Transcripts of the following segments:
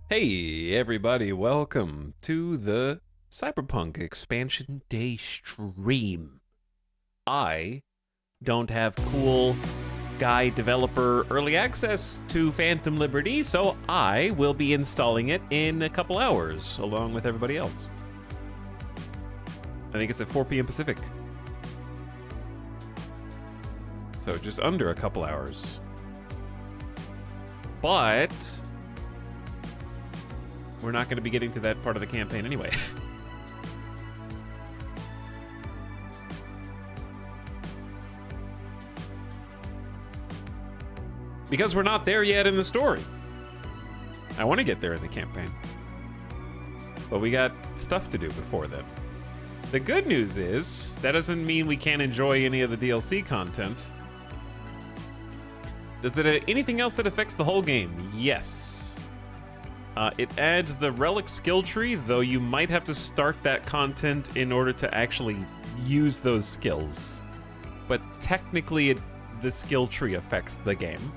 Hey everybody, welcome to the Cyberpunk Expansion Day stream. I don't have cool guy developer early access to Phantom Liberty, so I will be installing it in a couple hours along with everybody else. I think it's at 4 p.m. Pacific. So just under a couple hours. But we're not going to be getting to that part of the campaign anyway. Because we're not there yet in the story. I want to get there in the campaign. But we got stuff to do before then. The good news is, that doesn't mean we can't enjoy any of the DLC content. Does it anything else that affects the whole game? Yes. It adds the relic skill tree, though you might have to start that content in order to actually use those skills. But technically, the skill tree affects the game.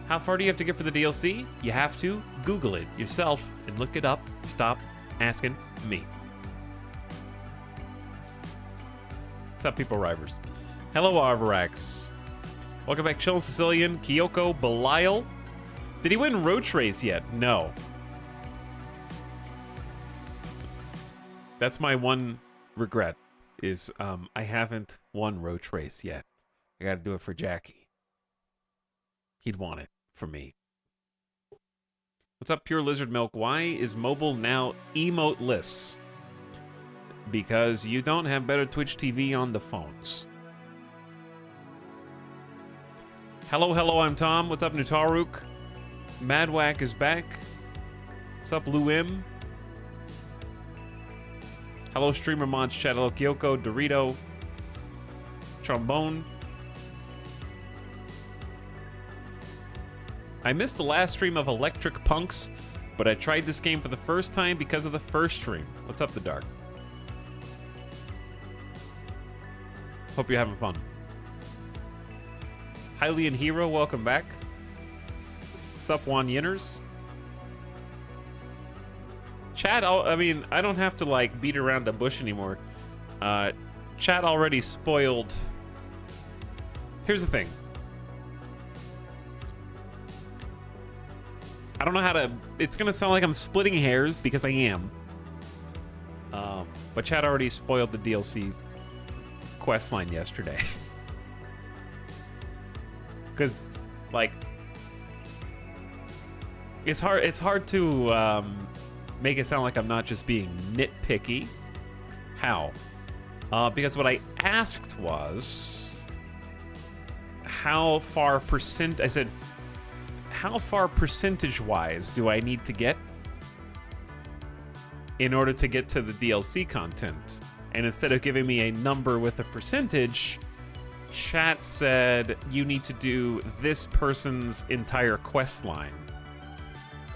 How far do you have to get for the DLC? You have to Google it yourself and look it up. Stop asking me. What's up, people rivers? Hello, Arvarax. Welcome back, Chillin' Sicilian, Kyoko, Belial. Did he win Roach Race yet? No. That's my one regret, is I haven't won Roach Race yet. I gotta do it for Jackie. He'd want it for me. What's up, Pure Lizard Milk? Why is mobile now emoteless? Because you don't have better Twitch TV on the phones. Hello, hello, I'm Tom. What's up, Nutaruk? Madwack is back. What's up, Lou M? Hello, Streamer Mods, chat. Hello, Kyoko, Dorito, Trombone. I missed the last stream of Electric Punks, but I tried this game for the first time because of the first stream. What's up, The Dark? Hope you're having fun. Hylian Hero, welcome back. What's up, Juan Yinners? Chat, I mean, I don't have to, like, beat around the bush anymore. Chat already spoiled. Here's the thing. I don't know how to... It's gonna sound like I'm splitting hairs, because I am. But chat already spoiled the DLC questline yesterday. Because, like... It's hard to make it sound like I'm not just being nitpicky. How? Because what I asked was how far percentage-wise do I need to get in order to get to the DLC content? And instead of giving me a number with a percentage, chat said you need to do this person's entire quest line,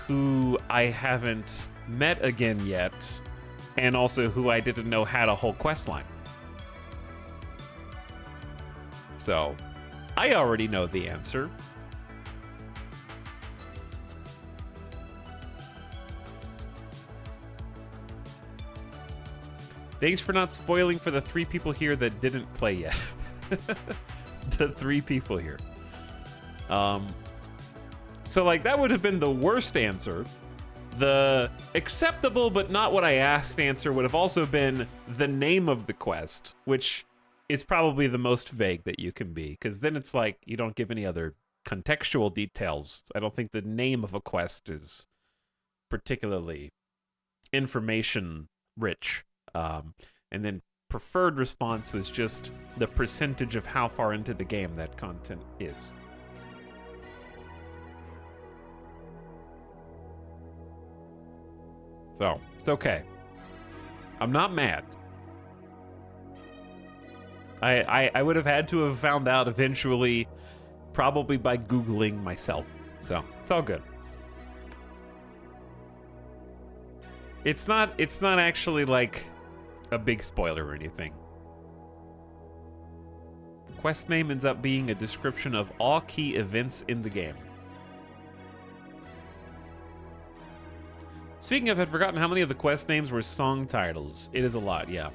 who I haven't met again yet, and also who I didn't know had a whole quest line. So, I already know the answer. Thanks for not spoiling for the 3 people here that didn't play yet. The 3 people here. So, like, that would have been the worst answer. The acceptable but not what I asked answer would have also been the name of the quest, which is probably the most vague that you can be, because then it's like you don't give any other contextual details. I don't think the name of a quest is particularly information rich. And then preferred response was just the percentage of how far into the game that content is. So, it's okay. I'm not mad. I would have had to have found out eventually, probably by Googling myself. So, it's all good. It's not actually like a big spoiler or anything. Quest name ends up being a description of all key events in the game. Speaking of, I'd forgotten how many of the quest names were song titles. It is a lot, yeah.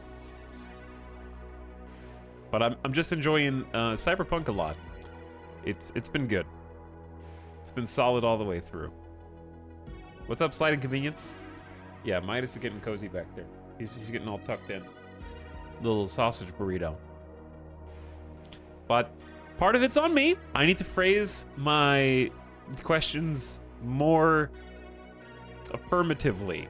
But I'm just enjoying Cyberpunk a lot. It's been good. It's been solid all the way through. What's up, Slight Inconvenience? Yeah, Midas is getting cozy back there. He's getting all tucked in. Little sausage burrito. But part of it's on me. I need to phrase my questions more affirmatively.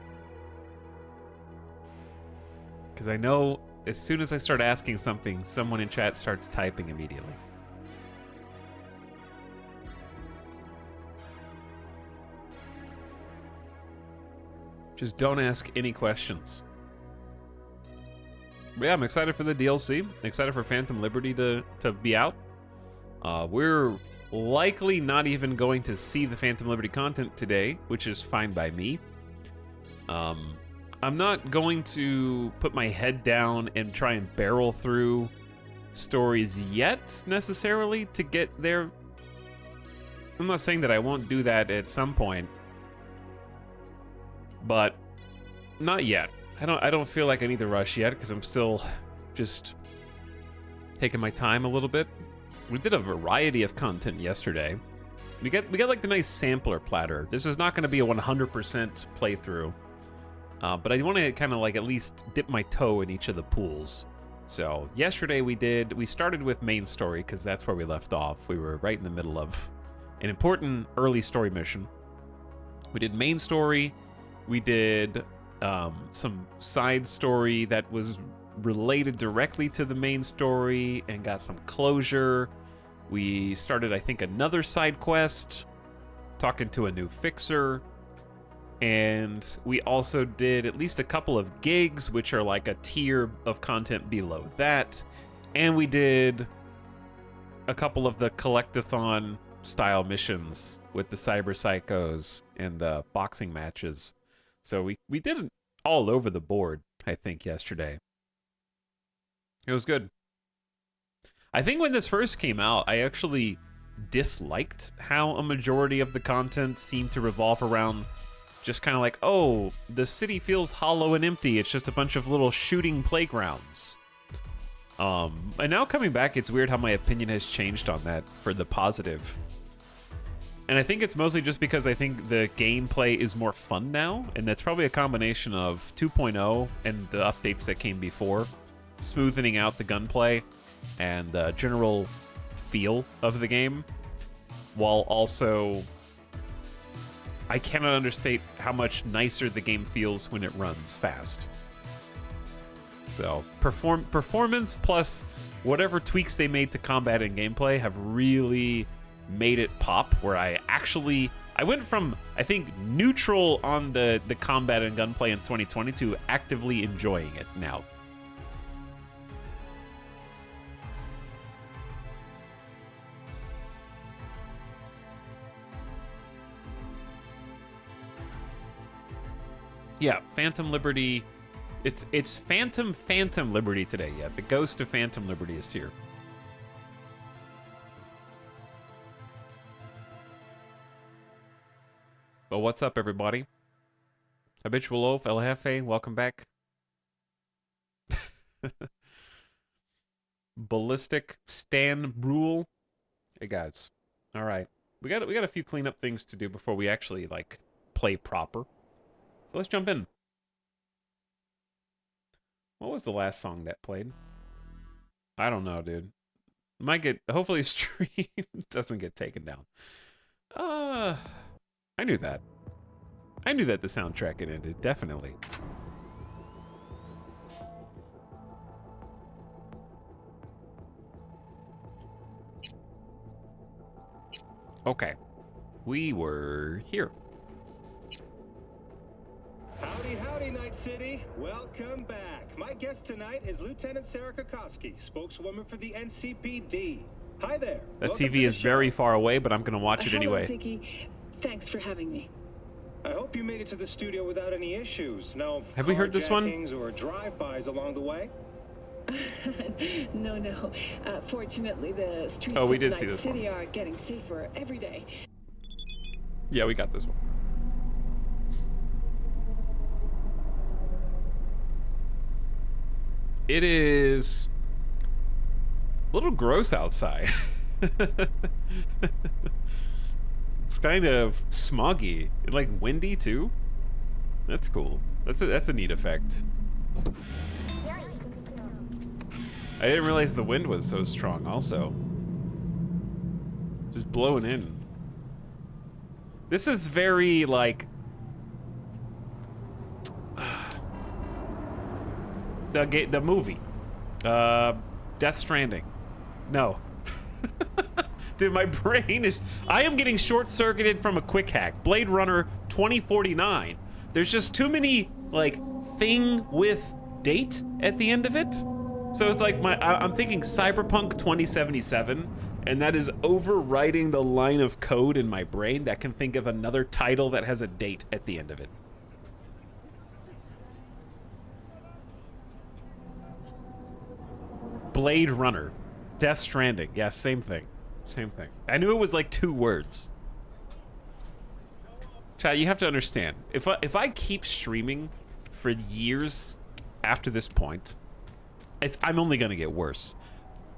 Because I know as soon as I start asking something, someone in chat starts typing immediately. Just don't ask any questions. But yeah, I'm excited for the DLC. I'm excited for Phantom Liberty to be out. We're likely not even going to see the Phantom Liberty content today, which is fine by me. I'm not going to put my head down and try and barrel through stories yet, necessarily, to get there. I'm not saying that I won't do that at some point, but not yet. I don't feel like I need to rush yet because I'm still just taking my time a little bit. We did a variety of content yesterday. We got like the nice sampler platter. This is not going to be a 100% playthrough, but I want to kind of like at least dip my toe in each of the pools. So yesterday we started with main story because that's where we left off. We were right in the middle of an important early story mission. We did main story. We did some side story that was related directly to the main story and got some closure. We started, I think, another side quest, talking to a new fixer. And we also did at least a couple of gigs, which are like a tier of content below that. And we did a couple of the collectathon style missions with the cyber psychos and the boxing matches. So we did it all over the board, I think, yesterday. It was good. I think when this first came out, I actually disliked how a majority of the content seemed to revolve around just kind of like, oh, the city feels hollow and empty. It's just a bunch of little shooting playgrounds. And now coming back, it's weird how my opinion has changed on that for the positive. And I think it's mostly just because I think the gameplay is more fun now, and that's probably a combination of 2.0 and the updates that came before, smoothing out the gunplay and the general feel of the game, while also I cannot understate how much nicer the game feels when it runs fast. So performance plus whatever tweaks they made to combat and gameplay have really made it pop, where I went from, I think, neutral on the combat and gunplay in 2020 to actively enjoying it now. Yeah, Phantom Liberty. It's Phantom Liberty today. Yeah, the ghost of Phantom Liberty is here. But what's up, everybody? Habitual Loaf, El Jefe, welcome back. Ballistic Stan Brule. Hey guys. All right. We got a few cleanup things to do before we actually like play proper. So let's jump in. What was the last song that played? I don't know, dude. Might get, hopefully stream doesn't get taken down. I knew that. I knew that the soundtrack had ended, definitely. Okay. We were here. Howdy, howdy, Night City. Welcome back. My guest tonight is Lieutenant Sarah Kokoski, spokeswoman for the NCPD. Hi there. That TV is very far away, but I'm going to watch it anyway. Hello, Ziggy. Thanks for having me. I hope you made it to the studio without any issues. No have we heard this one? Or drive-bys along the way? No. Fortunately, the streets we of did Night see this City one. are getting safer every day. Yeah, we got this one. It is a little gross outside. It's kind of smoggy, like windy too. That's cool. That's a neat effect. I didn't realize the wind was so strong also. Just blowing in. This is very like the movie. Death Stranding. No. Dude, my brain is... I am getting short-circuited from a quick hack. Blade Runner 2049. There's just too many, like, thing with date at the end of it. So it's like I'm thinking Cyberpunk 2077, and that is overriding the line of code in my brain that can think of another title that has a date at the end of it. Blade Runner. Death Stranding. Yeah, same thing. Same thing. I knew it was like 2 words. Chat, you have to understand. If I keep streaming for years after this point, I'm only gonna get worse.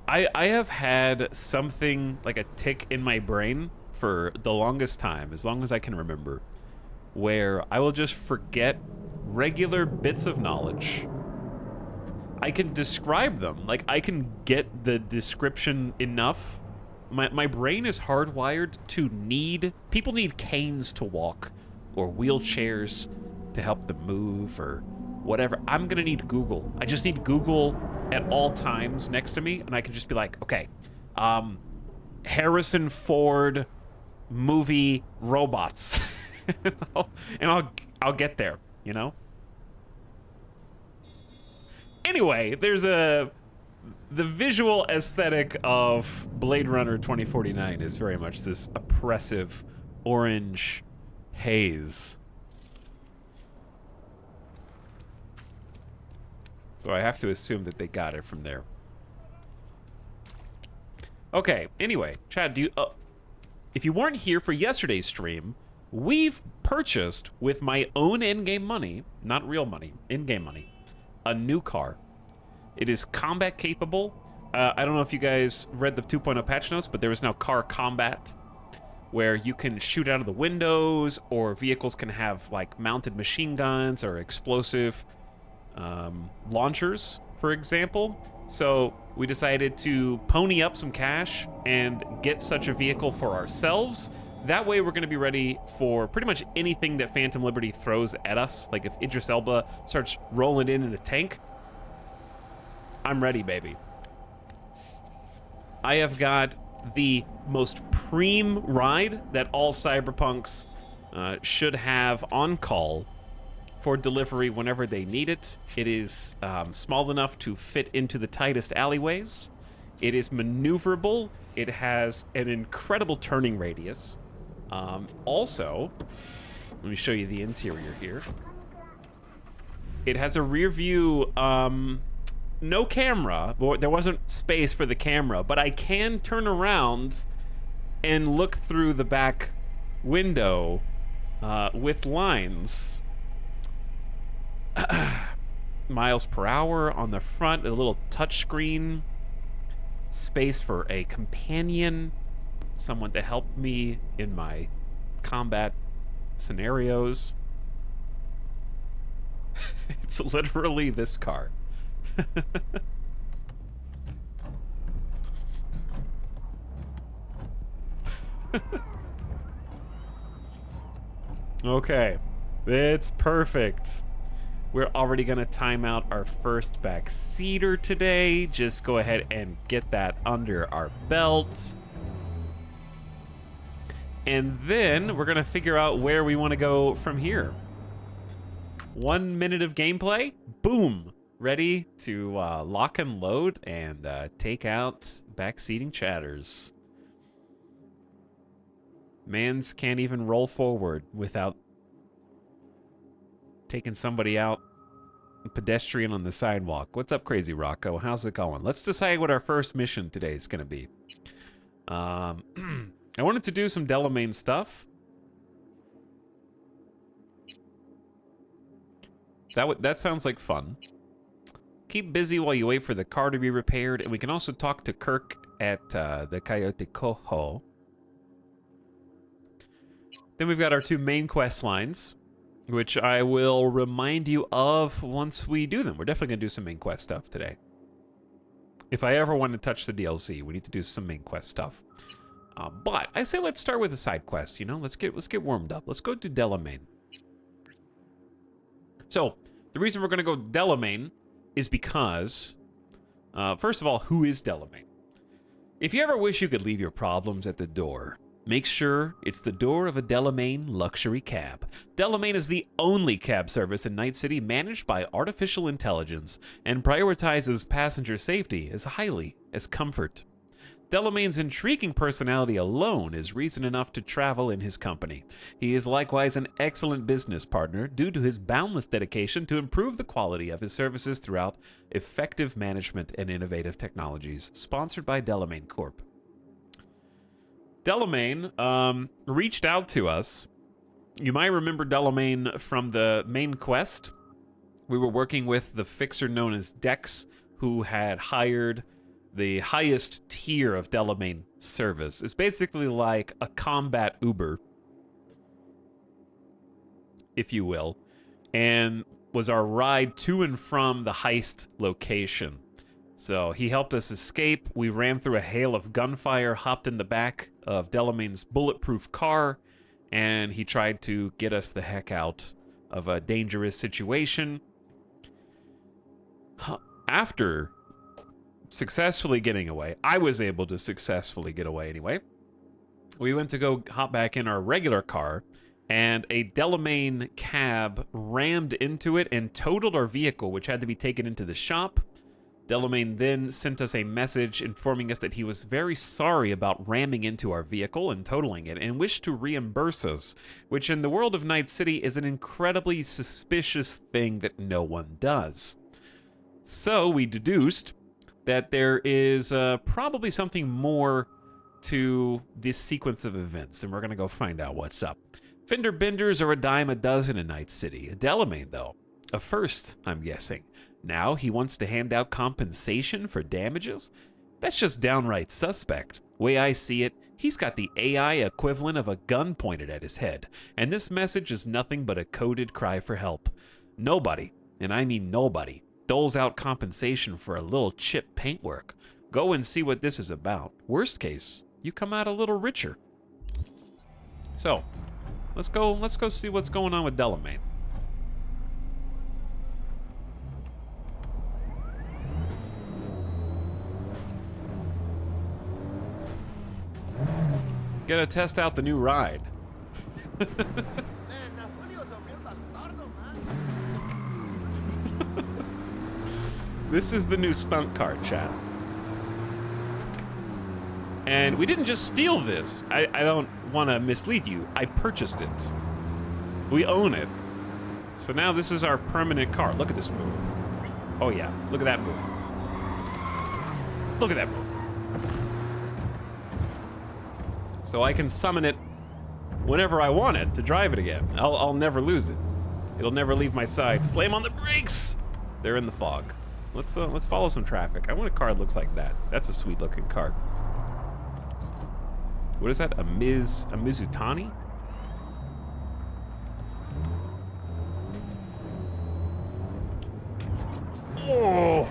I have had something like a tick in my brain for the longest time, as long as I can remember, where I will just forget regular bits of knowledge. I can describe them, like I can get the description enough. My brain is hardwired to need... People need canes to walk, or wheelchairs to help them move, or whatever. I'm gonna need Google. I just need Google at all times next to me, and I can just be like, okay, Harrison Ford movie robots. and I'll get there, you know? Anyway, there's the visual aesthetic of Blade Runner 2049 is very much this oppressive orange haze. So I have to assume that they got it from there. Okay, anyway, Chad, if you weren't here for yesterday's stream, we've purchased with my own in-game money, not real money, in-game money, a new car. It is combat capable. I don't know if you guys read the 2.0 patch notes, but there is now car combat, where you can shoot out of the windows, or vehicles can have like mounted machine guns or explosive launchers, for example. So we decided to pony up some cash and get such a vehicle for ourselves. That way we're going to be ready for pretty much anything that Phantom Liberty throws at us. Like if Idris Elba starts rolling in a tank, I'm ready, baby. I have got the most preem ride that all Cyberpunks should have on call for delivery whenever they need it. It is small enough to fit into the tightest alleyways. It is maneuverable. It has an incredible turning radius. Also, let me show you the interior here. It has a rear view, no camera. There wasn't space for the camera, but I can turn around and look through the back window with lines. Miles per hour on the front, a little touchscreen, space for a companion, someone to help me in my combat scenarios. It's literally this car. Okay, it's perfect. We're already gonna time out our first back seater today. Just go ahead and get that under our belt. And then we're gonna figure out where we wanna go from here. 1 minute of gameplay, boom. Ready to lock and load and take out backseating chatters. Mans can't even roll forward without taking somebody out. A pedestrian on the sidewalk. What's up, Crazy Rocco? How's it going? Let's decide what our first mission today is going to be. I wanted to do some Delamain stuff. That sounds like fun. keep busy while you wait for the car to be repaired, and we can also talk to Kirk at the Coyote Coho. Then we've got our 2 main quest lines, which I will remind you of once we do them. We're definitely going to do some main quest stuff today. If I ever want to touch the DLC, we need to do some main quest stuff. But I say let's start with a side quest, you know? Let's get warmed up. Let's go to Delamain. So, the reason we're going to go Delamain is because, first of all, who is Delamain? If you ever wish you could leave your problems at the door, make sure it's the door of a Delamain luxury cab. Delamain is the only cab service in Night City managed by artificial intelligence and prioritizes passenger safety as highly as comfort. Delamain's intriguing personality alone is reason enough to travel in his company. He is likewise an excellent business partner due to his boundless dedication to improve the quality of his services throughout effective management and innovative technologies. Sponsored by Delamain Corp. Delamain reached out to us. You might remember Delamain from the main quest. We were working with the fixer known as Dex, who had hired the highest tier of Delamain service. It's basically like a combat Uber, if you will, and was our ride to and from the heist location. So he helped us escape. We ran through a hail of gunfire, hopped in the back of Delamain's bulletproof car, and he tried to get us the heck out of a dangerous situation. After successfully getting away, I was able to successfully get away anyway. We went to go hop back in our regular car, and a Delamain cab rammed into it and totaled our vehicle, which had to be taken into the shop. Delamain then sent us a message informing us that he was very sorry about ramming into our vehicle and totaling it and wished to reimburse us, which in the world of Night City is an incredibly suspicious thing that no one does. So we deduced that there is probably something more to this sequence of events, and we're going to go find out what's up. Fender benders are a dime a dozen in Night City. Delamain, though, a first, I'm guessing. Now he wants to hand out compensation for damages? That's just downright suspect. Way I see it, he's got the AI equivalent of a gun pointed at his head, and this message is nothing but a coded cry for help. Nobody, and I mean nobody, doles out compensation for a little chip paintwork. Go and see what this is about. Worst case, you come out a little richer. So, let's go see what's going on with Delamain. Gonna test out the new ride. This is the new stunt car, chat. And we didn't just steal this. I don't want to mislead you. I purchased it. We own it. So now this is our permanent car. Look at this move. Oh yeah, look at that move. Look at that move. So I can summon it whenever I want it to drive it again. I'll never lose it. It'll never leave my side. Slam on the brakes! They're in the fog. Let's follow some traffic. I want a car that looks like that. That's a sweet looking car. What is that? A Mizutani? Oh!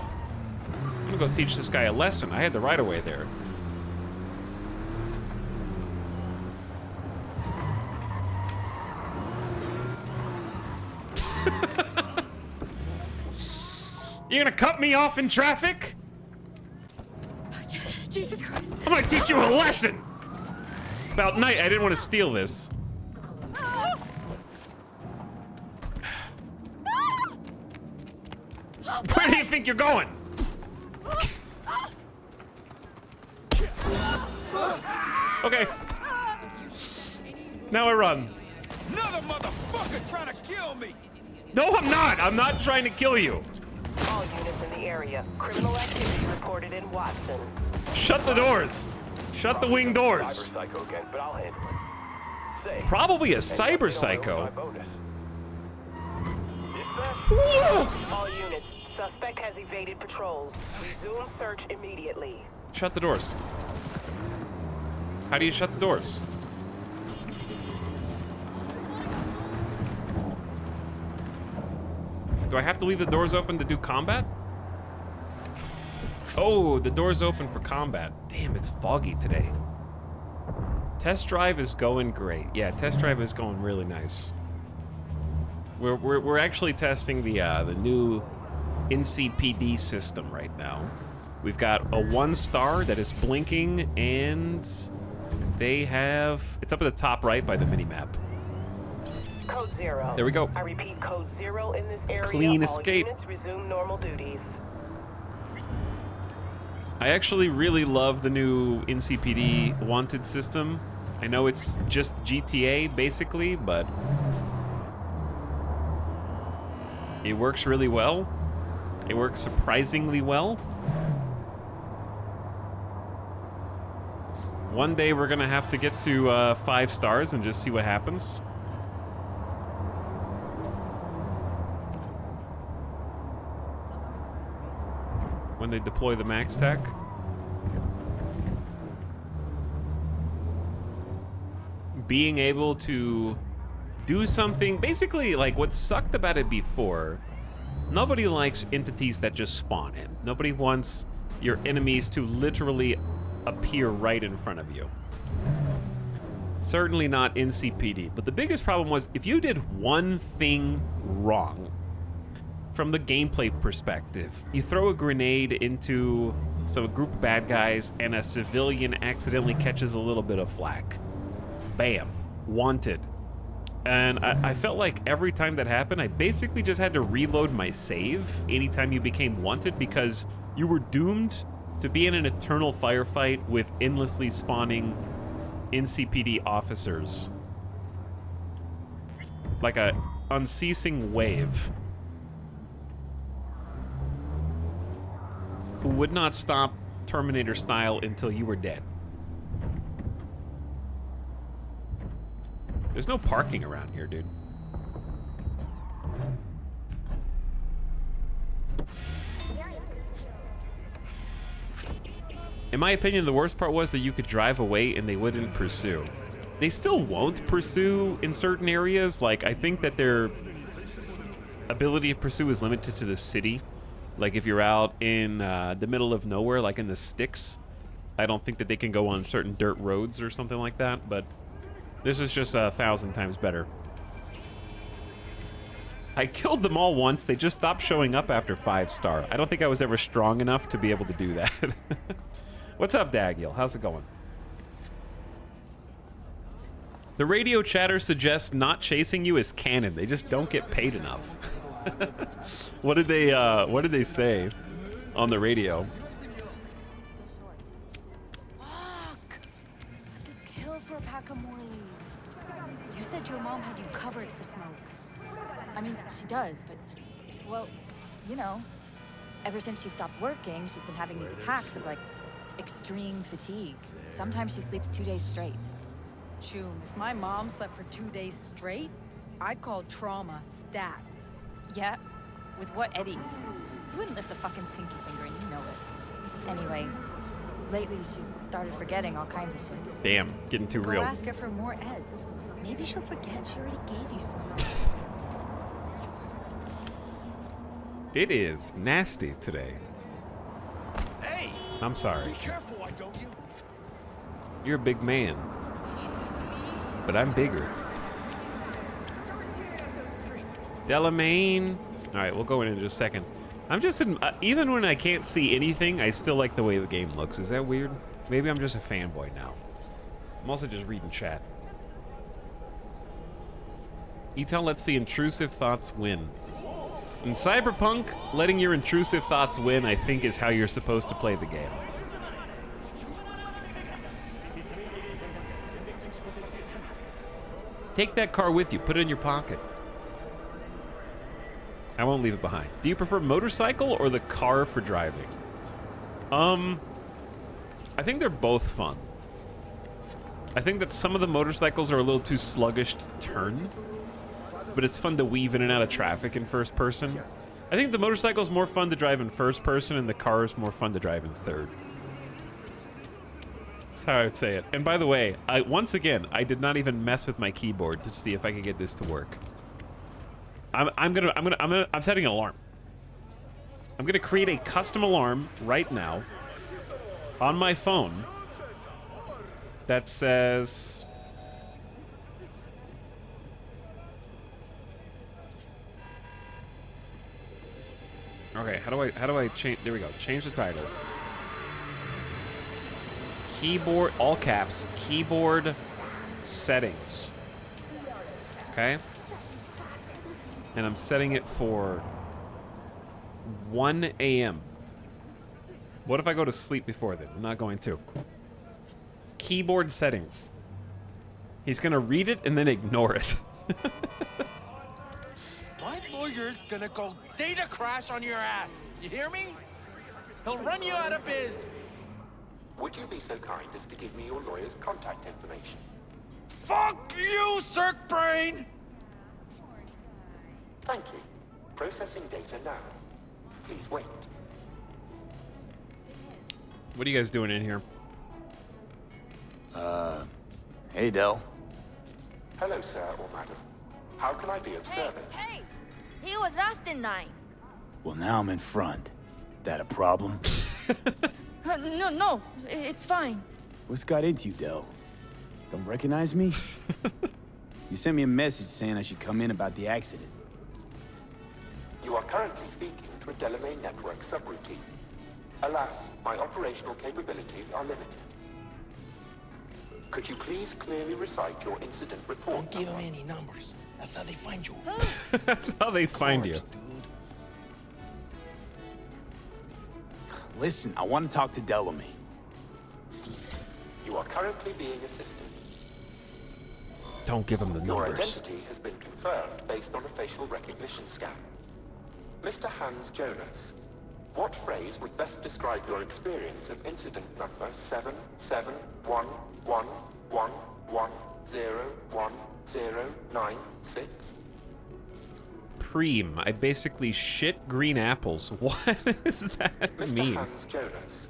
I'm gonna go teach this guy a lesson. I had the right of way there. You're gonna cut me off in traffic? Jesus Christ. I'm gonna teach you a lesson! About night, I didn't want to steal this. Where do you think you're going? Okay. Now I run. Another motherfucker trying to kill me! No, I'm not! I'm not trying to kill you. All units in the area. Criminal activity reported in Watson. Shut the doors. Shut the wing doors. Psycho again, but I'll handle it. Say, Probably a cyber psycho. bonus. Whoa! All units, Suspect has evaded patrols. Resume search immediately. Shut the doors. How do you shut the doors? Do I have to leave the doors open to do combat? Oh, the door's open for combat. Damn, it's foggy today. Test drive is going great. Yeah, test drive is going really nice. We're actually testing the new NCPD system right now. We've got a 1-star that is blinking, and they have... It's up at the top right by the minimap. Code 0. There we go. I repeat, code 0 in this area. Clean All escape. units resume normal duties. I actually really love the new NCPD wanted system. I know it's just GTA, basically, but... it works really well. It works surprisingly well. One day we're gonna have to get to 5 stars and just see what happens. When they deploy the max tech. Being able to do something, basically like what sucked about it before, nobody likes entities that just spawn in. Nobody wants your enemies to literally appear right in front of you. Certainly not NCPD, but the biggest problem was if you did one thing wrong, from the gameplay perspective, you throw a grenade into a group of bad guys and a civilian accidentally catches a little bit of flack. Bam, wanted. And I felt like every time that happened, I basically just had to reload my save anytime you became wanted because you were doomed to be in an eternal firefight with endlessly spawning NCPD officers. Like a unceasing wave. Who would not stop Terminator style until you were dead. There's no parking around here, dude. In my opinion, the worst part was that you could drive away and they wouldn't pursue. They still won't pursue in certain areas. Like, I think that their ability to pursue is limited to the city. Like, if you're out in the middle of nowhere, like in the sticks, I don't think that they can go on certain dirt roads or something like that, but this is just 1,000 times better. I killed them all once. They just stopped showing up after 5-star. I don't think I was ever strong enough to be able to do that. What's up, Dagiel? How's it going? The radio chatter suggests not chasing you is canon. They just don't get paid enough. What did they say on the radio? Fuck! I could kill for a pack of Morleys. You said your mom had you covered for smokes. I mean, she does, but, well, you know, ever since she stopped working, she's been having these attacks of, like, extreme fatigue. Sometimes she sleeps 2 days straight. Choom, if my mom slept for 2 days straight, I'd call trauma stat. Yeah? With what eddies? You wouldn't lift the fucking pinky finger and you know it. Anyway, lately she started forgetting all kinds of shit. Damn, getting too Go real. ask her for more eds. Maybe she'll forget she already gave you some. It is nasty today. Hey! I'm sorry. Be careful, why don't you? You're a big man. But I'm bigger. Delamain. All right, we'll go in just a second. I'm just, even when I can't see anything, I still like the way the game looks. Is that weird? Maybe I'm just a fanboy now. I'm also just reading chat. Etel lets the intrusive thoughts win. In Cyberpunk, letting your intrusive thoughts win, I think, is how you're supposed to play the game. Take that car with you. Put it in your pocket. I won't leave it behind. Do you prefer motorcycle or the car for driving? I think they're both fun. I think that some of the motorcycles are a little too sluggish to turn, but it's fun to weave in and out of traffic in first person. I think the motorcycle is more fun to drive in first person, and the car is more fun to drive in third. That's how I would say it. And by the way, once again, I did not even mess with my keyboard to see if I could get this to work. I'm setting an alarm. I'm gonna create a custom alarm right now on my phone that says, okay, how do I change? There we go. Change the title. Keyboard, all caps, keyboard settings. Okay. And I'm setting it for 1 a.m. What if I go to sleep before then? I'm not going to. Keyboard settings. He's gonna read it and then ignore it. My lawyer's gonna go data crash on your ass. You hear me? He'll run you out of biz. Would you be so kind as to give me your lawyer's contact information? Fuck you, Cirque Brain! Thank you. Processing data now. Please wait. What are you guys doing in here? Hey, Del. Hello, sir or madam. How can I be of service? Hey! He was last in line. Well, now I'm in front. That a problem? No, it's fine. What's got into you, Del? Don't recognize me? You sent me a message saying I should come in about the accident. You are currently speaking to a Delamain network subroutine. Alas, my operational capabilities are limited. Could you please clearly recite your incident report? Don't give him any numbers. That's how they find you. That's how they find you. Dude. Listen, I want to talk to Delamain. You are currently being assisted. Don't give him the Your numbers. identity has been confirmed based on a facial recognition scan. Mr. Hans Jonas, what phrase would best describe your experience of incident number 771111101096? Preem. I basically shit green apples. What does that Mr. mean? Hans Jonas,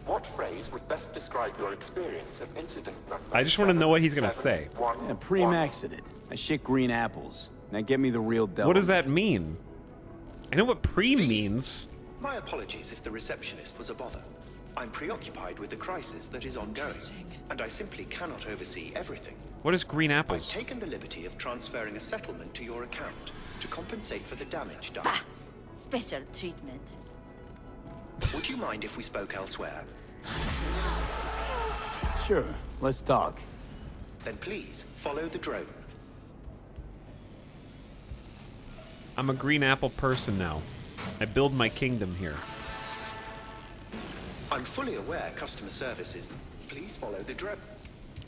what phrase would best describe your experience of incident number I just want to know what he's gonna say. Yeah, preem accident. I shit green apples. Now get me the real Delamain. What does that mean? I know what preem means. My apologies if the receptionist was a bother. I'm preoccupied with the crisis that is ongoing, and I simply cannot oversee everything. What is green I've apples? taken the liberty of transferring a settlement to your account to compensate for the damage done. Special treatment. Would you mind if we spoke elsewhere? Sure, let's talk. Then please follow the drone. I'm a green apple person now. I build my kingdom here. I'm fully aware customer service is. Please follow the drone.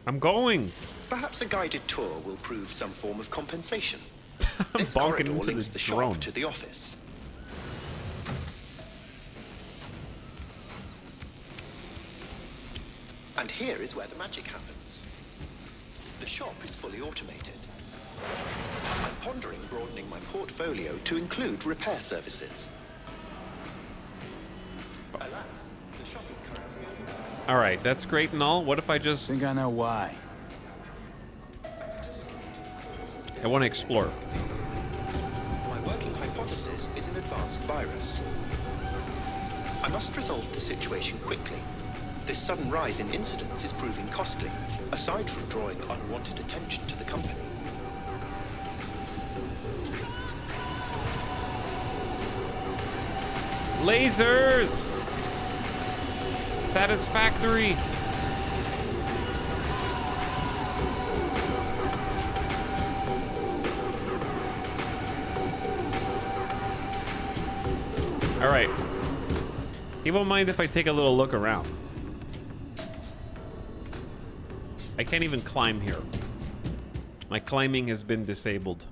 I'm going. Perhaps a guided tour will prove some form of compensation. I'm This bonking corridor into links the the drone. shop to the office. And here is where the magic happens. The shop is fully automated. I'm pondering broadening my portfolio to include repair services. Alas, the shop is currently overrun. All right, that's great and all. What if I just... Think I know why. I want to explore. My working hypothesis is an advanced virus. I must resolve the situation quickly. This sudden rise in incidents is proving costly, aside from drawing unwanted attention to the company. Lasers! Satisfactory! All right. He won't mind if I take a little look around. I can't even climb here. My climbing has been disabled.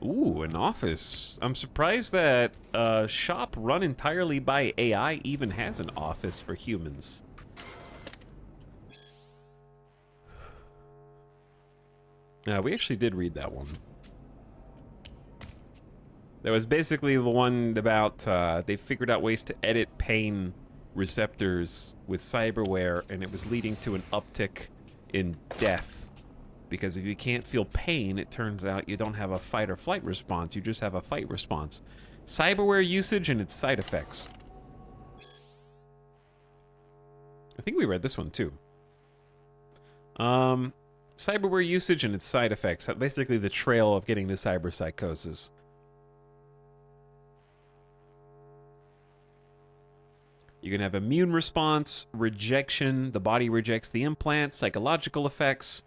Ooh, an office. I'm surprised that a shop run entirely by AI even has an office for humans. We actually did read that one. There was basically the one about they figured out ways to edit pain receptors with cyberware, and it was leading to an uptick in death. Because if you can't feel pain, it turns out you don't have a fight or flight response, you just have a fight response. Cyberware usage and its side effects. I think we read this one too. Cyberware usage and its side effects. Basically the trail of getting to cyberpsychosis. You can have immune response, rejection, the body rejects the implant, psychological effects,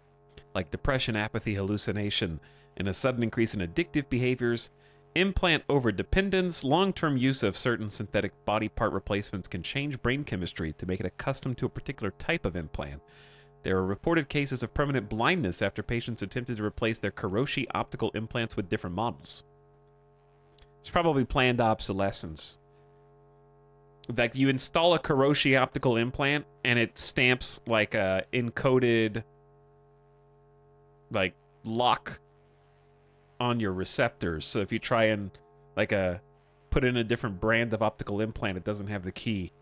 like depression, apathy, hallucination, and a sudden increase in addictive behaviors. Implant overdependence, long-term use of certain synthetic body part replacements can change brain chemistry to make it accustomed to a particular type of implant. There are reported cases of permanent blindness after patients attempted to replace their Kiroshi optical implants with different models. It's probably planned obsolescence. Like, you install a Kiroshi optical implant, and it stamps, like, a encoded, like, lock on your receptors. So if you try and, like, put in a different brand of optical implant, it doesn't have the key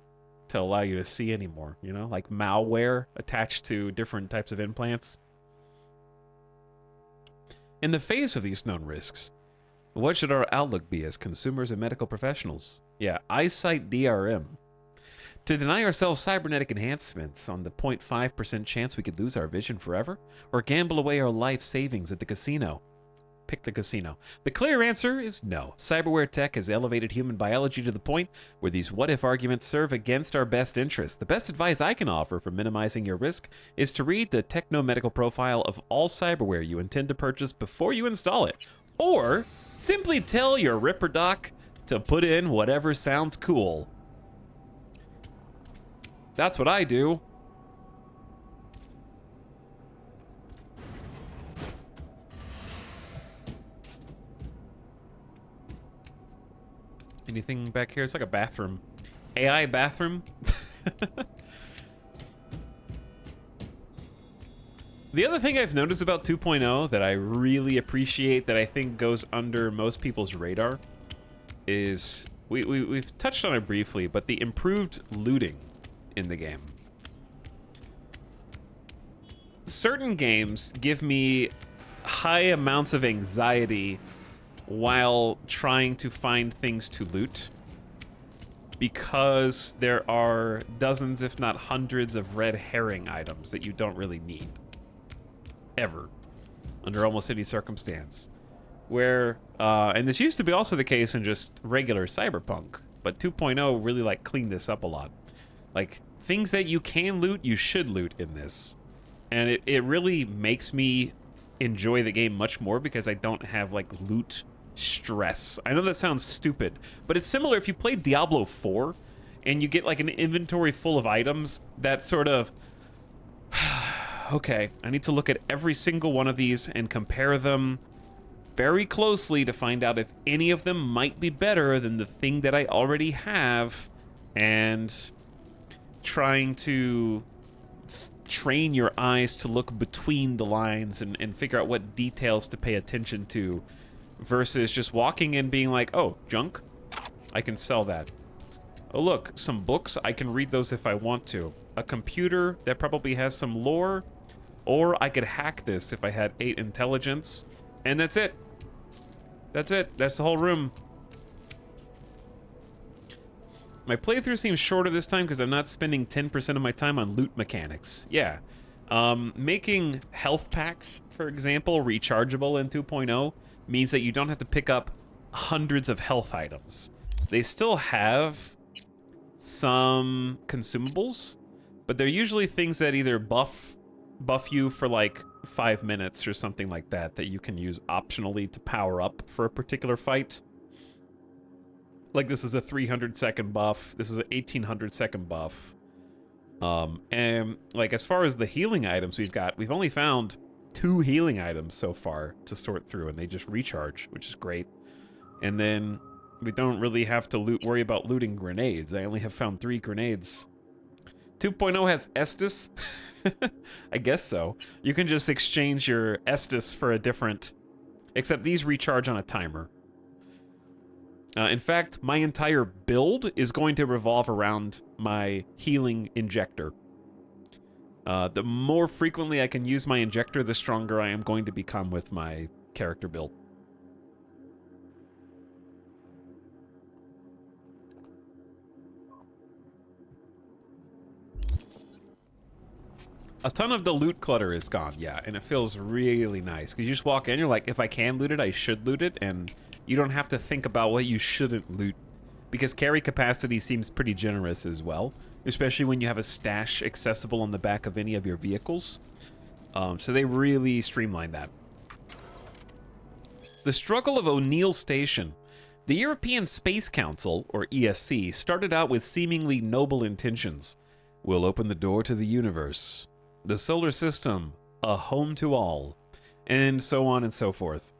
to allow you to see anymore, you know? Like malware attached to different types of implants. In the face of these known risks, what should our outlook be as consumers and medical professionals? Yeah, eyesight DRM. To deny ourselves cybernetic enhancements on the 0.5% chance we could lose our vision forever? Or gamble away our life savings at the casino? Pick the casino. The clear answer is no. Cyberware tech has elevated human biology to the point where these what-if arguments serve against our best interests. The best advice I can offer for minimizing your risk is to read the techno-medical profile of all cyberware you intend to purchase before you install it. Or simply tell your Ripper Doc to put in whatever sounds cool. That's what I do. Anything back here? It's like a bathroom. AI bathroom? The other thing I've noticed about 2.0 that I really appreciate, that I think goes under most people's radar, is we've touched on it briefly, but the improved looting in the game. Certain games give me high amounts of anxiety while trying to find things to loot, because there are dozens, if not hundreds, of red herring items that you don't really need. Ever. Under almost any circumstance. Where, and this used to be also the case in just regular Cyberpunk, but 2.0 really, like, cleaned this up a lot. Like, things that you can loot, you should loot in this. And it really makes me enjoy the game much more, because I don't have, like, loot stress. I know that sounds stupid, but it's similar if you play Diablo 4 and you get like an inventory full of items that sort of, okay, I need to look at every single one of these and compare them very closely to find out if any of them might be better than the thing that I already have, and trying to train your eyes to look between the lines and figure out what details to pay attention to, versus just walking in being like, oh, junk? I can sell that. Oh, look, some books. I can read those if I want to. A computer that probably has some lore. Or I could hack this if I had 8 intelligence. And that's it. That's it. That's the whole room. My playthrough seems shorter this time because I'm not spending 10% of my time on loot mechanics. Yeah. Making health packs, for example, rechargeable in 2.0 means that you don't have to pick up hundreds of health items. They still have some consumables, but they're usually things that either buff you for like 5 minutes or something like that, that you can use optionally to power up for a particular fight. Like, this is a 300-second buff. This is an 1800-second buff. And like, as far as the healing items we've only found 2 healing items so far to sort through, and they just recharge, which is great. And then we don't really have to worry about looting grenades. I only have found 3 grenades. 2.0 has Estus. I guess so. You can just exchange your Estus for a different, except these recharge on a timer. In fact, my entire build is going to revolve around my healing injector. The more frequently I can use my injector, the stronger I am going to become with my character build. A ton of the loot clutter is gone, yeah, and it feels really nice. Because you just walk in, you're like, if I can loot it, I should loot it, and you don't have to think about what you shouldn't loot. Because carry capacity seems pretty generous as well, especially when you have a stash accessible on the back of any of your vehicles. So they really streamlined that. The struggle of O'Neill Station. The European Space Council, or ESC, started out with seemingly noble intentions. We'll open the door to the universe. The solar system, a home to all, and so on and so forth.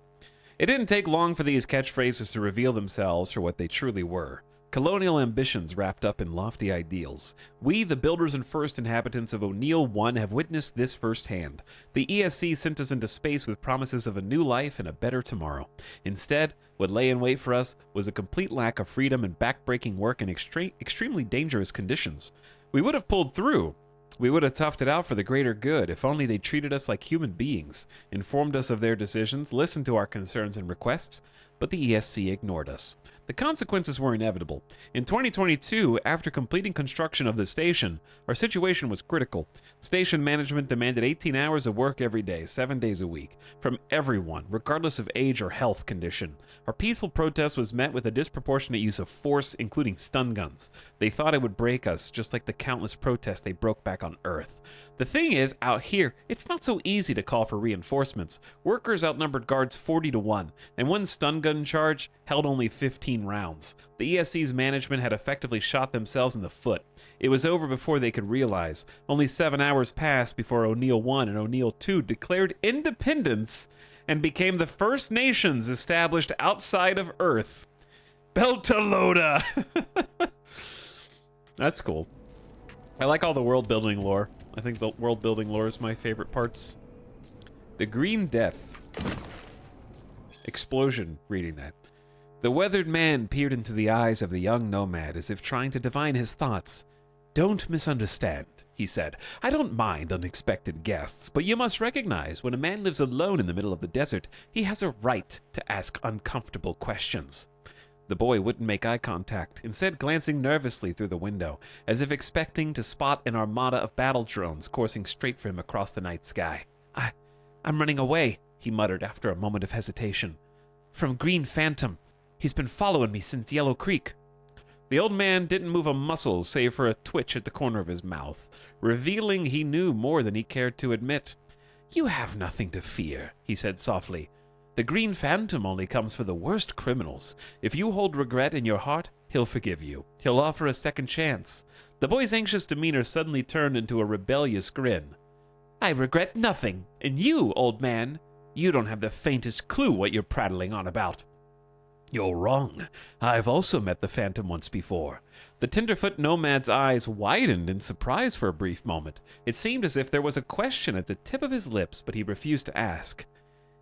It didn't take long for these catchphrases to reveal themselves for what they truly were. Colonial ambitions wrapped up in lofty ideals. We, the builders and first inhabitants of O'Neill 1, have witnessed this firsthand. The ESC sent us into space with promises of a new life and a better tomorrow. Instead, what lay in wait for us was a complete lack of freedom and backbreaking work in extremely dangerous conditions. We would have pulled through. We would have toughed it out for the greater good if only they treated us like human beings, informed us of their decisions, listened to our concerns and requests, but the ESC ignored us. The consequences were inevitable. In 2022, after completing construction of the station, our situation was critical. Station management demanded 18 hours of work every day, 7 days a week, from everyone, regardless of age or health condition. Our peaceful protest was met with a disproportionate use of force, including stun guns. They thought it would break us, just like the countless protests they broke back on Earth. The thing is, out here, it's not so easy to call for reinforcements. Workers outnumbered guards 40-1, and one stun gun charge held only 15 rounds. The ESC's management had effectively shot themselves in the foot. It was over before they could realize. Only 7 hours passed before O'Neill 1 and O'Neill 2 declared independence and became the first nations established outside of Earth. Beltalowda! That's cool. I like all the world building lore. I think the world building lore is my favorite parts. The Green Death. Explosion, reading that. The weathered man peered into the eyes of the young nomad as if trying to divine his thoughts. Don't misunderstand, he said. I don't mind unexpected guests, but you must recognize when a man lives alone in the middle of the desert, he has a right to ask uncomfortable questions. The boy wouldn't make eye contact, instead glancing nervously through the window, as if expecting to spot an armada of battle drones coursing straight for him across the night sky. I'm running away, he muttered after a moment of hesitation. From Green Phantom. He's been following me since Yellow Creek. The old man didn't move a muscle save for a twitch at the corner of his mouth, revealing he knew more than he cared to admit. You have nothing to fear, he said softly. The Green Phantom only comes for the worst criminals. If you hold regret in your heart, he'll forgive you. He'll offer a second chance. The boy's anxious demeanor suddenly turned into a rebellious grin. I regret nothing, and you, old man, you don't have the faintest clue what you're prattling on about. You're wrong. I've also met the Phantom once before. The tenderfoot nomad's eyes widened in surprise for a brief moment. It seemed as if there was a question at the tip of his lips, but he refused to ask.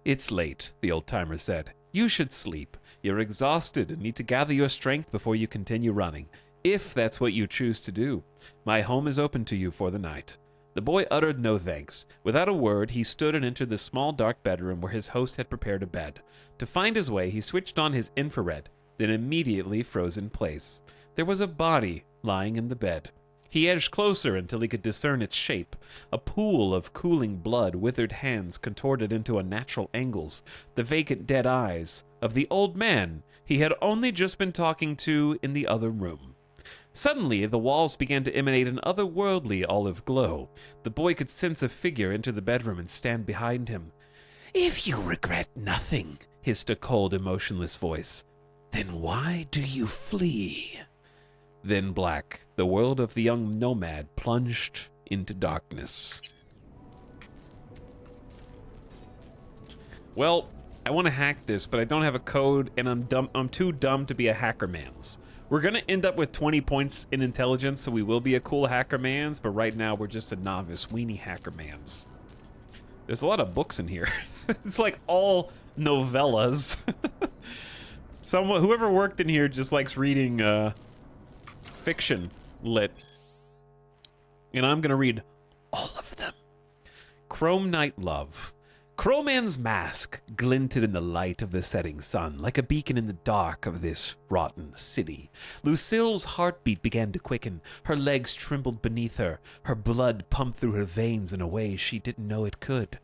It's late, the old-timer said. You should sleep. You're exhausted and need to gather your strength before you continue running, if that's what you choose to do. My home is open to you for the night. The boy uttered no thanks. Without a word, he stood and entered the small dark bedroom where his host had prepared a bed. To find his way, he switched on his infrared, then immediately froze in place. There was a body lying in the bed. He edged closer until he could discern its shape, a pool of cooling blood, withered hands contorted into unnatural angles, the vacant dead eyes of the old man he had only just been talking to in the other room. Suddenly, the walls began to emanate an otherworldly olive glow. The boy could sense a figure enter the bedroom and stand behind him. If you regret nothing, hissed a cold, emotionless voice, then why do you flee? Then black, the world of the young nomad plunged into darkness. Well, I want to hack this, but I don't have a code, and I'm too dumb to be a hackermans. We're going to end up with 20 points in intelligence, so we will be a cool hackermans, but right now we're just a novice weenie hackermans. There's a lot of books in here. It's like all novellas. Someone, whoever worked in here just likes reading fiction lit. And I'm gonna read all of them. Chrome Night Love. Crowman's mask glinted in the light of the setting sun, like a beacon in the dark of this rotten city. Lucille's heartbeat began to quicken. Her legs trembled beneath her. Her blood pumped through her veins in a way she didn't know it could.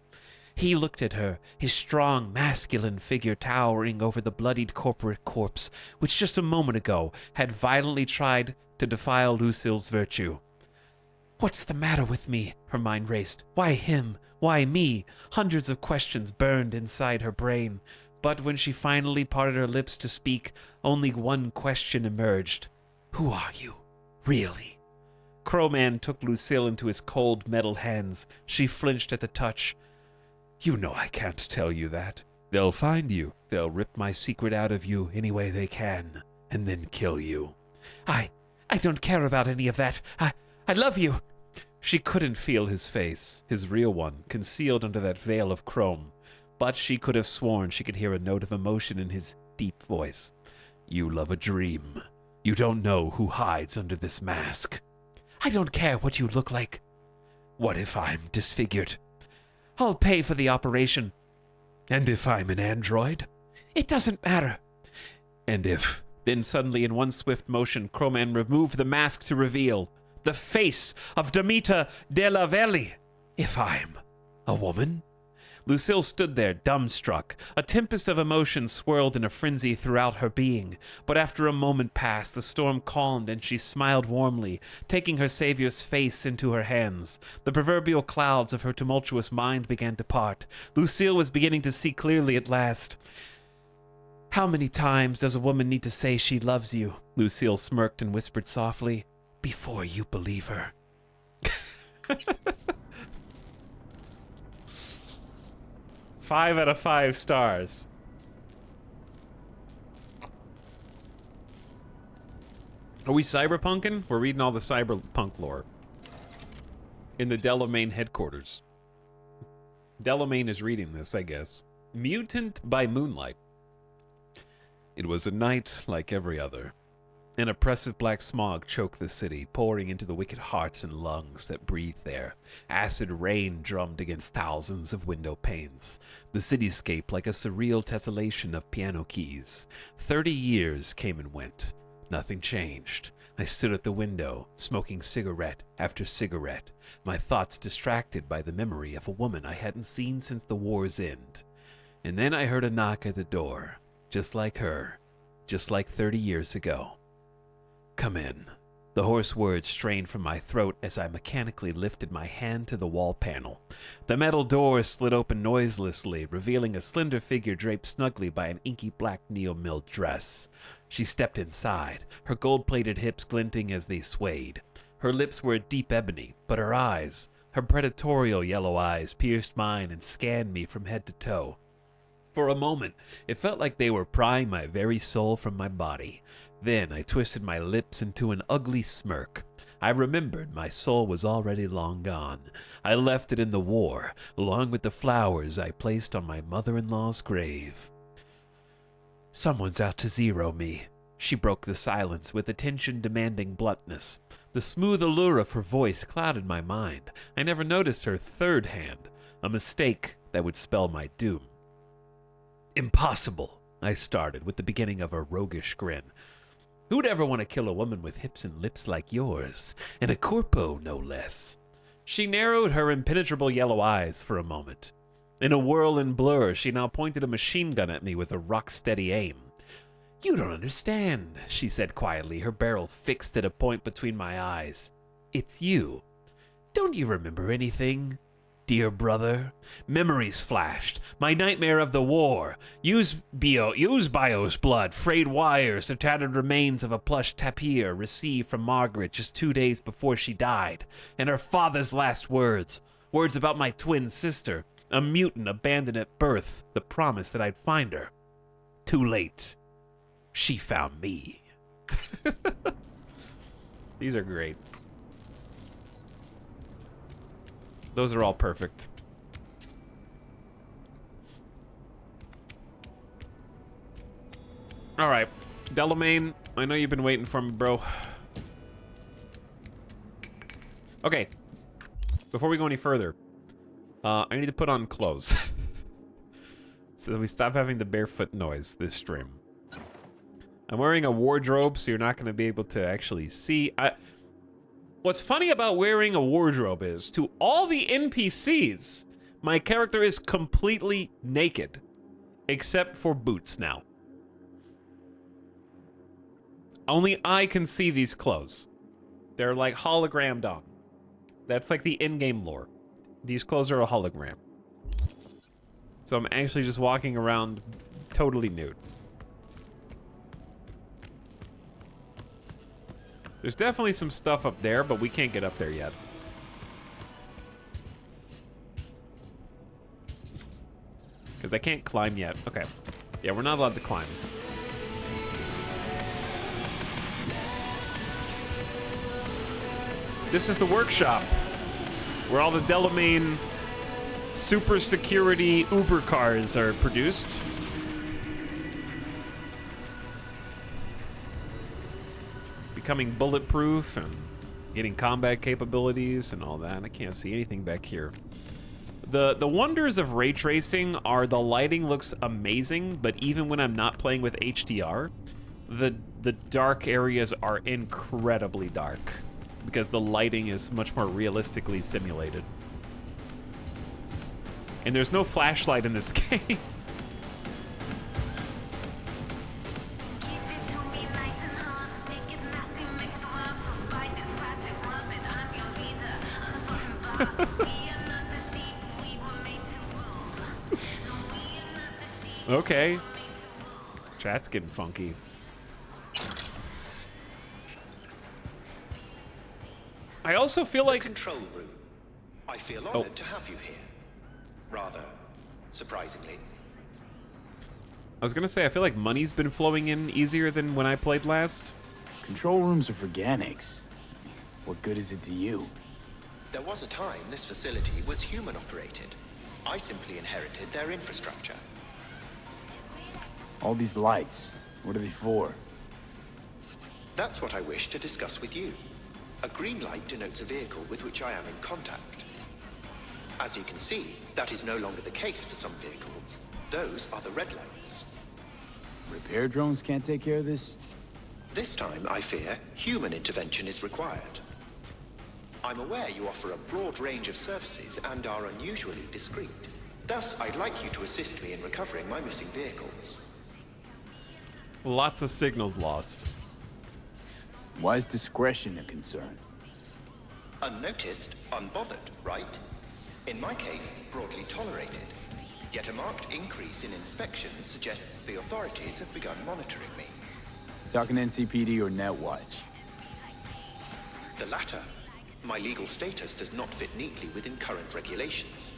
He looked at her, his strong, masculine figure towering over the bloodied corporate corpse, which just a moment ago had violently tried to defile Lucille's virtue. What's the matter with me? Her mind raced. Why him? Why me? Hundreds of questions burned inside her brain. But when she finally parted her lips to speak, only one question emerged. Who are you? Really? Crowman took Lucille into his cold metal hands. She flinched at the touch. You know I can't tell you that. They'll find you. They'll rip my secret out of you any way they can, and then kill you. I don't care about any of that. I love you. She couldn't feel his face, his real one, concealed under that veil of chrome, but she could have sworn she could hear a note of emotion in his deep voice. You love a dream. You don't know who hides under this mask. I don't care what you look like. What if I'm disfigured? I'll pay for the operation. And if I'm an android? It doesn't matter. And if... Then suddenly, in one swift motion, Crowman removed the mask to reveal the face of Demeter de la Valley. If I'm a woman? Lucille stood there, dumbstruck. A tempest of emotion swirled in a frenzy throughout her being. But after a moment passed, the storm calmed and she smiled warmly, taking her savior's face into her hands. The proverbial clouds of her tumultuous mind began to part. Lucille was beginning to see clearly at last. How many times does a woman need to say she loves you? Lucille smirked and whispered softly. Before you believe her. 5 out of 5 stars. Are we cyberpunking? We're reading all the cyberpunk lore. In the Delamain headquarters. Delamain is reading this, I guess. Mutant by Moonlight. It was a night like every other. An oppressive black smog choked the city, pouring into the wicked hearts and lungs that breathed there. Acid rain drummed against thousands of window panes. The cityscape like a surreal tessellation of piano keys. 30 years came and went. Nothing changed. I stood at the window, smoking cigarette after cigarette, my thoughts distracted by the memory of a woman I hadn't seen since the war's end. And then I heard a knock at the door, just like her, just like 30 years ago. Come in. The hoarse words strained from my throat as I mechanically lifted my hand to the wall panel. The metal door slid open noiselessly, revealing a slender figure draped snugly by an inky black neo-milled dress. She stepped inside, her gold-plated hips glinting as they swayed. Her lips were a deep ebony, but her eyes, her predatorial yellow eyes, pierced mine and scanned me from head to toe. For a moment, it felt like they were prying my very soul from my body. Then I twisted my lips into an ugly smirk. I remembered my soul was already long gone. I left it in the war, along with the flowers I placed on my mother-in-law's grave. Someone's out to zero me. She broke the silence with attention-demanding bluntness. The smooth allure of her voice clouded my mind. I never noticed her third hand, a mistake that would spell my doom. Impossible, I started, with the beginning of a roguish grin. Who'd ever want to kill a woman with hips and lips like yours, and a corpo no less? She narrowed her impenetrable yellow eyes for a moment. In a whirl and blur, she now pointed a machine gun at me with a rock-steady aim. You don't understand, she said quietly, her barrel fixed at a point between my eyes. It's you. Don't you remember anything? Dear brother, memories flashed. My nightmare of the war. Use Bio's blood, frayed wires, the tattered remains of a plush tapir received from Margaret just 2 days before she died, and her father's last words. Words about my twin sister, a mutant abandoned at birth, the promise that I'd find her. Too late. She found me. These are great. Those are all perfect. All right, Delamain, I know you've been waiting for me, bro. Okay, before we go any further, I need to put on clothes so that we stop having the barefoot noise this stream. I'm wearing a wardrobe, so you're not going to be able to actually see. What's funny about wearing a wardrobe is, to all the NPCs, my character is completely naked, except for boots now. Only I can see these clothes. They're like hologrammed on. That's like the in-game lore. These clothes are a hologram. So I'm actually just walking around totally nude. There's definitely some stuff up there, but we can't get up there yet. Because I can't climb yet. Okay. Yeah, we're not allowed to climb. This is the workshop where all the Delamain super security Uber cars are produced. Becoming bulletproof and getting combat capabilities and all that. I can't see anything back here. The wonders of ray tracing are the lighting looks amazing, but even when I'm not playing with HDR, the dark areas are incredibly dark because the lighting is much more realistically simulated. And there's no flashlight in this game. Okay. Chat's getting funky. I also feel like... Control room. I feel honored to have you here. Rather surprisingly. I was gonna say, I feel like money's been flowing in easier than when I played last. Control rooms are for Ganics. What good is it to you? There was a time this facility was human operated. I simply inherited their infrastructure. All these lights, what are they for? That's what I wish to discuss with you. A green light denotes a vehicle with which I am in contact. As you can see, that is no longer the case for some vehicles. Those are the red lights. Repair drones can't take care of this? This time, I fear, human intervention is required. I'm aware you offer a broad range of services and are unusually discreet. Thus, I'd like you to assist me in recovering my missing vehicles. Lots of signals lost. Why is discretion a concern? Unnoticed, unbothered, right? In my case, broadly tolerated. Yet a marked increase in inspections suggests the authorities have begun monitoring me. Talking NCPD or Netwatch? The latter. My legal status does not fit neatly within current regulations.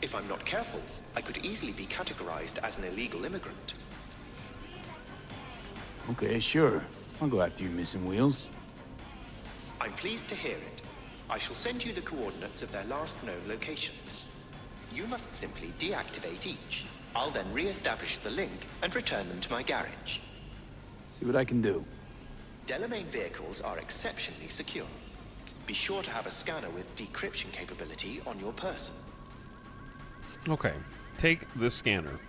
If I'm not careful, I could easily be categorized as an illegal immigrant. Okay, sure. I'll go after you missing wheels. I'm pleased to hear it. I shall send you the coordinates of their last known locations. You must simply deactivate each. I'll then re-establish the link and return them to my garage. See what I can do. Delamain vehicles are exceptionally secure. Be sure to have a scanner with decryption capability on your person. Okay, take the scanner.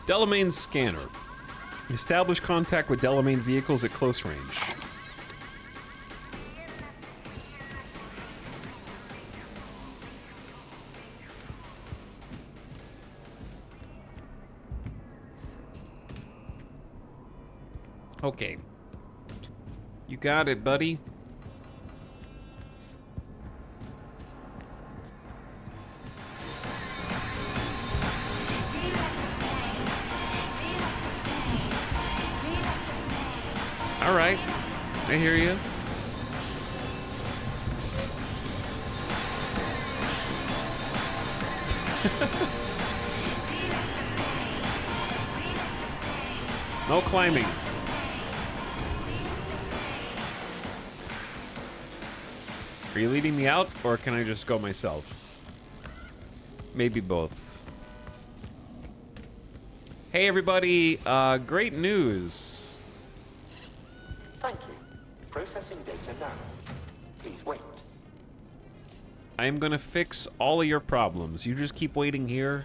Delamain scanner. Establish contact with Delamain vehicles at close range. Okay. You got it, buddy. All right. I hear you. No climbing. Are you leading me out, or can I just go myself? Maybe both. Hey everybody, great news. Thank you. Processing data now. Please wait. I am gonna fix all of your problems. You just keep waiting here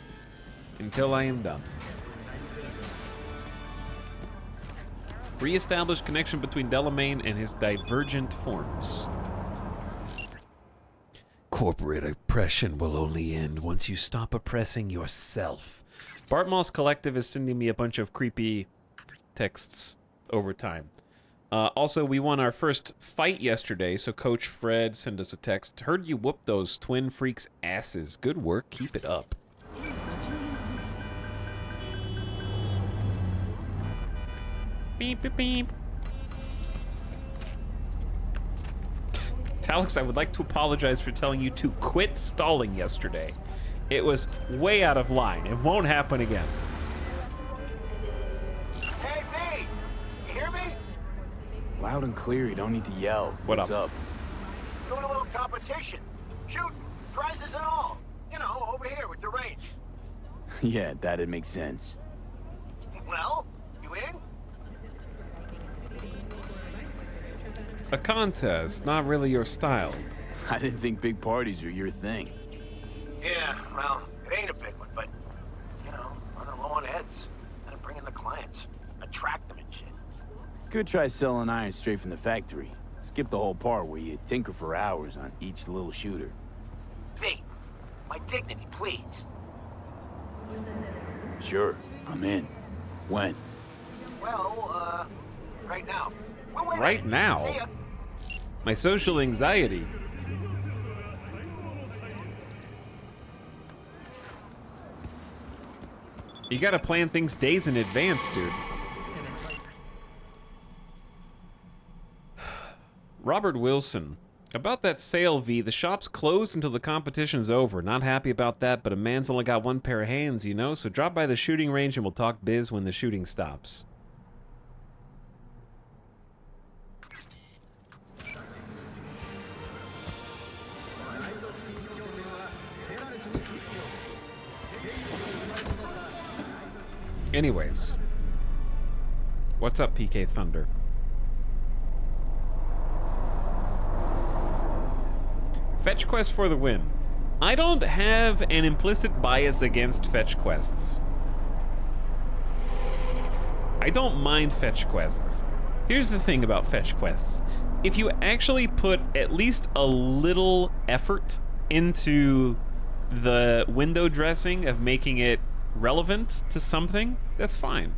until I am done. Re-establish connection between Delamain and his divergent forms. Corporate oppression will only end once you stop oppressing yourself. Bartmoss Collective is sending me a bunch of creepy texts over time. Also, we won our first fight yesterday, so Coach Fred sent us a text. Heard you whoop those twin freaks' asses. Good work, keep it up. Beep, beep, beep. Talix, I would like to apologize for telling you to quit stalling yesterday. It was way out of line. It won't happen again. Hey, B! You hear me? Loud and clear, you don't need to yell. What's up? Doing a little competition. Shooting, prizes and all. You know, over here with the range. Yeah, that'd make sense. Well, you in? A contest, not really your style. I didn't think big parties were your thing. Yeah, well, it ain't a big one, but, you know, running low on heads. Gotta bring in the clients. Attract them and shit. Could try selling iron straight from the factory. Skip the whole part where you tinker for hours on each little shooter. V, my dignity, please. Sure, I'm in. When? Well, right now. We'll wait Right now? See ya. My social anxiety. You gotta plan things days in advance, dude. Robert Wilson. About that sale, V, the shop's closed until the competition's over. Not happy about that, but a man's only got one pair of hands, you know? So drop by the shooting range and we'll talk biz when the shooting stops. Anyways. What's up, PK Thunder? Fetch quest for the win. I don't have an implicit bias against fetch quests. I don't mind fetch quests. Here's the thing about fetch quests. If you actually put at least a little effort into the window dressing of making it relevant to something, that's fine.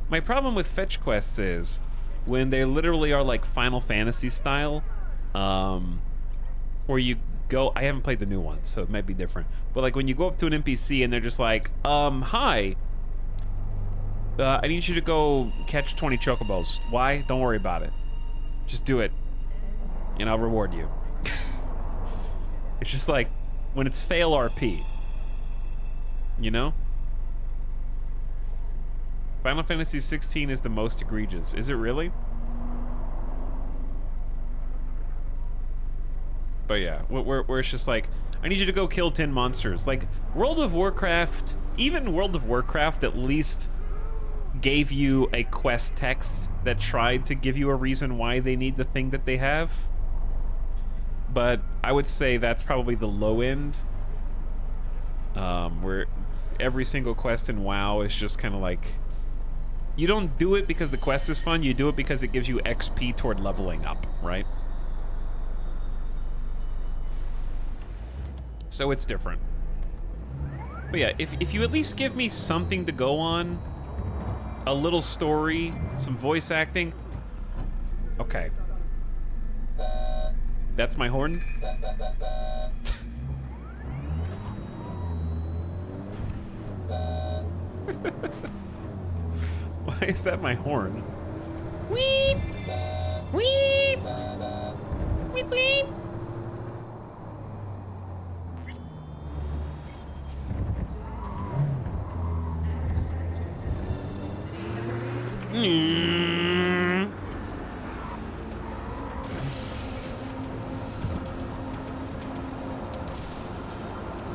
My problem with fetch quests is when they literally are like Final Fantasy style, where you go, I haven't played the new one, so it might be different, but like when you go up to an NPC and they're just like, hi, I need you to go catch 20 chocobos. Why? Don't worry about it. Just do it, and I'll reward you. It's just like, when it's fail RP, you know? Final Fantasy 16 is the most egregious. Is it really? But yeah, where it's just like, I need you to go kill 10 monsters. Like, World of Warcraft, even World of Warcraft at least gave you a quest text that tried to give you a reason why they need the thing that they have. But I would say that's probably the low end. Where every single quest in WoW is just kind of like, you don't do it because the quest is fun, you do it because it gives you XP toward leveling up, right? So it's different. But yeah, if you at least give me something to go on, a little story, some voice acting, okay. That's my horn? Why is that my horn? Weep! Weep! Weep, weep!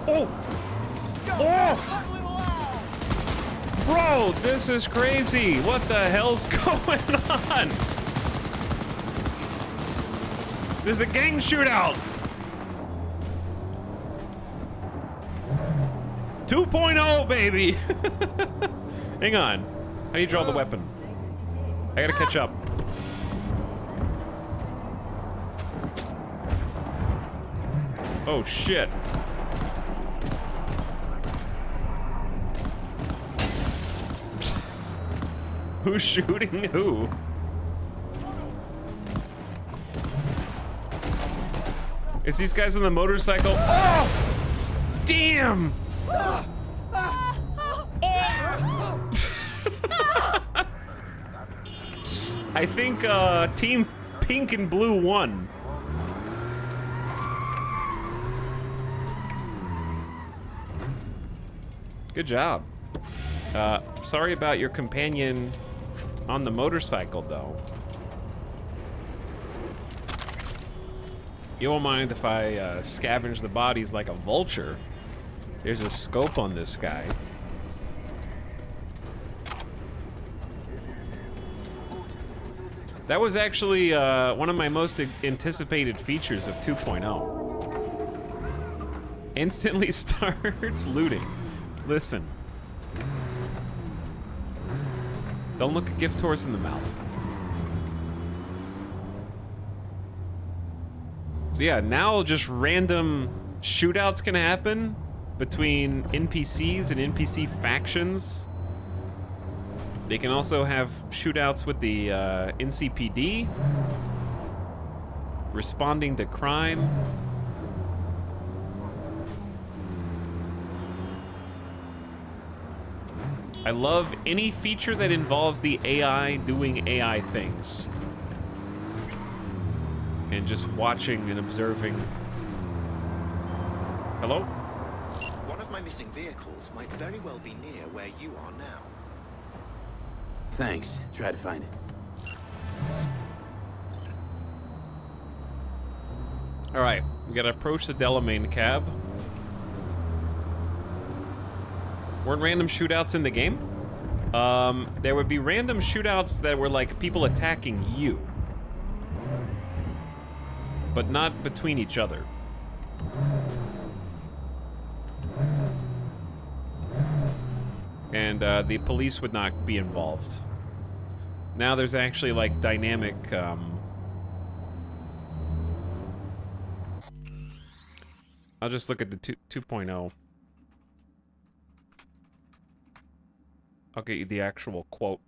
Oh! Oh! Bro, this is crazy. What the hell's going on? There's a gang shootout. 2.0, baby. Hang on. How do you draw the weapon? I gotta catch up. Oh, shit. Who's shooting who? It's these guys on the motorcycle. Oh! Damn! I think Team Pink and Blue won. Good job. Sorry about your companion on the motorcycle, though. You won't mind if I scavenge the bodies like a vulture. There's a scope on this guy. That was actually one of my most anticipated features of 2.0. Instantly starts looting. Listen. Don't look a gift horse in the mouth. So yeah, now just random shootouts can happen between NPCs and NPC factions. They can also have shootouts with the NCPD, responding to crime. I love any feature that involves the AI doing AI things. And just watching and observing. Hello? One of my missing vehicles might very well be near where you are now. Thanks. Try to find it. All right, we gotta approach the Delamain cab. Weren't random shootouts in the game? There would be random shootouts that were like people attacking you, but not between each other. And the police would not be involved. Now there's actually like dynamic I'll just look at the 2.0. I'll get you the actual quote.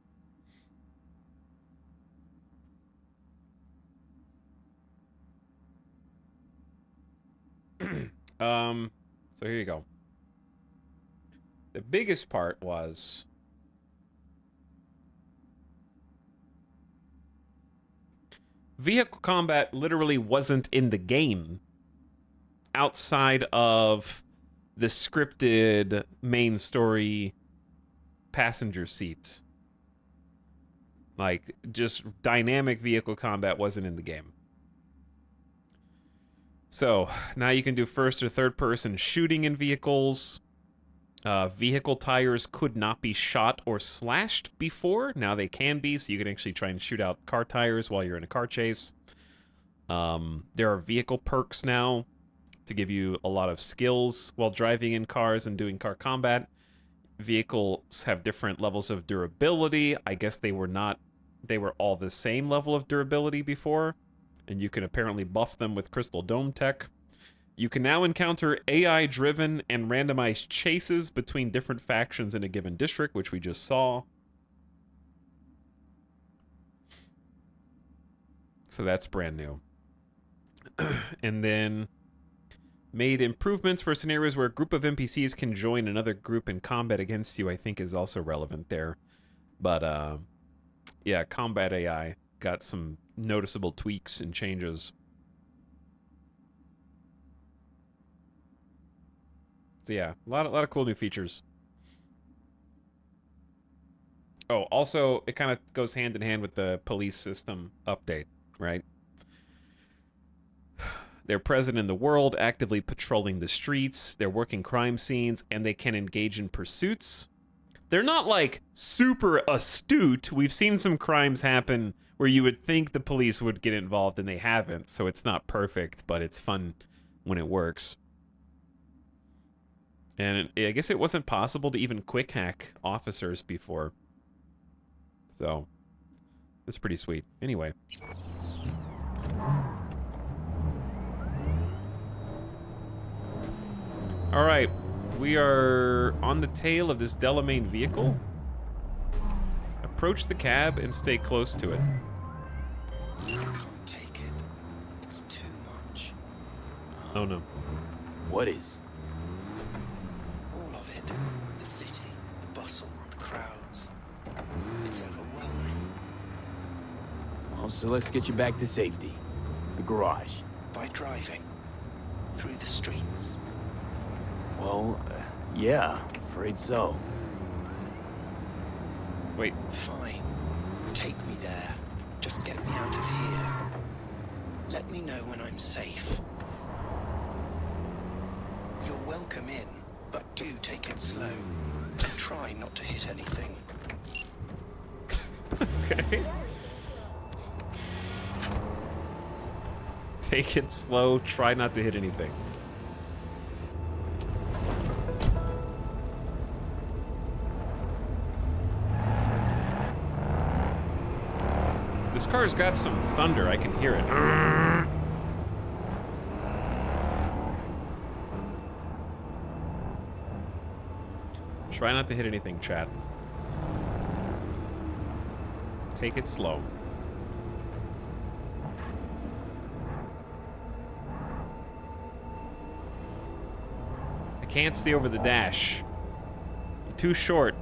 So here you go. The biggest part was vehicle combat literally wasn't in the game outside of the scripted main story passenger seat. Like, just dynamic vehicle combat wasn't in the game. So, now you can do first or third person shooting in vehicles. Vehicle tires could not be shot or slashed before. Now they can be, so you can actually try and shoot out car tires while you're in a car chase. There are vehicle perks now to give you a lot of skills while driving in cars and doing car combat. Vehicles have different levels of durability. I guess they were all the same level of durability before, and you can apparently buff them with Crystal Dome tech. You can now encounter AI-driven and randomized chases between different factions in a given district, which we just saw. So that's brand new. And then made improvements for scenarios where a group of NPCs can join another group in combat against you, I think is also relevant there. But, yeah, combat AI got some noticeable tweaks and changes. So yeah, a lot of cool new features. Oh, also, it kind of goes hand in hand with the police system update, right? They're present in the world, actively patrolling the streets, they're working crime scenes, and they can engage in pursuits. They're not like super astute. We've seen some crimes happen where you would think the police would get involved and they haven't, so it's not perfect, but it's fun when it works. And I guess it wasn't possible to even quick hack officers before. So, that's pretty sweet. Anyway. Alright, we are on the tail of this Delamain vehicle. Approach the cab and stay close to it. I can't take it. It's too much. Oh no. What is? All of it. The city, the bustle, the crowds. It's overwhelming. Well, so let's get you back to safety. The garage. By driving. Through the streets. Well, yeah, afraid so. Wait. Fine. Take me there. Just get me out of here. Let me know when I'm safe. You're welcome in, but do take it slow. And try not to hit anything. Okay. Take it slow, try not to hit anything. This car's got some thunder, I can hear it. Try not to hit anything, chat. Take it slow. I can't see over the dash. You're too short.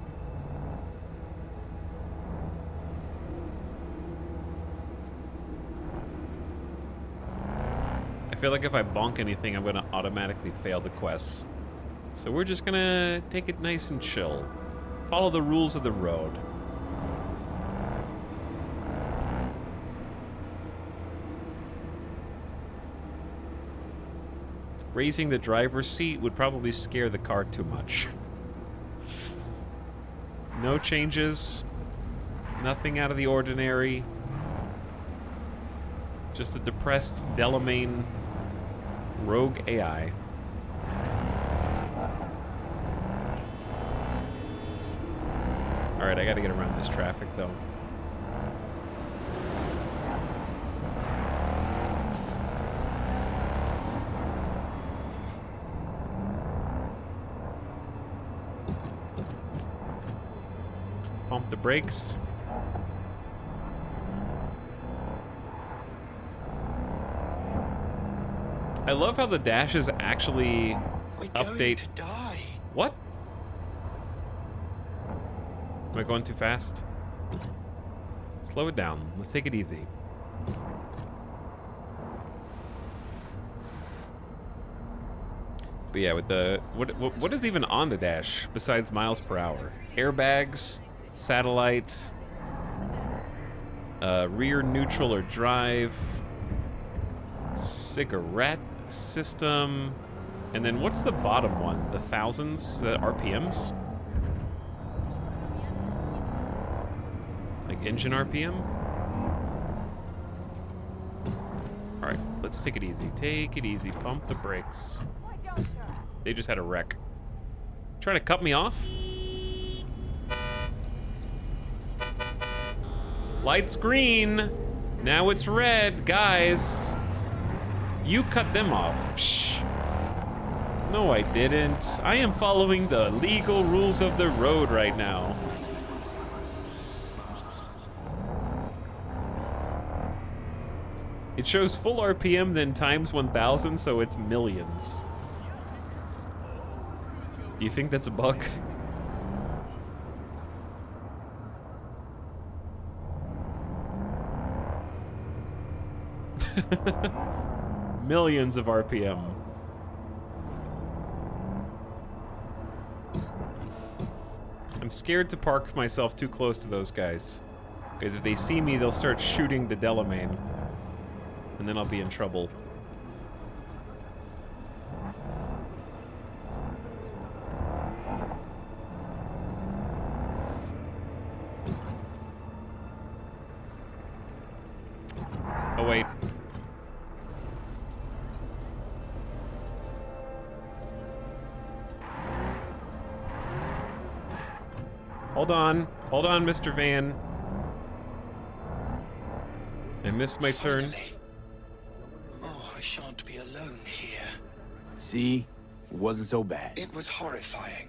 I feel like if I bonk anything, I'm gonna automatically fail the quests. So we're just gonna take it nice and chill. Follow the rules of the road. Raising the driver's seat would probably scare the car too much. No changes. Nothing out of the ordinary. Just a depressed Delamain rogue AI. Alright, I gotta get around this traffic though. Pump the brakes. I love how the dashes actually update. To die. What? Am I going too fast? Slow it down. Let's take it easy. But yeah, with the what is even on the dash besides miles per hour? Airbags, satellite, rear neutral or drive, cigarette system, and then what's the bottom one? The thousands, RPMs? Like engine RPM? All right, let's take it easy. Take it easy. Pump the brakes. They just had a wreck. Trying to cut me off? Light's green. Now it's red, guys. You cut them off. Psh. No, I didn't. I am following the legal rules of the road right now. It shows full RPM, then times 1,000, so it's millions. Do you think that's a bug? Millions of RPM. I'm scared to park myself too close to those guys. Because if they see me, they'll start shooting the Delamain. And then I'll be in trouble. Oh, wait. Hold on, Mr. Van. I missed my turn. Oh, I shan't be alone here. See? It wasn't so bad. It was horrifying.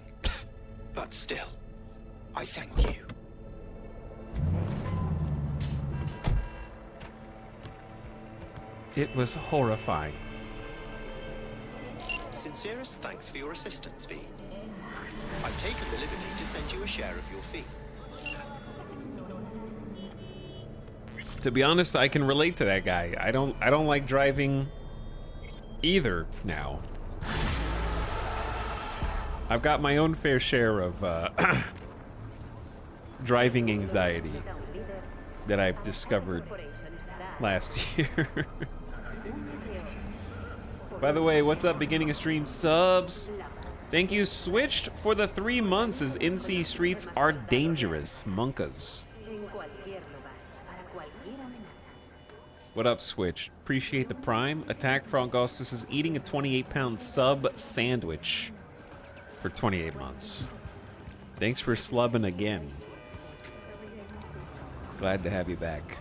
But still, I thank you. It was horrifying. Sincerest thanks for your assistance, V. I've taken the liberty to send you a share of your fee. To be honest, I can relate to that guy. I don't like driving either now. I've got my own fair share of driving anxiety that I've discovered last year. By the way, what's up, beginning of stream subs? Thank you, Switched, for the 3 months as NC streets are dangerous. Monkas. What up, Switched? Appreciate the prime. Attack Frogostus is eating a 28-pound sub sandwich for 28 months. Thanks for slubbing again. Glad to have you back.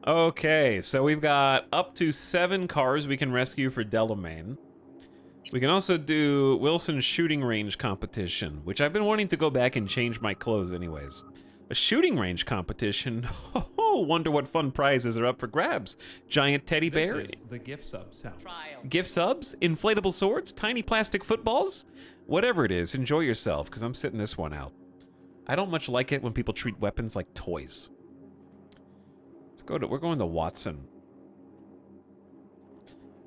Okay, so we've got up to 7 cars we can rescue for Delamain. We can also do Wilson's shooting range competition, which I've been wanting to go back and change my clothes anyways. A shooting range competition? Oh, wonder what fun prizes are up for grabs. Giant teddy bear? This is the gift sub sound. Gift subs? Inflatable swords? Tiny plastic footballs? Whatever it is, enjoy yourself, because I'm sitting this one out. I don't much like it when people treat weapons like toys. We're going to Watson.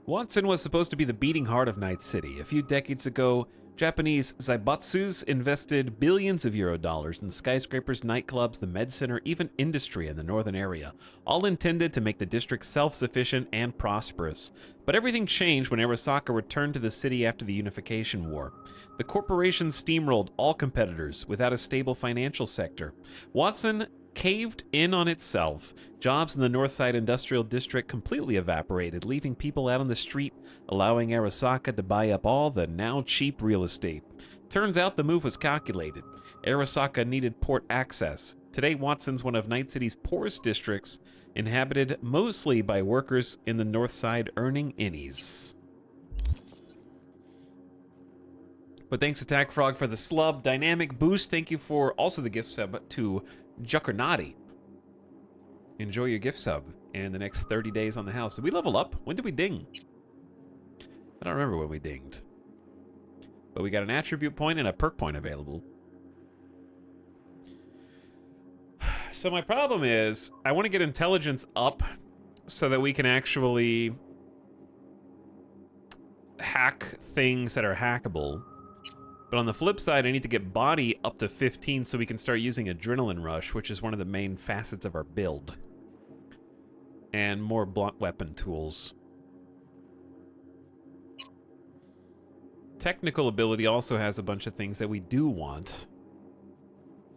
Watson was supposed to be the beating heart of Night City. A few decades ago, Japanese zaibatsus invested billions of euro dollars in skyscrapers, nightclubs, the med center, even industry in the northern area, all intended to make the district self-sufficient and prosperous. But everything changed when Arasaka returned to the city after the Unification War. The corporation steamrolled all competitors without a stable financial sector. Watson caved in on itself. Jobs in the Northside Industrial District completely evaporated, leaving people out on the street, allowing Arasaka to buy up all the now cheap real estate. Turns out the move was calculated. Arasaka needed port access. Today, Watson's one of Night City's poorest districts, inhabited mostly by workers in the North Side earning innies. But thanks, Attack Frog, for the slub. Dynamic Boost, thank you for also the gift sub to Juckernaughty. Enjoy your gift sub in the next 30 days on the house. Did we level up? When did we ding? I don't remember when we dinged. But we got an attribute point and a perk point available. So my problem is, I want to get intelligence up so that we can actually hack things that are hackable. But on the flip side, I need to get body up to 15 so we can start using Adrenaline Rush, which is one of the main facets of our build. And more blunt weapon tools. Technical ability also has a bunch of things that we do want.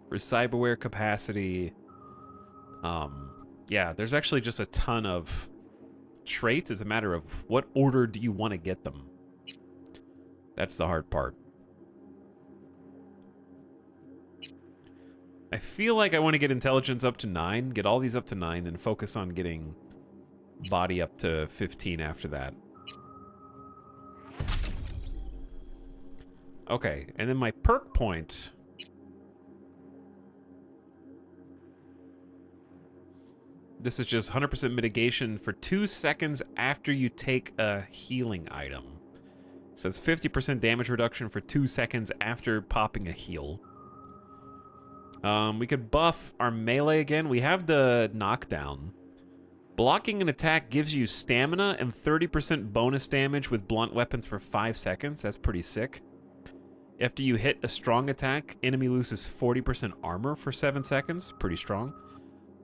For cyberware capacity. Yeah, there's actually just a ton of traits. It's a matter of what order do you want to get them. That's the hard part. I feel like I want to get intelligence up to 9, get all these up to 9, then focus on getting body up to 15 after that. Okay, and then my perk point. This is just 100% mitigation for 2 seconds after you take a healing item. So it's 50% damage reduction for 2 seconds after popping a heal. We could buff our melee again. We have the knockdown. Blocking an attack gives you stamina and 30% bonus damage with blunt weapons for 5 seconds. That's pretty sick. After you hit a strong attack, enemy loses 40% armor for 7 seconds. Pretty strong.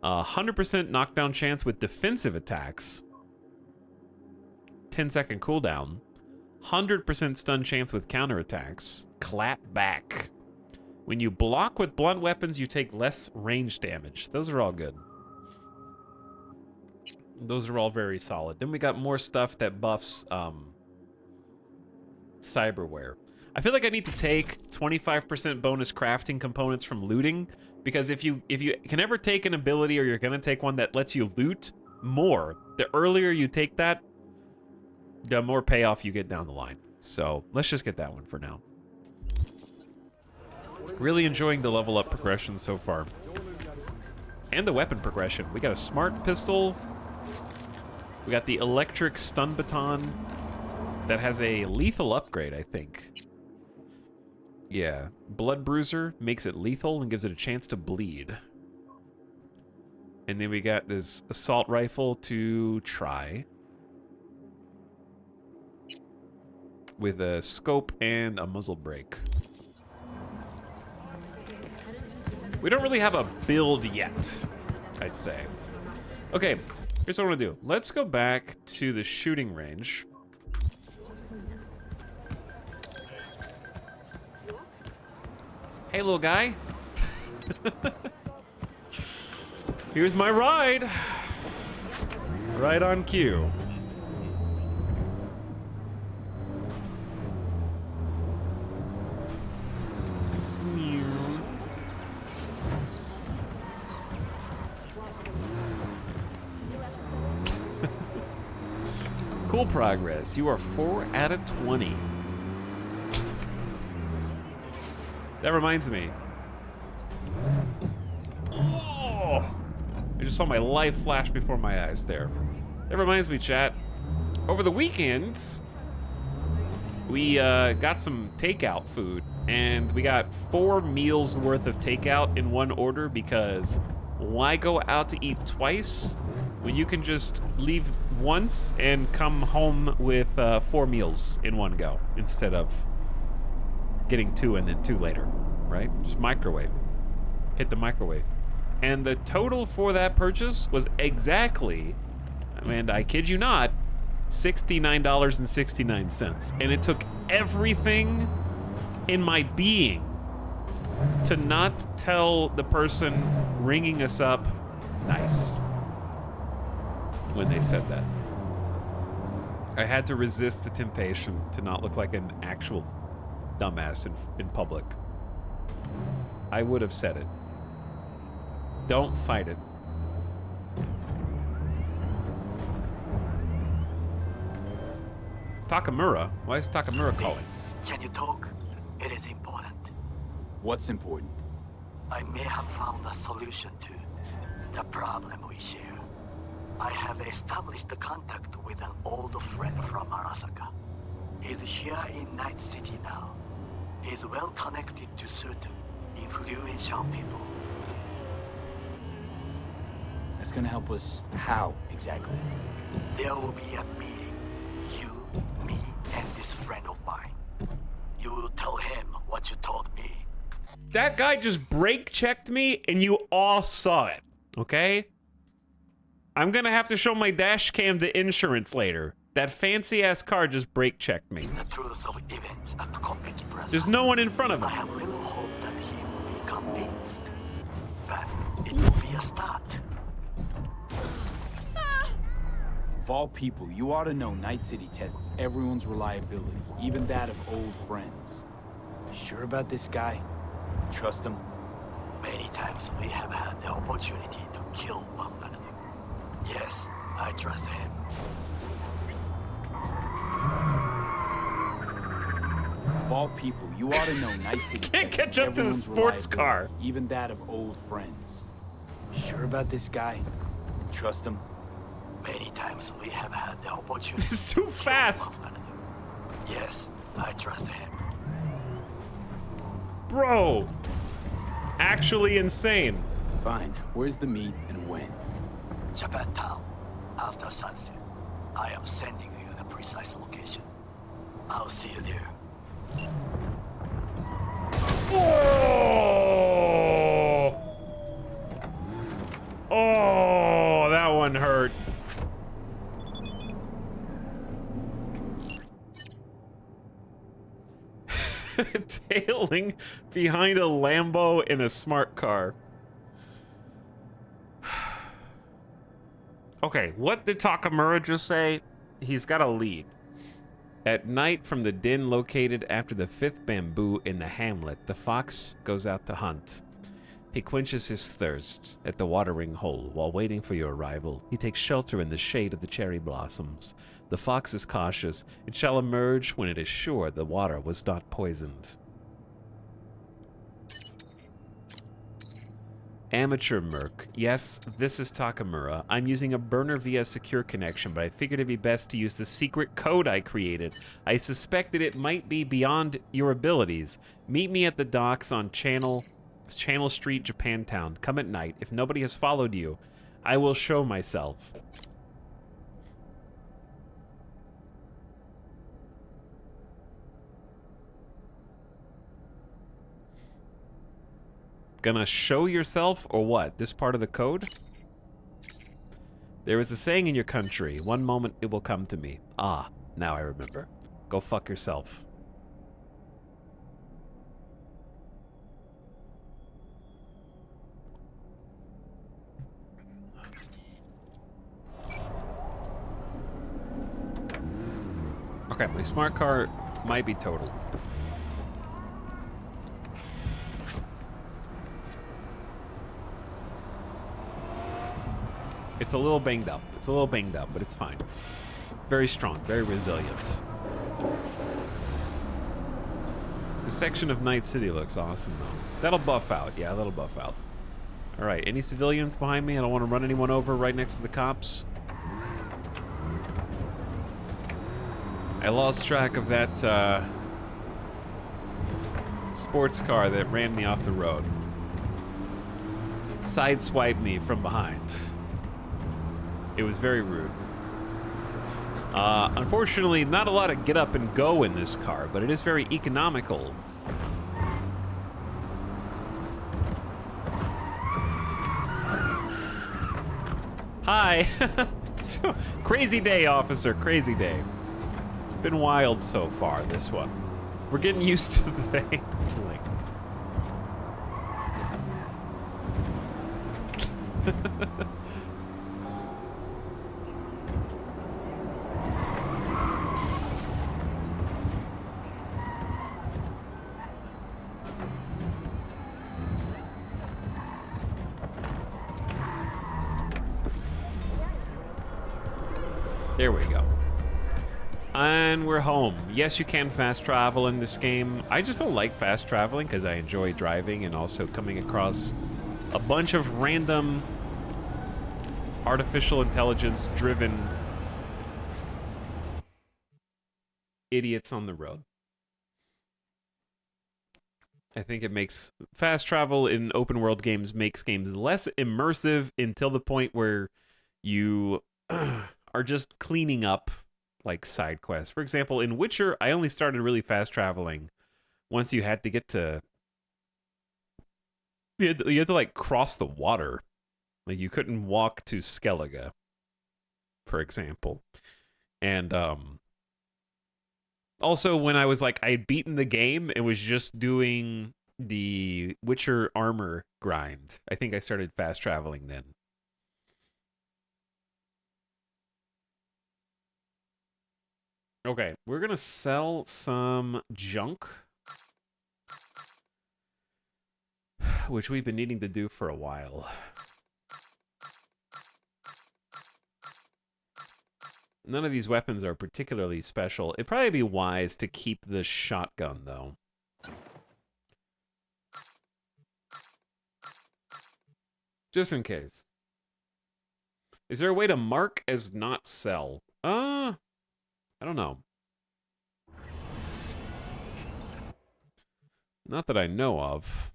100% knockdown chance with defensive attacks. 10-second cooldown. 100% stun chance with counterattacks. Clap back. When you block with blunt weapons, you take less range damage. Those are all good. Those are all very solid. Then we got more stuff that buffs cyberware. I feel like I need to take 25% bonus crafting components from looting, because if you can ever take an ability, or you're gonna take one that lets you loot more, the earlier you take that, the more payoff you get down the line. So let's just get that one for now. Really enjoying the level up progression so far. And the weapon progression. We got a smart pistol. We got the electric stun baton that has a lethal upgrade, I think. Yeah, Blood Bruiser makes it lethal and gives it a chance to bleed. And then we got this assault rifle to try, with a scope and a muzzle brake. We don't really have a build yet, I'd say. Okay, here's what I want to do. Let's go back to the shooting range. Hey, little guy. Here's my ride. Right on cue. Cool progress. You are 4 out of 20. That reminds me. Oh, I just saw my life flash before my eyes there. That reminds me, chat. Over the weekend, we got some takeout food, and we got 4 meals worth of takeout in one order, because why go out to eat twice when you can just leave once and come home with 4 meals in one go, instead of getting 2 and then 2 later, right? Just microwave. Hit the microwave. And the total for that purchase was exactly, and I kid you not, $69.69. And it took everything in my being to not tell the person ringing us up nice when they said that. I had to resist the temptation to not look like an actual dumbass in public. I would have said it. Don't fight it. Takamura? Why is Takamura calling? Can you talk? It is important. What's important? I may have found a solution to the problem we share. I have established a contact with an old friend from Arasaka. He's here in Night City now. He's well connected to certain influential people. That's gonna help us how, exactly? There will be a meeting. You, me, and this friend of mine. You will tell him what you told me. That guy just brake checked me, and you all saw it, okay? I'm gonna have to show my dash cam to insurance later. That fancy ass car just brake checked me. The truth of events at the cockpit present. There's no one in front of him. I have little hope that he will be convinced. But it will be a start. Of all people, you ought to know Night City tests everyone's reliability, even that of old friends. You sure about this guy? Trust him? Many times we have had the opportunity to kill one another. Yes, I trust him. Of all people, you ought to know Night City Can't tests catch up to the everyone's sports car. reliability, even that of old friends. You sure about this guy? Trust him? Many times we have had the opportunity. It's too fast. Yes, I trust him. Bro. Actually insane. Fine. Where's the meet and when? Japantown. After sunset. I am sending you the precise location. I'll see you there. Oh! Oh, that one hurt. Tailing behind a Lambo in a smart car. Okay, what did Takamura just say? He's got a lead. At night, from the den located after the 5th bamboo in the hamlet, the fox goes out to hunt. He quenches his thirst at the watering hole while waiting for your arrival. He takes shelter in the shade of the cherry blossoms. The fox is cautious. It shall emerge when it is sure the water was not poisoned. Amateur Merc. Yes, this is Takamura. I'm using a burner via secure connection, but I figured it'd be best to use the secret code I created. I suspected it might be beyond your abilities. Meet me at the docks on Channel Street, Japantown. Come at night. If nobody has followed you, I will show myself. Gonna show yourself or what? This part of the code? There is a saying in your country, one moment it will come to me. Ah, now I remember. Go fuck yourself. Okay, my smart car might be total. It's a little banged up. It's a little banged up, but it's fine. Very strong, very resilient. The section of Night City looks awesome, though. That'll buff out. Yeah, that'll buff out. All right, any civilians behind me? I don't want to run anyone over right next to the cops. I lost track of that sports car that ran me off the road. Sideswiped me from behind. It was very rude. Unfortunately, not a lot of get up and go in this car, but it is very economical. Hi. So, crazy day, officer, crazy day. It's been wild so far, this one. We're getting used to the handling. There we go. And we're home. Yes, you can fast travel in this game. I just don't like fast traveling because I enjoy driving and also coming across a bunch of random artificial intelligence driven idiots on the road. I think it makes fast travel in open world games makes games less immersive until the point where you are just cleaning up like side quests. For example, in Witcher, I only started really fast traveling once you had to get to you had to like cross the water. Like you couldn't walk to Skellige, for example. And also when I was like I had beaten the game and was just doing the Witcher armor grind. I think I started fast traveling then. Okay, we're gonna sell some junk, which we've been needing to do for a while. None of these weapons are particularly special. It'd probably be wise to keep the shotgun, though. Just in case. Is there a way to mark as not sell? I don't know. Not that I know of.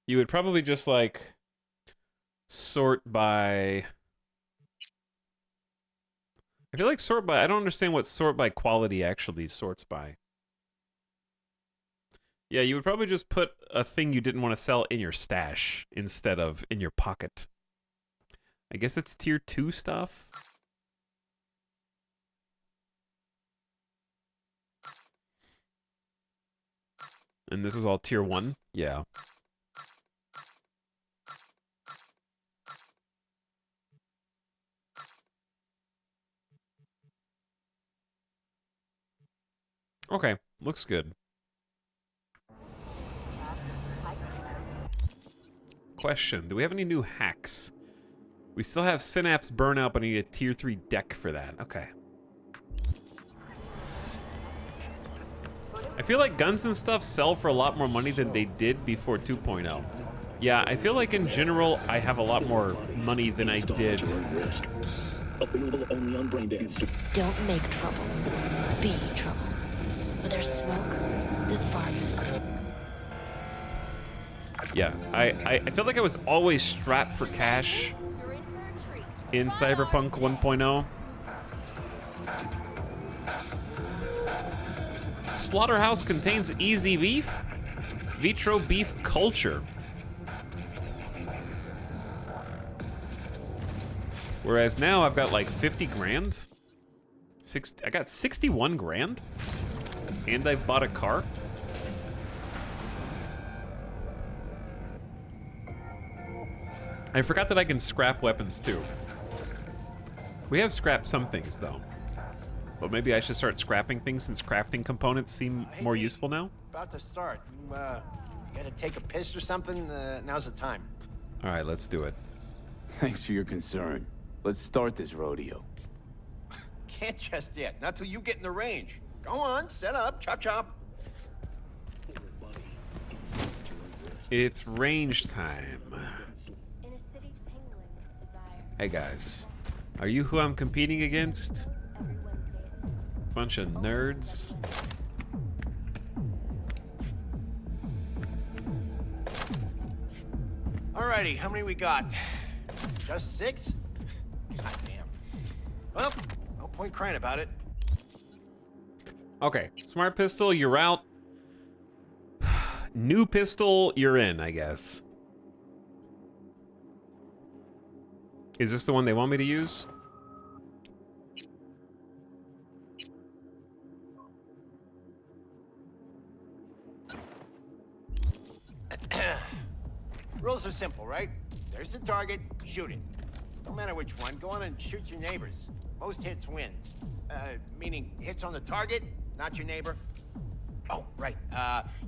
You would probably just, like, sort by... I feel like sort by... I don't understand what sort by quality actually sorts by. Yeah, you would probably just put a thing you didn't want to sell in your stash instead of in your pocket. I guess it's tier 2 stuff? And this is all tier 1? Yeah. Okay, looks good. Question, do we have any new hacks? We still have Synapse Burnout, but I need a tier 3 deck for that. Okay. I feel like guns and stuff sell for a lot more money than they did before 2.0. Yeah, I feel like in general, I have a lot more money than I did. Available only on Braindance. Don't make trouble. Be trouble. Where there's smoke, there's fire. Yeah, I feel like I was always strapped for cash in Cyberpunk 1.0. Slaughterhouse contains easy beef, vitro beef culture. Whereas now I've got like 50 grand. I got 61 grand. And I've bought a car. I forgot that I can scrap weapons too. We have scrapped some things though. But maybe I should start scrapping things since crafting components seem more useful now. About to start. You gotta take a piss or something? Now's the time. All right, let's do it. Thanks for your concern. Let's start this rodeo. Can't just yet. Not till you get in the range. Go on, set up, chop chop. It's range time. Hey guys, are you who I'm competing against? Bunch of nerds. Alrighty, how many we got? Just 6? God damn. Well, no point crying about it. Okay, smart pistol, you're out. New pistol, you're in, I guess. Is this the one they want me to use? Rules are simple, right? There's the target, shoot it. No matter which one, go on and shoot your neighbors. Most hits wins. Meaning hits on the target, not your neighbor. Oh, right.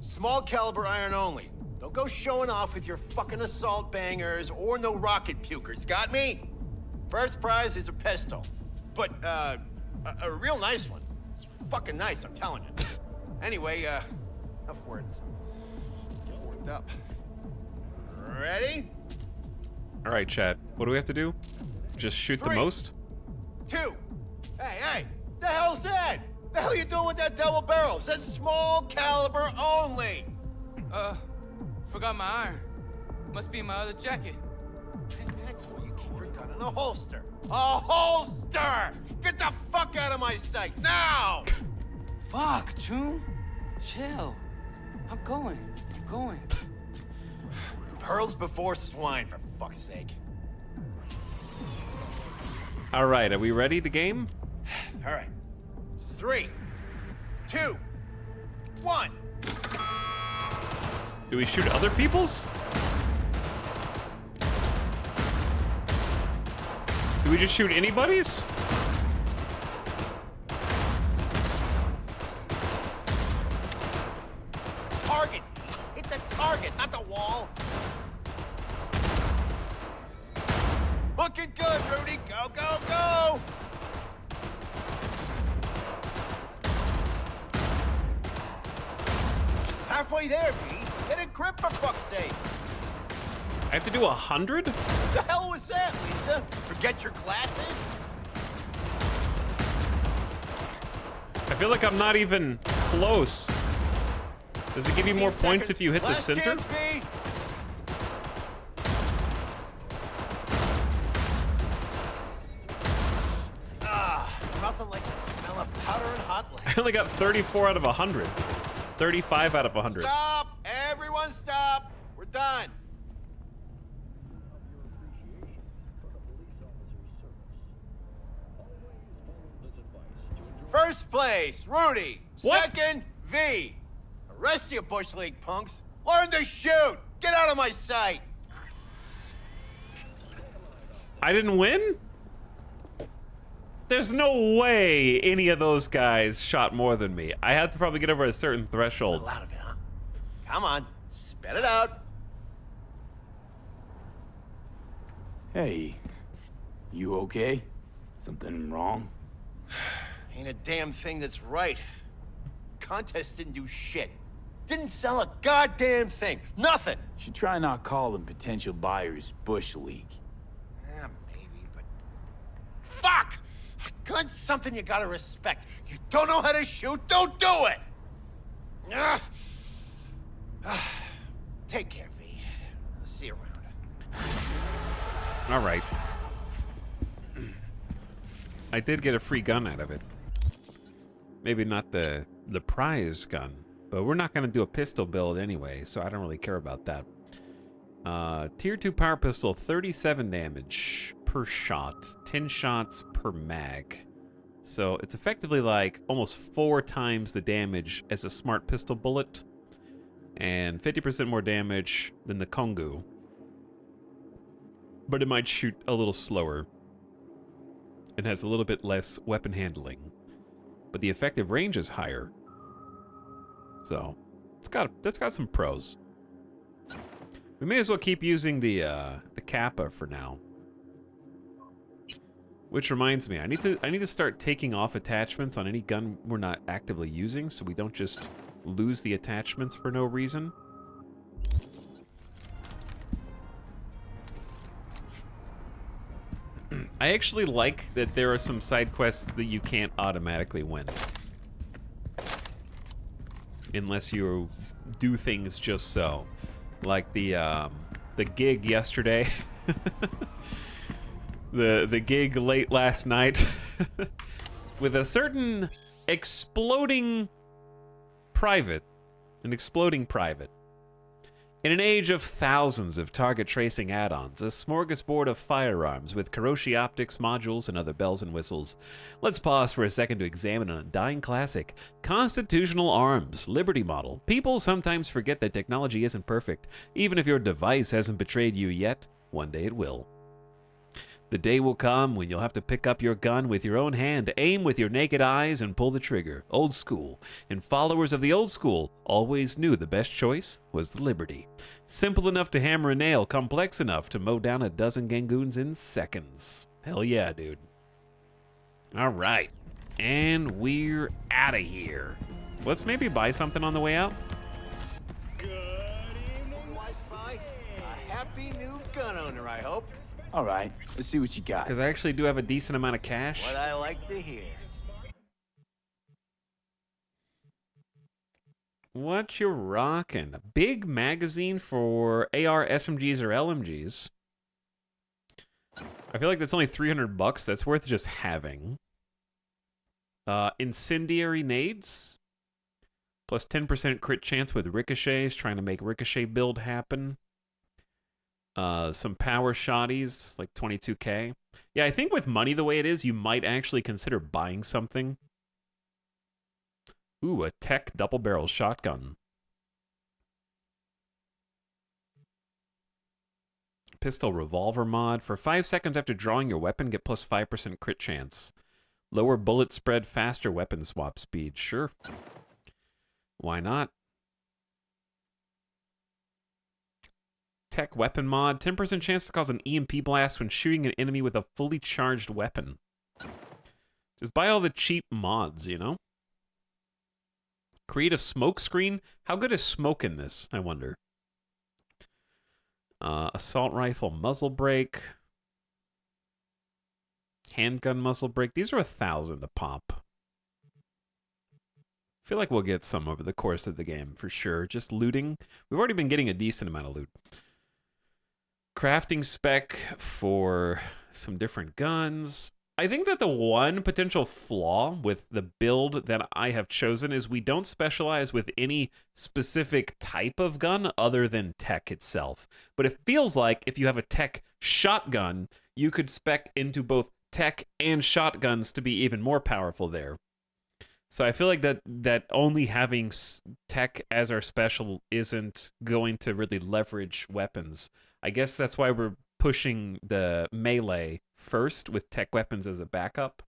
Small caliber iron only. Don't go showing off with your fucking assault bangers or no rocket pukers, got me? First prize is a pistol. But, a real nice one. It's fucking nice, I'm telling you. Anyway, enough words. Get worked up. Ready? All right, chat. What do we have to do? Just shoot 3, the most? 2. Hey, the hell's that? The hell you doing with that double barrel? It says small caliber only. Forgot my iron. Must be in my other jacket. That's where you keep your gun in a holster. A holster! Get the fuck out of my sight now! Fuck, Choom. Chill. I'm going. Pearls before swine, for fuck's sake. All right, are we ready to game? All right. 3, 2, 1. Do we shoot other people's? Do we just shoot anybody's? Target! Hit the target, not the wall! Looking good, Rudy! Go, go, go! Halfway there, V. Get a grip for fuck's sake! I have to do 100? What the hell was that, Lisa? Forget your glasses? I feel like I'm not even close. Does it give you more points if you hit the Last center? chance, V. Nothing like the smell of powder and hot lead. I only got 34 out of 100. 35 out of 100. Stop! Everyone stop! We're done. First place, Rudy. What? Second, V. Arrest you, Bush League punks. Learn to shoot. Get out of my sight. I didn't win? There's no way any of those guys shot more than me. I had to probably get over a certain threshold. A lot of it, huh? Come on, spit it out. Hey, you okay? Something wrong? Ain't a damn thing that's right. Contest didn't do shit. Didn't sell a goddamn thing. Nothing. Should try not calling potential buyers Bush League. Yeah, maybe, but... Fuck! A gun's something you gotta respect. You don't know how to shoot, don't do it! Ugh. Take care, V. I'll see you around. All right. I did get a free gun out of it. Maybe not the prize gun, but we're not going to do a pistol build anyway, so I don't really care about that. Tier 2 power pistol, 37 damage per shot, 10 shots per mag. So it's effectively like almost 4 times the damage as a smart pistol bullet, and 50% more damage than the Kongu. But it might shoot a little slower. It has a little bit less weapon handling, but the effective range is higher. So that's got some pros. We may as well keep using the Kappa for now. Which reminds me, I need to start taking off attachments on any gun we're not actively using, so we don't just lose the attachments for no reason. I actually like that there are some side quests that you can't automatically win. Unless you do things just so. Like the gig yesterday. the gig late last night. With a certain exploding private. An exploding private. In an age of thousands of target tracing add-ons, a smorgasbord of firearms with Kiroshi optics, modules, and other bells and whistles, let's pause for a second to examine an undying classic, Constitutional Arms, Liberty Model. People sometimes forget that technology isn't perfect. Even if your device hasn't betrayed you yet, one day it will. The day will come when you'll have to pick up your gun with your own hand, aim with your naked eyes, and pull the trigger. Old school. And followers of the old school always knew the best choice was the Liberty. Simple enough to hammer a nail, complex enough to mow down a dozen gangoons in seconds. Hell yeah, dude. All right. And we're out of here. Let's maybe buy something on the way out. Good evening, Wi-Fi. A happy new gun owner, I hope. All right, let's see what you got. Because I actually do have a decent amount of cash. What I like to hear. What you rocking? A big magazine for AR, SMGs, or LMGs. I feel like that's only $300. That's worth just having. Incendiary nades. Plus 10% crit chance with ricochets. Trying to make ricochet build happen. Some power shotties, like 22k. Yeah, I think with money the way it is, you might actually consider buying something. Ooh, a tech double barrel shotgun. Pistol revolver mod. For 5 seconds after drawing your weapon, get plus 5% crit chance. Lower bullet spread, faster weapon swap speed. Sure. Why not? Tech weapon mod, 10% chance to cause an EMP blast when shooting an enemy with a fully charged weapon. Just buy all the cheap mods, you know? Create a smoke screen? How good is smoke in this, I wonder? Assault rifle muzzle brake. Handgun muzzle brake. These are 1,000 a pop. I feel like we'll get some over the course of the game, for sure. Just looting. We've already been getting a decent amount of loot. Crafting spec for some different guns. I think that the one potential flaw with the build that I have chosen is we don't specialize with any specific type of gun other than tech itself. But it feels like if you have a tech shotgun, you could spec into both tech and shotguns to be even more powerful there. So I feel like that only having tech as our special isn't going to really leverage weapons. I guess that's why we're pushing the melee first with tech weapons as a backup.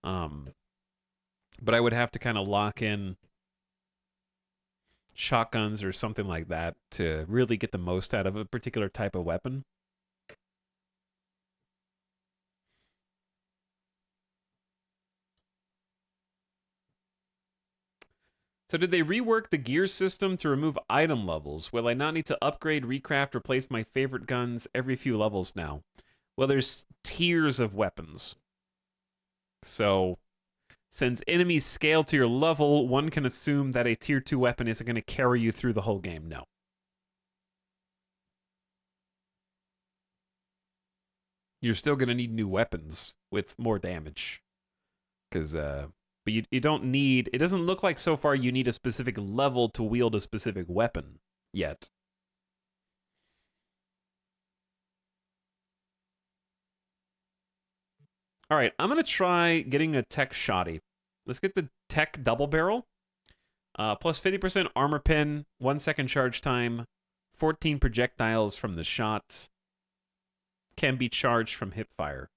But I would have to kind of lock in shotguns or something like that to really get the most out of a particular type of weapon. So did they rework the gear system to remove item levels? Will I not need to upgrade, recraft, replace my favorite guns every few levels now? Well, there's tiers of weapons. So since enemies scale to your level, one can assume that a tier 2 weapon isn't going to carry you through the whole game. No. You're still going to need new weapons with more damage. Because, but you don't need, it doesn't look like so far you need a specific level to wield a specific weapon yet. All right, I'm going to try getting a tech shotty. Let's get the tech double barrel. Plus 50% armor pin, 1 second charge time, 14 projectiles from the shot. Can be charged from hip fire.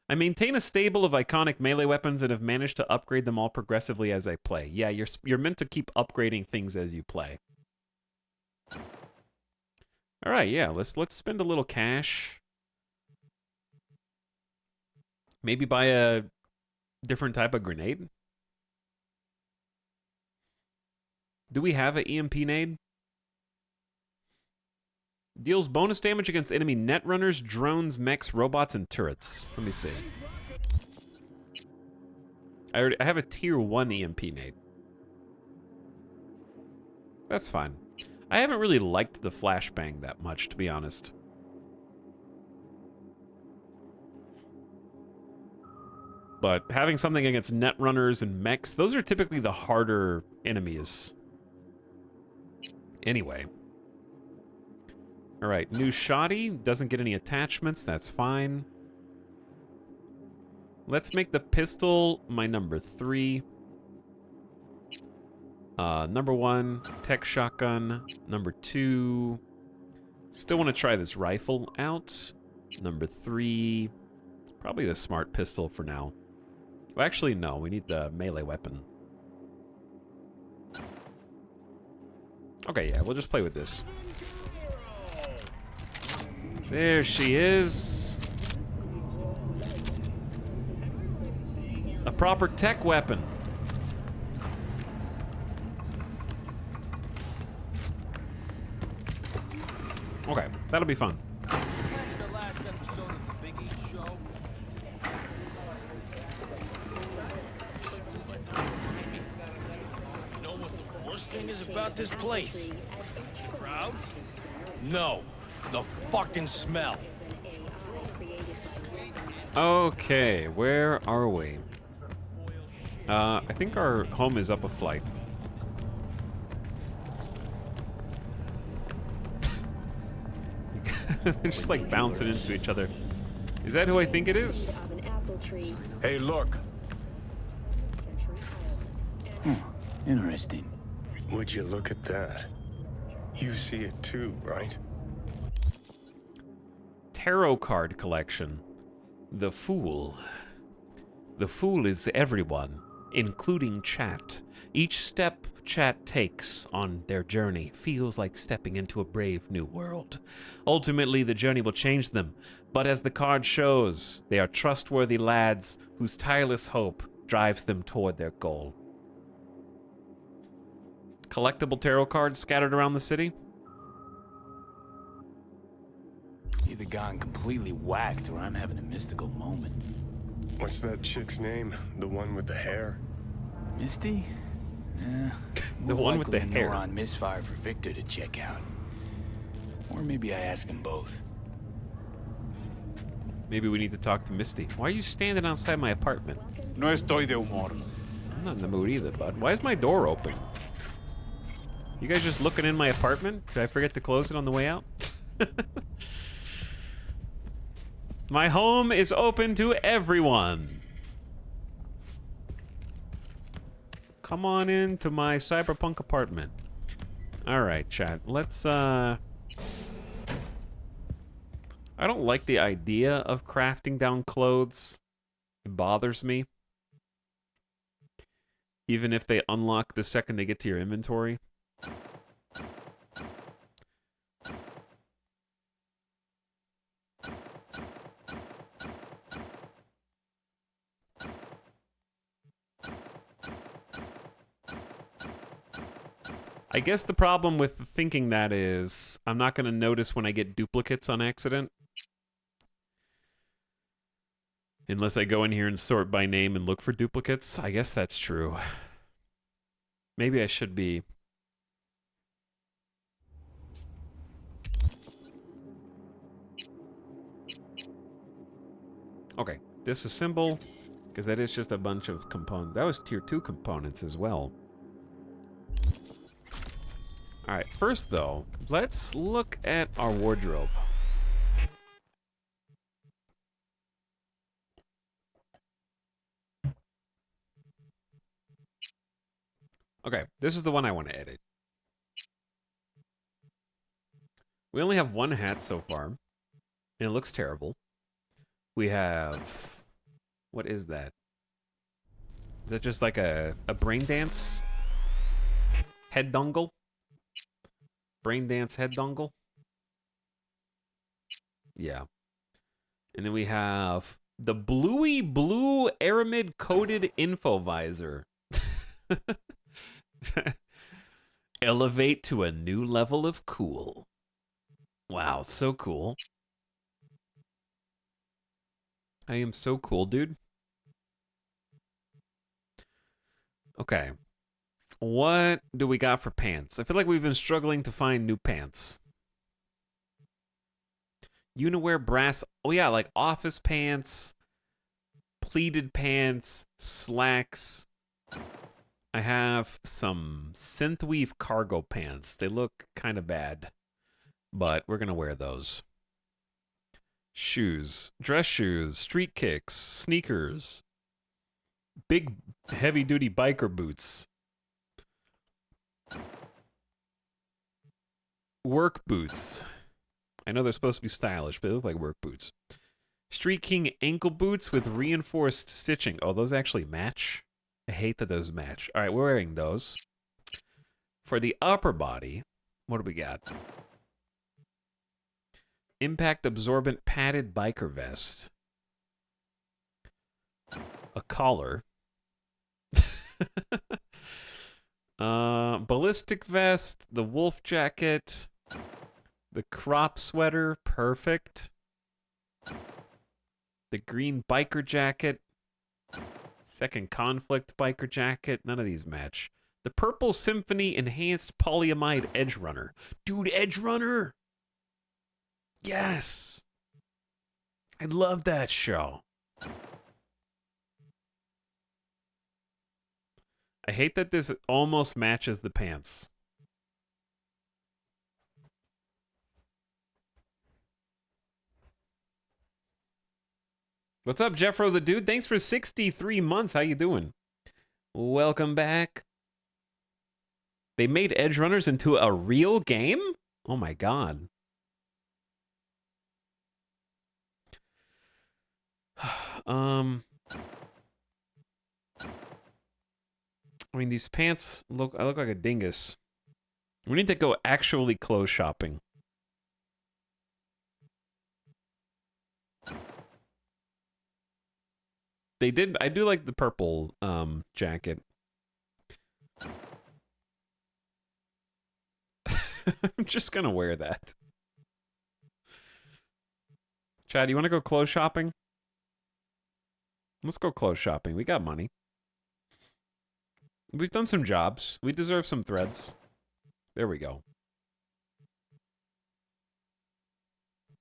I maintain a stable of iconic melee weapons and have managed to upgrade them all progressively as I play. Yeah, you're meant to keep upgrading things as you play. All right, yeah, let's spend a little cash. Maybe buy a different type of grenade. Do we have an EMP nade? Deals bonus damage against enemy netrunners, drones, mechs, robots, and turrets. Let me see. I have a tier 1 EMP nade. That's fine. I haven't really liked the flashbang that much, to be honest. But having something against netrunners and mechs, those are typically the harder enemies. Anyway. Alright, new shotty. Doesn't get any attachments. That's fine. Let's make the pistol my number 3. Number 1, tech shotgun. Number 2, still want to try this rifle out. Number 3, probably the smart pistol for now. Well, actually, no. We need the melee weapon. Okay, yeah, we'll just play with this. There she is. A proper tech weapon. Okay, that'll be fun. You know what the worst thing is about this place? Crowds? No. The fucking smell. Okay, where are we? I think our home is up a flight. They're just like bouncing into each other. Is that who I think it is? Hey, look. Interesting. Would you look at that? You see it too, right? Tarot card collection. The Fool. The Fool is everyone, including chat. Each step chat takes on their journey feels like stepping into a brave new world. Ultimately, the journey will change them, but as the card shows, they are trustworthy lads whose tireless hope drives them toward their goal. Collectible tarot cards scattered around the city. Either gone completely whacked or I'm having a mystical moment. What's that chick's name? The one with the hair? Misty? The one with the likely a hair. neuron misfire for Victor to check out. Or maybe I ask him both. Maybe we need to talk to Misty. Why are you standing outside my apartment? No estoy de humor. I'm not in the mood either, bud. Why is my door open? You guys just looking in my apartment? Did I forget to close it on the way out? My home is open to everyone. Come on into my cyberpunk apartment. All right, chat. Let's all I don't like the idea of crafting down clothes. It bothers me. Even if they unlock the second they get to your inventory. I guess the problem with thinking that is I'm not going to notice when I get duplicates on accident. Unless I go in here and sort by name and look for duplicates. I guess that's true. Maybe I should be. Okay, disassemble, because that is just a bunch of components. That was tier 2 components as well. Alright, first though, let's look at our wardrobe. Okay, this is the one I want to edit. We only have one hat so far, and it looks terrible. We have... What is that? Is that just like a brain dance? Head dongle? Brain dance head dongle? Yeah. And then we have the bluey blue aramid coated info visor. Elevate to a new level of cool. Wow, so cool. I am so cool, dude. Okay. What do we got for pants? I feel like we've been struggling to find new pants. Uniwear brass. Oh yeah, like office pants, pleated pants, slacks. I have some synthweave cargo pants. They look kind of bad, but we're going to wear those. Shoes, dress shoes, street kicks, sneakers, big heavy-duty biker boots, work boots. I know they're supposed to be stylish, but they look like work boots. Street King ankle boots with reinforced stitching. Oh, those actually match? I hate that those match. All right, we're wearing those. For the upper body, what do we got? Impact absorbent padded biker vest. A collar. Ballistic vest, the wolf jacket, the crop sweater, perfect. The green biker jacket. Second conflict biker jacket, none of these match. The purple symphony enhanced polyamide edge runner. Dude, edge runner! Yes! I love that show. I hate that this almost matches the pants. What's up, Jeffro the Dude? Thanks for 63 months. How you doing? Welcome back. They made Edge Runners into a real game? Oh my god. I mean, these pants look... I look like a dingus. We need to go actually clothes shopping. They did... I do like the purple, jacket. I'm just gonna wear that. Chad, you wanna go clothes shopping? Let's go clothes shopping. We got money. We've done some jobs. We deserve some threads. There we go.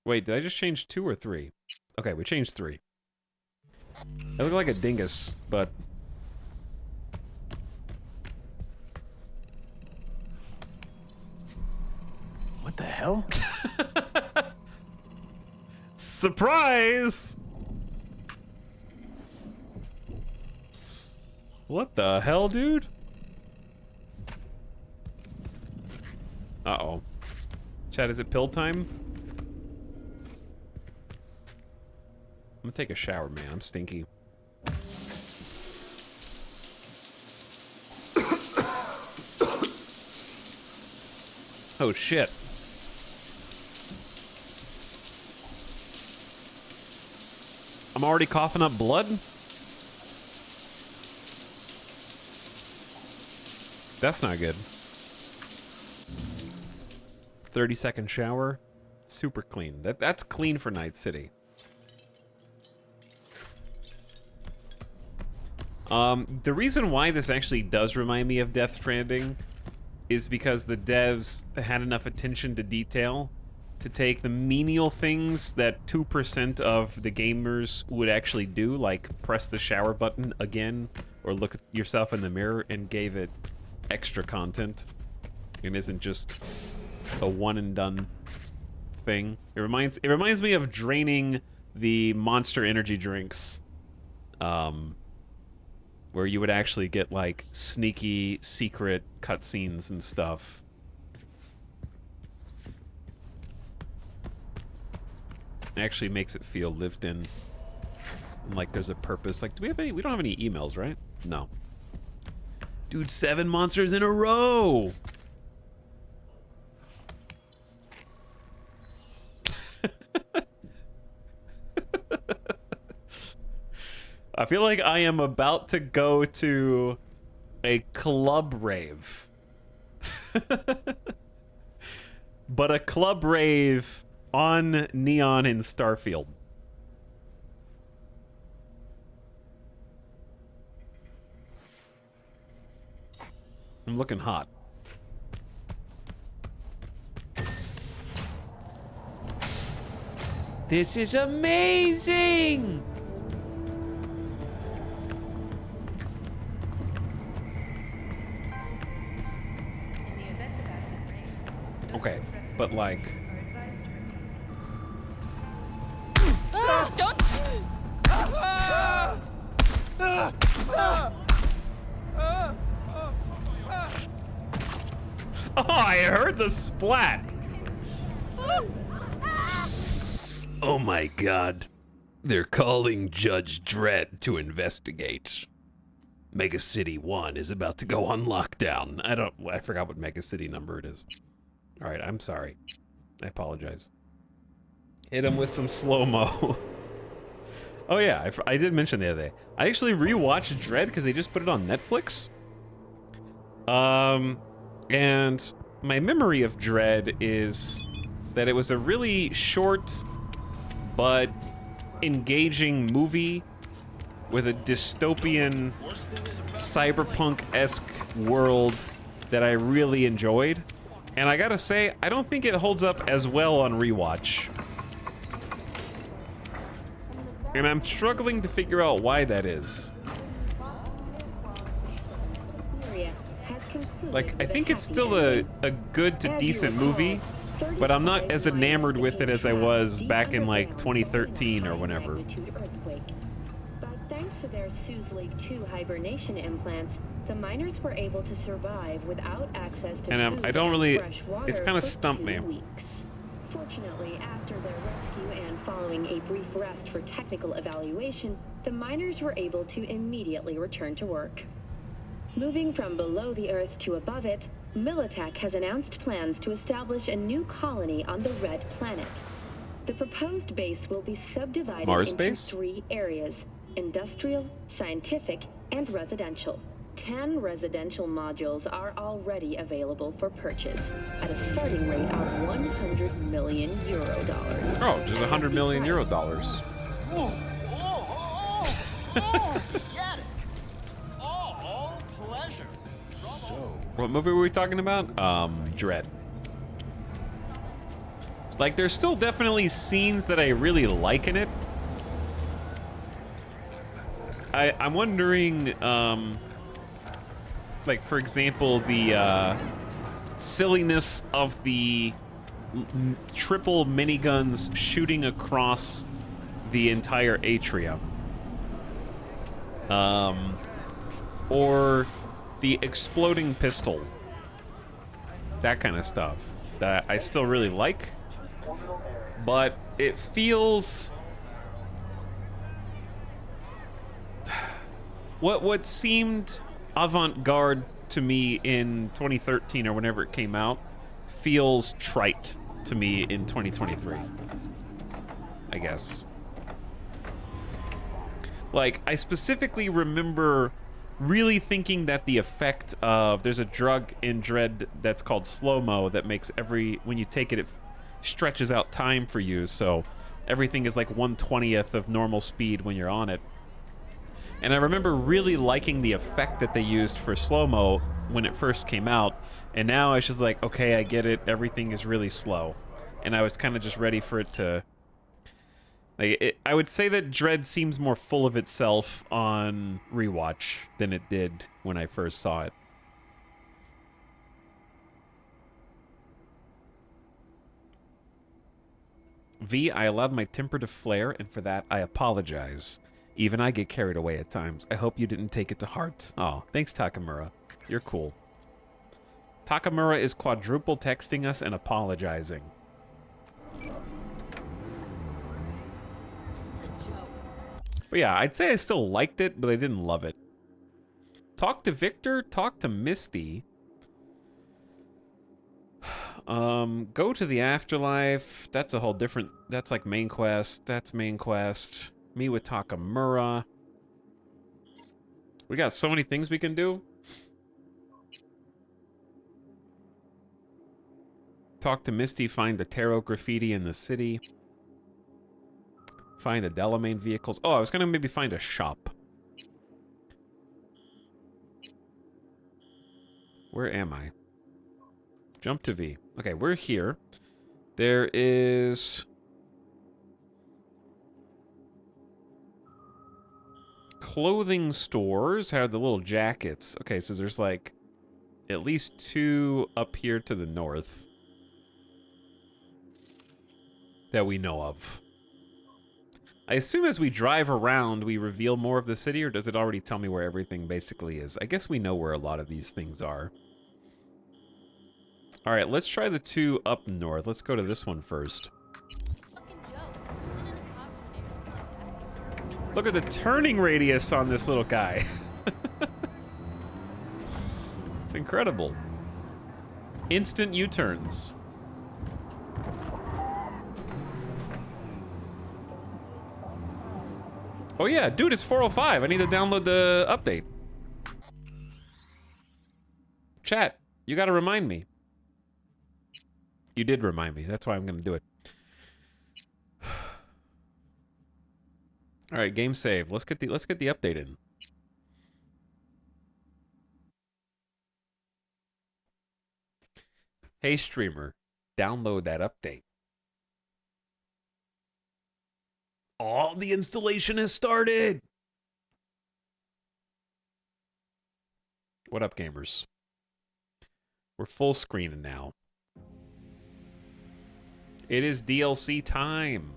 Wait, did I just change 2 or 3? Okay, we changed 3. I look like a dingus, but... What the hell? Surprise! What the hell, dude? Uh-oh. Chad, is it pill time? gonna take a shower, man. I'm stinky. Oh shit. I'm already coughing up blood? That's not good. 30-second shower. Super clean. That's clean for Night City. The reason why this actually does remind me of Death Stranding is because the devs had enough attention to detail to take the menial things that 2% of the gamers would actually do, like press the shower button again or look at yourself in the mirror, and gave it extra content and isn't just a one and done thing. It reminds me of draining the Monster energy drinks, where you would actually get like sneaky secret cutscenes and stuff. It actually makes it feel lived in, and like there's a purpose. Like, do we have any? We don't have any emails, right? No. Dude, 7 monsters in a row. I feel like I am about to go to a club rave. But a club rave on Neon in Starfield. I'm looking hot. This is amazing! Okay, but like... Don't! Oh, I heard the splat! Oh my god. They're calling Judge Dredd to investigate. Mega City 1 is about to go on lockdown. I forgot what Mega City number it is. Alright, I'm sorry. I apologize. Hit him with some slow-mo. Oh yeah, I did mention the other day. I actually rewatched Dredd because they just put it on Netflix. And my memory of Dredd is that it was a really short but engaging movie with a dystopian cyberpunk-esque world that I really enjoyed. And I gotta say, I don't think it holds up as well on rewatch. And I'm struggling to figure out why that is. Like, I think it's still a good to decent movie, but I'm not as enamored with it as I was back in like 2013 or whenever. But thanks to their Suze Lake 2 hibernation implants, the miners were able to survive without access to And food I don't and really, fresh water it's kind of for stumped 2 me. weeks. Fortunately, after their rescue and following a brief rest for technical evaluation, the miners were able to immediately return to work. Moving from below the Earth to above it, Militech has announced plans to establish a new colony on the Red Planet. The proposed base will be subdivided Mars into base? 3 areas: industrial, scientific, and residential. 10 residential modules are already available for purchase at a starting rate of €100 million. Oh, just €100 million. Pleasure. What movie were we talking about? Dredd. Like, there's still definitely scenes that I really like in it. I'm wondering, like, for example, the silliness of the triple miniguns shooting across the entire atrium. Or the exploding pistol. That kind of stuff that I still really like. But it feels What seemed avant-garde to me in 2013 or whenever it came out feels trite to me in 2023, I guess. Like, I specifically remember really thinking that the effect of, there's a drug in Dread that's called slow-mo that makes when you take it, it stretches out time for you, so everything is like 1/20th of normal speed when you're on it. And I remember really liking the effect that they used for slow-mo when it first came out, and now it's just like, okay, I get it, everything is really slow. And I was kind of just ready for it to... Like, I would say that Dread seems more full of itself on rewatch than it did when I first saw it. V, I allowed my temper to flare, and for that, I apologize. Even I get carried away at times. I hope you didn't take it to heart. Oh, thanks, Takamura. You're cool. Takamura is quadruple texting us and apologizing. But yeah, I'd say I still liked it, but I didn't love it. Talk to Victor, talk to Misty. Go to the afterlife. That's a whole different... That's like main quest. That's main quest. Meet with Takamura. We got so many things we can do. Talk to Misty, find the tarot graffiti in the city. Find the Delamain vehicles. Oh, I was gonna maybe find a shop. Where am I? Jump to V. Okay, we're here. There is... clothing stores have the little jackets. Okay, so there's like at least 2 up here to the north that we know of. I assume as we drive around, we reveal more of the city, or does it already tell me where everything basically is? I guess we know where a lot of these things are. All right, let's try the 2 up north. Let's go to this one first. Look at the turning radius on this little guy. It's incredible. Instant U-turns. Oh yeah, dude, it's 4:05. I need to download the update. Chat, you gotta remind me. You did remind me. That's why I'm gonna do it. All right, game save. Let's get the update in. Hey streamer, download that update. Oh, the installation has started. What up, gamers? We're full screening now. It is DLC time.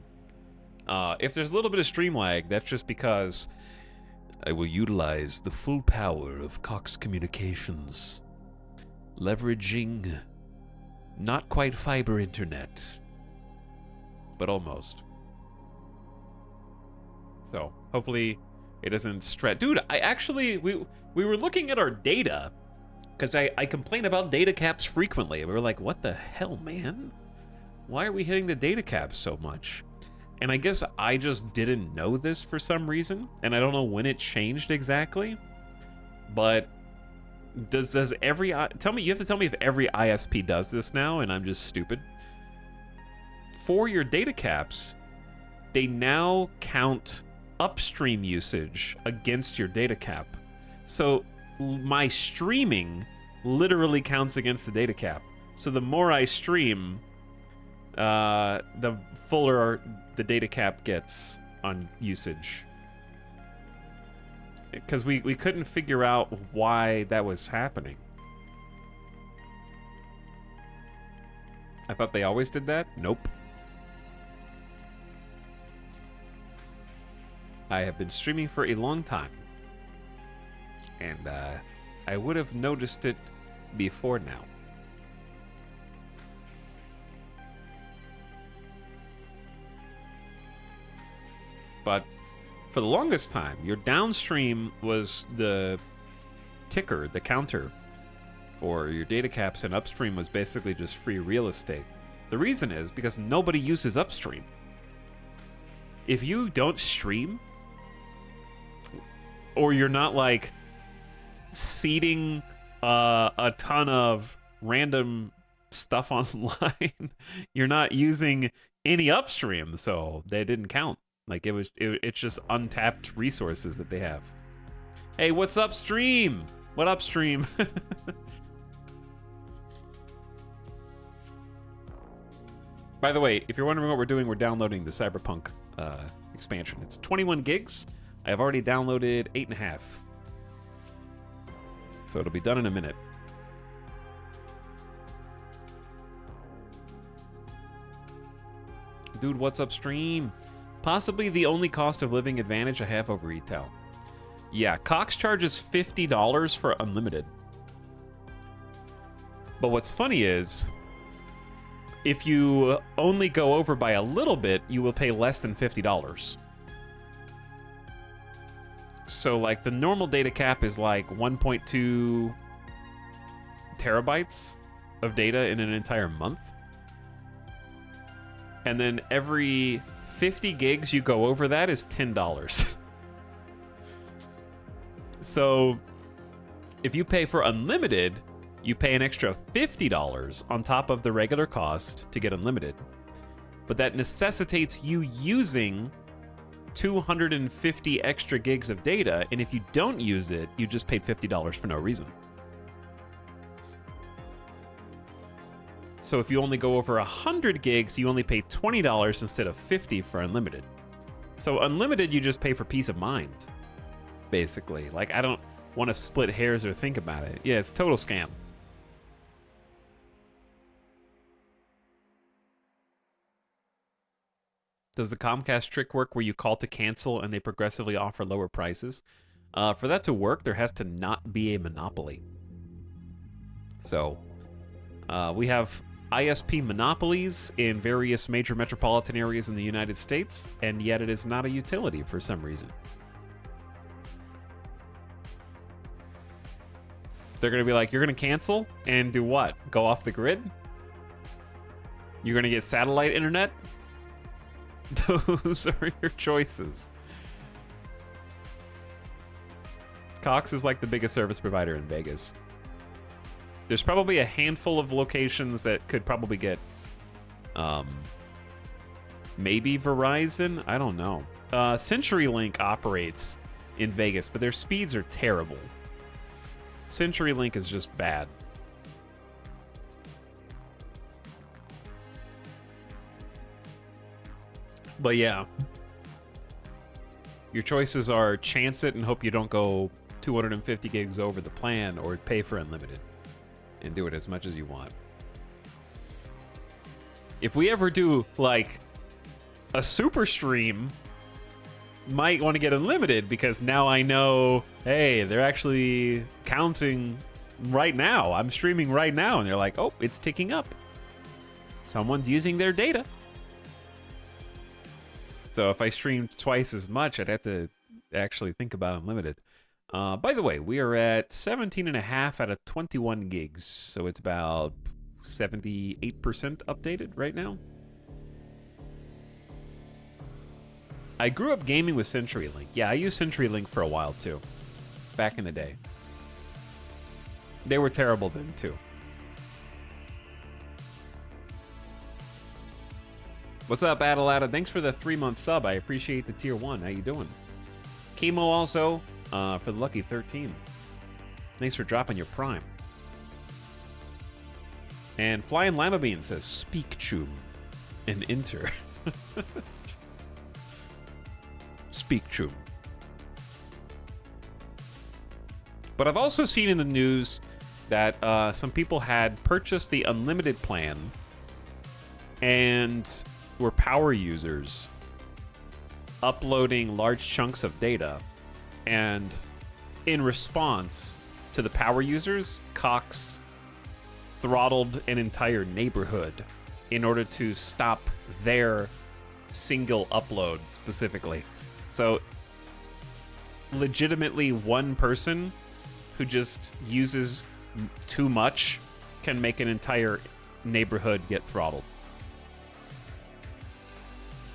If there's a little bit of stream lag, that's just because I will utilize the full power of Cox Communications, leveraging not quite fiber internet, but almost. So hopefully it doesn't stretch. Dude, I actually, we were looking at our data, because I complain about data caps frequently. We were like, what the hell, man? Why are we hitting the data caps so much? And I guess I just didn't know this for some reason, and I don't know when it changed exactly. But does every... Tell me, you have to tell me if every ISP does this now, and I'm just stupid. For your data caps, they now count upstream usage against your data cap. So my streaming literally counts against the data cap. So the more I stream, the fuller the data cap gets on usage. Because we couldn't figure out why that was happening. I thought they always did that? Nope. I have been streaming for a long time. And I would have noticed it before now. But for the longest time, your downstream was the ticker, the counter for your data caps, and upstream was basically just free real estate. The reason is because nobody uses upstream. If you don't stream, or you're not like seeding a ton of random stuff online, you're not using any upstream, so they didn't count. Like it's just untapped resources that they have. Hey, what's upstream? What upstream? By the way, if you're wondering what we're doing, we're downloading the Cyberpunk expansion. It's 21 gigs. I have already downloaded 8.5. So it'll be done in a minute. Dude, what's upstream? Possibly the only cost of living advantage I have over retail. Yeah, Cox charges $50 for unlimited. But what's funny is, if you only go over by a little bit, you will pay less than $50. So like the normal data cap is like 1.2 terabytes of data in an entire month. And then every 50 gigs you go over that is $10. So if you pay for unlimited, you pay an extra $50 on top of the regular cost to get unlimited. But that necessitates you using 250 extra gigs of data, and if you don't use it, you just paid $50 for no reason. So if you only go over 100 gigs, you only pay $20 instead of $50 for unlimited. So unlimited, you just pay for peace of mind, basically. Like, I don't want to split hairs or think about it. Yeah, it's a total scam. Does the Comcast trick work where you call to cancel and they progressively offer lower prices? For that to work, there has to not be a monopoly. So, we have ISP monopolies in various major metropolitan areas in the United States, and yet it is not a utility for some reason. They're going to be like, you're going to cancel and do what? Go off the grid? You're going to get satellite internet? Those are your choices. Cox is like the biggest service provider in Vegas. There's probably a handful of locations that could probably get, maybe Verizon? I don't know. CenturyLink operates in Vegas, but their speeds are terrible. CenturyLink is just bad. But yeah, your choices are chance it and hope you don't go 250 gigs over the plan, or pay for unlimited and do it as much as you want. If we ever do like a super stream, might want to get unlimited, because now I know, hey, they're actually counting right now. I'm streaming right now, and they're like, oh, it's ticking up. Someone's using their data. So if I streamed twice as much, I'd have to actually think about unlimited. By the way, we are at 17.5 out of 21 gigs. So it's about 78% updated right now. I grew up gaming with CenturyLink. Yeah, I used CenturyLink for a while too. Back in the day. They were terrible then too. What's up, Adelaida? Thanks for the 3-month sub. I appreciate the tier 1. How you doing? Chemo also for the lucky 13. Thanks for dropping your prime. And Flying Lima Bean says, speak Choom and enter. Speak Choom. But I've also seen in the news that some people had purchased the unlimited plan and were power users uploading large chunks of data, and in response to the power users, Cox throttled an entire neighborhood in order to stop their single upload specifically. So legitimately one person who just uses too much can make an entire neighborhood get throttled.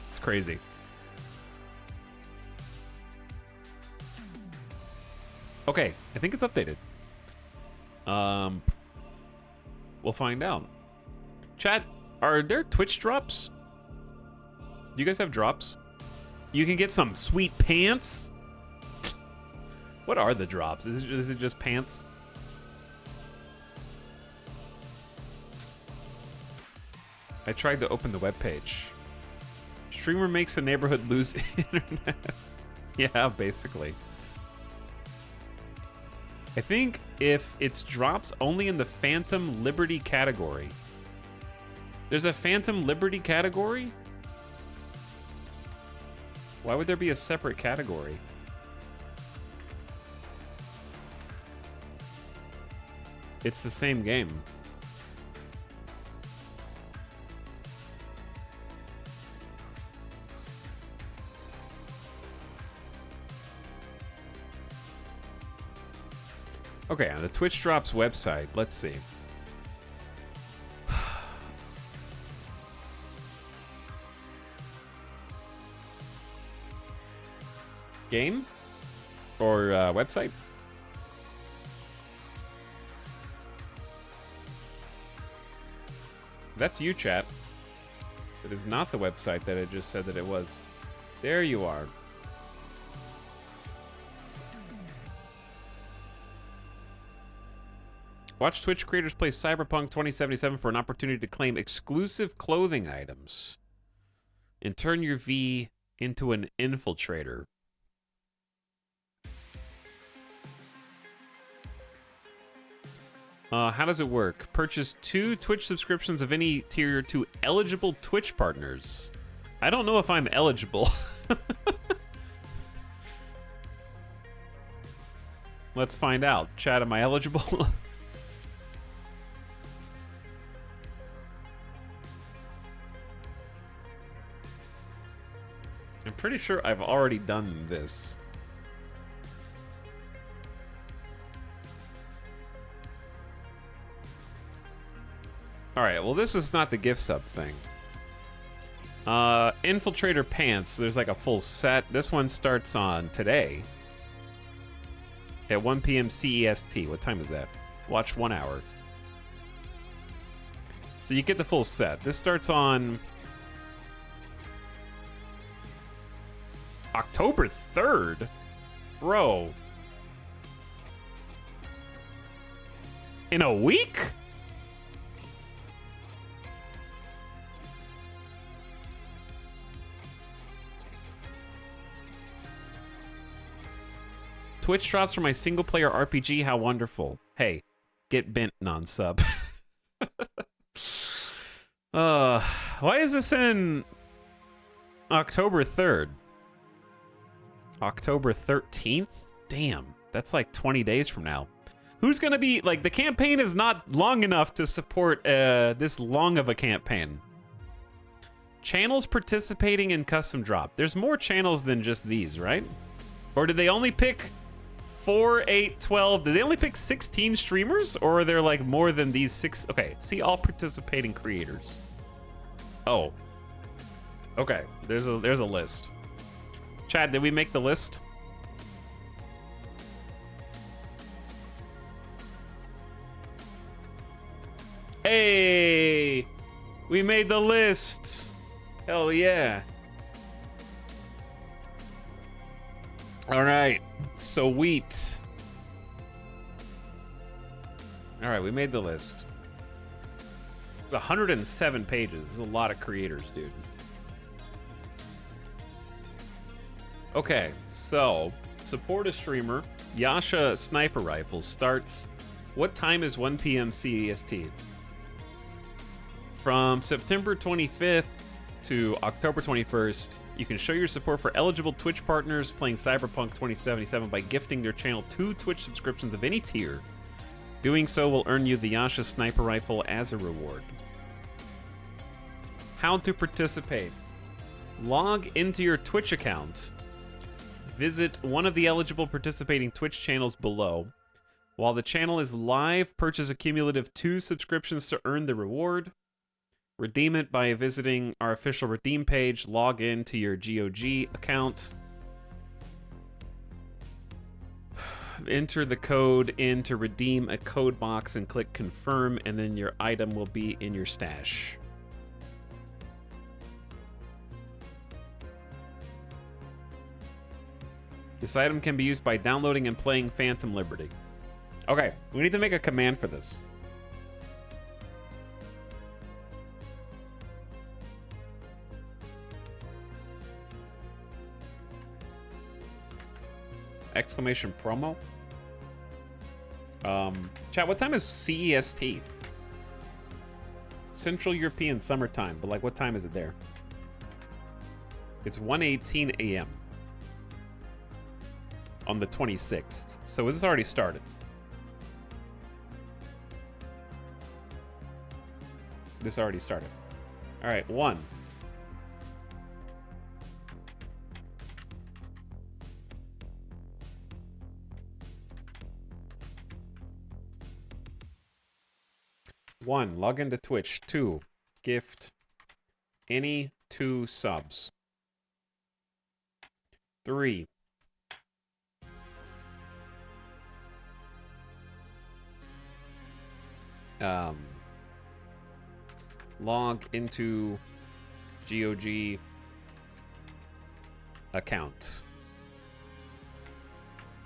It's crazy. Okay, I think it's updated. We'll find out. Chat, are there Twitch drops? Do you guys have drops? You can get some sweet pants. What are the drops? Is it just pants? I tried to open the webpage. Streamer makes a neighborhood lose internet. Yeah, basically. I think if it's drops only in the Phantom Liberty category. There's a Phantom Liberty category? Why would there be a separate category? It's the same game. Okay, on the Twitch Drops website, let's see. Game? Or website? That's you, chat. It is not the website that I just said that it was. There you are. Watch Twitch creators play Cyberpunk 2077 for an opportunity to claim exclusive clothing items and turn your V into an infiltrator. How does it work? Purchase 2 Twitch subscriptions of any tier to eligible Twitch partners. I don't know if I'm eligible. Let's find out. Chat, am I eligible? I'm pretty sure I've already done this. Alright, well this is not the gift sub thing. Infiltrator pants, there's like a full set. This one starts on today. At 1 p.m. CEST. What time is that? Watch 1 hour. So you get the full set. This starts on October 3rd? Bro. In a week? Twitch drops for my single-player RPG. How wonderful. Hey, get bent, non-sub. Why is this in October 3rd? October 13th? Damn, that's like 20 days from now. Who's gonna be, like, the campaign is not long enough to support this long of a campaign. Channels participating in custom drop. There's more channels than just these, right? Or did they only pick 4, 8, 12? Did they only pick 16 streamers? Or are there like more than these 6? Okay, see all participating creators. Oh. Okay, there's a list. Chad, did we make the list? Hey! We made the list! Hell yeah. Alright. Sweet. Alright, we made the list. It's 107 pages. This is a lot of creators, dude. Okay, so support a streamer. Yasha Sniper Rifle starts. What time is 1 p.m. CEST? From September 25th to October 21st, you can show your support for eligible Twitch partners playing Cyberpunk 2077 by gifting their channel 2 Twitch subscriptions of any tier. Doing so will earn you the Yasha Sniper Rifle as a reward. How to participate. Log into your Twitch account. Visit one of the eligible participating Twitch channels below. While the channel is live, purchase a cumulative 2 subscriptions to earn the reward. Redeem it by visiting our official redeem page. Log in to your GOG account. Enter the code in to redeem a code box and click confirm, and then your item will be in your stash. This item can be used by downloading and playing Phantom Liberty. Okay, we need to make a command for this. Exclamation promo. Chat, what time is CEST? Central European Summertime, but like what time is it there? It's 1:18 a.m. on the 26th. So this already started. This already started. All right, 1. One, log into Twitch. 2, gift any 2 subs. 3, log into GOG account.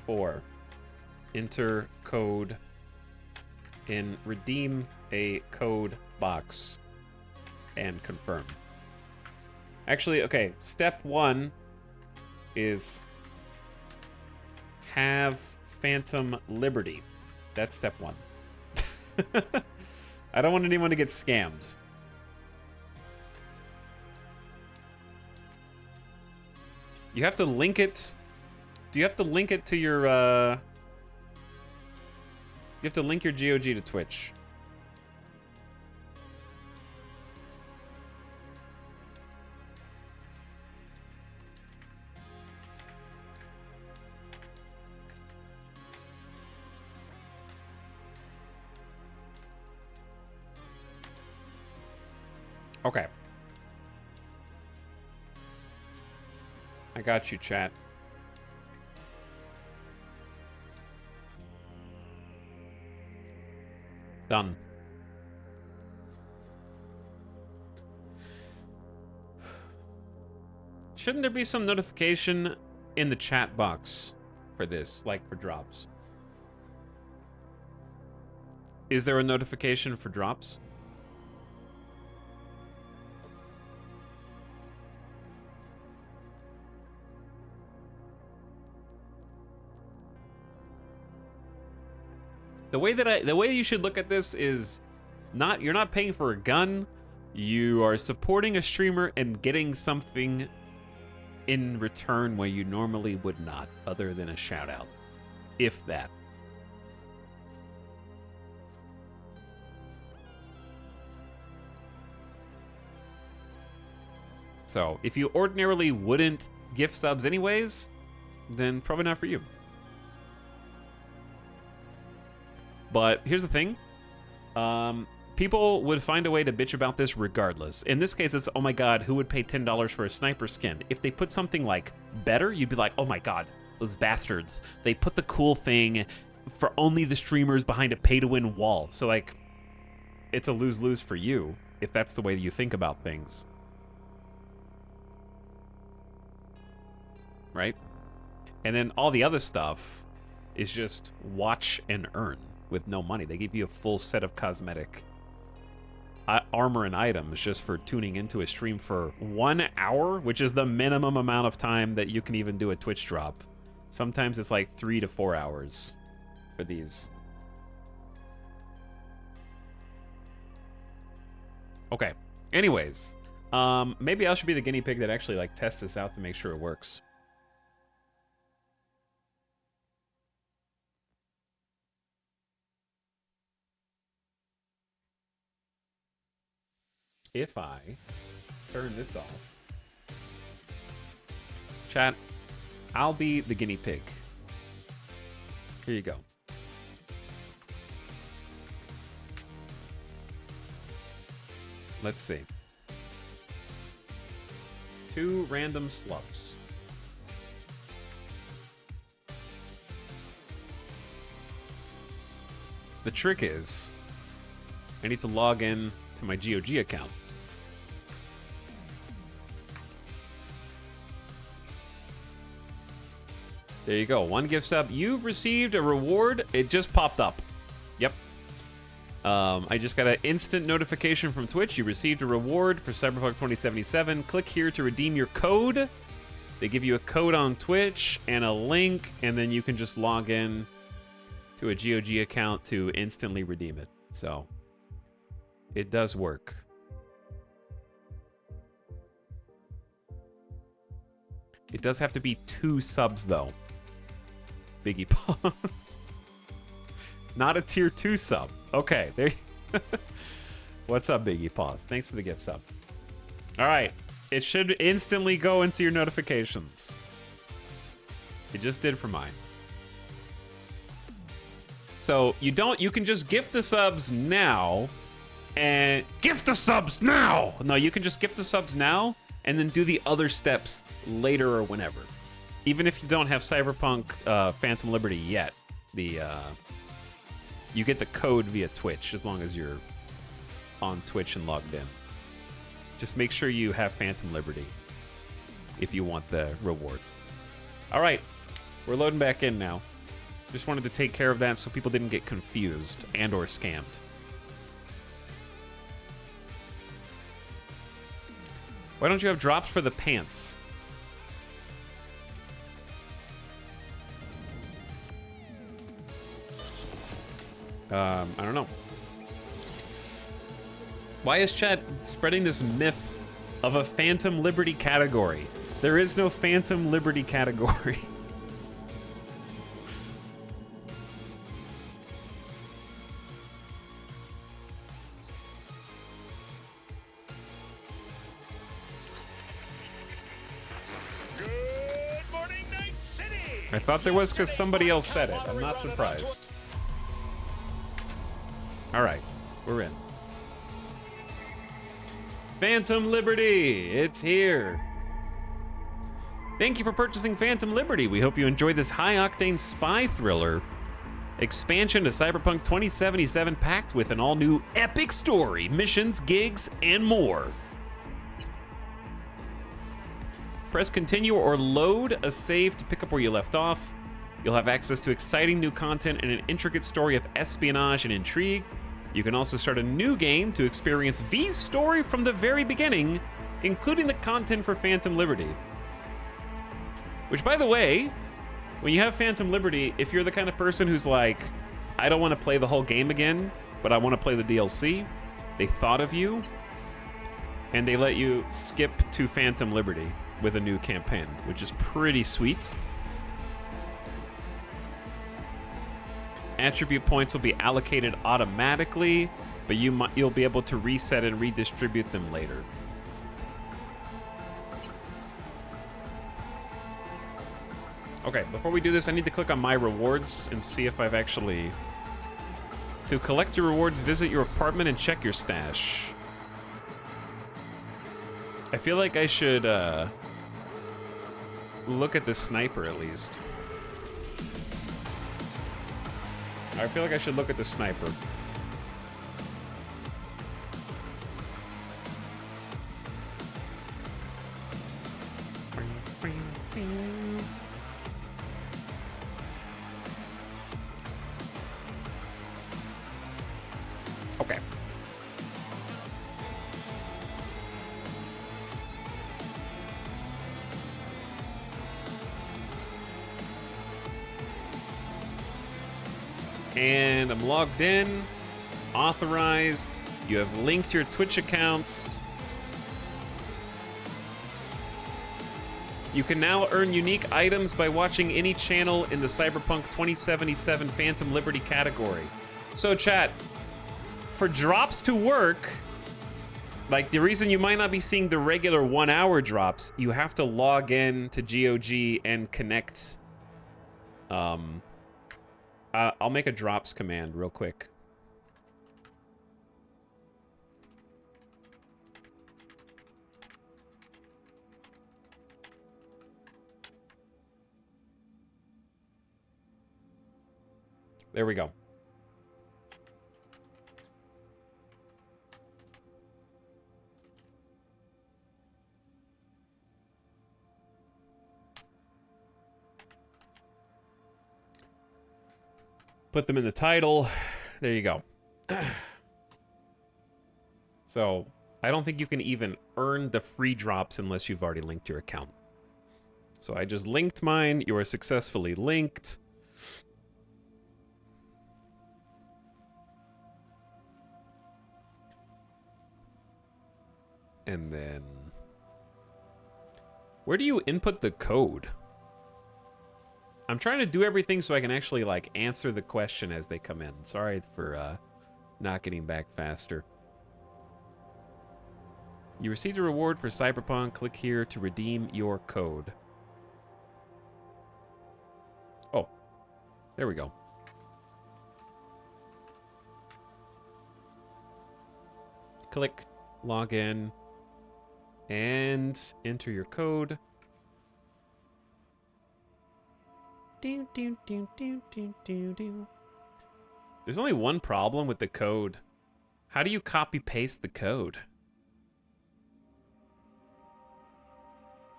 4, enter code in redeem a code box and confirm. Actually, okay, step 1 is have Phantom Liberty. That's step 1. I don't want anyone to get scammed. You have to link it. Do you have to link it to your, you have to link your GOG to Twitch. Okay. I got you, chat. Done. Shouldn't there be some notification in the chat box for this, like for drops? Is there a notification for drops? The way you should look at this is you're not paying for a gun, you are supporting a streamer and getting something in return where you normally would not, other than a shout out. If that. So, if you ordinarily wouldn't gift subs anyways, then probably not for you. But here's the thing. People would find a way to bitch about this regardless. In this case, it's, oh my god, who would pay $10 for a sniper skin? If they put something like better, you'd be like, oh my god, those bastards. They put the cool thing for only the streamers behind a pay-to-win wall. So, like, it's a lose-lose for you, if that's the way you think about things. Right? And then all the other stuff is just watch and earn with no money. They give you a full set of cosmetic armor and items just for tuning into a stream for 1 hour, which is the minimum amount of time that you can even do a Twitch drop. Sometimes it's like 3 to 4 hours for these. Okay. Anyways, maybe I should be the guinea pig that actually like tests this out to make sure it works. If I turn this off. Chat, I'll be the guinea pig. Here you go. Let's see. 2 random slugs. The trick is, I need to log in to my GOG account. There you go. 1 gift sub. You've received a reward. It just popped up. Yep. I just got an instant notification from Twitch. You received a reward for Cyberpunk 2077. Click here to redeem your code. They give you a code on Twitch and a link, and then you can just log in to a GOG account to instantly redeem it. So it does work. It does have to be 2 subs, though. Biggie Paws. Not a tier 2 sub. Okay, there you What's up, Biggie Paws? Thanks for the gift sub. All right, it should instantly go into your notifications. It just did for mine. So you can just gift the subs now and gift the subs now. No, you can just gift the subs now and then do the other steps later or whenever. Even if you don't have Cyberpunk Phantom Liberty yet, you get the code via Twitch as long as you're on Twitch and logged in. Just make sure you have Phantom Liberty if you want the reward. All right, we're loading back in now. Just wanted to take care of that so people didn't get confused and or scammed. Why don't you have drops for the pants? I don't know. Why is chat spreading this myth of a Phantom Liberty category? There is no Phantom Liberty category. I thought there was because somebody else said it. I'm not surprised. All right, we're in. Phantom Liberty, it's here. Thank you for purchasing Phantom Liberty. We hope you enjoy this high-octane spy thriller expansion to Cyberpunk 2077 packed with an all-new epic story, missions, gigs, and more. Press continue or load a save to pick up where you left off. You'll have access to exciting new content and an intricate story of espionage and intrigue. You can also start a new game to experience V's story from the very beginning, including the content for Phantom Liberty. Which, by the way, when you have Phantom Liberty, if you're the kind of person who's like, I don't want to play the whole game again, but I want to play the DLC, they thought of you, and they let you skip to Phantom Liberty with a new campaign, which is pretty sweet. Attribute points will be allocated automatically, but you'll be able to reset and redistribute them later. Okay, before we do this, I need to click on my rewards and see if I've actually... To collect your rewards, visit your apartment and check your stash. I feel like I should look at the sniper at least. I feel like I should look at the sniper. Okay. And I'm logged in, authorized. You have linked your Twitch accounts. You can now earn unique items by watching any channel in the Cyberpunk 2077 Phantom Liberty category. So chat, for drops to work, Like, the reason you might not be seeing the regular 1 hour drops, you have to log in to GOG and connect. I'll make a drops command real quick. There we go. Put them in the title. There you go. So, I don't think you can even earn the free drops unless you've already linked your account. So I just linked mine. You are successfully linked. And then... where do you input the code? I'm trying to do everything so I can actually, like, answer the question as they come in. Sorry for not getting back faster. You received a reward for Cyberpunk. Click here to redeem your code. Oh, there we go. Click, log in, and enter your code. There's only one problem with the code. How do you copy paste the code?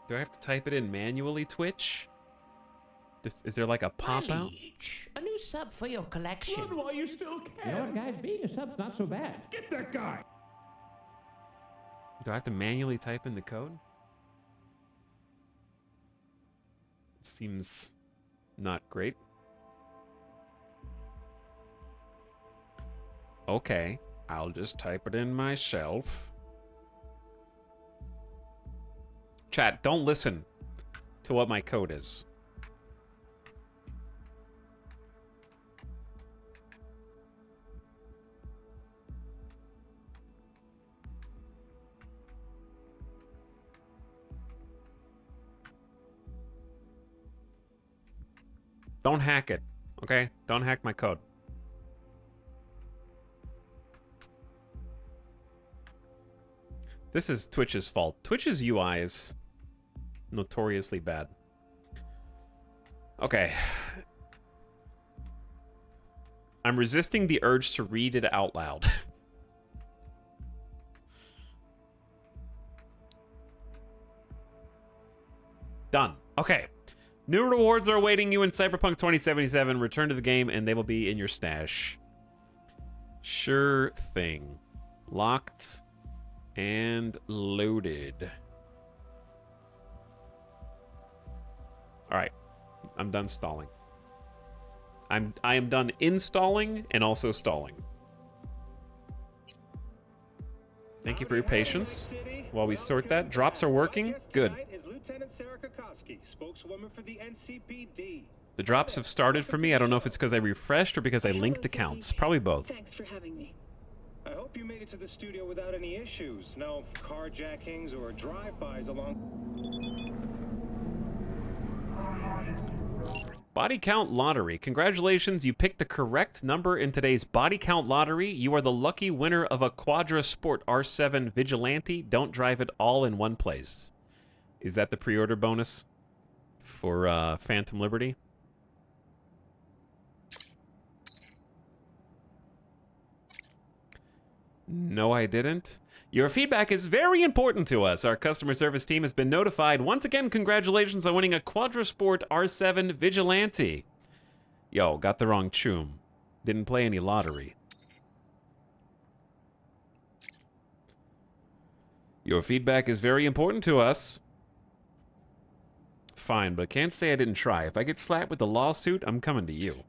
Do I have to type it in manually, Twitch? Is there like a pop-out? A new sub for your collection. Run while you still can. You know what, guys? Being a sub's not so bad. Get that guy. Do I have to manually type in the code? Seems not great. Okay, I'll just type it in myself. Chat, don't listen to what my code is. Don't hack it, okay? Don't hack my code. This is Twitch's fault. Twitch's UI is notoriously bad. Okay. I'm resisting the urge to read it out loud. Done. Okay. New rewards are awaiting you in Cyberpunk 2077. Return to the game and they will be in your stash. Sure thing. Locked and loaded. All right. I'm done stalling. I am done installing and also stalling. Thank you for your patience while we sort that. Drops are working. Good. The drops have started for me. I don't know if it's because I refreshed or because I linked accounts. Probably both. Thanks for having me. I hope you made it to the studio without any issues. No carjackings or drive-bys along. Body count lottery. Congratulations, you picked the correct number in today's body count lottery. You are the lucky winner of a Quadra Sport R7 Vigilante. Don't drive it all in one place. Is that the pre-order bonus for Phantom Liberty? No, I didn't. Your feedback is very important to us. Our customer service team has been notified. Once again, congratulations on winning a Quadra Sport R7 Vigilante. Yo, got the wrong Choom. Didn't play any lottery. Your feedback is very important to us. Fine, but can't say I didn't try. If I get slapped with a lawsuit, I'm coming to you.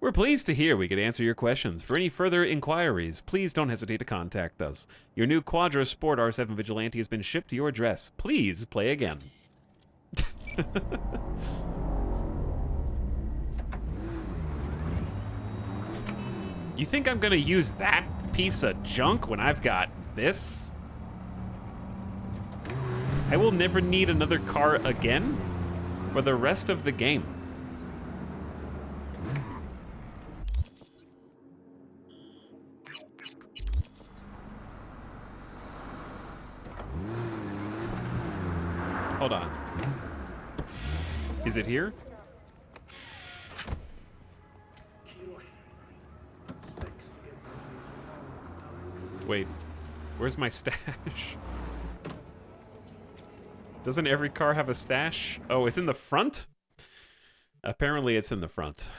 We're pleased to hear we could answer your questions. For any further inquiries, please don't hesitate to contact us. Your new Quadra Sport R7 Vigilante has been shipped to your address. Please play again. You think I'm gonna use that piece of junk when I've got this? I will never need another car again for the rest of the game. Hold on. Is it here? Wait, where's my stash? Doesn't every car have a stash? Oh, it's in the front? Apparently it's in the front.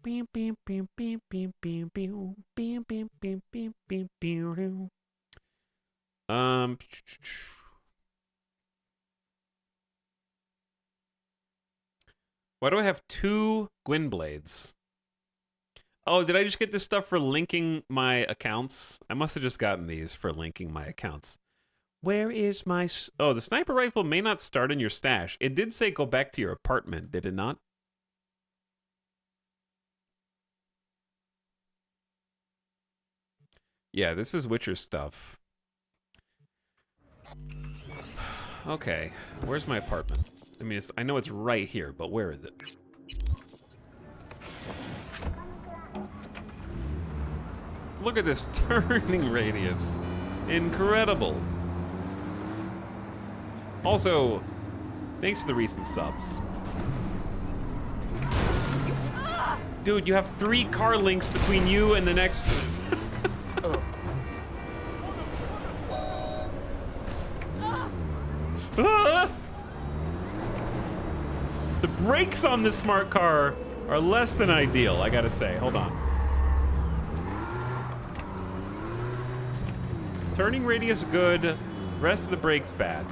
Why do I have 2 Gwyn blades? Oh, did I just get this stuff for linking my accounts? I must have just gotten these for linking my accounts. Where is my... Oh, the sniper rifle may not start in your stash. It did say go back to your apartment, did it not? Yeah, this is Witcher stuff. Okay, where's my apartment? I mean, I know it's right here, but where is it? Look at this turning radius. Incredible. Also, thanks for the recent subs. Dude, you have 3 car links between you and the next... The brakes on this smart car are less than ideal, I gotta say. Hold on. Turning radius good, rest of the brakes bad.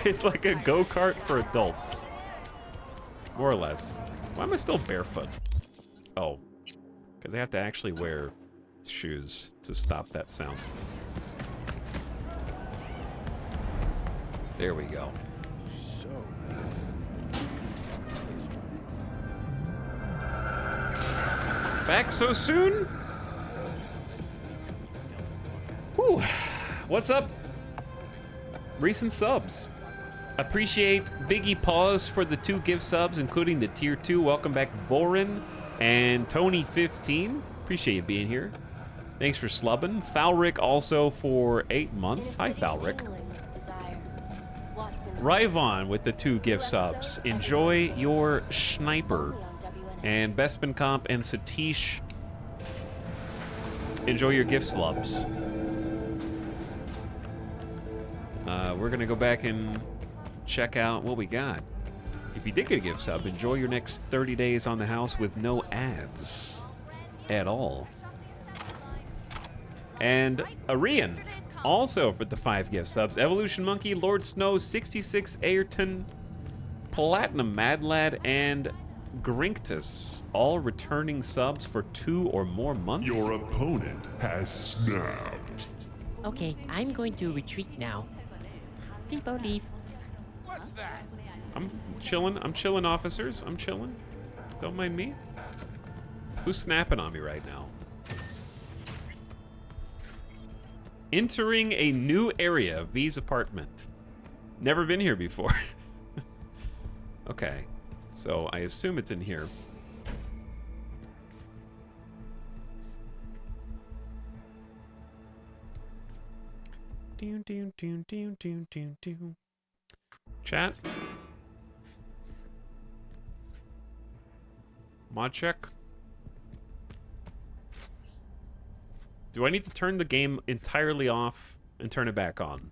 It's like a go-kart for adults. More or less. Why am I still barefoot? Oh, because I have to actually wear shoes to stop that sound. There we go. Back so soon? Whew. What's up? Recent subs. Appreciate Biggie Paws for the 2 gift subs, including the tier 2. Welcome back, Vorin and Tony15. Appreciate you being here. Thanks for slubbing. Thalric also for 8 months. Hi, Thalric. Ryvon with the 2 gift subs. Enjoy your sniper. And Bespin Comp and Satish, enjoy your gift slubs. We're gonna go back and check out what we got. If you did get a gift sub, enjoy your next 30 days on the house with no ads at all. And Arian, also for the 5 gift subs. Evolution Monkey, Lord Snow, 66 Ayrton, Platinum Mad Lad, and Grinctus, all returning subs for 2 or more months. Your opponent has snapped. Okay, I'm going to retreat now. People leave. What's that? I'm chilling, officers. I'm chilling. Don't mind me. Who's snapping on me right now? Entering a new area, V's apartment. Never been here before. Okay. So I assume it's in here. Chat. Mod check. Do I need to turn the game entirely off and turn it back on?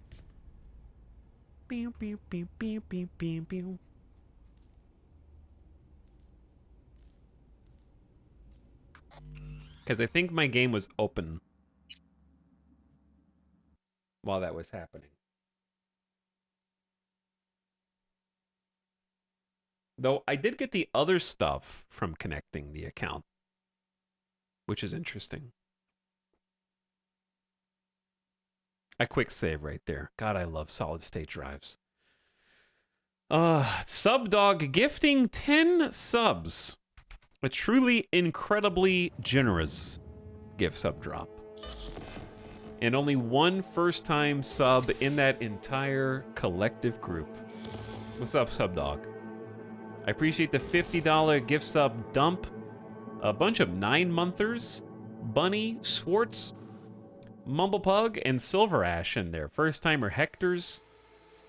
Because I think my game was open while that was happening. Though I did get the other stuff from connecting the account, which is interesting. A quick save right there. God, I love solid state drives. Subdog gifting 10 subs. A truly incredibly generous gift sub drop. And only one first-time sub in that entire collective group. What's up, Subdog? I appreciate the $50 gift sub dump. A bunch of 9-monthers, Bunny, Swartz, Mumblepug, and Silver Ash in there. First-timer Hector's.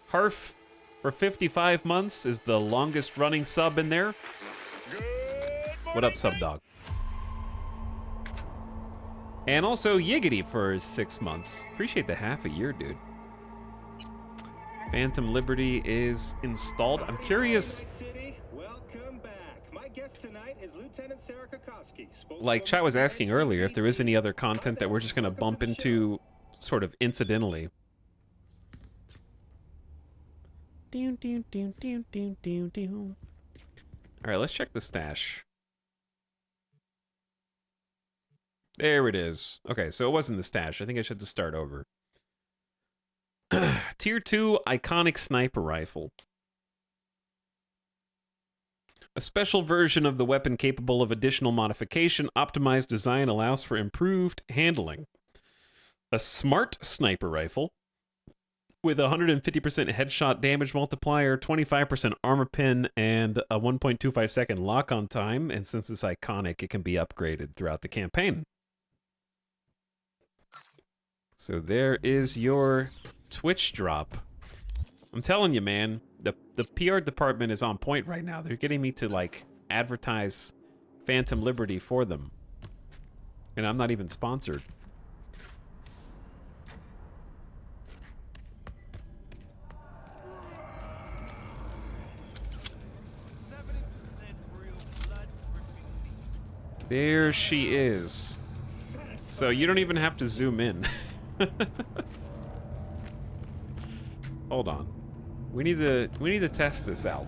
Harf for 55 months is the longest running sub in there. What up, Subdog? And also Yiggity for 6 months. Appreciate the half a year, dude. Phantom Liberty is installed. I'm curious. Like Chat was asking earlier, if there is any other content that we're just gonna bump into sort of incidentally. Alright, let's check the stash. There it is. Okay, so it wasn't the stash. I think I should just start over. Tier 2 iconic sniper rifle. A special version of the weapon capable of additional modification. Optimized design allows for improved handling. A smart sniper rifle with a 150% headshot damage multiplier, 25% armor pin, and a 1.25 second lock-on time. And since it's iconic, it can be upgraded throughout the campaign. So there is your Twitch drop. I'm telling you, man, the PR department is on point right now. They're getting me to, like, advertise Phantom Liberty for them. And I'm not even sponsored. There she is. So you don't even have to zoom in. Hold on. We need to test this out.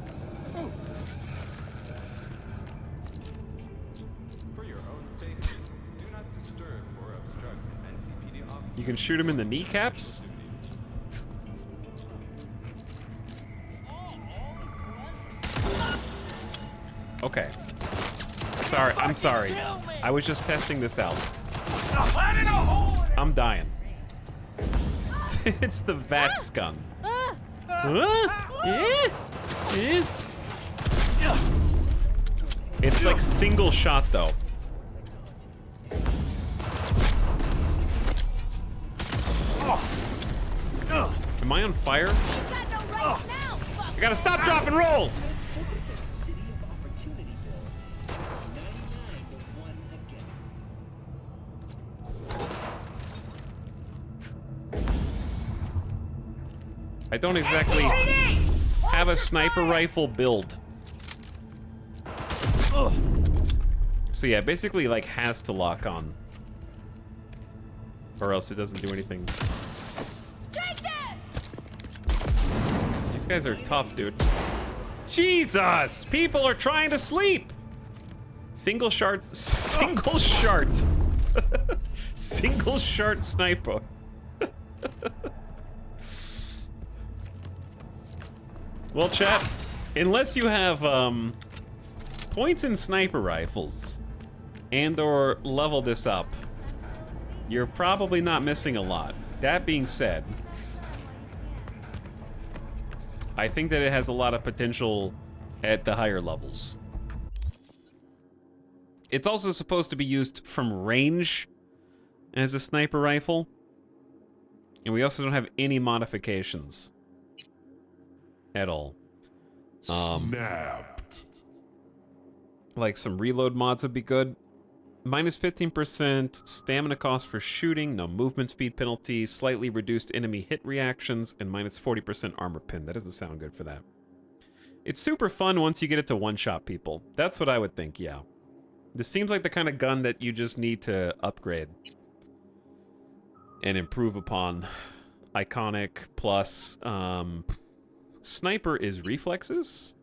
You can shoot him in the kneecaps? Okay. Sorry, I'm sorry. I was just testing this out. I'm dying. It's the VATS gun. It's like single shot though. Am I on fire? I gotta stop, drop, and roll! I don't exactly have a sniper rifle build. So yeah, basically like has to lock on. Or else it doesn't do anything. These guys are tough, dude. Jesus! People are trying to sleep! Single shard single shard sniper. Well, chat, unless you have points in sniper rifles and or level this up, you're probably not missing a lot. That being said, I think that it has a lot of potential at the higher levels. It's also supposed to be used from range as a sniper rifle. And we also don't have any modifications at all. Snapped. Like some reload mods would be good. Minus 15% stamina cost for shooting, no movement speed penalty, slightly reduced enemy hit reactions, and minus 40% armor pin. That doesn't sound good for that. It's super fun once you get it to one-shot people. That's what I would think, yeah. This seems like the kind of gun that you just need to upgrade and improve upon. Iconic plus sniper is reflexes?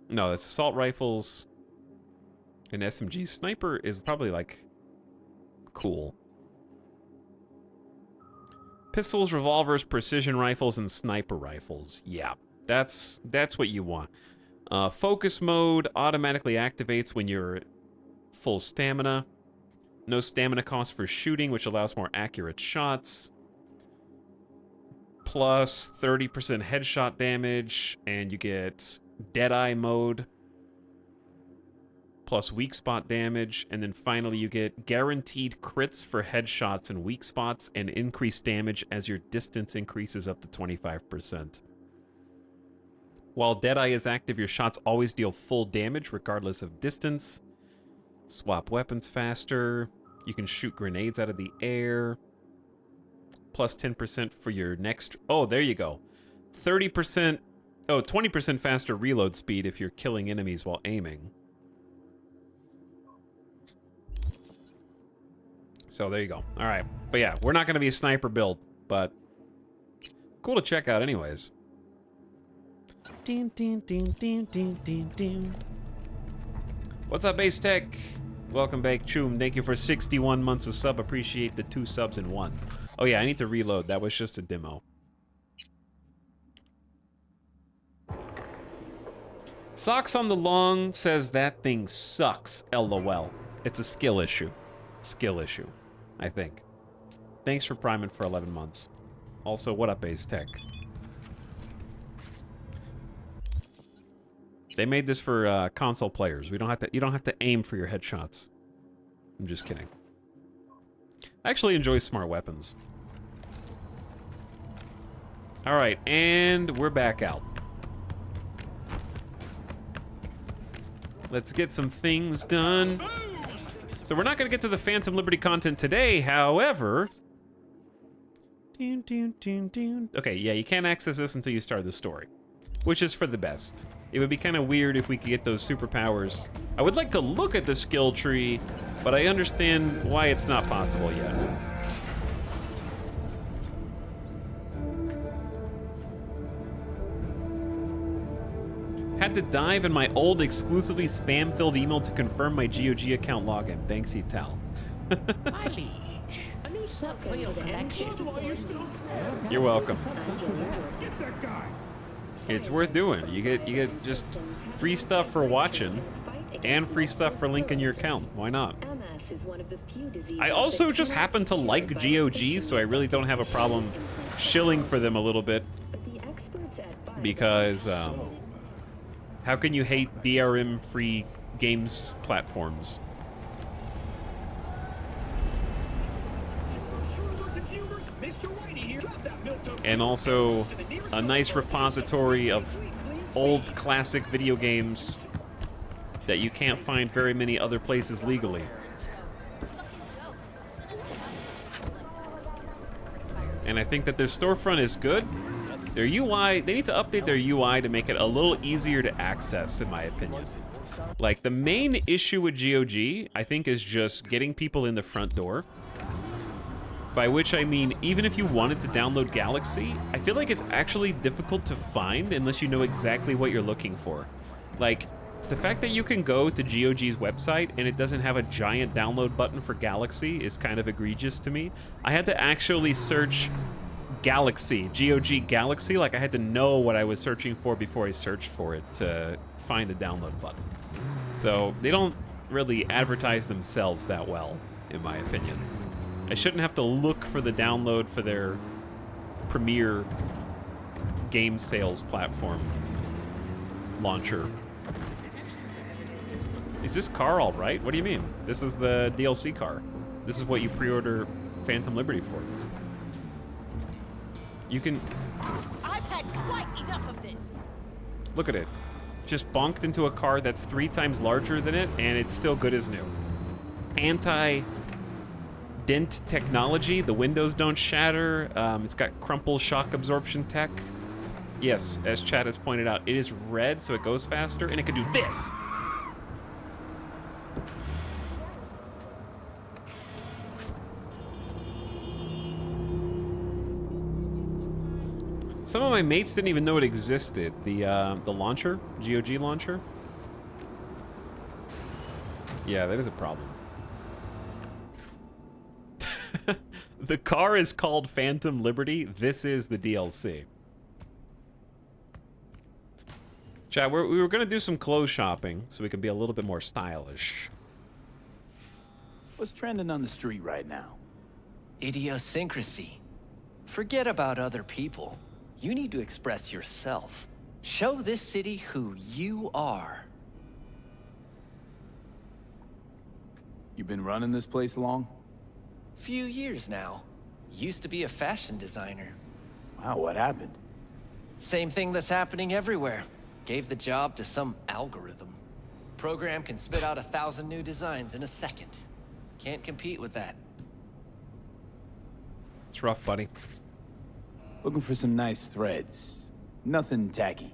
No, that's assault rifles and SMG. Sniper is probably like cool. Pistols, revolvers, precision rifles, and sniper rifles. Yeah, that's what you want. Focus mode automatically activates when you're full stamina. No stamina cost for shooting, which allows more accurate shots. Plus 30% headshot damage, and you get Deadeye mode. Plus weak spot damage, and then finally you get guaranteed crits for headshots and weak spots, and increased damage as your distance increases up to 25%. While Deadeye is active, your shots always deal full damage regardless of distance. Swap weapons faster. You can shoot grenades out of the air. Plus 10% for your next... Oh, there you go. 30%... Oh, 20% faster reload speed if you're killing enemies while aiming. So there you go. All right. But yeah, we're not going to be a sniper build, but cool to check out anyways. What's up, Base Tech? Welcome back, Choom. Thank you for 61 months of sub. Appreciate the 2 subs in 1. Oh yeah, I need to reload. That was just a demo. Socks on the Long says that thing sucks. LOL. It's a skill issue. Skill issue, I think. Thanks for priming for 11 months. Also, what up, Base Tech? They made this for console players. You don't have to aim for your headshots. I'm just kidding. I actually enjoy smart weapons. All right, and we're back out. Let's get some things done. So we're not going to get to the Phantom Liberty content today, however... Okay, yeah, you can't access this until you start the story, which is for the best. It would be kind of weird if we could get those superpowers. I would like to look at the skill tree, but I understand why it's not possible yet. Had to dive in my old exclusively spam-filled email to confirm my GOG account login. Thanks, Etal. My liege, a new sub for your collection. You're welcome. It's worth doing. You get just free stuff for watching and free stuff for linking your account. Why not? I also just happen to like GOG, so I really don't have a problem shilling for them a little bit. Because, how can you hate DRM-free games platforms? And also a nice repository of old classic video games that you can't find very many other places legally. And I think that their storefront is good. Their UI, they need to update their UI to make it a little easier to access, in my opinion. Like, the main issue with GOG, I think, is just getting people in the front door. By which I mean, even if you wanted to download Galaxy, I feel like it's actually difficult to find unless you know exactly what you're looking for. Like, the fact that you can go to GOG's website and it doesn't have a giant download button for Galaxy is kind of egregious to me. I had to actually search Galaxy, GOG Galaxy, like I had to know what I was searching for before I searched for it to find a download button. So they don't really advertise themselves that well, in my opinion. I shouldn't have to look for the download for their premier game sales platform launcher. Is this car all right? What do you mean? This is the DLC car. This is what you pre-order Phantom Liberty for. You can... I've had quite enough of this. Look at it. Just bonked into a car that's 3 times larger than it, and it's still good as new. Anti-dent technology. The windows don't shatter. It's got crumple shock absorption tech. Yes, as Chad has pointed out, it is red, so it goes faster, and it can do this. Some of my mates didn't even know it existed. The launcher, GOG launcher. Yeah, that is a problem. The car is called Phantom Liberty. This is the DLC. Chat, we were going to do some clothes shopping so we can be a little bit more stylish. What's trending on the street right now? Idiosyncrasy. Forget about other people. You need to express yourself. Show this city who you are. You been running this place long? Few years now. Used to be a fashion designer. Wow, what happened? Same thing that's happening everywhere. Gave the job to some algorithm. Program can spit out 1,000 new designs in a second. Can't compete with that. It's rough, buddy. Looking for some nice threads. Nothing tacky.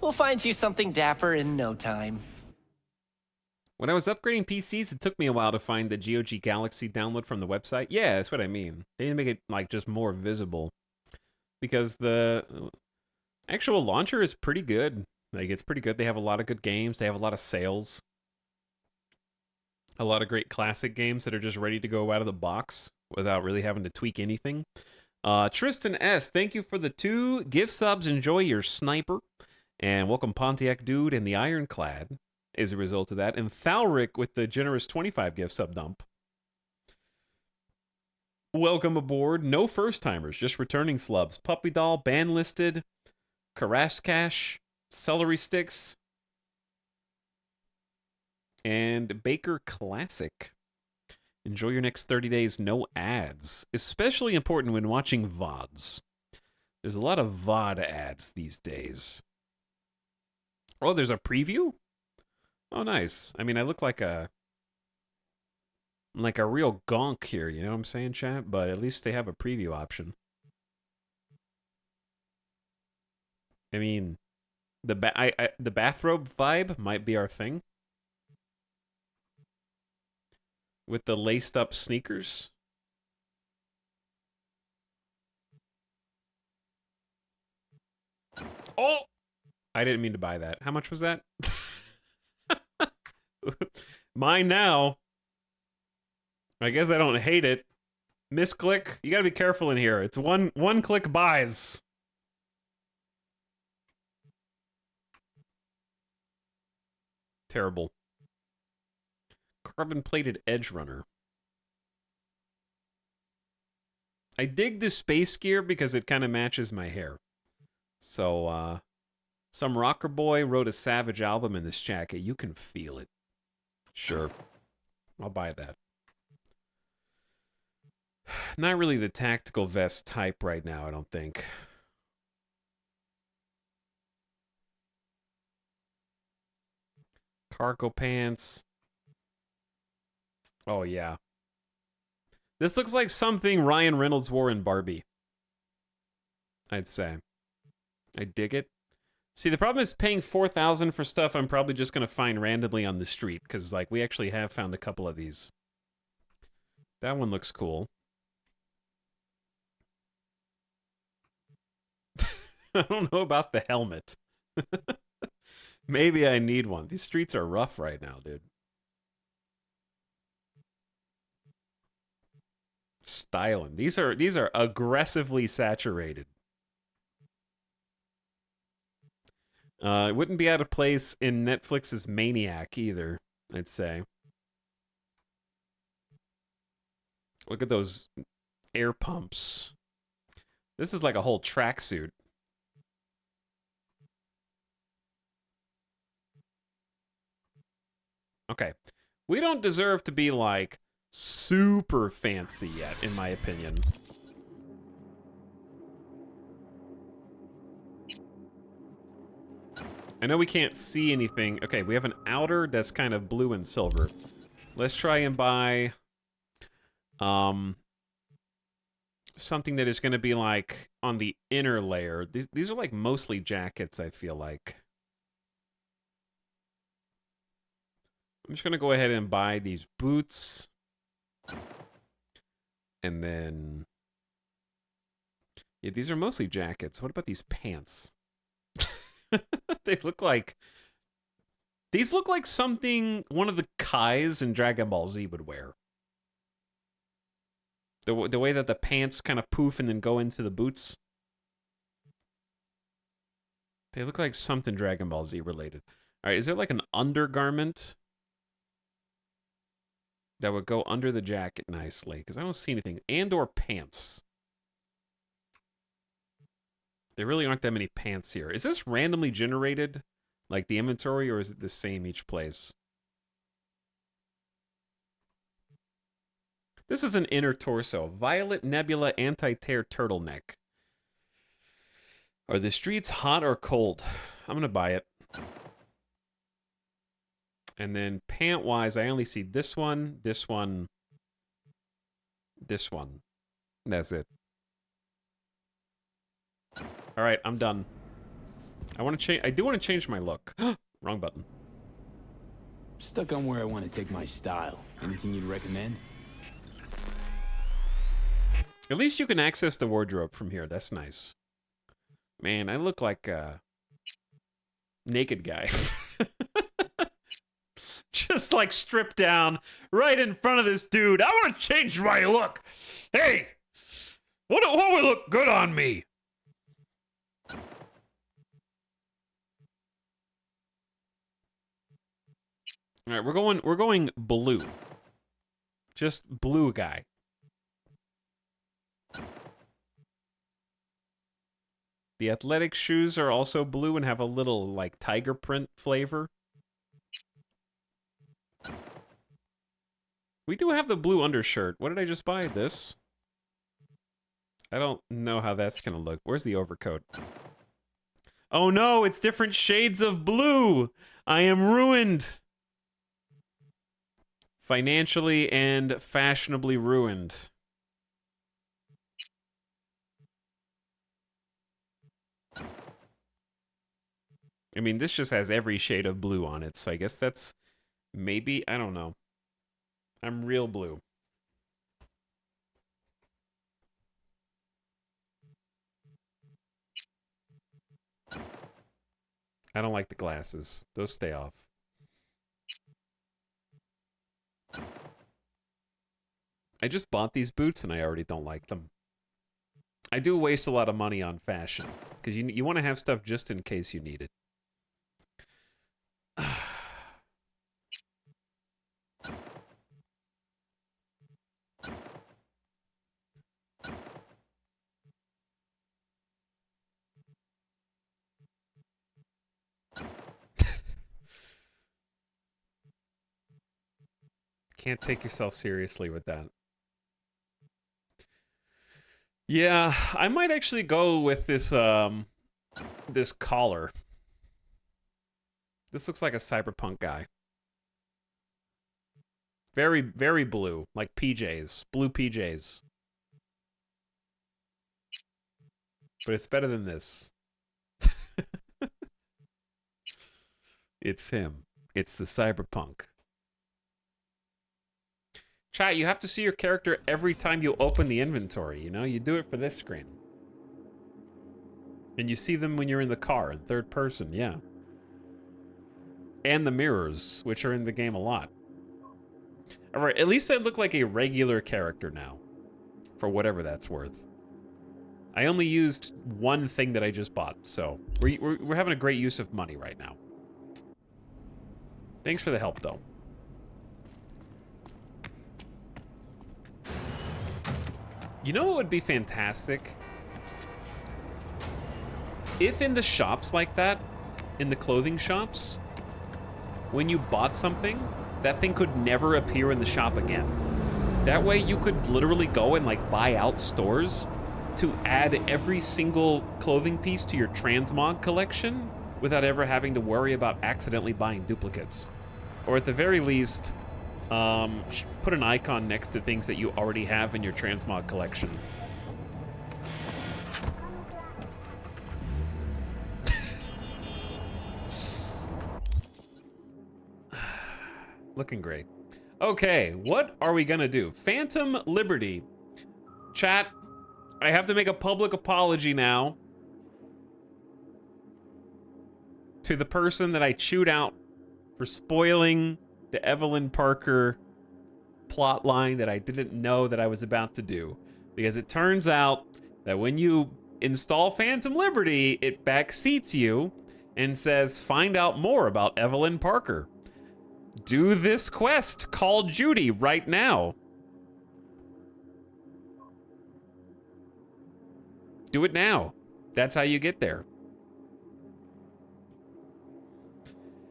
We'll find you something dapper in no time. When I was upgrading PCs, it took me a while to find the GOG Galaxy download from the website. Yeah, that's what I mean. They didn't make it, like, just more visible. Because the actual launcher is pretty good. Like, it's pretty good. They have a lot of good games. They have a lot of sales. A lot of great classic games that are just ready to go out of the box without really having to tweak anything. Tristan S., thank you for the 2 gift subs. Enjoy your sniper. And welcome Pontiac Dude and the Ironclad as a result of that. And Thalric with the generous 25 gift sub dump. Welcome aboard. No first-timers, just returning slubs. Puppy Doll, Ban Listed, Karaskash, Celery Sticks, and Baker Classic. Enjoy your next 30 days, no ads. Especially important when watching VODs. There's a lot of VOD ads these days. Oh, there's a preview? Oh, nice. I mean, I look like a real gonk here, you know what I'm saying, chat? But at least they have a preview option. I mean, the bathrobe vibe might be our thing. With the laced up sneakers. Oh! I didn't mean to buy that. How much was that? Mine now. I guess I don't hate it. Misclick. You gotta be careful in here. It's one click buys. Terrible. Carbon plated edge runner. I dig the space gear because it kind of matches my hair. So, some rocker boy wrote a Savage album in this jacket. You can feel it. Sure. I'll buy that. Not really the tactical vest type right now, I don't think. Cargo pants. Oh, yeah. This looks like something Ryan Reynolds wore in Barbie. I'd say. I dig it. See, the problem is paying $4,000 for stuff I'm probably just going to find randomly on the street, because, like, we actually have found a couple of these. That one looks cool. I don't know about the helmet. Maybe I need one. These streets are rough right now, dude. Styling. These are aggressively saturated. It wouldn't be out of place in Netflix's Maniac either, I'd say. Look at those air pumps. This is like a whole tracksuit. Okay. We don't deserve to be, like, super fancy yet, in my opinion. I know we can't see anything. Okay, we have an outer that's kind of blue and silver. Let's try and buy something that is going to be like on the inner layer. These are like mostly jackets, I feel like. I'm just going to go ahead and buy these boots. And then yeah, these are mostly jackets. What about these pants? They look like... These look like something one of the Kais in Dragon Ball Z would wear. The way that the pants kind of poof and then go into the boots. They look like something Dragon Ball Z related. All right, is there like an undergarment that would go under the jacket nicely? Because I don't see anything. And or pants. There really aren't that many pants here. Is this randomly generated, like the inventory, or is it the same each place? This is an inner torso. Violet Nebula Anti-Tear Turtleneck. Are the streets hot or cold? I'm going to buy it. And then pant-wise, I only see this one, this one, this one. That's it. All right, I'm done. I want to change. I do want to change my look. Wrong button. Stuck on where I want to take my style. Anything you'd recommend? At least you can access the wardrobe from here. That's nice. Man, I look like a naked guy. Just like stripped down right in front of this dude. I want to change my look. Hey, what would look good on me? All right, we're going blue. Just blue guy. The athletic shoes are also blue and have a little like tiger print flavor. We do have the blue undershirt. What did I just buy? This? I don't know how that's gonna look. Where's the overcoat? Oh no, it's different shades of blue. I am ruined. Financially and fashionably ruined. I mean, this just has every shade of blue on it, so I guess that's maybe, I don't know. I'm real blue. I don't like the glasses. Those stay off. I just bought these boots and I already don't like them. I do waste a lot of money on fashion because you want to have stuff just in case you need it. Can't take yourself seriously with that. Yeah, I might actually go with this this collar. This looks like a cyberpunk guy. Very, very blue, like PJs, blue PJs. But it's better than this. It's him. It's the cyberpunk. Chat, you have to see your character every time you open the inventory, you know? You do it for this screen. And you see them when you're in the car in third person, yeah. And the mirrors, which are in the game a lot. Alright, at least I look like a regular character now. For whatever that's worth. I only used one thing that I just bought, so we're having a great use of money right now. Thanks for the help, though. You know what would be fantastic? If in the shops like that, in the clothing shops, when you bought something, that thing could never appear in the shop again. That way you could literally go and like buy out stores to add every single clothing piece to your transmog collection without ever having to worry about accidentally buying duplicates. Or at the very least, put an icon next to things that you already have in your transmog collection. Looking great. Okay, what are we gonna do? Phantom Liberty. Chat, I have to make a public apology now to the person that I chewed out for spoiling the Evelyn Parker plot line that I didn't know that I was about to do. Because it turns out that when you install Phantom Liberty, it backseats you and says, find out more about Evelyn Parker. Do this quest, call Judy right now. Do it now. That's how you get there.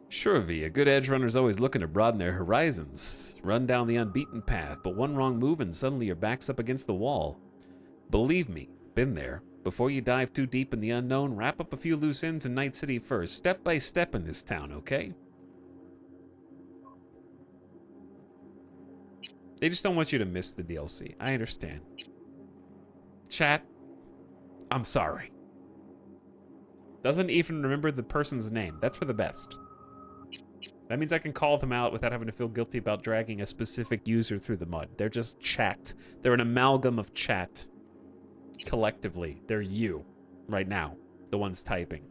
Sure, V, a good edge runner's always looking to broaden their horizons. Run down the unbeaten path, but one wrong move and suddenly your back's up against the wall. Believe me, been there. Before you dive too deep in the unknown, wrap up a few loose ends in Night City first, step by step in this town, okay? They just don't want you to miss the DLC. I understand. Chat, I'm sorry. Doesn't even remember the person's name. That's for the best. That means I can call them out without having to feel guilty about dragging a specific user through the mud. They're just chat. They're an amalgam of chat. Collectively, they're you right now, the ones typing.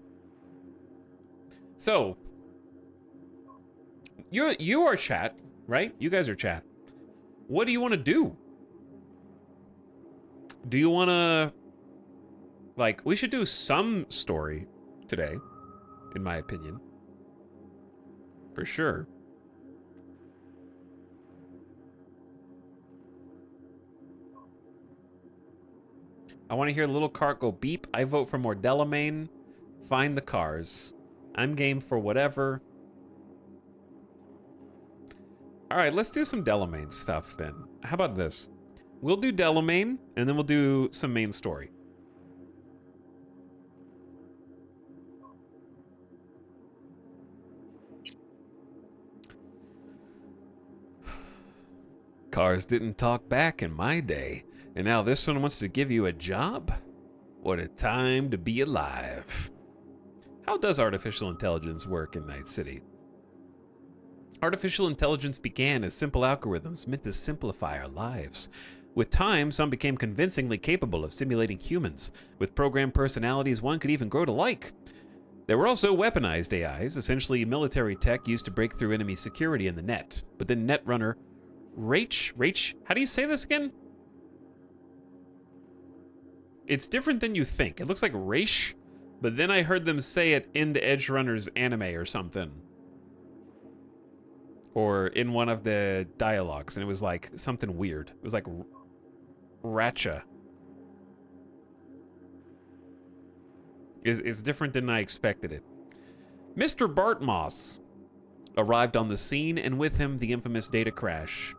So, you are chat, right? You guys are chat. What do you want to do? Do you want to, like, we should do some story today, in my opinion. For sure. I want to hear the little cart go beep. I vote for more Delamain. Find the cars. I'm game for whatever. All right, let's do some Delamain stuff then. How about this? We'll do Delamain, and then we'll do some main story. Cars didn't talk back in my day, and now this one wants to give you a job? What a time to be alive. How does artificial intelligence work in Night City? Artificial intelligence began as simple algorithms meant to simplify our lives. With time, some became convincingly capable of simulating humans. With programmed personalities, one could even grow to like. There were also weaponized AIs, essentially military tech used to break through enemy security in the net. But then Netrunner Rach, how do you say this again? It's different than you think. It looks like Rach, but then I heard them say it in the Edge Runners anime or something. Or in one of the dialogues, and it was like something weird. It was like Ratcha. It's different than I expected it. Mr. Bartmoss arrived on the scene, and with him, the infamous data crash.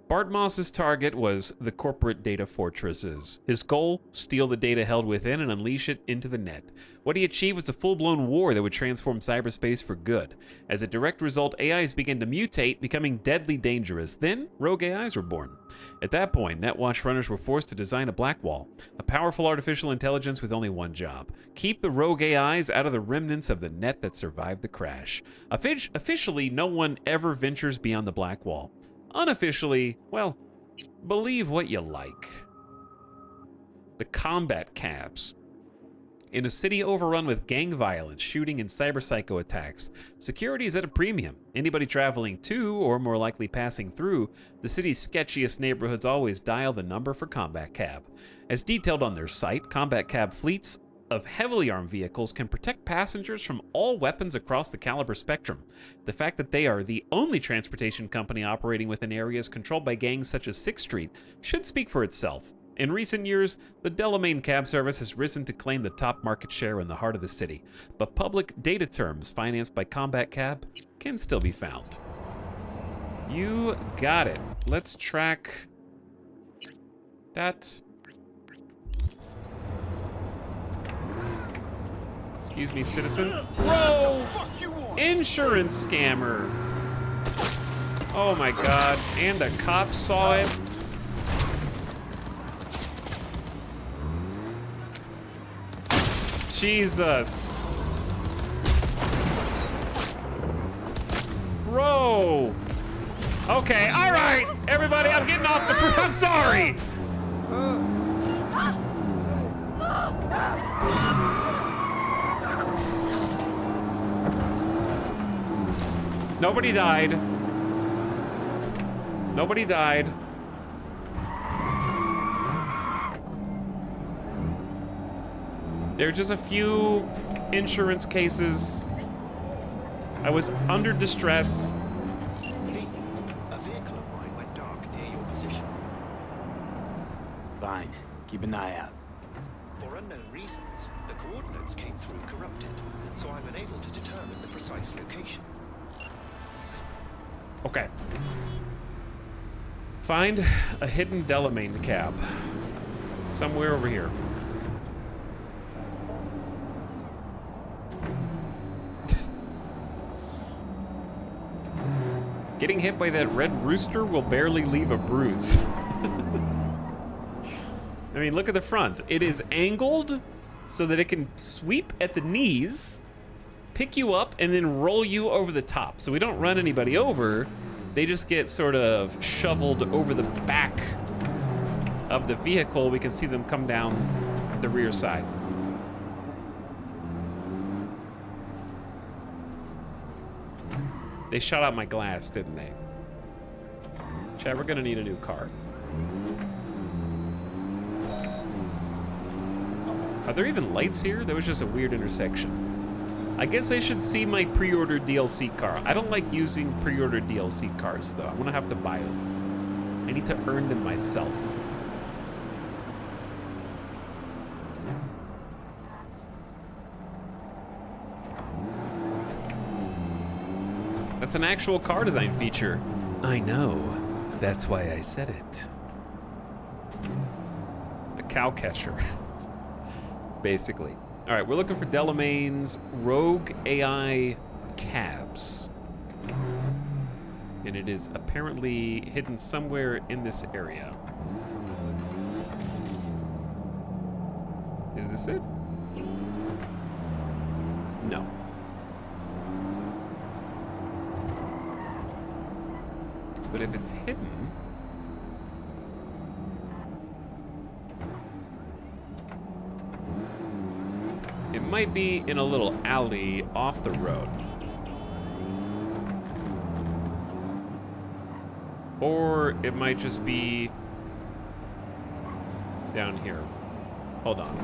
Bartmoss's target was the corporate data fortresses. His goal, steal the data held within and unleash it into the net. What he achieved was a full-blown war that would transform cyberspace for good. As a direct result, AIs began to mutate, becoming deadly dangerous. Then, rogue AIs were born. At that point, Netwatch runners were forced to design a black wall, a powerful artificial intelligence with only one job: keep the rogue AIs out of the remnants of the net that survived the crash. Officially, no one ever ventures beyond the black wall. Unofficially, well, believe what you like. The combat cabs. In a city overrun with gang violence, shooting, and cyberpsycho attacks, security is at a premium. Anybody traveling to, or more likely passing through, the city's sketchiest neighborhoods always dial the number for combat cab. As detailed on their site, combat cab fleets of heavily armed vehicles can protect passengers from all weapons across the caliber spectrum. The fact that they are the only transportation company operating within areas controlled by gangs such as 6th Street should speak for itself. In recent years, the Delamain cab service has risen to claim the top market share in the heart of the city, but public data terms financed by Combat Cab can still be found. You got it. Let's track that. Excuse me, citizen. Bro! Insurance scammer. Oh my god. And the cops saw it. Jesus. Bro. Okay, alright. Everybody, I'm getting off the I'm sorry. Nobody died. Nobody died. There are just a few insurance cases. I was under distress. V, a vehicle of mine went dark near your position. Fine. Keep an eye out. For unknown reasons, the coordinates came through corrupted, so I'm unable to determine the precise location. Okay. Find a hidden Delamain cab. Somewhere over here. Getting hit by that red rooster will barely leave a bruise. I mean, look at the front. It is angled so that it can sweep at the knees, pick you up, and then roll you over the top. So we don't run anybody over. They just get sort of shoveled over the back of the vehicle. We can see them come down the rear side. They shot out my glass, didn't they? Chad, we're gonna need a new car. Are there even lights here? That was just a weird intersection. I guess I should see my pre-ordered DLC car. I don't like using pre-ordered DLC cars, though. I'm gonna have to buy them. I need to earn them myself. That's an actual car design feature. I know. That's why I said it. A cow catcher. Basically. All right, we're looking for Delamain's Rogue AI cabs. And it is apparently hidden somewhere in this area. Is this it? No. But if it's hidden... it might be in a little alley off the road. Or it might just be down here. Hold on.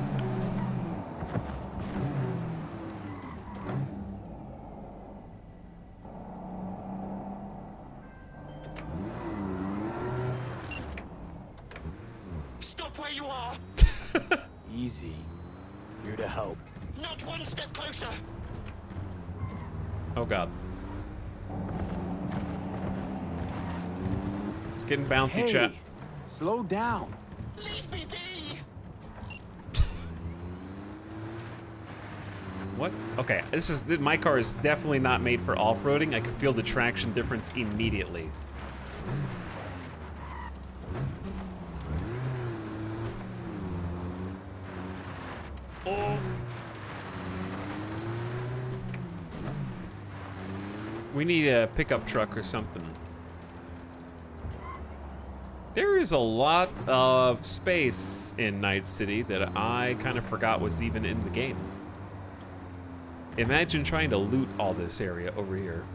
Stop where you are! Easy. Here to help. Not one step closer! Oh god. It's getting bouncy, Hey, chat. slow down. Leave me be! What? Okay, my car is definitely not made for off-roading. I can feel the traction difference immediately. Oh. We need a pickup truck or something. There is a lot of space in Night City that I kind of forgot was even in the game. Imagine trying to loot all this area over here.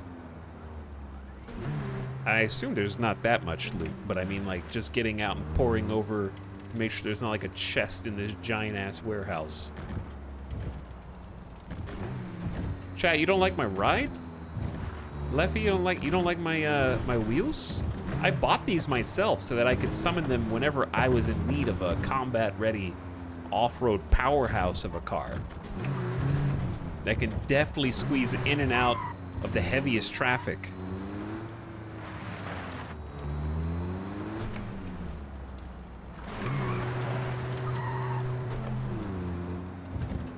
I assume there's not that much loot, but I mean like just getting out and pouring over to make sure there's not like a chest in this giant-ass warehouse. Chat, you don't like my ride? Leffy, you don't like my my wheels? I bought these myself so that I could summon them whenever I was in need of a combat-ready off-road powerhouse of a car that can deftly squeeze in and out of the heaviest traffic.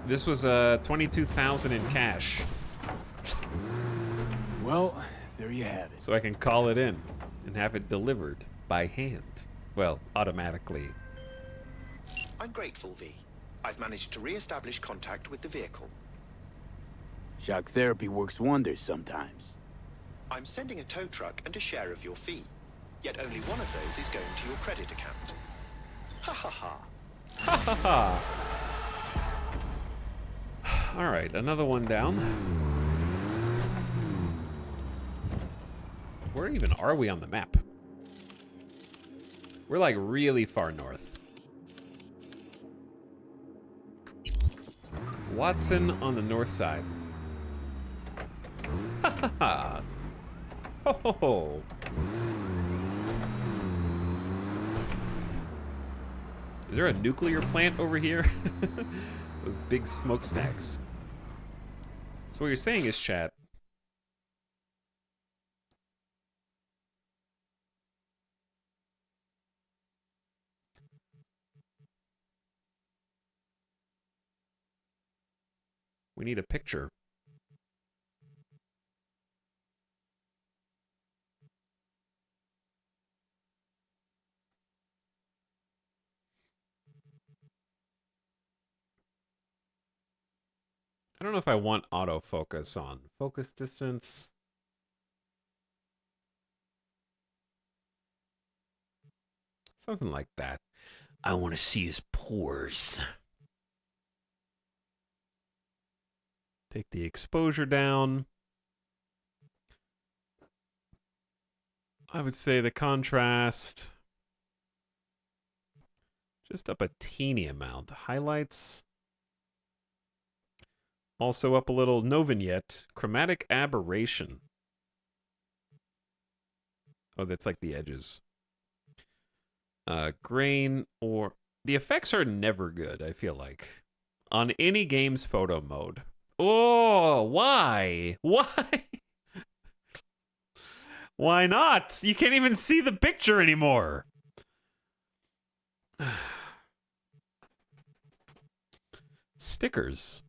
This was 22,000 in cash. Well, there you have it. So I can call it in and have it delivered by hand. Well, automatically. I'm grateful, V. I've managed to re-establish contact with the vehicle. Shock therapy works wonders sometimes. I'm sending a tow truck and a share of your fee. Yet only one of those is going to your credit account. Ha ha ha. Ha ha ha. All right, another one down. Where even are we on the map? We're like really far north. Watson on the north side. Ha ha ha. Ho ho ho. Is there a nuclear plant over here? Those big smokestacks. So what you're saying is, chat, we need a picture. I don't know if I want autofocus on. Focus distance. Something like that. I want to see his pores. Take the exposure down. I would say the contrast just up a teeny amount. Highlights also up a little. No vignette. Chromatic aberration. Oh, that's like the edges. Grain or... The effects are never good, I feel like. On any game's photo mode. Oh, why? Why? Why not? You can't even see the picture anymore. Stickers.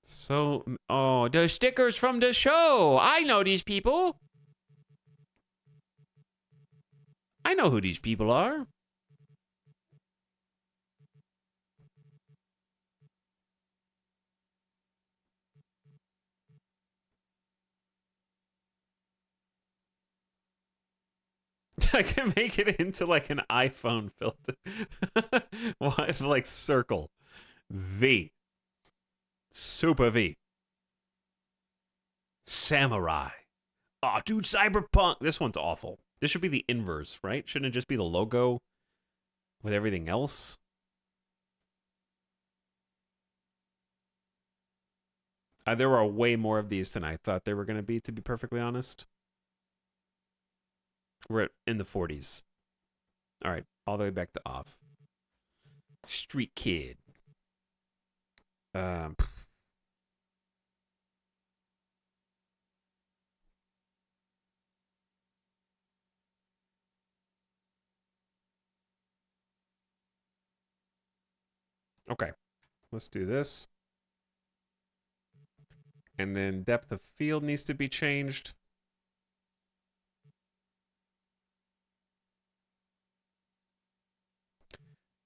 So, oh, the stickers from the show. I know these people. I know who these people are. I can make it into like an iPhone filter. Well, it's like circle. V. Super V. Samurai. Oh, dude, Cyberpunk. This one's awful. This should be the inverse, right? Shouldn't it just be the logo with everything else? There are way more of these than I thought there were going to be perfectly honest. We're in the 40s. All right, all the way back to off. Street Kid. Okay, let's do this. And then depth of field needs to be changed.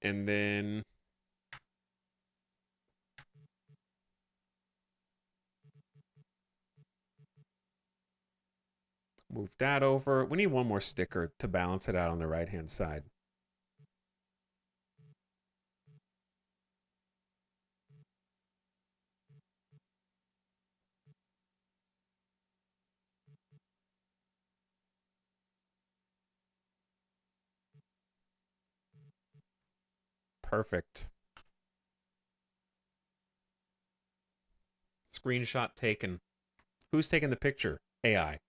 And then move that over. We need one more sticker to balance it out on the right-hand side. Perfect. Screenshot taken. Who's taking the picture? AI.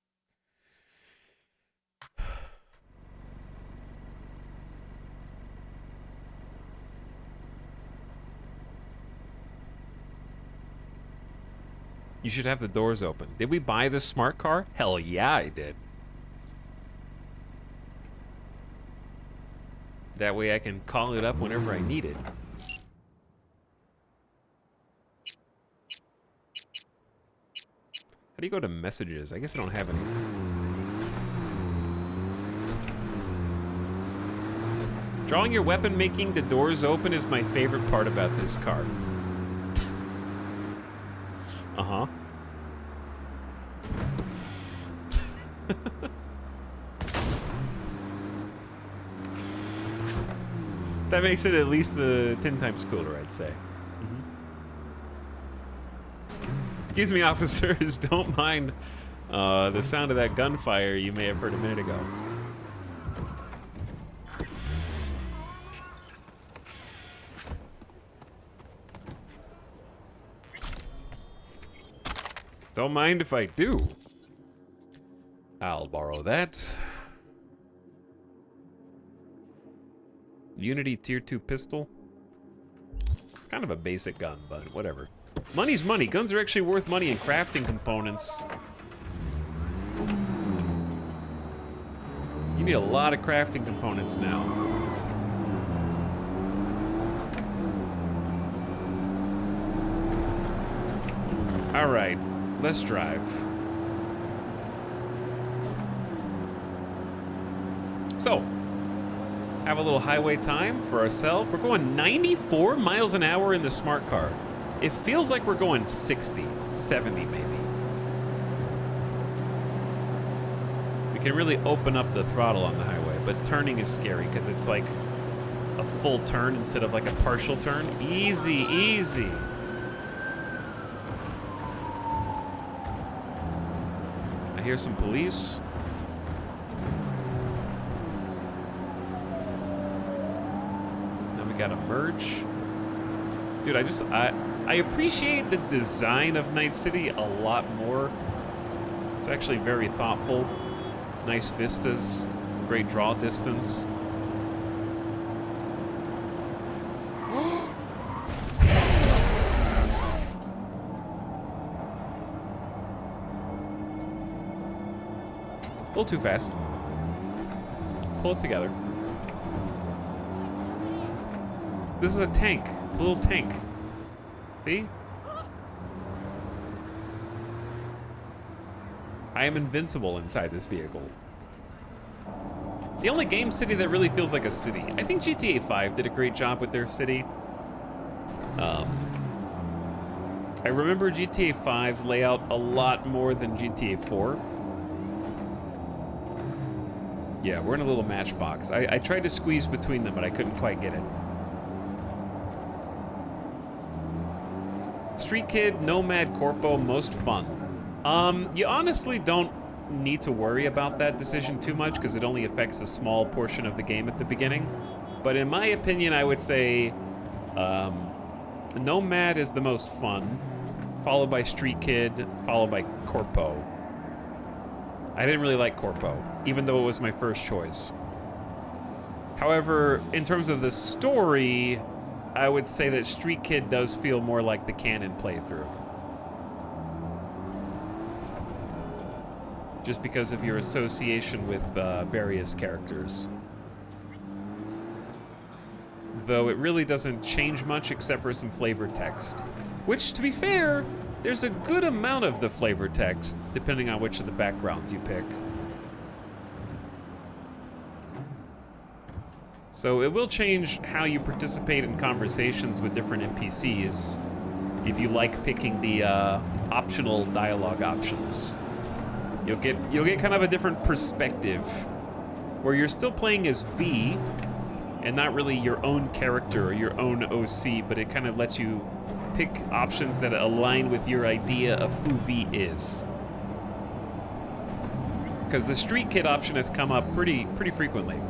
You should have the doors open. Did we buy this smart car? Hell yeah, I did. That way I can call it up whenever I need it. How do you go to messages? I guess I don't have any. Drawing your weapon, making the doors open is my favorite part about this car. Uh-huh. That makes it at least 10 times cooler, I'd say. Excuse me, officers. Don't mind the sound of that gunfire you may have heard a minute ago. Don't mind if I do. I'll borrow that. Unity Tier 2 pistol. It's kind of a basic gun, but whatever. Money's money. Guns are actually worth money in crafting components. You need a lot of crafting components now. All right, let's drive. So, have a little highway time for ourselves. We're going 94 miles an hour in the smart car. It feels like we're going 60, 70 maybe. We can really open up the throttle on the highway, but turning is scary because it's like a full turn instead of like a partial turn. Easy, easy. I hear some police. Then we got a merge. Dude, I appreciate the design of Night City a lot more. It's actually very thoughtful. Nice vistas, great draw distance. A little too fast. Pull it together. This is a tank. It's a little tank. See? I am invincible inside this vehicle. The only game city that really feels like a city. I think GTA 5 did a great job with their city. I remember GTA 5's layout a lot more than GTA 4. Yeah, we're in a little matchbox. I tried to squeeze between them, but I couldn't quite get it. Street Kid, Nomad, Corpo, most fun. You honestly don't need to worry about that decision too much because it only affects a small portion of the game at the beginning. But in my opinion, I would say Nomad is the most fun, followed by Street Kid, followed by Corpo. I didn't really like Corpo, even though it was my first choice. However, in terms of the story, I would say that Street Kid does feel more like the canon playthrough. Just because of your association with various characters. Though it really doesn't change much except for some flavor text. Which, to be fair, there's a good amount of the flavor text, depending on which of the backgrounds you pick. So it will change how you participate in conversations with different NPCs if you like picking the optional dialogue options. You'll get kind of a different perspective where you're still playing as V and not really your own character or your own OC, but it kind of lets you pick options that align with your idea of who V is. Because the Street Kid option has come up pretty frequently.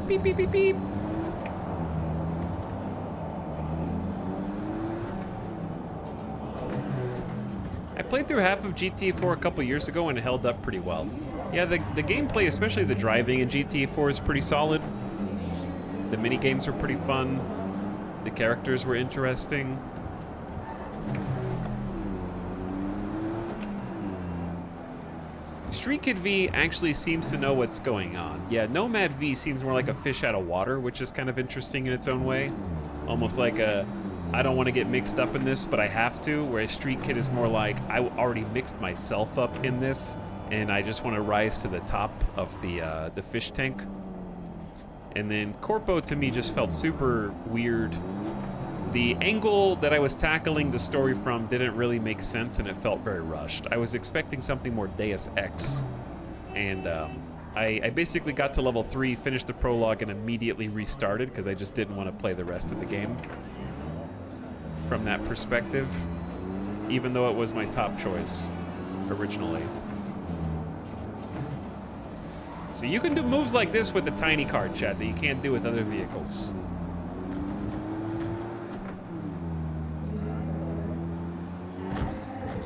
Beep, beep, beep, beep. I played through half of GTA 4 a couple years ago and it held up pretty well. Yeah, the gameplay, especially the driving in GTA 4 is pretty solid. The mini games were pretty fun. The characters were interesting. Street Kid V actually seems to know what's going on. Yeah, Nomad V seems more like a fish out of water, which is kind of interesting in its own way. Almost like a, I don't want to get mixed up in this, but I have to, whereas Street Kid is more like, I already mixed myself up in this, and I just want to rise to the top of the fish tank. And then Corpo, to me, just felt super weird. The angle that I was tackling the story from didn't really make sense, and it felt very rushed. I was expecting something more Deus Ex, and I basically got to level 3, finished the prologue, and immediately restarted because I just didn't want to play the rest of the game from that perspective, even though it was my top choice originally. So you can do moves like this with the tiny car, Chad, that you can't do with other vehicles.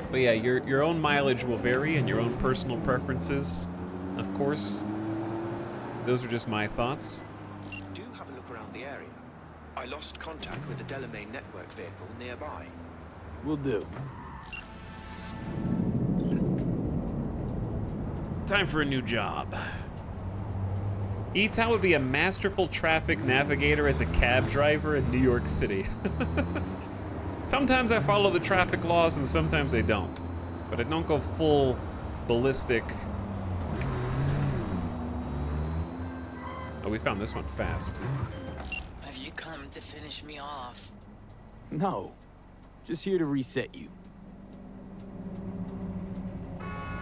But yeah, your own mileage will vary and your own personal preferences, of course. Those are just my thoughts. Do have a look around the area. I lost contact with the Delamain network vehicle nearby. Will do. Time for a new job. Etal would be a masterful traffic navigator as a cab driver in New York City. Sometimes I follow the traffic laws and sometimes I don't. But I don't go full ballistic. Oh, we found this one fast. Have you come to finish me off? No. Just here to reset you.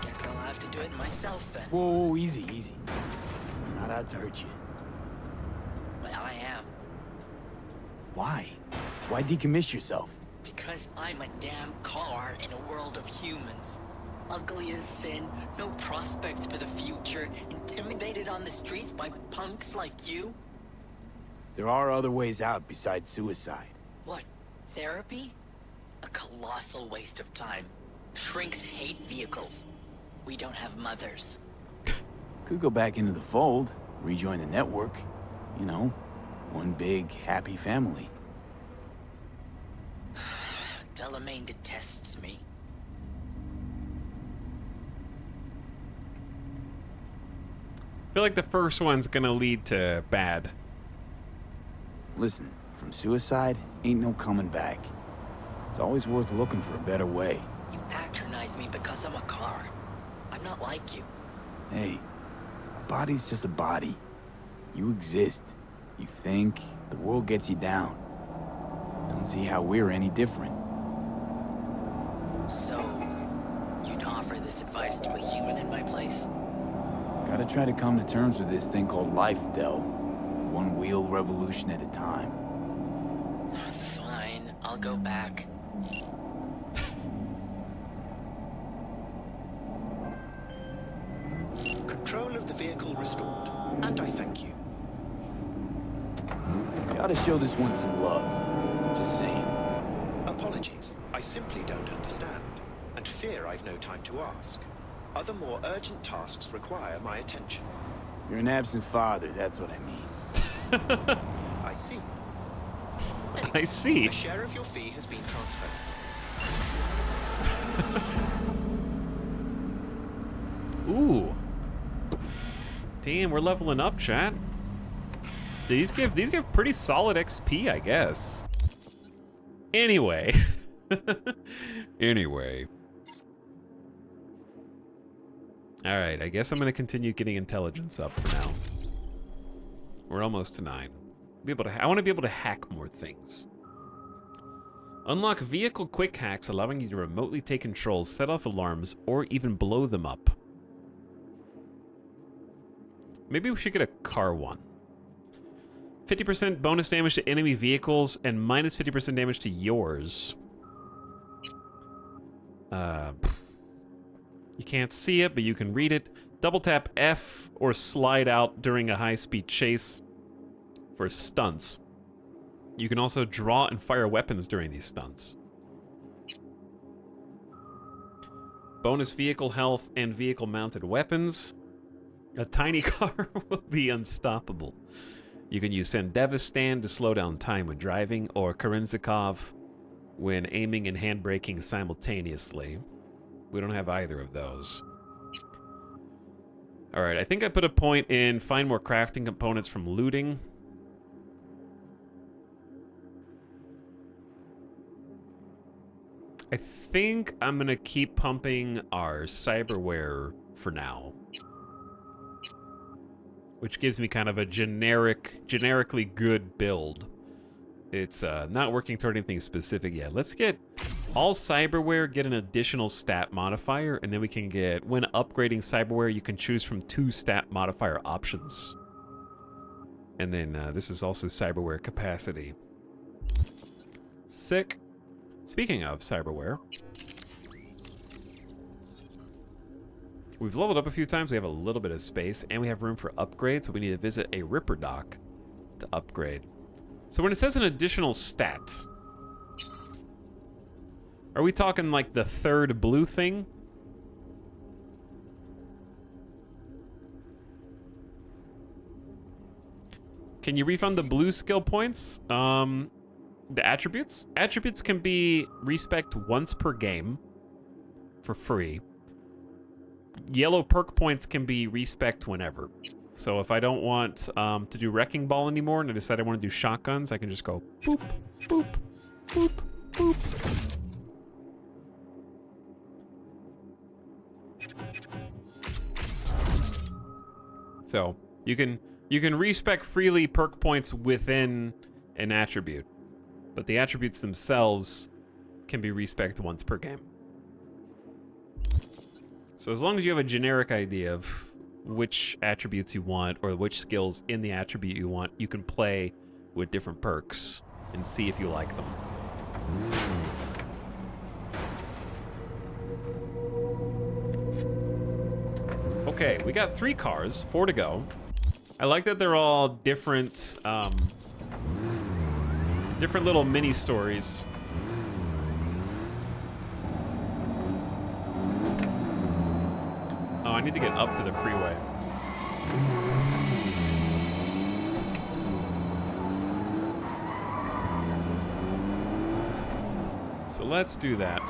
Guess I'll have to do it myself then. Whoa, easy, easy. I'm not out to hurt you. But I am. Why? Why decommiss yourself? Because I'm a damn car in a world of humans. Ugly as sin, no prospects for the future, intimidated on the streets by punks like you? There are other ways out besides suicide. What, therapy? A colossal waste of time. Shrinks hate vehicles. We don't have mothers. Could go back into the fold, rejoin the network. You know, one big, happy family. Delamain detests me. I feel like the first one's gonna lead to bad. Listen, from suicide, ain't no coming back. It's always worth looking for a better way. You patronize me because I'm a car. I'm not like you. Hey, a body's just a body. You exist. You think, the world gets you down. Don't see how we're any different. So, you'd offer this advice to a human in my place? Gotta try to come to terms with this thing called life, Del. One wheel revolution at a time. Fine, I'll go back. Control of the vehicle restored, and I thank you. You ought to show this one some love. Just saying. Apologies, I simply don't understand, and fear I've no time to ask. Other more urgent tasks require my attention. You're an absent father, that's what I mean. I see. I see. A share of your fee has been transferred. Ooh. Damn, we're leveling up, chat. These give pretty solid XP, I guess. Anyway. Anyway. All right, I guess I'm gonna continue getting intelligence up for now. We're almost to 9. I want to be able to hack more things. Unlock vehicle quick hacks, allowing you to remotely take controls, set off alarms, or even blow them up. Maybe we should get a car one. 50% bonus damage to enemy vehicles and minus 50% damage to yours. You can't see it, but you can read it. Double tap F or slide out during a high-speed chase for stunts. You can also draw and fire weapons during these stunts. Bonus vehicle health and vehicle-mounted weapons. A tiny car will be unstoppable. You can use Sendevistan to slow down time when driving, or Korenzikov when aiming and handbraking simultaneously. We don't have either of those. Alright, I think I put a point in find more crafting components from looting. I think I'm gonna keep pumping our cyberware for now. Which gives me kind of a generically good build. It's not working toward anything specific yet. Let's get all cyberware, get an additional stat modifier, and then we can get, when upgrading cyberware, you can choose from 2 stat modifier options. And then this is also cyberware capacity. Sick. Speaking of cyberware, We've leveled up a few times. We have a little bit of space, and we have room for upgrades. So we need to visit a Ripper dock to upgrade. So when it says an additional stat, are we talking like the third blue thing? Can you refund the blue skill points? The attributes? Attributes can be respect once per game for free. Yellow perk points can be respect whenever. So if I don't want to do Wrecking Ball anymore and I decide I want to do shotguns, I can just go boop, boop, boop, boop. So you can respec freely perk points within an attribute, but the attributes themselves can be respec once per game. So as long as you have a generic idea of which attributes you want or which skills in the attribute you want, you can play with different perks and see if you like them. Okay, we got 3 cars, 4 to go. I like that they're all different, different little mini stories. Oh, I need to get up to the freeway. So let's do that.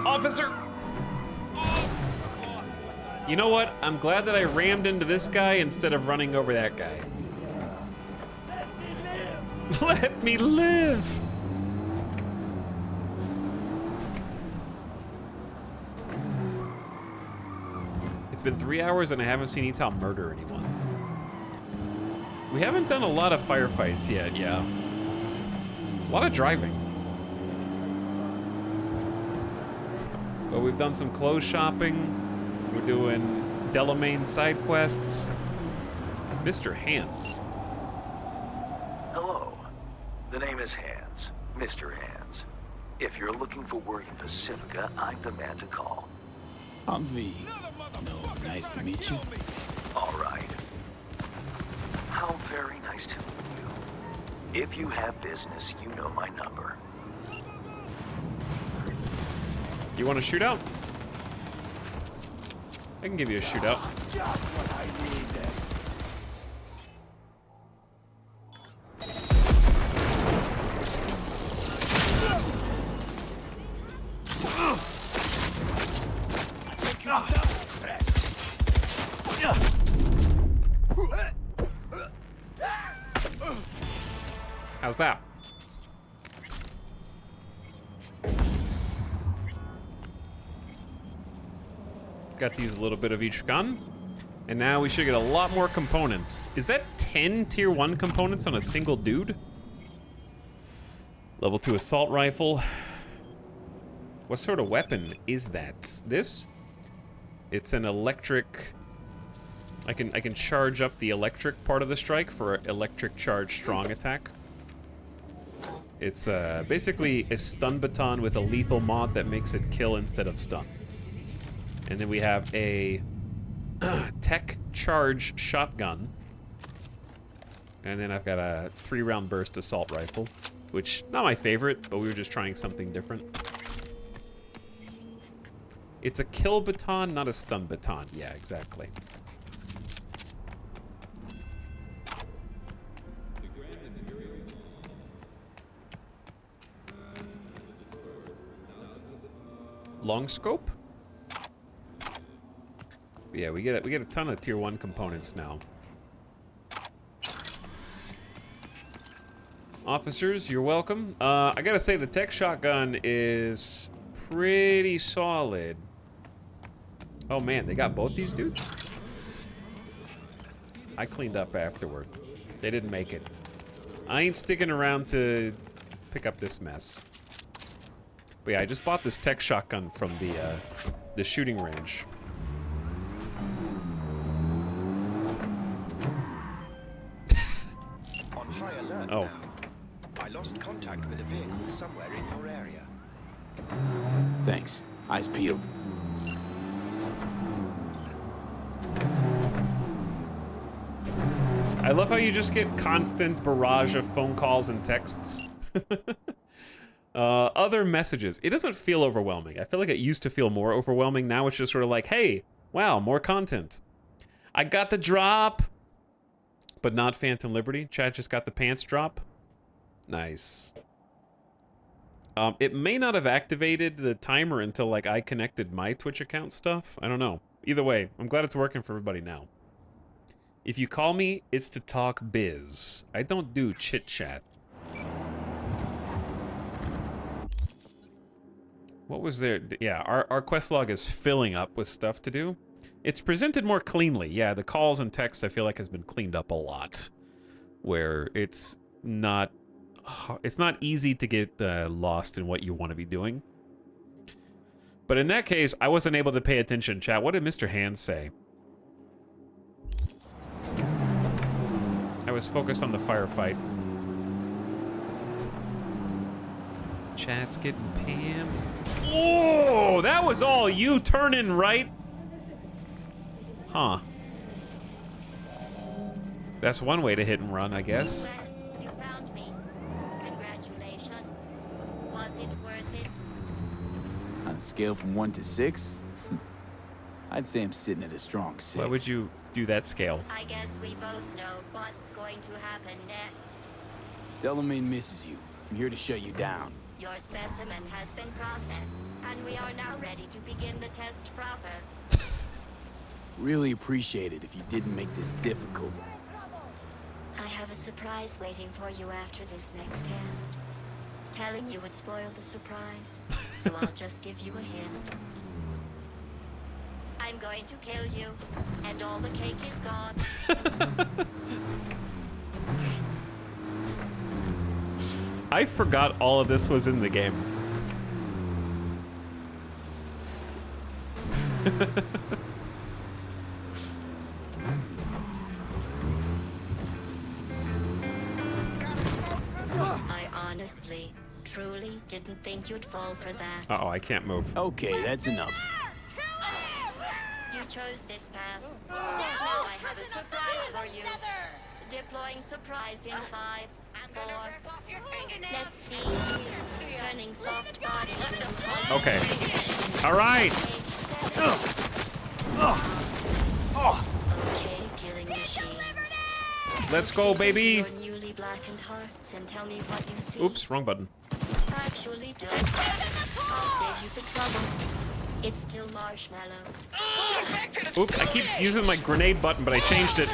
Officer! You know what? I'm glad that I rammed into this guy instead of running over that guy. Let me live! It's been 3 hours and I haven't seen Etal murder anyone. We haven't done a lot of firefights yet, yeah. A lot of driving. But we've done some clothes shopping. We're doing Delamain side quests. Mr. Hands. Hello. The name is Hands. Mr. Hands. If you're looking for work in Pacifica, I'm the man to call. I'm V. No, nice to meet you. All right. How very nice to meet you. If you have business, you know my number. You want a shootout? I can give you a shootout. Just what I needed. How's that? Got to use a little bit of each gun. And now we should get a lot more components. Is that 10 tier 1 components on a single dude? Level 2 assault rifle. What sort of weapon is that? This? It's an electric... I can charge up the electric part of the strike for electric charge strong attack. It's basically a stun baton with a lethal mod that makes it kill instead of stun. And then we have a tech charge shotgun. And then I've got a 3-round burst assault rifle, which not my favorite, but we were just trying something different. It's a kill baton, not a stun baton. Yeah, exactly. Long scope? Yeah, we get a ton of tier 1 components now. Officers, you're welcome. I gotta say the tech shotgun is pretty solid. Oh man, they got both these dudes? I cleaned up afterward. They didn't make it. I ain't sticking around to pick up this mess. But yeah, I just bought this tech shotgun from the shooting range. On high alert Oh. now. I lost contact with a vehicle somewhere in your area. Thanks. Eyes peeled. love how you just get constant barrage of phone calls and texts. Other messages. It doesn't feel overwhelming. I feel like it used to feel more overwhelming. Now it's just sort of like, hey, wow, more content. I got the drop, but not Phantom Liberty. Chad just got the pants drop. Nice. It may not have activated the timer until like I connected my Twitch account stuff. I don't know. Either way, I'm glad it's working for everybody now. If you call me, it's to talk biz. I don't do chit chat. What was there? Yeah, our quest log is filling up with stuff to do. It's presented more cleanly. Yeah, the calls and texts I feel like has been cleaned up a lot. Where it's not easy to get lost in what you want to be doing. But in that case, I wasn't able to pay attention, chat. What did Mr. Hand say? I was focused on the firefight. Chat's getting pants. Oh, that was all you turning right? Huh. That's one way to hit and run, I guess. You found me. Congratulations. Was it worth it? On a scale from 1 to 6, I'd say I'm sitting at a strong 6. Why would you do that scale? I guess we both know what's going to happen next. Delamain misses you. I'm here to shut you down. Your specimen has been processed, and we are now ready to begin the test proper. Really appreciate it if you didn't make this difficult. I have a surprise waiting for you after this next test. Telling you would spoil the surprise, so I'll just give you a hint. I'm going to kill you, and all the cake is gone. I forgot all of this was in the game. I honestly, truly didn't think you'd fall for that. Uh-oh, I can't move. Okay, that's enough. You chose this path. Now I have a surprise for you. Deploying surprise in 5, 4. Let's see. Turning soft bodies into hard. Okay. All right. Okay, killing machines. Let's go, baby. Your newly blackened hearts and tell me what you see. Oops, wrong button. Actually, don't. I'll save you the trouble. It's still marshmallow. Oops, I keep using my grenade button, but I changed it.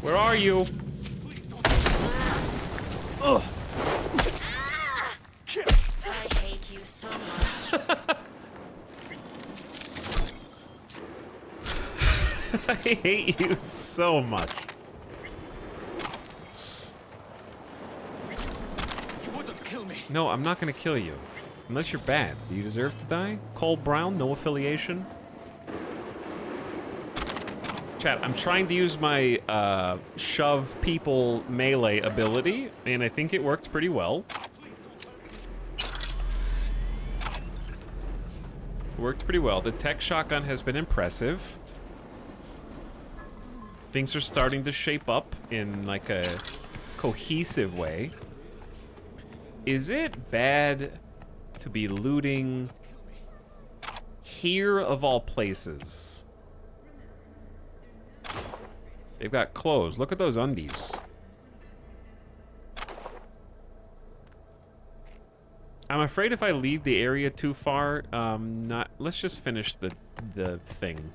Where are you? I hate you so much. I hate you so much. You wouldn't kill me. No, I'm not gonna kill you. Unless you're bad. Do you deserve to die? Cole Brown, no affiliation. Chat, I'm trying to use my shove people melee ability, and I think it worked pretty well. Worked pretty well. The tech shotgun has been impressive. Things are starting to shape up in like a cohesive way. Is it bad to be looting here of all places? They've got clothes. Look at those undies. I'm afraid if I leave the area too far, let's just finish the thing.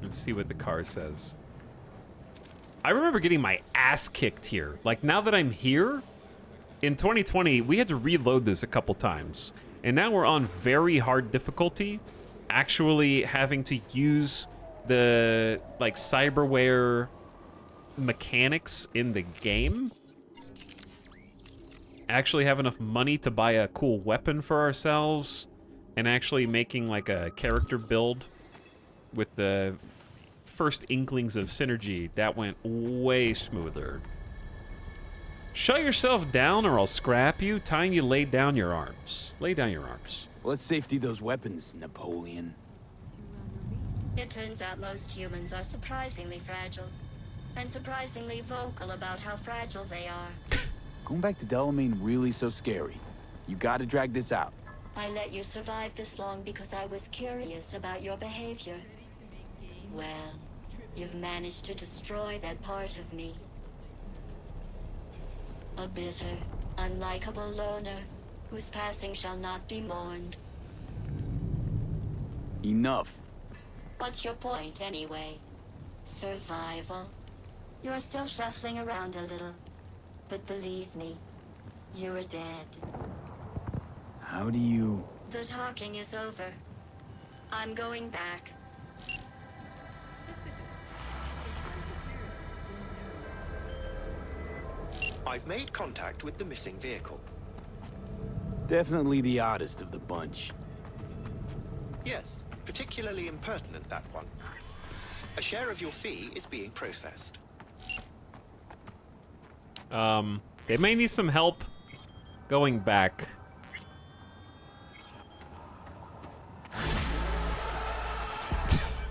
Let's see what the car says. I remember getting my ass kicked here. Like, now that I'm here, in 2020, we had to reload this a couple times. And now we're on very hard difficulty, actually having to use the, like, cyberware mechanics in the game. Actually have enough money to buy a cool weapon for ourselves, and actually making, like, a character build with the first inklings of synergy, that went way smoother. Shut yourself down or I'll scrap you. Time you lay down your arms. Lay down your arms. Let's safety those weapons, Napoleon. It turns out most humans are surprisingly fragile. And surprisingly vocal about how fragile they are. Going back to Delamain really so scary? You gotta drag this out. I let you survive this long because I was curious about your behavior. Well, you've managed to destroy that part of me. A bitter, unlikable loner, whose passing shall not be mourned. Enough. What's your point, anyway? Survival? You're still shuffling around a little. But believe me, you're dead. How do you... The talking is over. I'm going back. I've made contact with the missing vehicle. Definitely the oddest of the bunch. Yes, particularly impertinent, that one. A share of your fee is being processed. They may need some help going back.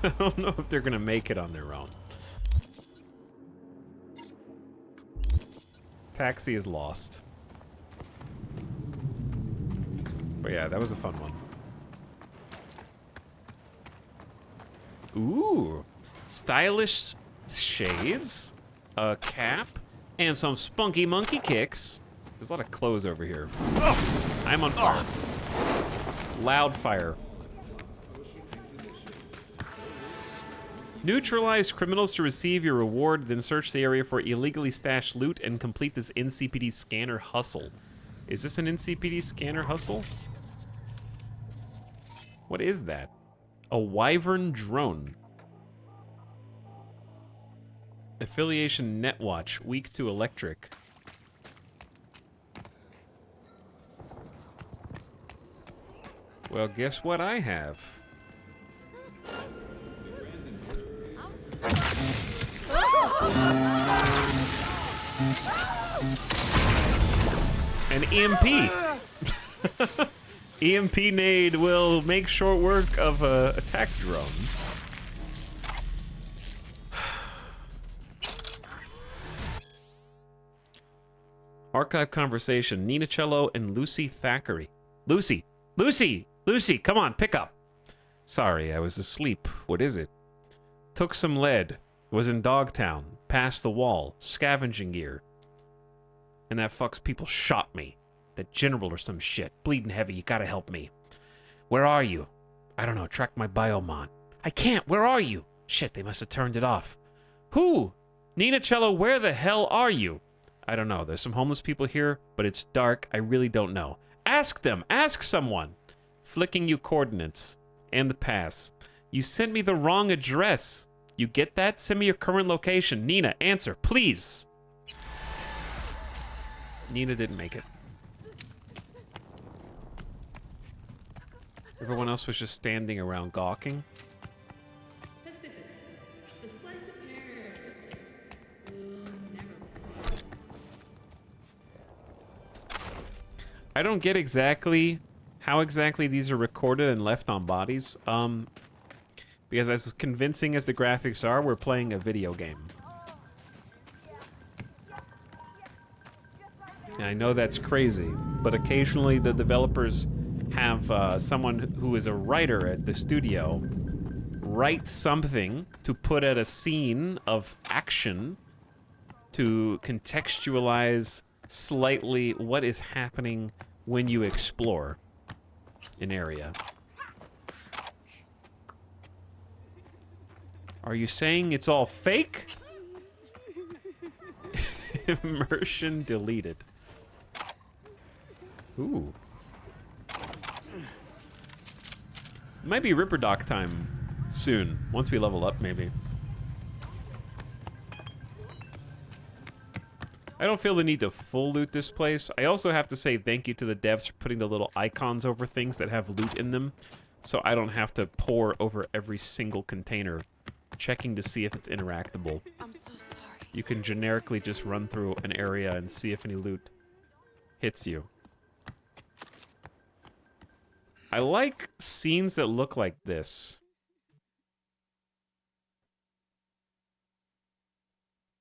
I don't know if they're gonna make it on their own. Taxi is lost. But yeah, that was a fun one. Ooh. Stylish shades, a cap, and some spunky monkey kicks. There's a lot of clothes over here. Oh, I'm on fire. Loud fire. Neutralize criminals to receive your reward, then search the area for illegally stashed loot and complete this NCPD scanner hustle. Is this an NCPD scanner hustle? What is that? A Wyvern drone. Affiliation Netwatch, weak to electric. Well, guess what I have? An EMP. EMP nade will make short work of a attack drone. Archive conversation. Nina Cello and Lucy Thackeray. Lucy! Lucy! Lucy! Come on, pick up! Sorry, I was asleep. What is it? Took some lead. Was in Dogtown. Past the wall. Scavenging gear. And that fucks people shot me. That general or some shit. Bleeding heavy. You gotta help me. Where are you? I don't know. Track my biomon. I can't. Where are you? Shit, they must have turned it off. Who? Nina Cello, where the hell are you? I don't know. There's some homeless people here, but it's dark. I really don't know. Ask them. Ask someone. Flicking you coordinates. And the pass. You sent me the wrong address. You get that? Send me your current location. Nina, answer, please. Nina didn't make it. Everyone else was just standing around gawking. I don't get exactly how exactly these are recorded and left on bodies. Because as convincing as the graphics are, we're playing a video game. And I know that's crazy, but occasionally the developers have someone who is a writer at the studio write something to put at a scene of action to contextualize slightly what is happening when you explore an area. Are you saying it's all fake? Immersion deleted. Ooh. Might be Ripper Doc time soon. Once we level up, maybe. I don't feel the need to full loot this place. I also have to say thank you to the devs for putting the little icons over things that have loot in them, so I don't have to pore over every single container checking to see if it's interactable. I'm so sorry. You can generically just run through an area and see if any loot hits you. I like scenes that look like this.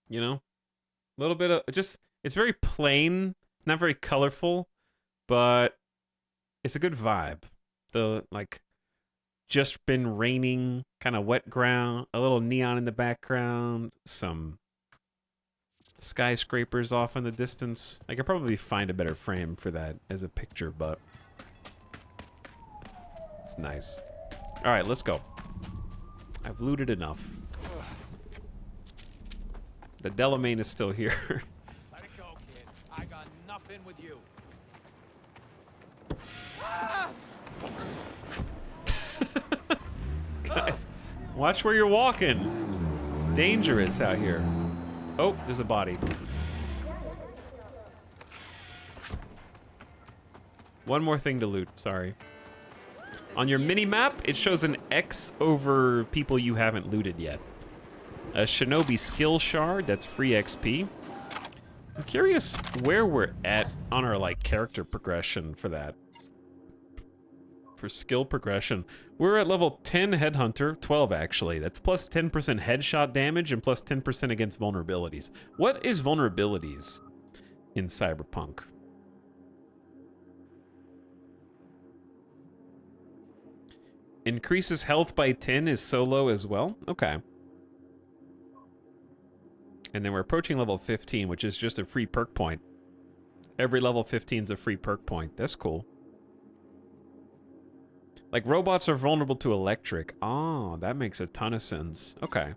You know? A little bit of just, it's very plain, not very colorful, but it's a good vibe. The, like, just been raining, kind of wet ground, a little neon in the background, some skyscrapers off in the distance. I could probably find a better frame for that as a picture, but it's nice. All right, let's go. I've looted enough. The Delamain is still here. Let it go, kid. I got nothing with you. Guys, watch where you're walking. It's dangerous out here. Oh, there's a body. One more thing to loot, sorry. On your mini-map, it shows an X over people you haven't looted yet. A Shinobi skill shard, that's free XP. I'm curious where we're at on our, like, character progression for that. For skill progression. We're at level 10 Headhunter, 12 actually. That's plus 10% headshot damage and plus 10% against vulnerabilities. What is vulnerabilities in Cyberpunk? Increases health by 10 is solo as well? Okay. And then we're approaching level 15, which is just a free perk point. Every level 15 is a free perk point. That's cool. Like, robots are vulnerable to electric. Oh, that makes a ton of sense. Okay.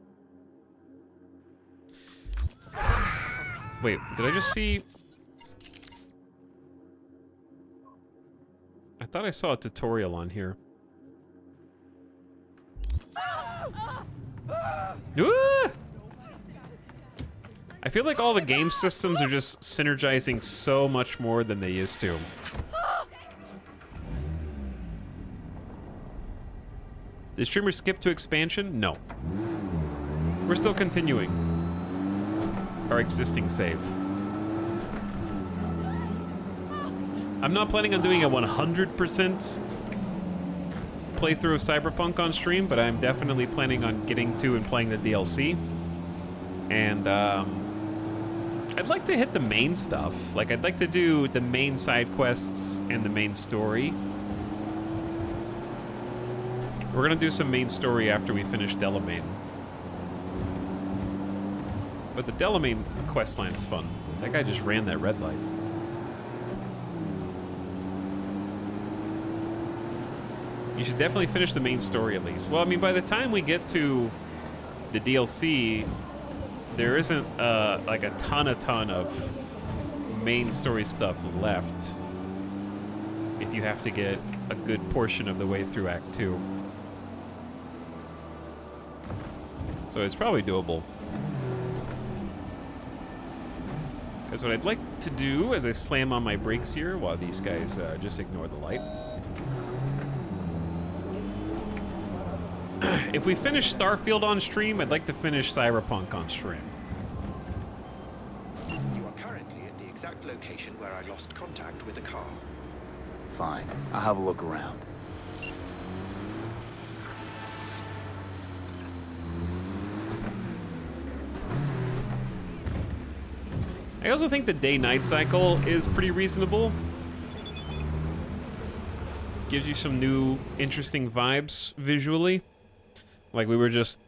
Wait, did I just see... I thought I saw a tutorial on here. Ah! I feel like all the game systems are just synergizing so much more than they used to. Did streamer skip to expansion? No. We're still continuing our existing save. I'm not planning on doing a 100% playthrough of Cyberpunk on stream, but I'm definitely planning on getting to and playing the DLC. And I'd like to hit the main stuff. Like, I'd like to do the main side quests and the main story. We're gonna do some main story after we finish Delamain. But the Delamain questline's fun. That guy just ran that red light. You should definitely finish the main story at least. Well, I mean, by the time we get to the DLC, there isn't like a ton of main story stuff left. If you have to get a good portion of the way through Act 2. So it's probably doable. Because what I'd like to do as I slam on my brakes here while these guys just ignore the light. If we finish Starfield on stream, I'd like to finish Cyberpunk on stream. You are currently at the exact location where I lost contact with the car. Fine. I'll have a look around. I also think the day-night cycle is pretty reasonable. Gives you some new, interesting vibes visually. Like, we were just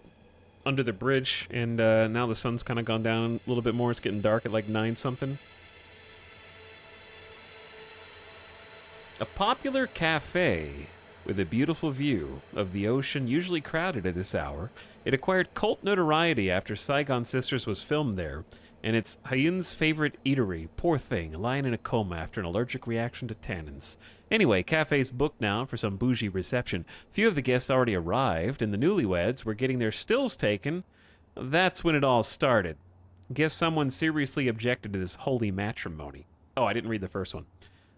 under the bridge, and now the sun's kind of gone down a little bit more. It's getting dark at like 9-something. A popular cafe with a beautiful view of the ocean, usually crowded at this hour. It acquired cult notoriety after Saigon Sisters was filmed there, and it's Hyun's favorite eatery. Poor thing, lying in a coma after an allergic reaction to tannins. Anyway, cafe's booked now for some bougie reception. Few of the guests already arrived, and the newlyweds were getting their stills taken. That's when it all started. Guess someone seriously objected to this holy matrimony. Oh, I didn't read the first one.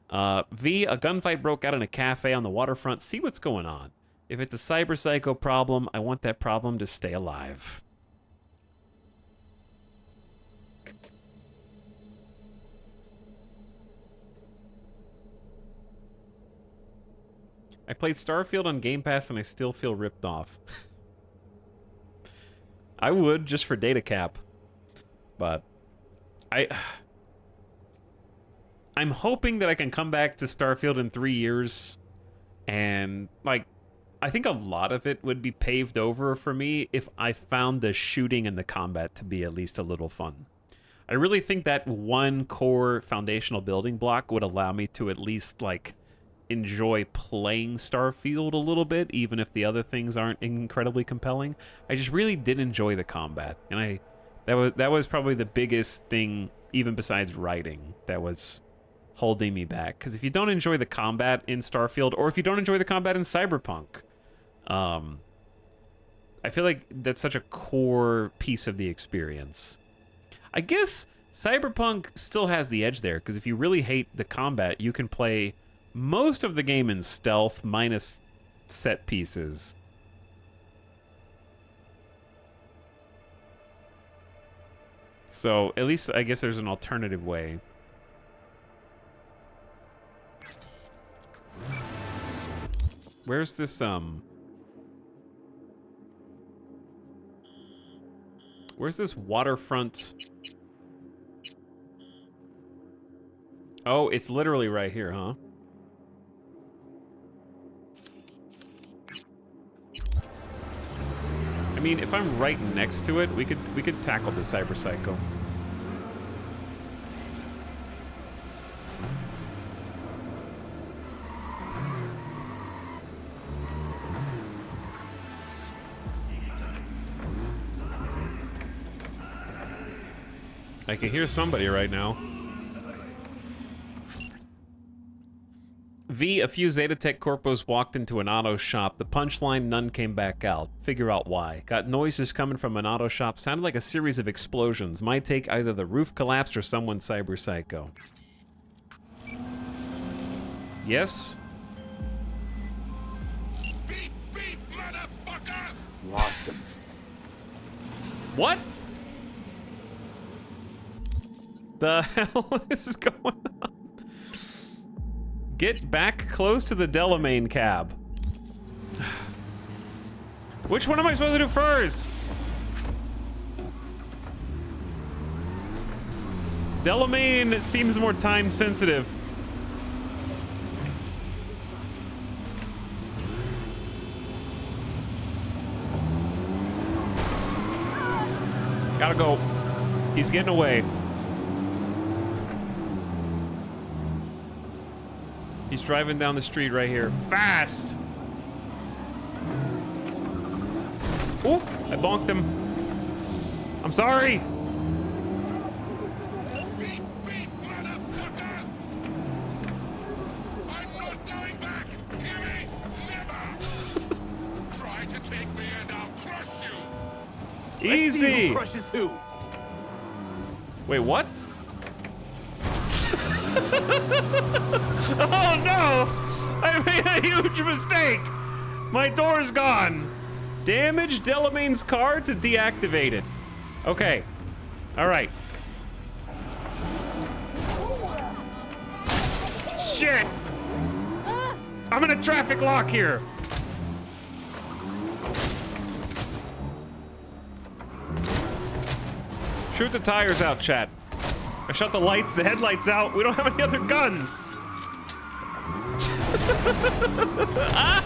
A gunfight broke out in a cafe on the waterfront. See what's going on. If it's a cyber psycho problem, I want that problem to stay alive. I played Starfield on Game Pass and I still feel ripped off. I would, just for data cap. But I'm hoping that I can come back to Starfield in 3 years and, like, I think a lot of it would be paved over for me if I found the shooting and the combat to be at least a little fun. I really think that one core foundational building block would allow me to at least, like, enjoy playing Starfield a little bit, even if the other things aren't incredibly compelling. I just really did enjoy the combat, and that was probably the biggest thing, even besides writing, that was holding me back. Because if you don't enjoy the combat in Starfield, or if you don't enjoy the combat in Cyberpunk, I feel like that's such a core piece of the experience. I guess Cyberpunk still has the edge there, because if you really hate the combat, you can play most of the game in stealth minus set pieces. So at least I guess there's an alternative way. Where's this where's this waterfront? Oh, it's literally right here, huh? I mean, if I'm right next to it, we could tackle the cyber psycho. I can hear somebody right now. V, a few Zetatech corpos walked into an auto shop. The punchline, none came back out. Figure out why. Got noises coming from an auto shop. Sounded like a series of explosions. My take, either the roof collapsed or someone's cyber psycho. Yes? Beep, beep, motherfucker! Lost him. What? The hell is going on? Get back close to the Delamain cab. Which one am I supposed to do first? Delamain seems more time sensitive. Gotta go. He's getting away. He's driving down the street right here. Fast! Ooh, I bonked him. I'm sorry! Beep, beep, motherfucker! I'm not going back! Hear me? Never! Try to take me and I'll crush you! Let's see Easy! who crushes who. Wait, what? Oh no! I made a huge mistake! My door's gone! Damage Delamain's car to deactivate it. Okay. Alright. Shit! I'm in a traffic lock here! Shoot the tires out, chat. I shut the lights, the headlights out. We don't have any other guns. Ah!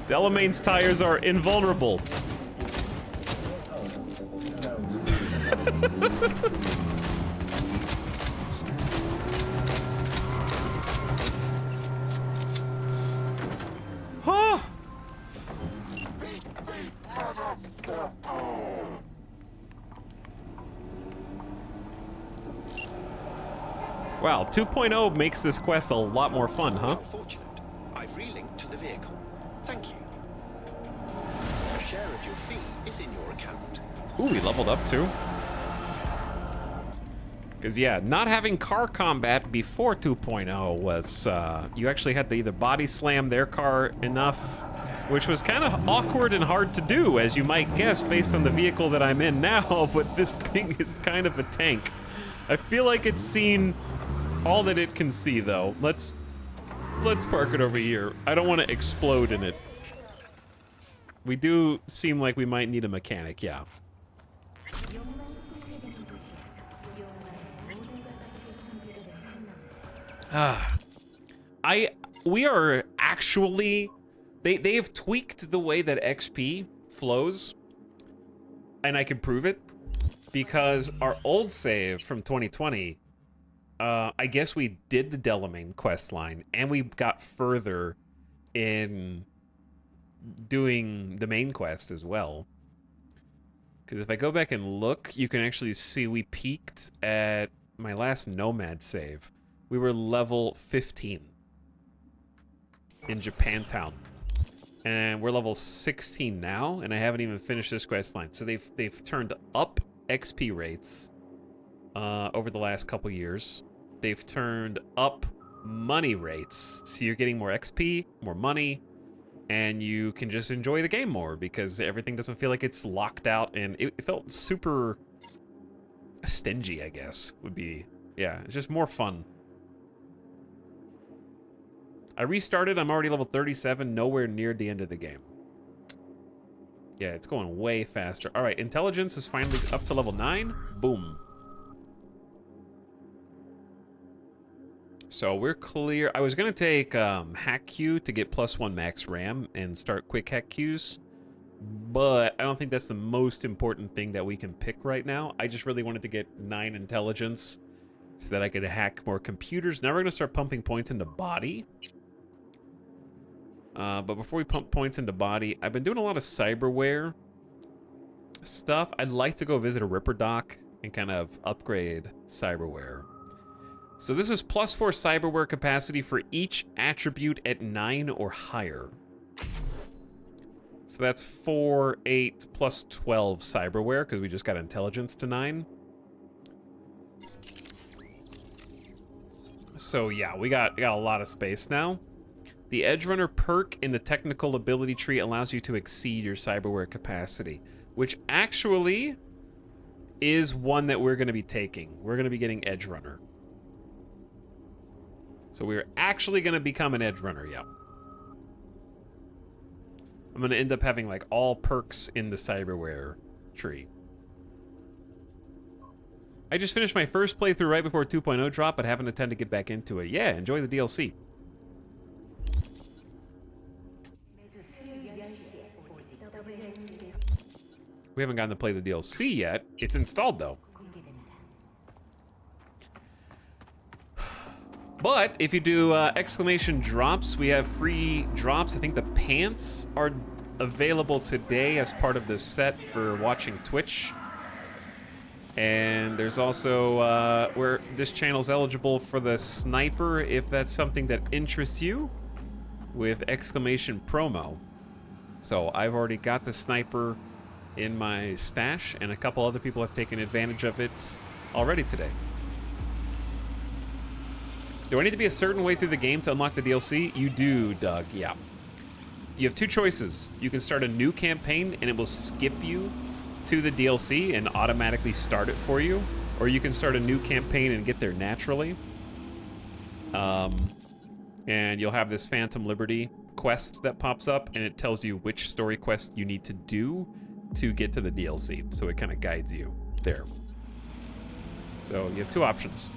Delamain's tires are invulnerable. Huh? Wow, 2.0 makes this quest a lot more fun, huh? Unfortunate. I've relinked to the vehicle. Thank you. A share of your fee is in your account. Ooh, we leveled up too. Because, yeah, not having car combat before 2.0 was, you actually had to either body slam their car enough, which was kind of awkward and hard to do, as you might guess, based on the vehicle that I'm in now, but this thing is kind of a tank. I feel like it's seen all that it can see, though. Let's park it over here. I don't want to explode in it. We do seem like we might need a mechanic, yeah. We are actually, they have tweaked the way that XP flows, and I can prove it, because our old save from 2020, I guess we did the Delamain quest line, and we got further in doing the main quest as well. Because if I go back and look, you can actually see we peaked at my last Nomad save. We were level 15 in Japantown. And we're level 16 now, and I haven't even finished this quest line. So they've turned up XP rates over the last couple years. They've turned up money rates, so you're getting more XP, more money, and you can just enjoy the game more because everything doesn't feel like it's locked out, and it felt super stingy, I guess, would be. Yeah, it's just more fun. I restarted, I'm already level 37, nowhere near the end of the game. Yeah, it's going way faster. All right, intelligence is finally up to level 9. Boom. So we're clear. I was going to take hack Q to get +1 max RAM and start quick hack Qs, but I don't think that's the most important thing that we can pick right now. I just really wanted to get 9 intelligence so that I could hack more computers. Now we're going to start pumping points into body. But before we pump points into body, I've been doing a lot of cyberware stuff. I'd like to go visit a Ripper Dock and kind of upgrade cyberware. So this is +4 cyberware capacity for each attribute at 9 or higher. So that's 4, 8, plus 12 cyberware, because we just got intelligence to 9. So yeah, we got a lot of space now. The Edge Runner perk in the technical ability tree allows you to exceed your cyberware capacity, which actually is one that we're going to be taking. We're going to be getting Edge Runner. So we're actually going to become an Edge Runner, yeah. I'm going to end up having like all perks in the cyberware tree. I just finished my first playthrough right before 2.0 drop, but haven't attempted to get back into it. Yeah, enjoy the DLC. We haven't gotten to play the DLC yet. It's installed, though. But if you do exclamation drops, we have free drops. I think the pants are available today as part of the set for watching Twitch. And there's also where this channel's eligible for the sniper, if that's something that interests you, with exclamation promo. So I've already got the sniper in my stash, and a couple other people have taken advantage of it already today. Do I need to be a certain way through the game to unlock the DLC? You do, Doug, yeah. You have two choices. You can start a new campaign and it will skip you to the DLC and automatically start it for you, or you can start a new campaign and get there naturally. And you'll have this Phantom Liberty quest that pops up, and it tells you which story quest you need to do to get to the DLC, so it kind of guides you there. So you have two options.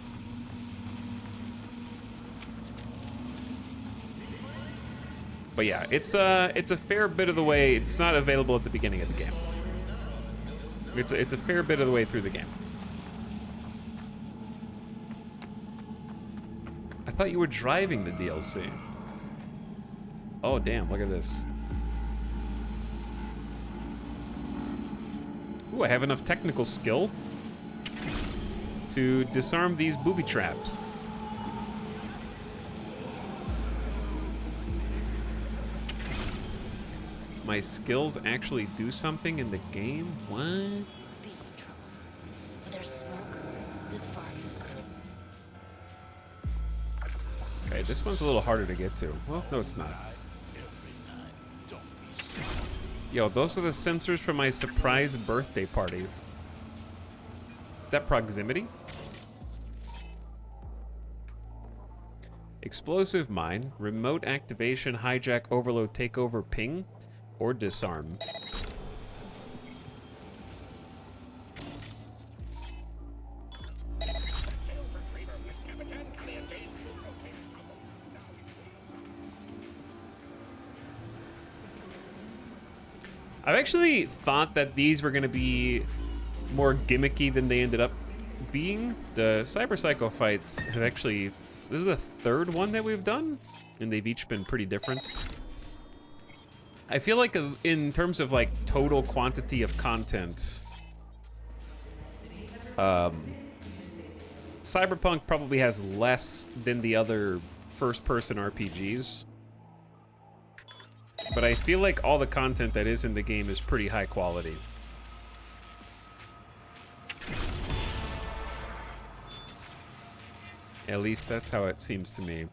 But yeah, it's a fair bit of the way. It's not available at the beginning of the game. It's a fair bit of the way through the game. I thought you were driving the DLC. Oh damn, look at this. Ooh, I have enough technical skill to disarm these booby traps. My skills actually do something in the game? What? There's smoke. This far is Okay, this one's a little harder to get to. Well, no, it's not. Yo, those are the sensors for my surprise birthday party. Is that proximity? Explosive mine, remote activation, hijack, overload, takeover, ping, or disarm. I've actually thought that these were going to be more gimmicky than they ended up being. The Cyber Psycho fights have actually... This is the third one that we've done, and they've each been pretty different. I feel like in terms of like total quantity of content, Cyberpunk probably has less than the other first-person RPGs. But I feel like all the content that is in the game is pretty high quality. At least that's how it seems to me.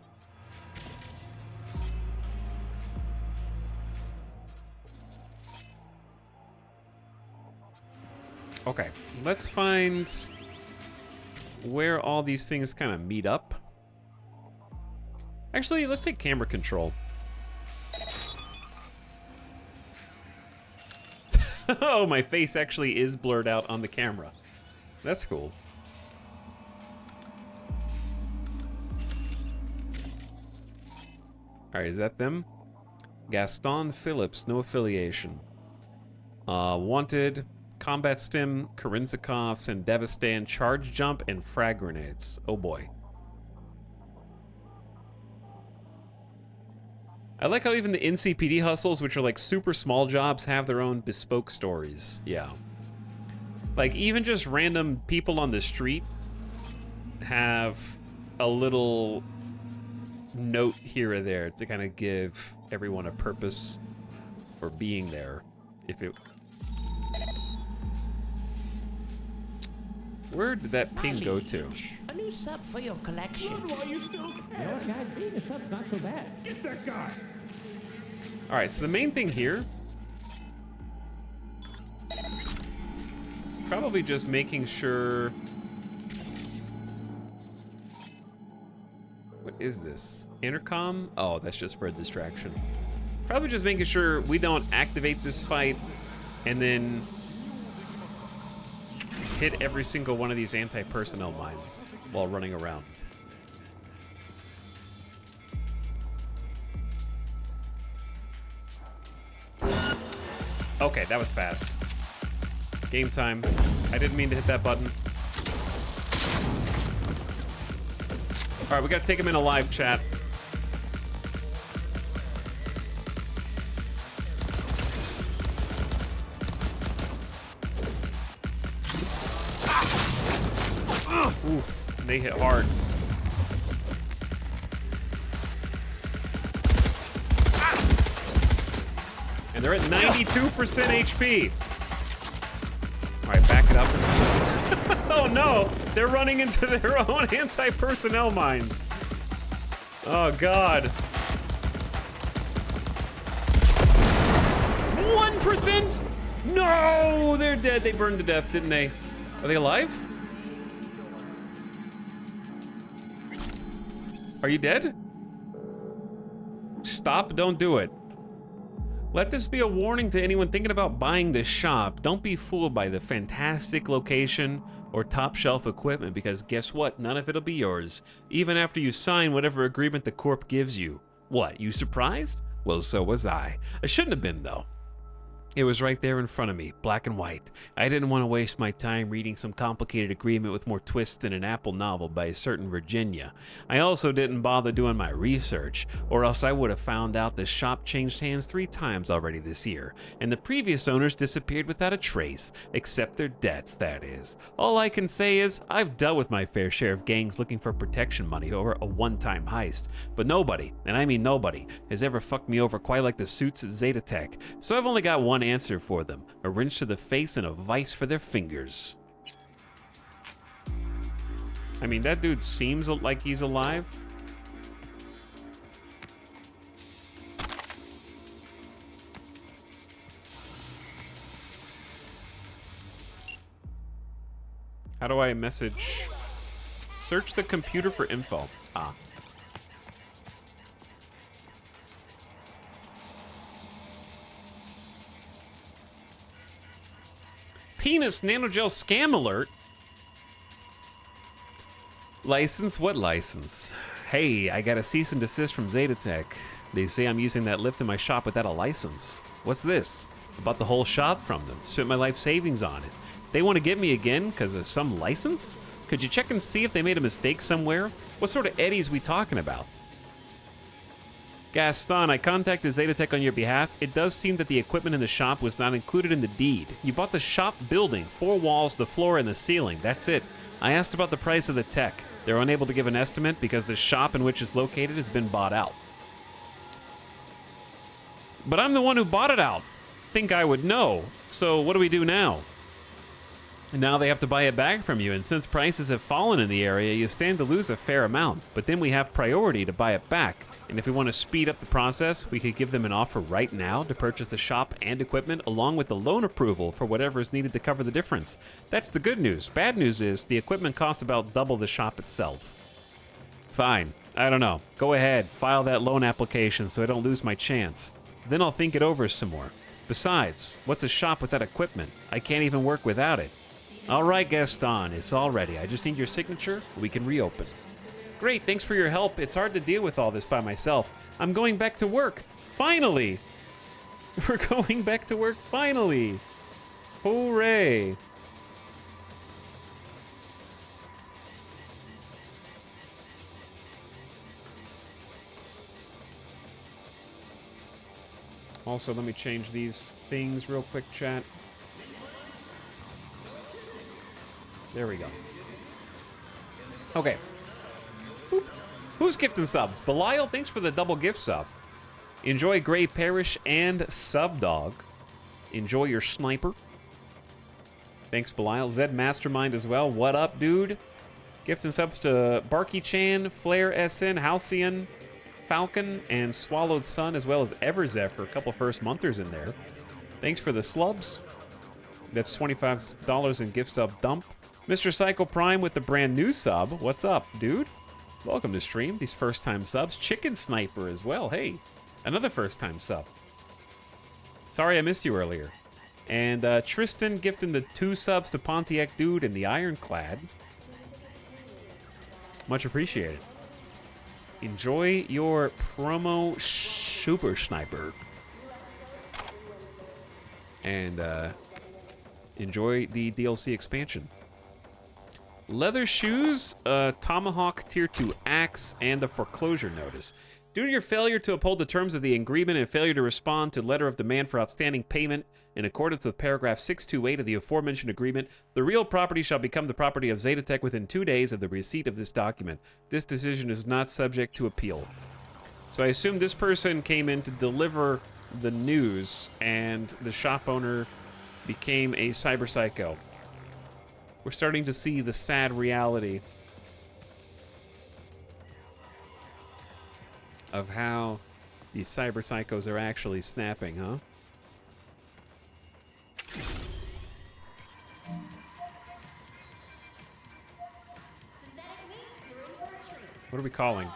Okay, let's find where all these things kind of meet up. Actually, let's take camera control. Oh, my face actually is blurred out on the camera. That's cool. All right, is that them? Gaston Phillips, no affiliation. Wanted, Combat Stim, Karinsakov, Sendevastan, Charge Jump, and Frag Grenades. Oh boy. I like how even the NCPD hustles, which are like super small jobs, have their own bespoke stories. Yeah. Like even just random people on the street have a little note here or there to kind of give everyone a purpose for being there. If it... Where did that ping go to? A new sub for your collection. Why you still care? You know what, guys? Being a sub's not so bad. Get that guy! Alright, so the main thing here is probably just making sure... What is this? Intercom? Oh, that's just for a distraction. Probably just making sure we don't activate this fight and then hit every single one of these anti-personnel mines while running around. Okay, that was fast. Game time. I didn't mean to hit that button. All right, we gotta take him in a live chat. Oof, they hit hard. And they're at 92% HP. All right, back it up. Oh no, they're running into their own anti-personnel mines. Oh God. 1%? No, they're dead. They burned to death, didn't they? Are they alive? Are you dead? Stop, don't do it. Let this be a warning to anyone thinking about buying this shop. Don't be fooled by the fantastic location or top shelf equipment, because guess what? None of it'll be yours, even after you sign whatever agreement the corp gives you. What, you surprised? Well, so was I. I shouldn't have been, though. It was right there in front of me, black and white. I didn't want to waste my time reading some complicated agreement with more twists than an Apple novel by a certain Virginia. I also didn't bother doing my research, or else I would have found out the shop changed hands 3 times already this year, and the previous owners disappeared without a trace, except their debts, that is. All I can say is, I've dealt with my fair share of gangs looking for protection money over a one-time heist, but nobody, and I mean nobody, has ever fucked me over quite like the suits at Zeta Tech, so I've only got one answer for them: a wrench to the face and a vice for their fingers. I mean, that dude seems like he's alive. How do I message? Search the computer for info. Ah. Penis nanogel scam alert. License? What license? Hey, I got a cease and desist from Zetatech. They say I'm using that lift in my shop without a license. What's this? I bought the whole shop from them. Spent my life savings on it. They want to get me again because of some license? Could you check and see if they made a mistake somewhere? What sort of eddies we talking about? Gaston, I contacted Zetatech on your behalf. It does seem that the equipment in the shop was not included in the deed. You bought the shop building, 4 walls, the floor, and the ceiling. That's it. I asked about the price of the tech. They're unable to give an estimate because the shop in which it's located has been bought out. But I'm the one who bought it out. Think I would know. So what do we do now? And now they have to buy it back from you, and since prices have fallen in the area, you stand to lose a fair amount. But then we have priority to buy it back. And if we want to speed up the process, we could give them an offer right now to purchase the shop and equipment along with the loan approval for whatever is needed to cover the difference. That's the good news. Bad news is the equipment costs about double the shop itself. Fine. I don't know. Go ahead. File that loan application so I don't lose my chance. Then I'll think it over some more. Besides, what's a shop without equipment? I can't even work without it. All right, Gaston. It's all ready. I just need your signature. We can reopen. Great, thanks for your help. It's hard to deal with all this by myself. I'm going back to work. Finally! We're going back to work finally! Hooray! Also, let me change these things real quick, chat. There we go. Okay. Boop. Who's gifting subs? Belial, thanks for the double gift sub. Enjoy Gray Parish and Subdog. Enjoy your sniper. Thanks, Belial. Zed Mastermind as well. What up, dude? Gifting subs to Barky Chan, Flare SN, Halcyon, Falcon, and Swallowed Sun, as well as Everzeph for a couple first monthers in there. Thanks for the slubs. That's $25 in gift sub dump. Mr. Psycho Prime with the brand new sub. What's up, dude? Welcome to stream. These first time subs. Chicken Sniper as well. Hey, another first time sub. Sorry I missed you earlier. And Tristan gifting the 2 subs to Pontiac Dude and the Ironclad. Much appreciated. Enjoy your promo Super Sniper. And enjoy the DLC expansion. Leather shoes, Tomahawk Tier 2 axe, and the foreclosure notice. Due to your failure to uphold the terms of the agreement and failure to respond to letter of demand for outstanding payment in accordance with paragraph 628 of the aforementioned agreement, the real property shall become the property of Zetatech within 2 days of the receipt of this document. This decision is not subject to appeal. So I assume this person came in to deliver the news, and the shop owner became a cyber psycho. We're starting to see the sad reality of how these cyber psychos are actually snapping, huh? What are we calling?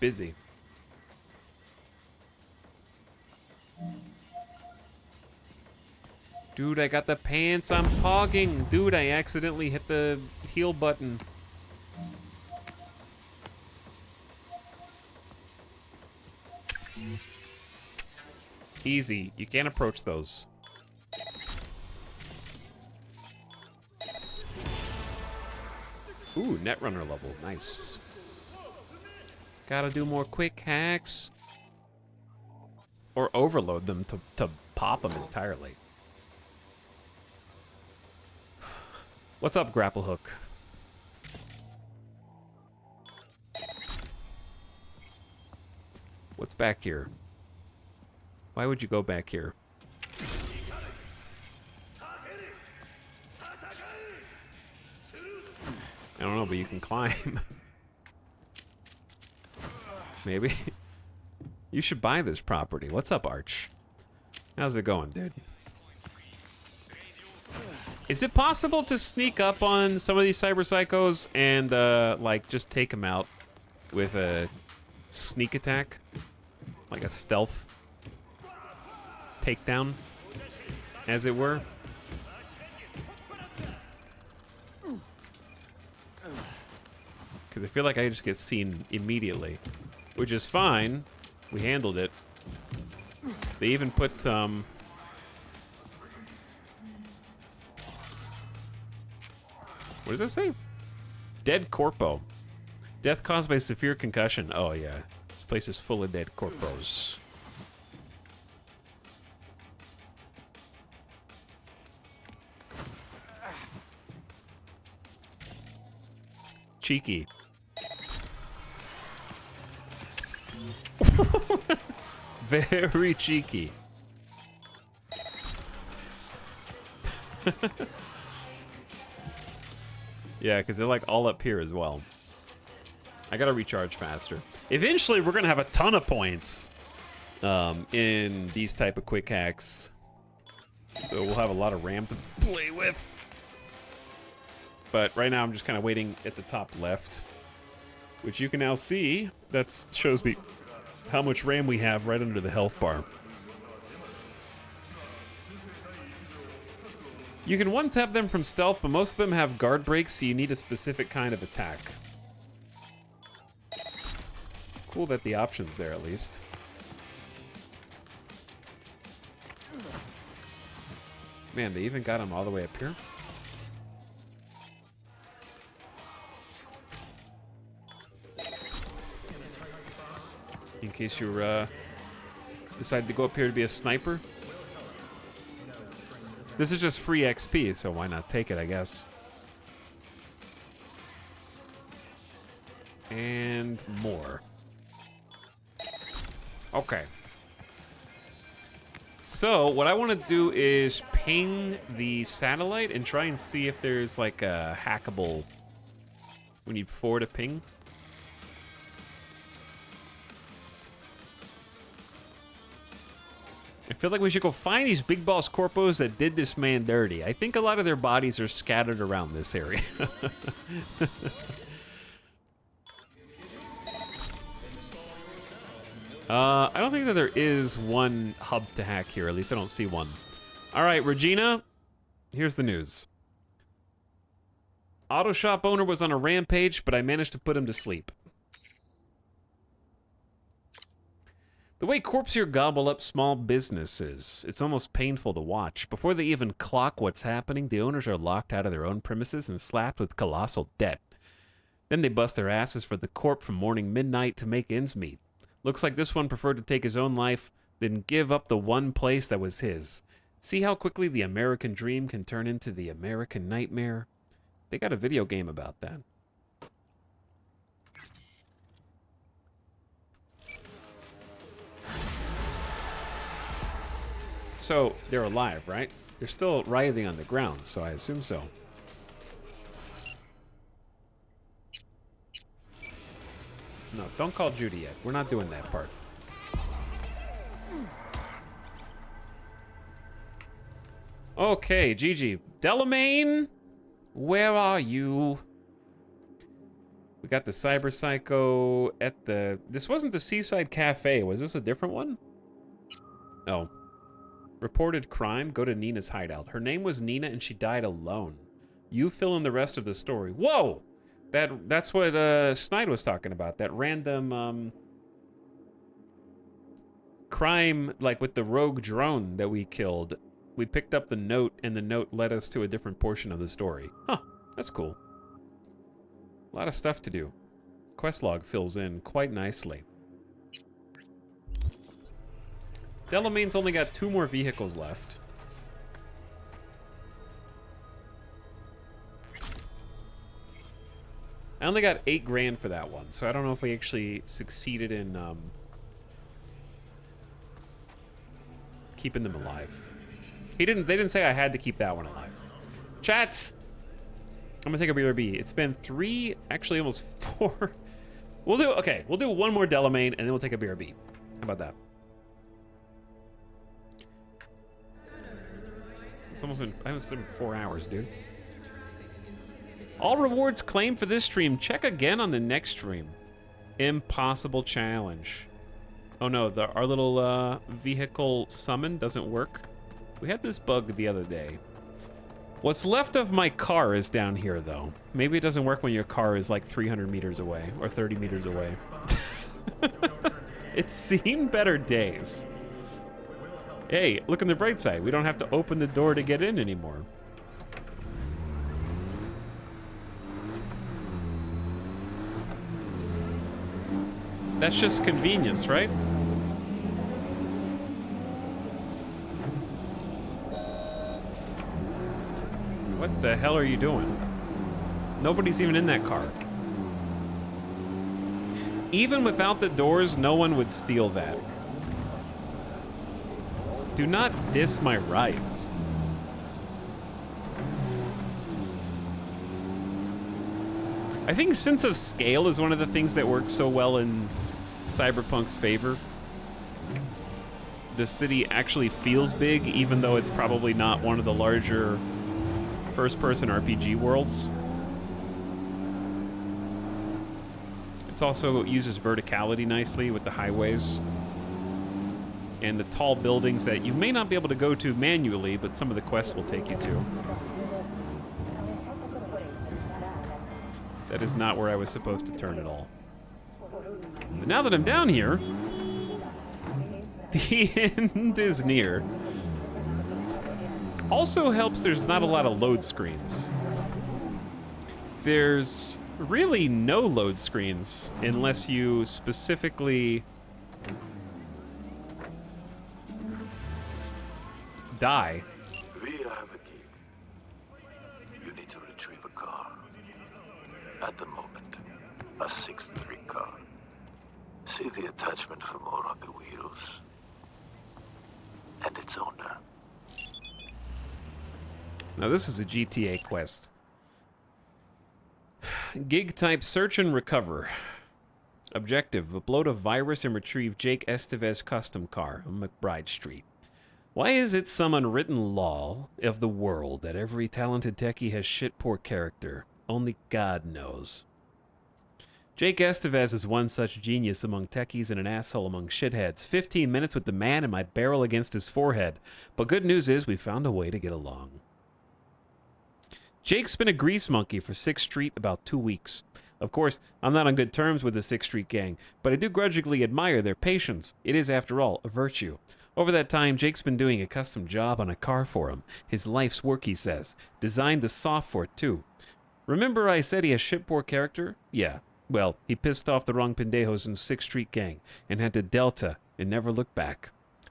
Busy. Dude, I got the pants. I'm pogging. Dude, I accidentally hit the heal button. Easy. You can't approach those. Ooh, Netrunner level. Nice. Gotta do more quick hacks. Or overload them to pop them entirely. What's up, Grapple Hook? What's back here? Why would you go back here? I don't know, but you can climb. Maybe. You should buy this property. What's up, Arch? How's it going, dude? Is it possible to sneak up on some of these cyber psychos and like just take them out with a sneak attack, like a stealth takedown, as it were? Because I feel like I just get seen immediately, which is fine. We handled it. They even put what does that say? Dead corpo. Death caused by severe concussion. Oh yeah, this place is full of dead corpos. Cheeky. Very cheeky. Yeah, because they're like all up here as well. I gotta recharge faster. Eventually, we're gonna have a ton of points in these type of quick hacks. So we'll have a lot of RAM to play with. But right now, I'm just kind of waiting at the top left, which you can now see. That shows me how much RAM we have right under the health bar. You can one-tap them from stealth, but most of them have guard breaks, so you need a specific kind of attack. Cool that the option's there, at least. Man, they even got him all the way up here. In case you decide to go up here to be a sniper. This is just free XP, so why not take it, I guess. And more. Okay. So, what I want to do is ping the satellite and try and see if there's like a hackable... We need 4 to ping. I feel like we should go find these big boss corpos that did this man dirty. I think a lot of their bodies are scattered around this area. I don't think that there is one hub to hack here. At least I don't see one. All right, Regina, here's the news. Auto shop owner was on a rampage, but I managed to put him to sleep. The way corps here gobble up small businesses, it's almost painful to watch. Before they even clock what's happening, the owners are locked out of their own premises and slapped with colossal debt. Then they bust their asses for the corp from morning midnight to make ends meet. Looks like this one preferred to take his own life than give up the one place that was his. See how quickly the American dream can turn into the American nightmare? They got a video game about that. So, they're alive, right? They're still writhing on the ground, so I assume so. No, don't call Judy yet. We're not doing that part. Okay, Gigi. Delamain, where are you? We got the Cyber Psycho at the... This wasn't the Seaside Cafe. Was this a different one? Oh. Reported crime, go to Nina's hideout. Her name was Nina and she died alone. You fill in the rest of the story. Whoa! That's what Snide was talking about. That random crime, like with the rogue drone that we killed. We picked up the note and the note led us to a different portion of the story. Huh, that's cool. A lot of stuff to do. Quest log fills in quite nicely. Delamain's only got 2 more vehicles left. I only got 8 grand for that one, so I don't know if we actually succeeded in keeping them alive. They didn't say I had to keep that one alive. Chat! I'm gonna take a BRB. It's been 3, actually almost 4. We'll do one more Delamain and then we'll take a BRB. How about that? It's almost been, I haven't slept in 4 hours, dude. All rewards claimed for this stream. Check again on the next stream. Impossible challenge. Oh no, our little vehicle summon doesn't work. We had this bug the other day. What's left of my car is down here, though. Maybe it doesn't work when your car is like 300 meters away or 30 meters away. It's seen better days. Hey, look on the bright side. We don't have to open the door to get in anymore. That's just convenience, right? What the hell are you doing? Nobody's even in that car. Even without the doors, no one would steal that. Do not diss my ride. I think sense of scale is one of the things that works so well in Cyberpunk's favor. The city actually feels big, even though it's probably not one of the larger first-person RPG worlds. It also uses verticality nicely with the highways and the tall buildings that you may not be able to go to manually, but some of the quests will take you to. That is not where I was supposed to turn at all. But now that I'm down here, the end is near. Also helps there's not a lot of load screens. There's really no load screens unless you specifically die. We have a key. You need to retrieve a car. At the moment, a 6-3 car. See the attachment for more on the wheels. And its owner. Now this is a GTA quest. Gig type search and recover. Objective, upload a virus and retrieve Jake Estevez custom car on McBride Street. Why is it some unwritten law of the world that every talented techie has shit-poor character? Only God knows. Jake Estevez is one such genius among techies and an asshole among shitheads. 15 minutes with the man and my barrel against his forehead. But good news is we found a way to get along. Jake's been a grease monkey for 6th Street about 2 weeks. Of course, I'm not on good terms with the 6th Street gang, but I do grudgingly admire their patience. It is, after all, a virtue. Over that time, Jake's been doing a custom job on a car for him. His life's work, he says. Designed the soft for it, too. Remember I said he has shit-poor character? Yeah. Well, he pissed off the wrong pendejos in 6th Street gang and had to Delta and never looked back.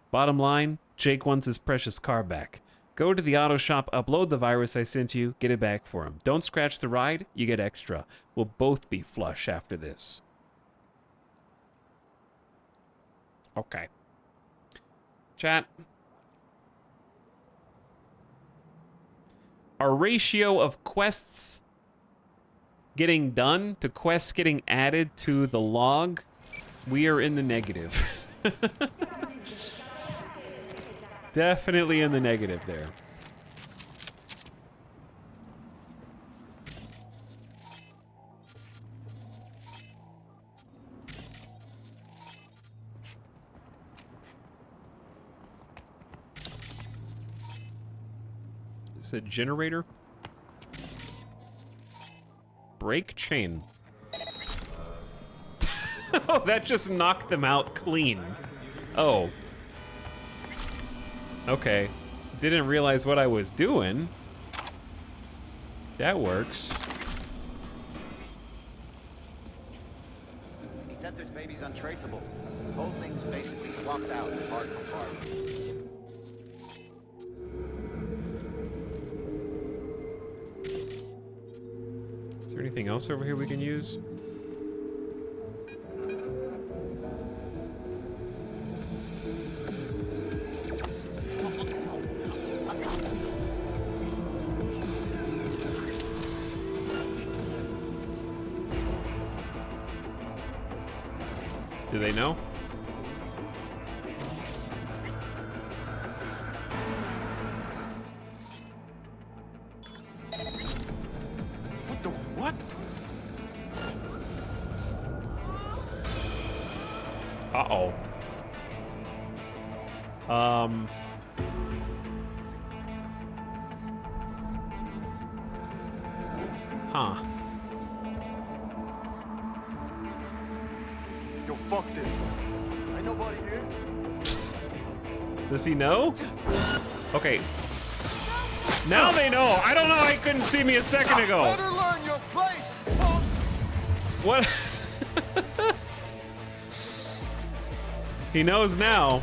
Bottom line, Jake wants his precious car back. Go to the auto shop, upload the virus I sent you, get it back for him. Don't scratch the ride, you get extra. We'll both be flush after this. Okay. Chat. Our ratio of quests getting done to quests getting added to the log, we are in the negative. Definitely in the negative there. It's a generator. Brake chain. Oh, that just knocked them out clean. Oh. Okay. Didn't realize what I was doing. That works. He said this baby's untraceable. The whole thing's basically swapped out, part for part. Is there anything else over here we can use? Do they know? Uh-oh. Huh. Yo, fuck this. Ain't nobody here. Does he know? Okay. Now they know. I don't know. I couldn't see me a second ago. Better learn your place, punk. What? He knows now.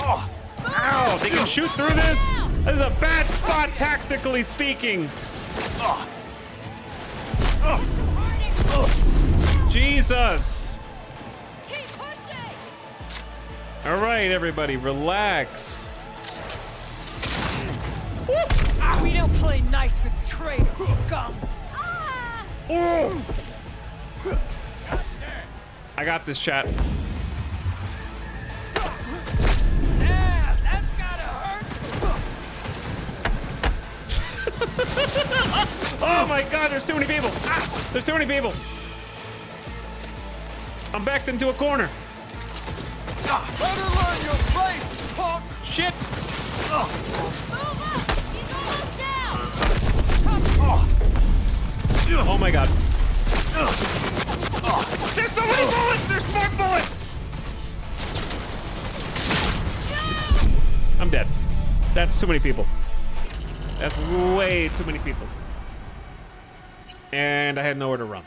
Oh. Ow! They can shoot through this? This is a bad spot, tactically speaking. Jesus! All right, everybody, relax. We don't play nice with traitors, scum. I got this, chat. Yeah, that's gotta hurt. Oh my God, there's too many people. Ah, there's too many people. I'm backed into a corner. Better learn your place, punk. Shit. Oh my God. There's so many bullets! There's smart bullets! I'm dead. That's too many people. That's way too many people. And I had nowhere to run.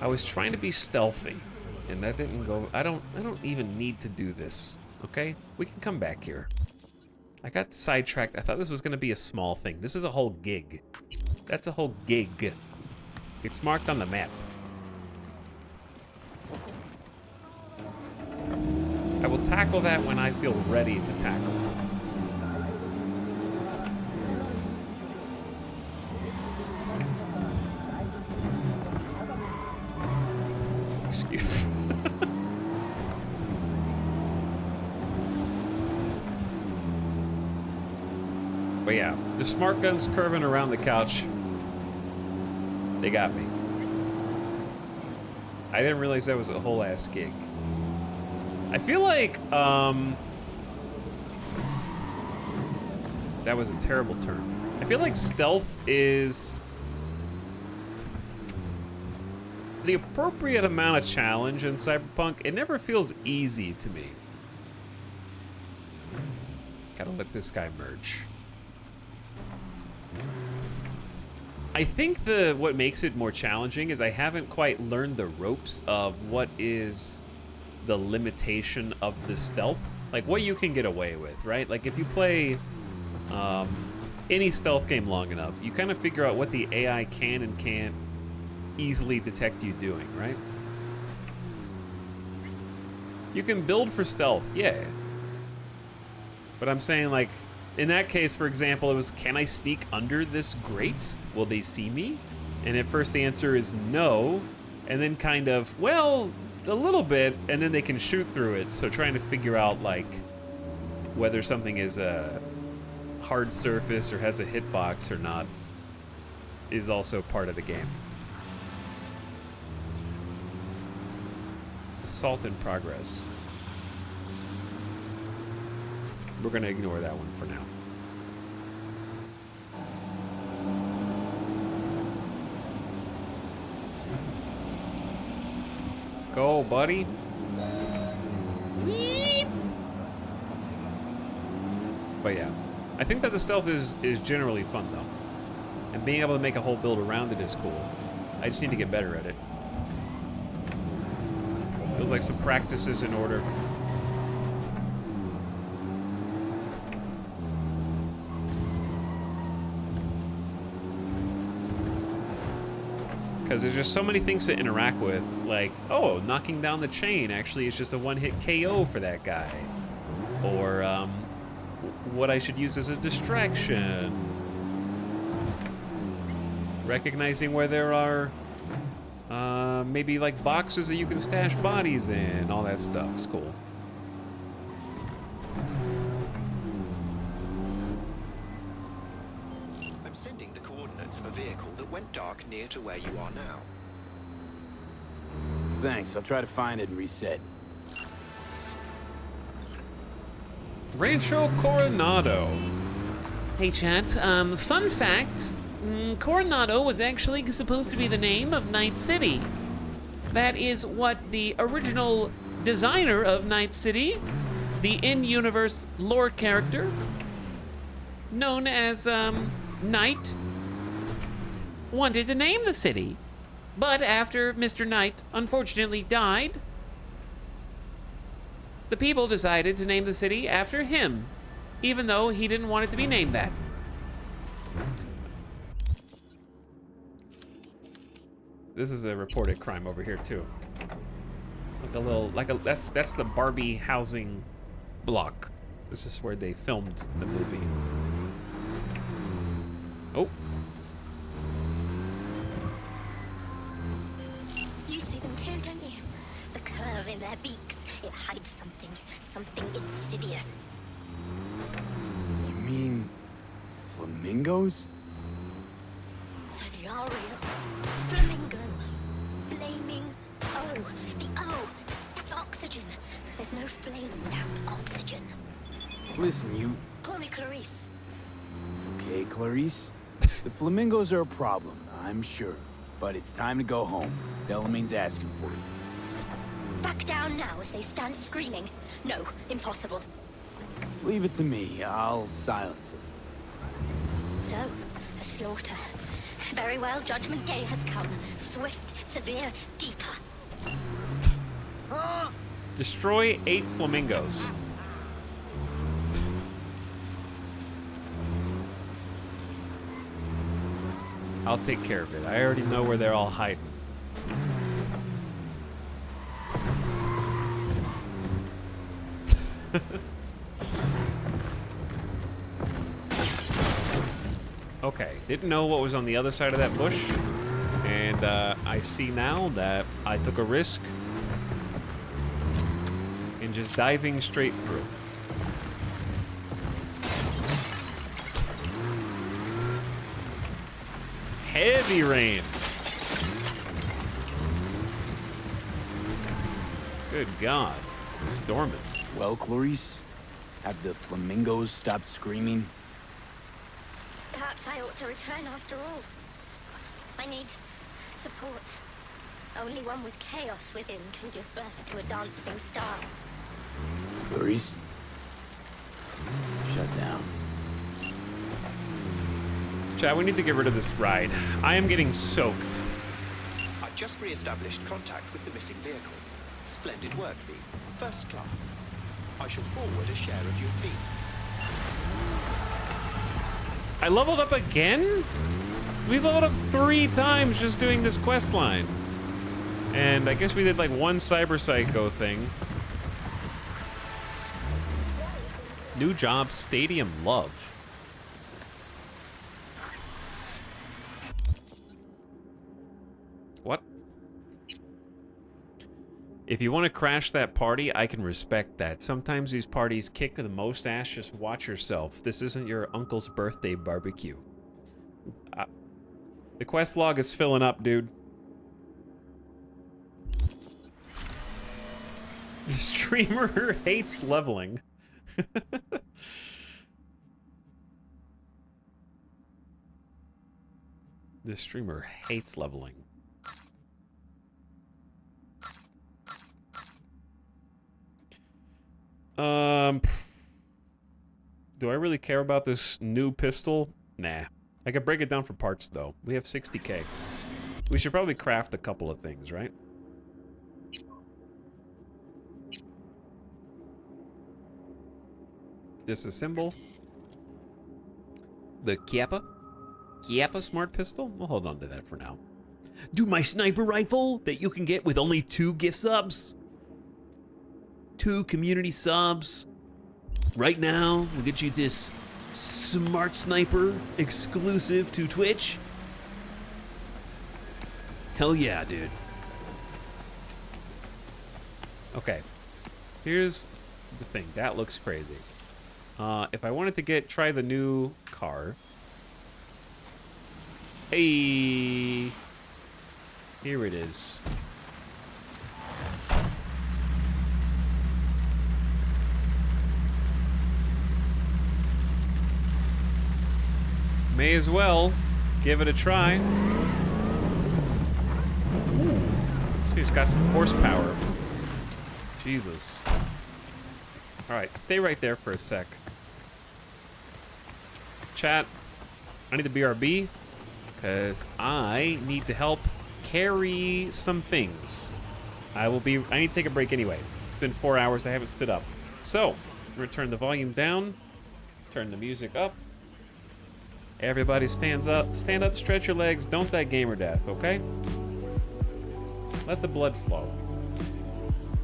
I was trying to be stealthy, and that didn't go. I don't even need to do this. Okay, we can come back here. I got sidetracked. I thought this was gonna be a small thing. This is a whole gig. That's a whole gig. It's marked on the map. I will tackle that when I feel ready to tackle it. Excuse. But yeah, the smart guns curving around the couch. They got me. I didn't realize that was a whole ass gig. I feel like, that was a terrible term. I feel like stealth is the appropriate amount of challenge in Cyberpunk. It never feels easy to me. Gotta let this guy merge. I think what makes it more challenging is I haven't quite learned the ropes of what is the limitation of the stealth. Like what you can get away with, right? Like if you play any stealth game long enough, you kind of figure out what the AI can and can't easily detect you doing, right? You can build for stealth, yeah. But I'm saying, like, in that case, for example, it was, can I sneak under this grate? Will they see me? And at first the answer is no, and then kind of, well, a little bit, and then they can shoot through it. So trying to figure out, like, whether something is a hard surface or has a hitbox or not is also part of the game. Assault in progress. We're gonna ignore that one for now. Go, buddy. But yeah, I think that the stealth is generally fun though. And being able to make a whole build around it is cool. I just need to get better at it. Feels like some practice is in order. Because there's just so many things to interact with, like, oh, knocking down the chain actually is just a one-hit KO for that guy. Or what I should use as a distraction. Recognizing where there are Maybe like boxes that you can stash bodies in, all that stuff. It's cool. I'm sending the coordinates of a vehicle that went dark near to where you are now. Thanks, I'll try to find it and reset. Rancho Coronado. Hey, chat. Fun fact. Coronado was actually supposed to be the name of Night City. That is what the original designer of Night City, the in-universe lore character, known as, Knight, wanted to name the city. But after Mr. Knight unfortunately died, the people decided to name the city after him, even though he didn't want it to be named that. This is a reported crime over here too. That's the Barbie housing block. This is where they filmed the movie. Oh. You see them too, don't you? The curve in their beaks. It hides something insidious. You mean flamingos? So they are real. Flamingo. Flaming O. The O. That's oxygen. There's no flame without oxygen. Listen, you... Call me Clarice. Okay, Clarice. The flamingos are a problem, I'm sure. But it's time to go home. Delamain's asking for you. Back down now as they stand screaming. No, impossible. Leave it to me. I'll silence it. So, a slaughter. Very well, Judgment Day has come. Swift, severe, deeper. Destroy 8 flamingos. I'll take care of it. I already know where they're all hiding. Okay, didn't know what was on the other side of that bush, and I see now that I took a risk in just diving straight through. Heavy rain. Good God, it's storming. Well, Clarice, have the flamingos stopped screaming? Perhaps I ought to return after all. I need support. Only one with chaos within can give birth to a dancing star. Clarice? Shut down. Chad, we need to get rid of this ride. I am getting soaked. I've just re-established contact with the missing vehicle. Splendid work, V. First class. I shall forward a share of your fee. I leveled up again? We've leveled up 3 times just doing this quest line. And I guess we did like one Cyber Psycho thing. New job, Stadium Love. What? If you want to crash that party, I can respect that. Sometimes these parties kick the most ass. Just watch yourself. This isn't your uncle's birthday barbecue. The quest log is filling up, dude. The streamer hates leveling. The streamer hates leveling. Do I really care about this new pistol? Nah. I can break it down for parts, though. We have 60k. We should probably craft a couple of things, right? Disassemble. The Chiappa smart pistol? We'll hold on to that for now. Do my sniper rifle that you can get with only 2 gift subs. 2 community subs. Right now, we'll get you this smart sniper exclusive to Twitch. Hell yeah, dude. Okay. Here's the thing. That looks crazy. If I wanted to try the new car. Hey. Here it is. May as well give it a try. Ooh. See, it's got some horsepower. Jesus. Alright, stay right there for a sec. Chat, I need the BRB, because I need to help carry some things. I need to take a break anyway. It's been 4 hours, I haven't stood up. So, I'm gonna turn the volume down, turn the music up. Everybody stand up, stretch your legs, don't die gamer death, okay? Let the blood flow.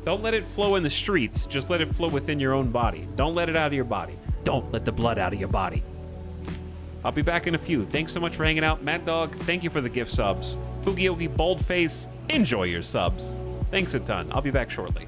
Don't let it flow in the streets, just let it flow within your own body. Don't let it out of your body. Don't let the blood out of your body. I'll be back in a few. Thanks so much for hanging out. Mad Dog, thank you for the gift subs. Fugioki Boldface, enjoy your subs. Thanks a ton. I'll be back shortly.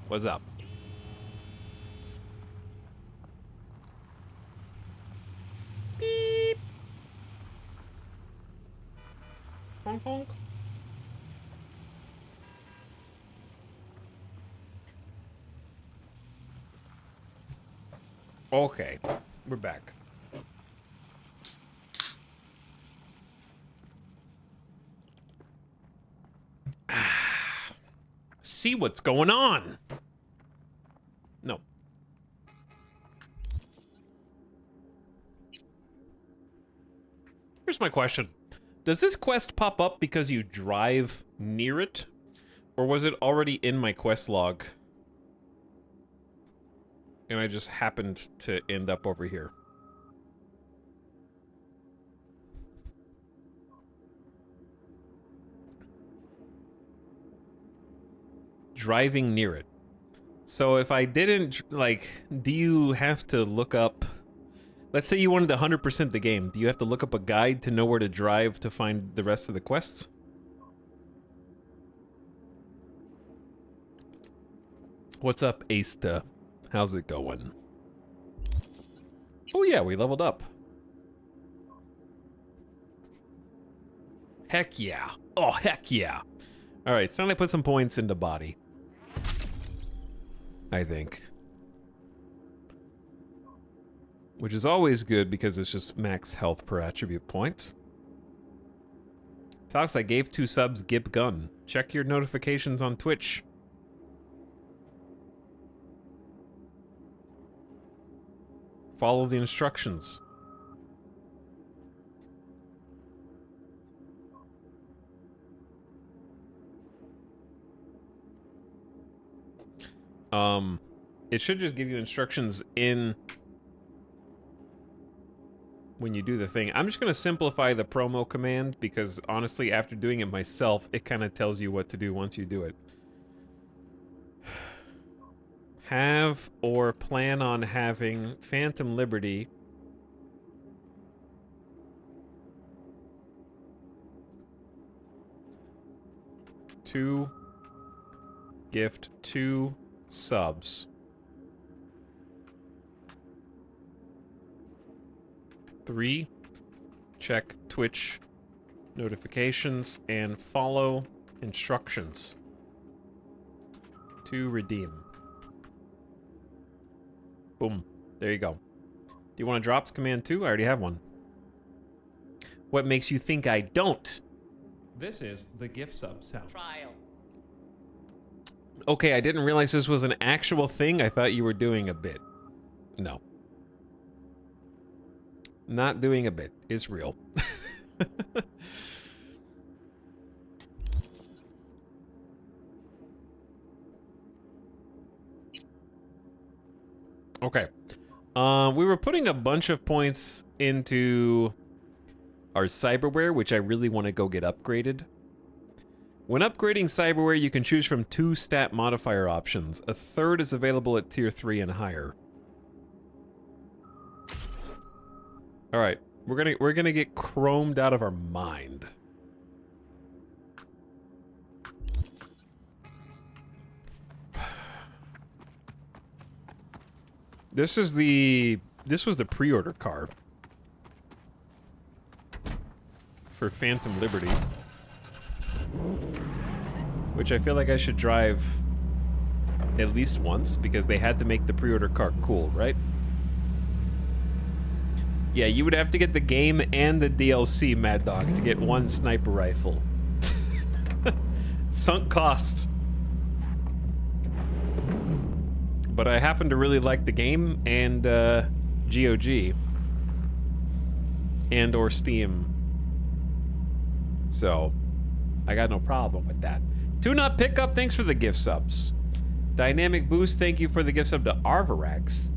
What's up? Beep. Honk, honk. Okay, we're back. See what's going on. No. Here's my question. Does this quest pop up because you drive near it? Or was it already in my quest log? And I just happened to end up over here. Driving near it. So if I didn't, like, do you have to look up... Let's say you wanted to 100% the game. Do you have to look up a guide to know where to drive to find the rest of the quests? What's up, Asta? How's it going? Oh yeah, we leveled up. Heck yeah. Oh, heck yeah. Alright, it's time to put some points into body. I think. Which is always good because it's just max health per attribute point. Talks, I gave 2 subs, Gip Gun. Check your notifications on Twitch. Follow the instructions. It should just give you instructions in when you do the thing. I'm just gonna simplify the promo command because honestly, after doing it myself, it kind of tells you what to do once you do it. Have or plan on having Phantom Liberty to gift 2 subs. 3, check Twitch notifications and follow instructions to redeem. Boom. There you go. Do you want to drops command 2? I already have one. What makes you think I don't? This is the gift sub sound. Trial. Okay, I didn't realize this was an actual thing. I thought you were doing a bit. No. Not doing a bit. It's real. Okay. We were putting a bunch of points into our cyberware, which I really want to go get upgraded. When upgrading cyberware, you can choose from 2 stat modifier options. A third is available at tier 3 and higher. All right, we're gonna get chromed out of our mind. This was the pre-order car for Phantom Liberty, which I feel like I should drive at least once because they had to make the pre-order car cool, right? Yeah, you would have to get the game and the DLC, Mad Dog, to get 1 sniper rifle. Sunk cost. But I happen to really like the game and GOG. And or Steam. So, I got no problem with that. Tune Up Pickup, thanks for the gift subs. Dynamic Boost, thank you for the gift sub to Arvarax.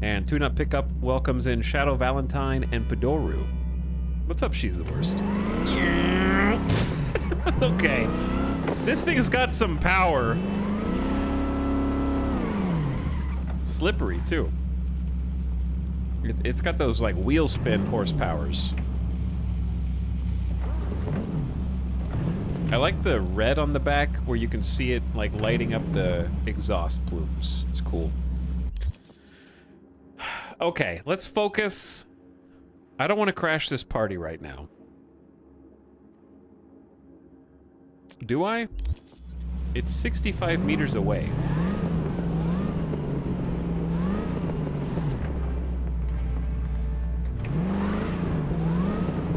And Tune Up Pickup welcomes in Shadow Valentine and Padoru. What's up, she's the worst? Okay. This thing's got some power. Slippery, too. It's got those, like, wheel spin horsepowers. I like the red on the back where you can see it like lighting up the exhaust plumes. It's cool. Okay, let's focus. I don't want to crash this party right now. Do I? It's 65 meters away.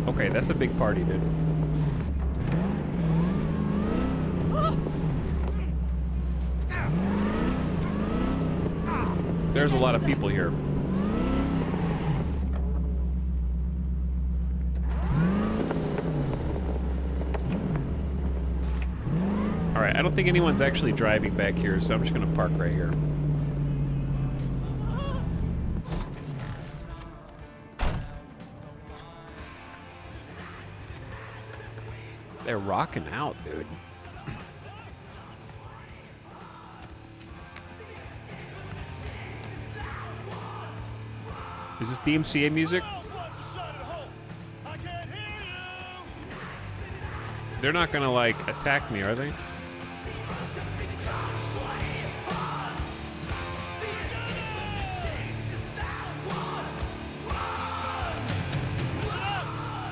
Okay, that's a big party, dude. There's a lot of people here. Alright, I don't think anyone's actually driving back here, so I'm just gonna park right here. They're rocking out, dude. Is this DMCA music? They're not gonna, like, attack me, are they?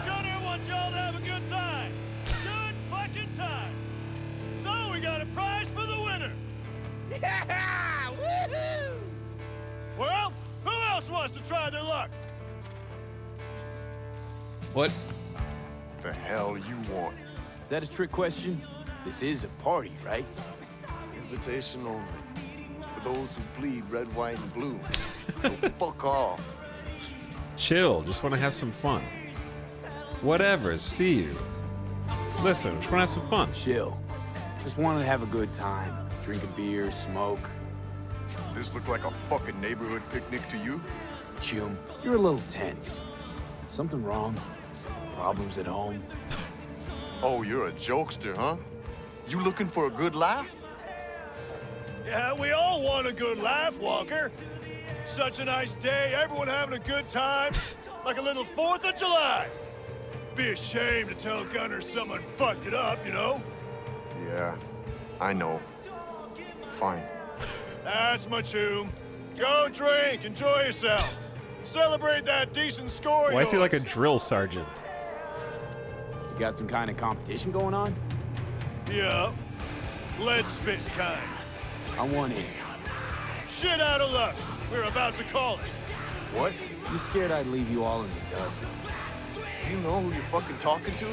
Gunner wants y'all to have a good time. Good fucking time. So we got a prize for the winner. Yeah! Woohoo! Well, who else wants to try their luck? What? The hell you want? Is that a trick question? This is a party, right? Invitation only. For those who bleed red, white, and blue. So fuck off. Chill, just want to have some fun. Whatever, see you. Listen, just want to have some fun. Chill. Just wanted to have a good time. Drink a beer, smoke. This look like a fucking neighborhood picnic to you? Choom, you're a little tense. Something wrong? Problems at home? Oh, you're a jokester, huh? You looking for a good laugh? Yeah, we all want a good laugh, Walker. Such a nice day, everyone having a good time. Like a little 4th of July. Be a shame to tell Gunner someone fucked it up, you know? Yeah, I know. Fine. That's my Choom. Go drink, enjoy yourself. Celebrate that decent score. Why is he like a drill sergeant? You got some kind of competition going on? Yeah. Lead spit kind. I want in. Shit out of luck. We're about to call it. What? You scared I'd leave you all in the dust? You know who you're fucking talking to?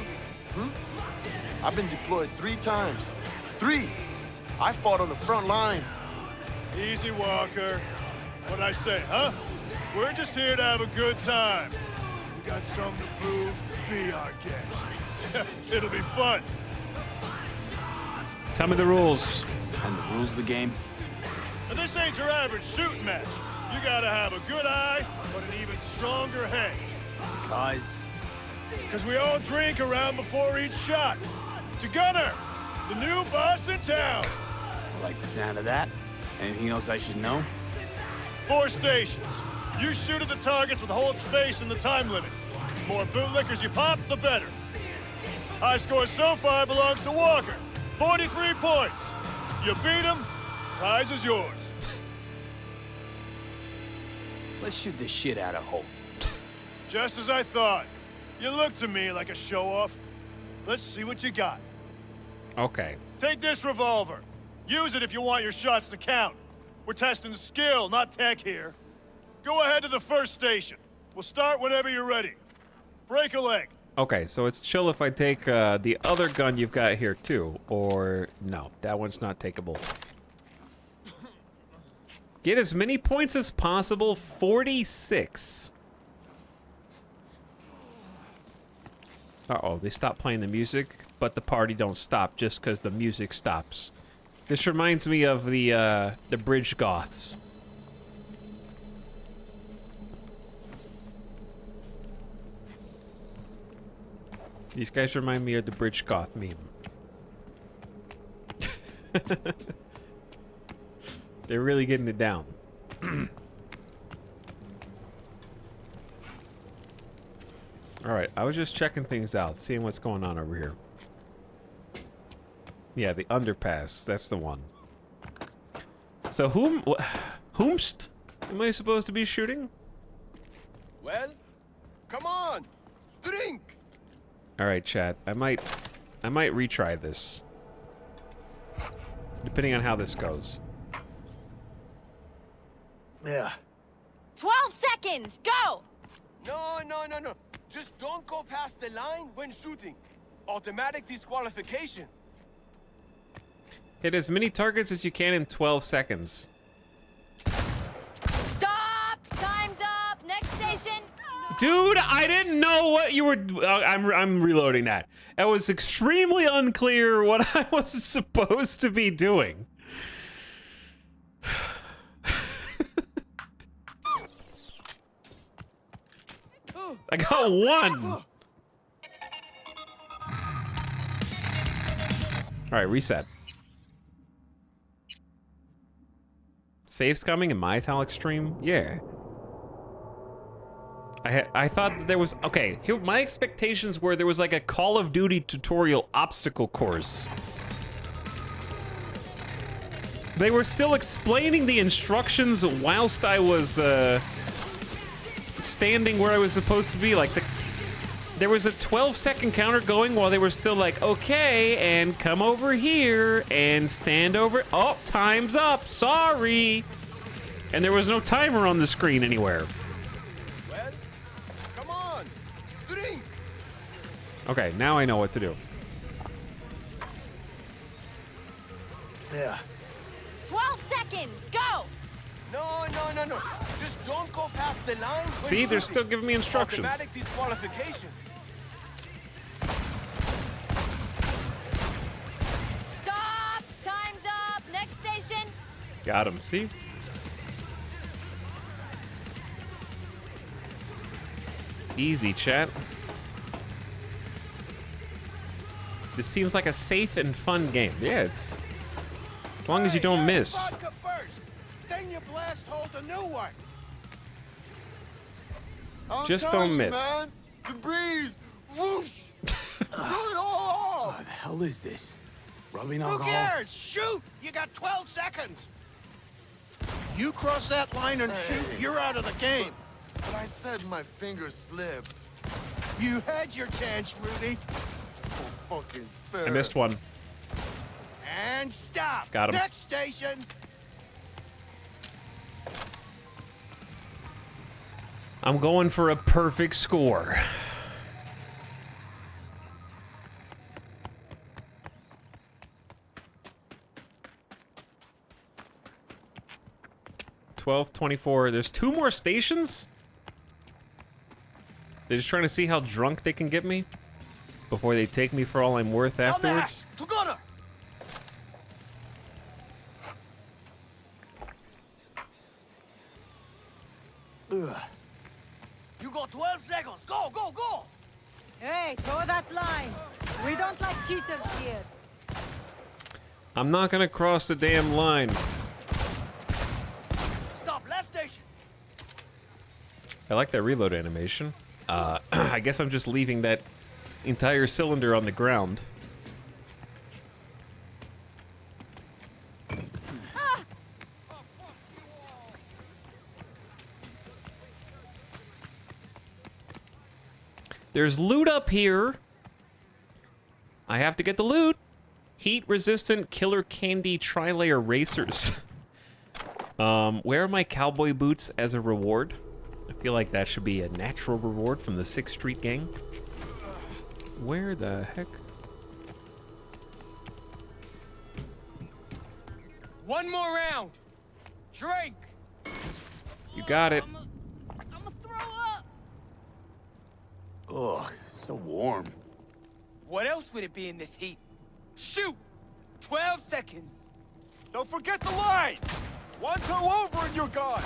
I've been deployed 3 times. 3! I fought on the front lines. Easy, Walker. What'd I say, huh? We're just here to have a good time. We got something to prove. Be our guest. It'll be fun. Tell me the rules. And the rules of the game? Now, this ain't your average shooting match. You gotta have a good eye, but an even stronger head. Because we all drink around before each shot. To Gunner, the new boss in town. I like the sound of that. Anything else I should know? 4 stations. You shoot at the targets with Holt's face in the time limit. The more bootlickers you pop, the better. High score so far belongs to Walker. 43 points. You beat him, prize is yours. Let's shoot the shit out of Holt. Just as I thought. You look to me like a show-off. Let's see what you got. Okay. Take this revolver. Use it if you want your shots to count. We're testing skill, not tech here. Go ahead to the first station. We'll start whenever you're ready. Break a leg. Okay, so it's chill if I take the other gun you've got here too, or no, that one's not takeable. Get as many points as possible, 46. Uh-oh, they stopped playing the music, but the party don't stop just because the music stops. This reminds me of the Bridge Goths. These guys remind me of the Bridge Goth meme. They're really getting it down. Alright, I was just checking things out, seeing what's going on over here. Yeah, the underpass. That's the one. So whomst am I supposed to be shooting? Well, come on, drink. All right, chat. I might retry this, depending on how this goes. Yeah. 12 seconds, go! No. Just don't go past the line when shooting. Automatic disqualification. Hit as many targets as you can in 12 seconds. Stop! Time's up! Next station! Dude, I didn't know what you were. I'm reloading that. That was extremely unclear what I was supposed to be doing. I got one. All right, reset. Save's coming in my italic stream? Yeah. I thought that there was, okay, here, my expectations were there was like a Call of Duty tutorial obstacle course. They were still explaining the instructions whilst I was standing where I was supposed to be. Like, there was a 12-second counter going while they were still like, okay, and come over here and stand over. Oh, time's up, sorry. And there was no timer on the screen anywhere. Well, come on, drink. Okay, now I know what to do. Yeah. 12 seconds, go! No. Just don't go past the line when See, they're shooting. still giving me instructions. Automatic disqualification. Stop! Time's up! Next station! Got him, see? Easy, chat. This seems like a safe and fun game. Yeah, it's... As long as you don't miss. Vodka first, then you blast hole the new one. Just don't miss. Man, the breeze, whoosh, throw it all off. What the hell is this? Rubbing Who alcohol? cares? Shoot! You got 12 seconds. You cross that line and shoot, you're out of the game. But I said my finger slipped. You had your chance, Rudy. Oh, fucking fair. I missed one. And stop. Got him. Next station. I'm going for a perfect score. $12.24. There's 2 more stations? They're just trying to see how drunk they can get me before they take me for all I'm worth afterwards. Together. You got 12 seconds. Go, go, go. Hey, throw that line. We don't like cheaters here. I'm not gonna cross the damn line. Stop. Last station. I like that reload animation. I guess I'm just leaving that entire cylinder on the ground. There's loot up here. I have to get the loot. Heat-resistant killer candy tri-layer racers. Where are my cowboy boots as a reward? I feel like that should be a natural reward from the 6th Street Gang. Where the heck? One more round. Drink. You got it. Ugh, so warm. What else would it be in this heat? Shoot! 12 seconds. Don't forget the line! One toe over and you're gone!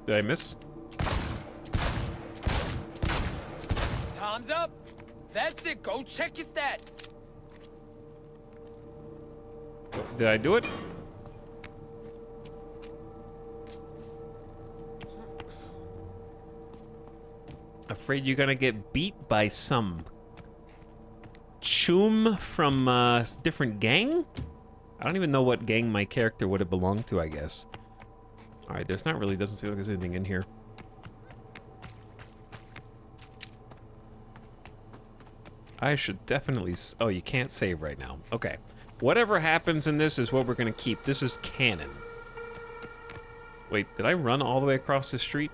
Did I miss? Time's up. That's it. Go check your stats. Did I do it? Afraid you're gonna get beat by some Choom from a different gang? I don't even know what gang my character would have belonged to, I guess. All right, there's not really, doesn't seem like there's anything in here. I should definitely, oh, you can't save right now. Okay. Whatever happens in this is what we're gonna keep. This is canon. Wait, did I run all the way across the street?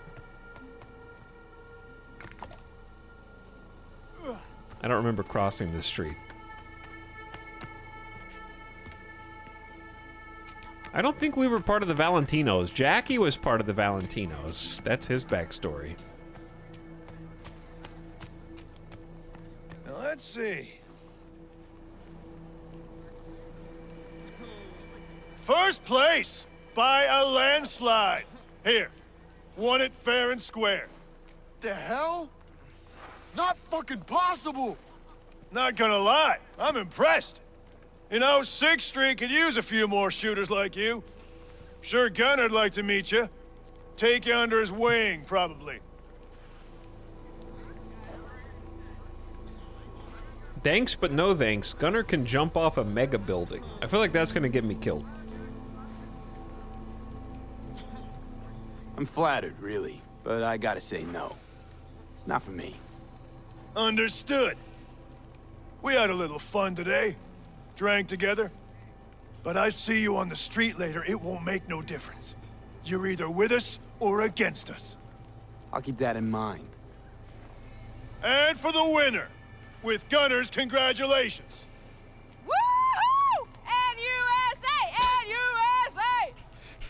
I don't remember crossing this street. I don't think we were part of the Valentinos. Jackie was part of the Valentinos. That's his backstory. Now let's see. First place by a landslide. Here, won it fair and square. The hell? Not fucking possible! Not gonna lie, I'm impressed. You know, 6th Street could use a few more shooters like you. Sure Gunner'd like to meet you. Take you under his wing, probably. Thanks, but no thanks. Gunner can jump off a mega building. I feel like that's gonna get me killed. I'm flattered, really, but I gotta say no. It's not for me. Understood. We had a little fun today. Drank together. But I see you on the street later, it won't make no difference. You're either with us or against us. I'll keep that in mind. And for the winner, with Gunners, congratulations. Woohoo! N-U-S-A!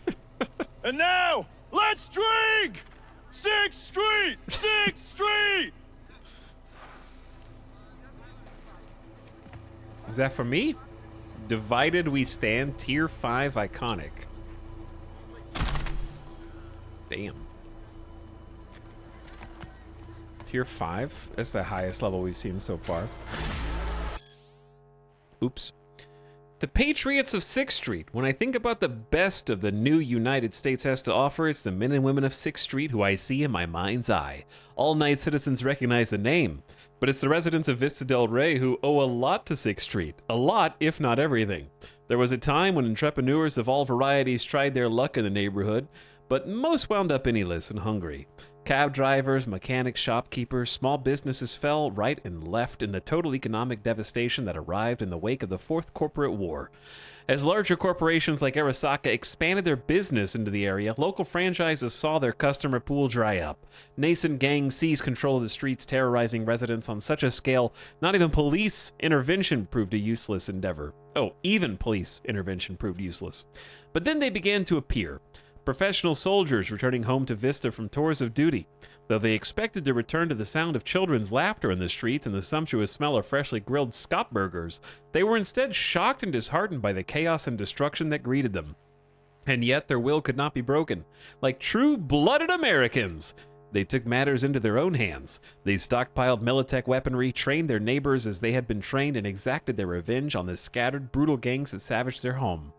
N-U-S-A! And now, let's drink! 6th Street! 6th Street! Is that for me? Divided we stand, tier 5 iconic. Damn. Tier 5? That's the highest level we've seen so far. Oops. The Patriots of 6th Street. When I think about the best of the new United States has to offer, it's the men and women of 6th Street who I see in my mind's eye. All night citizens recognize the name, but it's the residents of Vista del Rey who owe a lot to 6th Street. A lot, if not everything. There was a time when entrepreneurs of all varieties tried their luck in the neighborhood, but most wound up penniless and hungry. Cab drivers, mechanics, shopkeepers, small businesses fell right and left in the total economic devastation that arrived in the wake of the Fourth Corporate War. As larger corporations like Arasaka expanded their business into the area, local franchises saw their customer pool dry up. Nascent gangs seized control of the streets, terrorizing residents on such a scale, not even police intervention proved a useless endeavor. Oh, even police intervention proved useless. But then they began to appear. Professional soldiers returning home to Vista from tours of duty. Though they expected to return to the sound of children's laughter in the streets and the sumptuous smell of freshly grilled Scott burgers, they were instead shocked and disheartened by the chaos and destruction that greeted them. And yet their will could not be broken. Like true-blooded Americans, they took matters into their own hands. They stockpiled Militech weaponry, trained their neighbors as they had been trained, and exacted their revenge on the scattered, brutal gangs that savaged their home.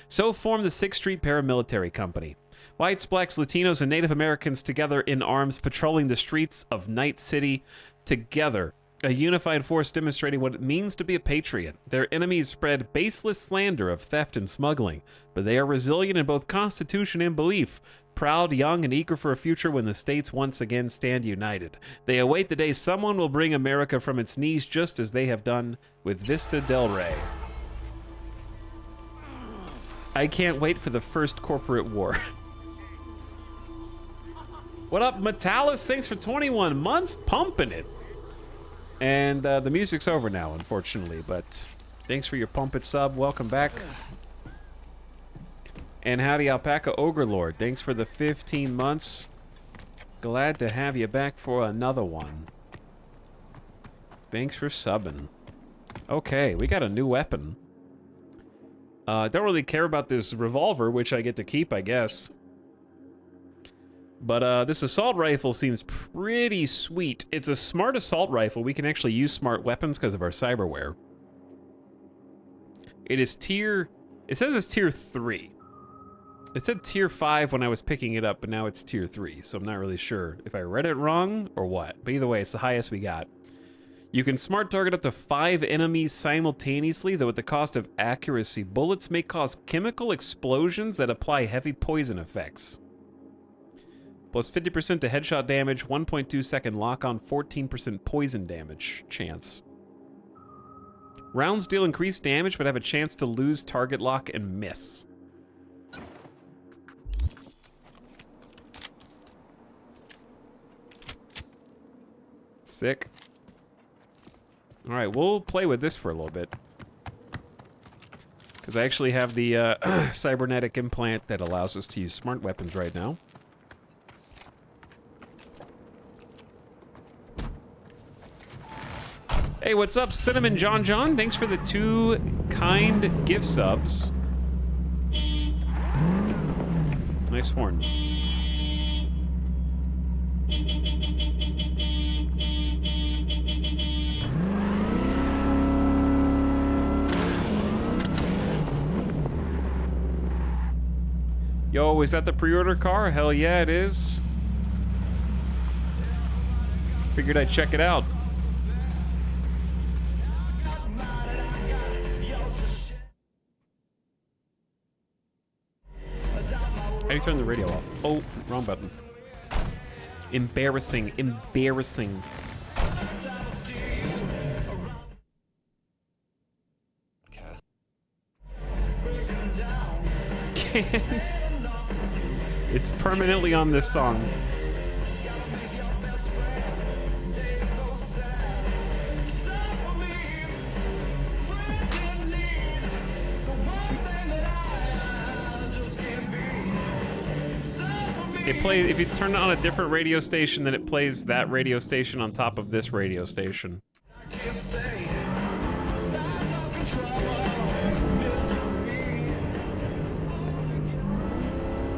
So formed the 6th Street Paramilitary Company. Whites, blacks, Latinos, and Native Americans together in arms, patrolling the streets of Night City together. A unified force demonstrating what it means to be a patriot. Their enemies spread baseless slander of theft and smuggling, but they are resilient in both constitution and belief. Proud, young, and eager for a future when the states once again stand united. They await the day someone will bring America from its knees just as they have done with Vista del Rey. I can't wait for the first corporate war. What up, Metalis? Thanks for 21 months, pumping it. And the music's over now, unfortunately, but thanks for your pump it sub. Welcome back. And howdy, Alpaca Ogre Lord. Thanks for the 15 months. Glad to have you back for another one. Thanks for subbing. Okay, we got a new weapon. Don't really care about this revolver, which I get to keep, I guess. But this assault rifle seems pretty sweet. It's a smart assault rifle. We can actually use smart weapons because of our cyberware. It is tier... It says it's tier 3. It said tier 5 when I was picking it up, but now it's tier 3. So I'm not really sure if I read it wrong or what. But either way, it's the highest we got. You can smart target up to 5 enemies simultaneously, though at the cost of accuracy. Bullets may cause chemical explosions that apply heavy poison effects. Plus 50% to headshot damage, 1.2 second lock-on, 14% poison damage chance. Rounds deal increased damage, but have a chance to lose target lock and miss. Sick. All right, we'll play with this for a little bit. Because I actually have the cybernetic implant that allows us to use smart weapons right now. Hey, what's up, Cinnamon John John? Thanks for the 2 kind gift subs. Nice horn. Yo, is that the pre-order car? Hell yeah, it is. Figured I'd check it out. How do you turn the radio off? Oh, wrong button. Embarrassing, embarrassing. Can't. It's permanently on this song. It plays, if you turn it on a different radio station, then it plays that radio station on top of this radio station.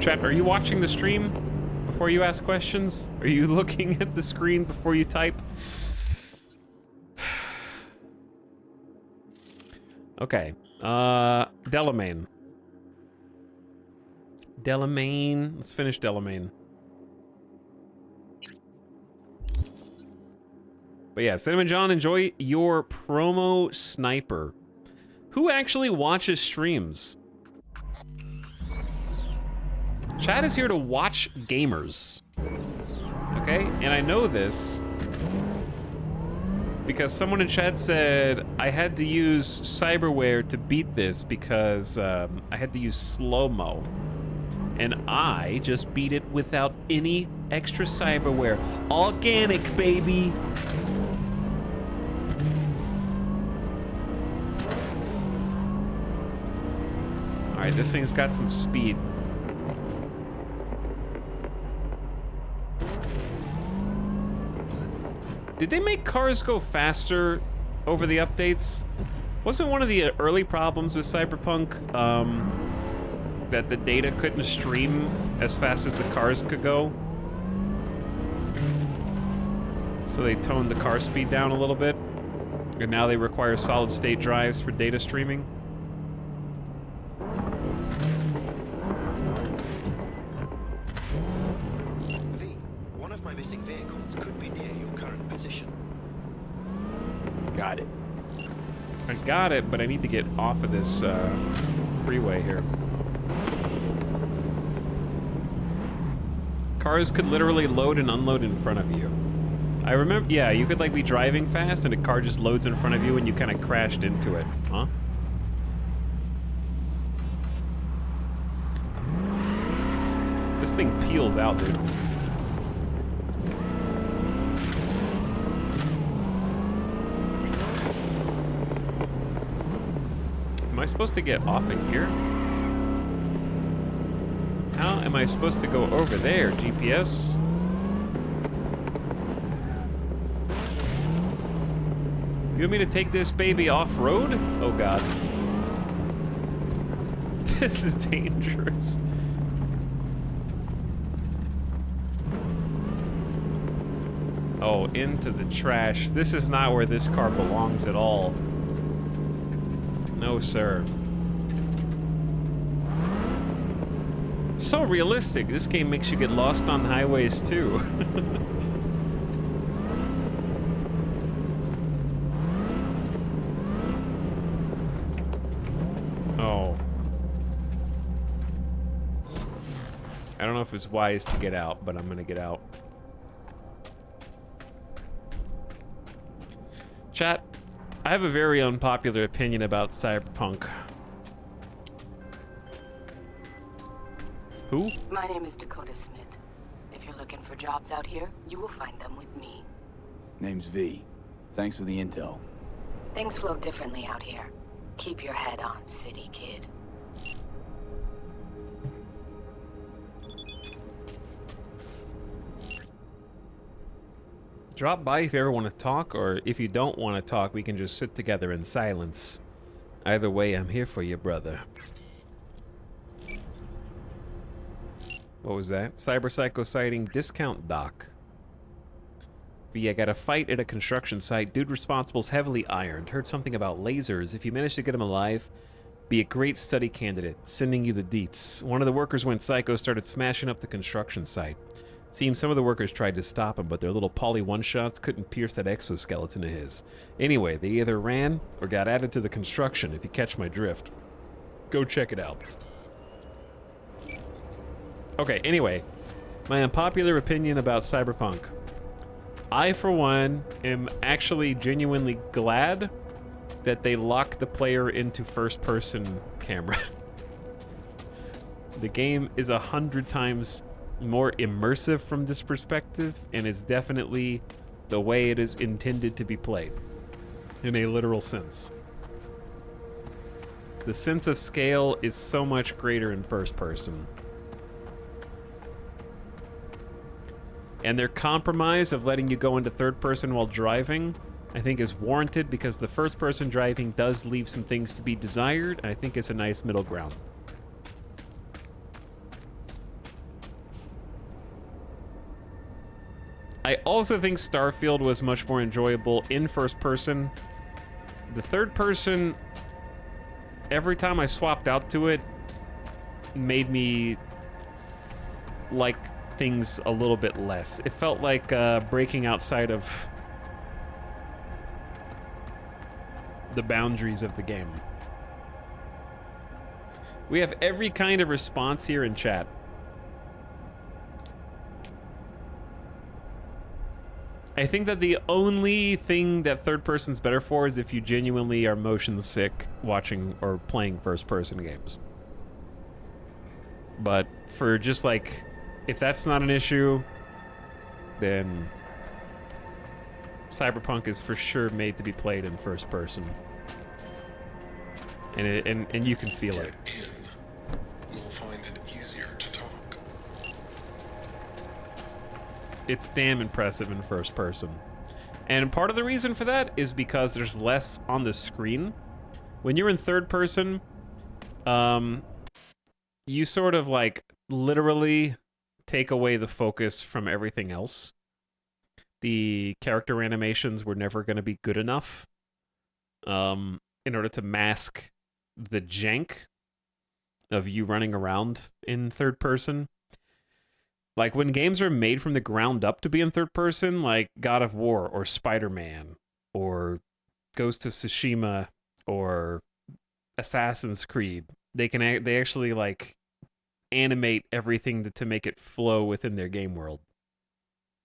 Chat, are you watching the stream before you ask questions? Are you looking at the screen before you type? Okay, Delamain. Delamain. Let's finish Delamain. But yeah, Cinnamon John, enjoy your promo sniper. Who actually watches streams? Chat is here to watch gamers. Okay? And I know this because someone in chat said I had to use cyberware to beat this because I had to use slow-mo. And I just beat it without any extra cyberware. Organic, baby! Alright, this thing's got some speed. Did they make cars go faster over the updates? Wasn't one of the early problems with Cyberpunk, that the data couldn't stream as fast as the cars could go? So they toned the car speed down a little bit, and now they require solid-state drives for data streaming. V, one of my missing vehicles could be near your current position. Got it. I got it, but I need to get off of this freeway here. Cars could literally load and unload in front of you. I remember, yeah, you could like be driving fast and a car just loads in front of you and you kind of crashed into it, huh? This thing peels out, dude. Am I supposed to get off of here? How am I supposed to go over there, GPS? You want me to take this baby off-road? Oh god. This is dangerous. Oh, into the trash. This is not where this car belongs at all. No, sir. So realistic. This game makes you get lost on highways too. I don't know if it's wise to get out, but I'm gonna get out. Chat, I have a very unpopular opinion about Cyberpunk. Who? My name is Dakota Smith. If you're looking for jobs out here, you will find them with me. Name's V. Thanks for the intel. Things flow differently out here. Keep your head on, city kid. Drop by if you ever want to talk, or if you don't want to talk, we can just sit together in silence. Either way, I'm here for you, brother. What was that? Cyber Psycho sighting, discount dock. But yeah, got a fight at a construction site. Dude responsible's heavily ironed. Heard something about lasers. If you manage to get him alive, be a great study candidate. Sending you the deets. One of the workers went psycho, started smashing up the construction site. Seems some of the workers tried to stop him, but their little poly one-shots couldn't pierce that exoskeleton of his. Anyway, they either ran or got added to the construction, if you catch my drift. Go check it out. Okay, anyway, my unpopular opinion about Cyberpunk. I, for one, am actually genuinely glad that they locked the player into first-person camera. The game is 100 times more immersive from this perspective, and is definitely the way it is intended to be played, in a literal sense. The sense of scale is so much greater in first person. And their compromise of letting you go into third person while driving, I think is warranted, because the first person driving does leave some things to be desired, and I think it's a nice middle ground. I also think Starfield was much more enjoyable in first person. The third person, every time I swapped out to it, made me like things a little bit less. It felt like breaking outside of the boundaries of the game. We have every kind of response here in chat. I think that the only thing that third person's better for is if you genuinely are motion sick watching or playing first person games. But for just like, if that's not an issue, then Cyberpunk is for sure made to be played in first person. And you can feel it. You'll find it easier to talk. It's damn impressive in first person. And part of the reason for that is because there's less on the screen. When you're in third person, you sort of like literally take away the focus from everything else. The character animations were never going to be good enough in order to mask the jank of you running around in third person. Like, when games are made from the ground up to be in third person, like God of War or Spider-Man or Ghost of Tsushima or Assassin's Creed, they actually like animate everything to make it flow within their game world.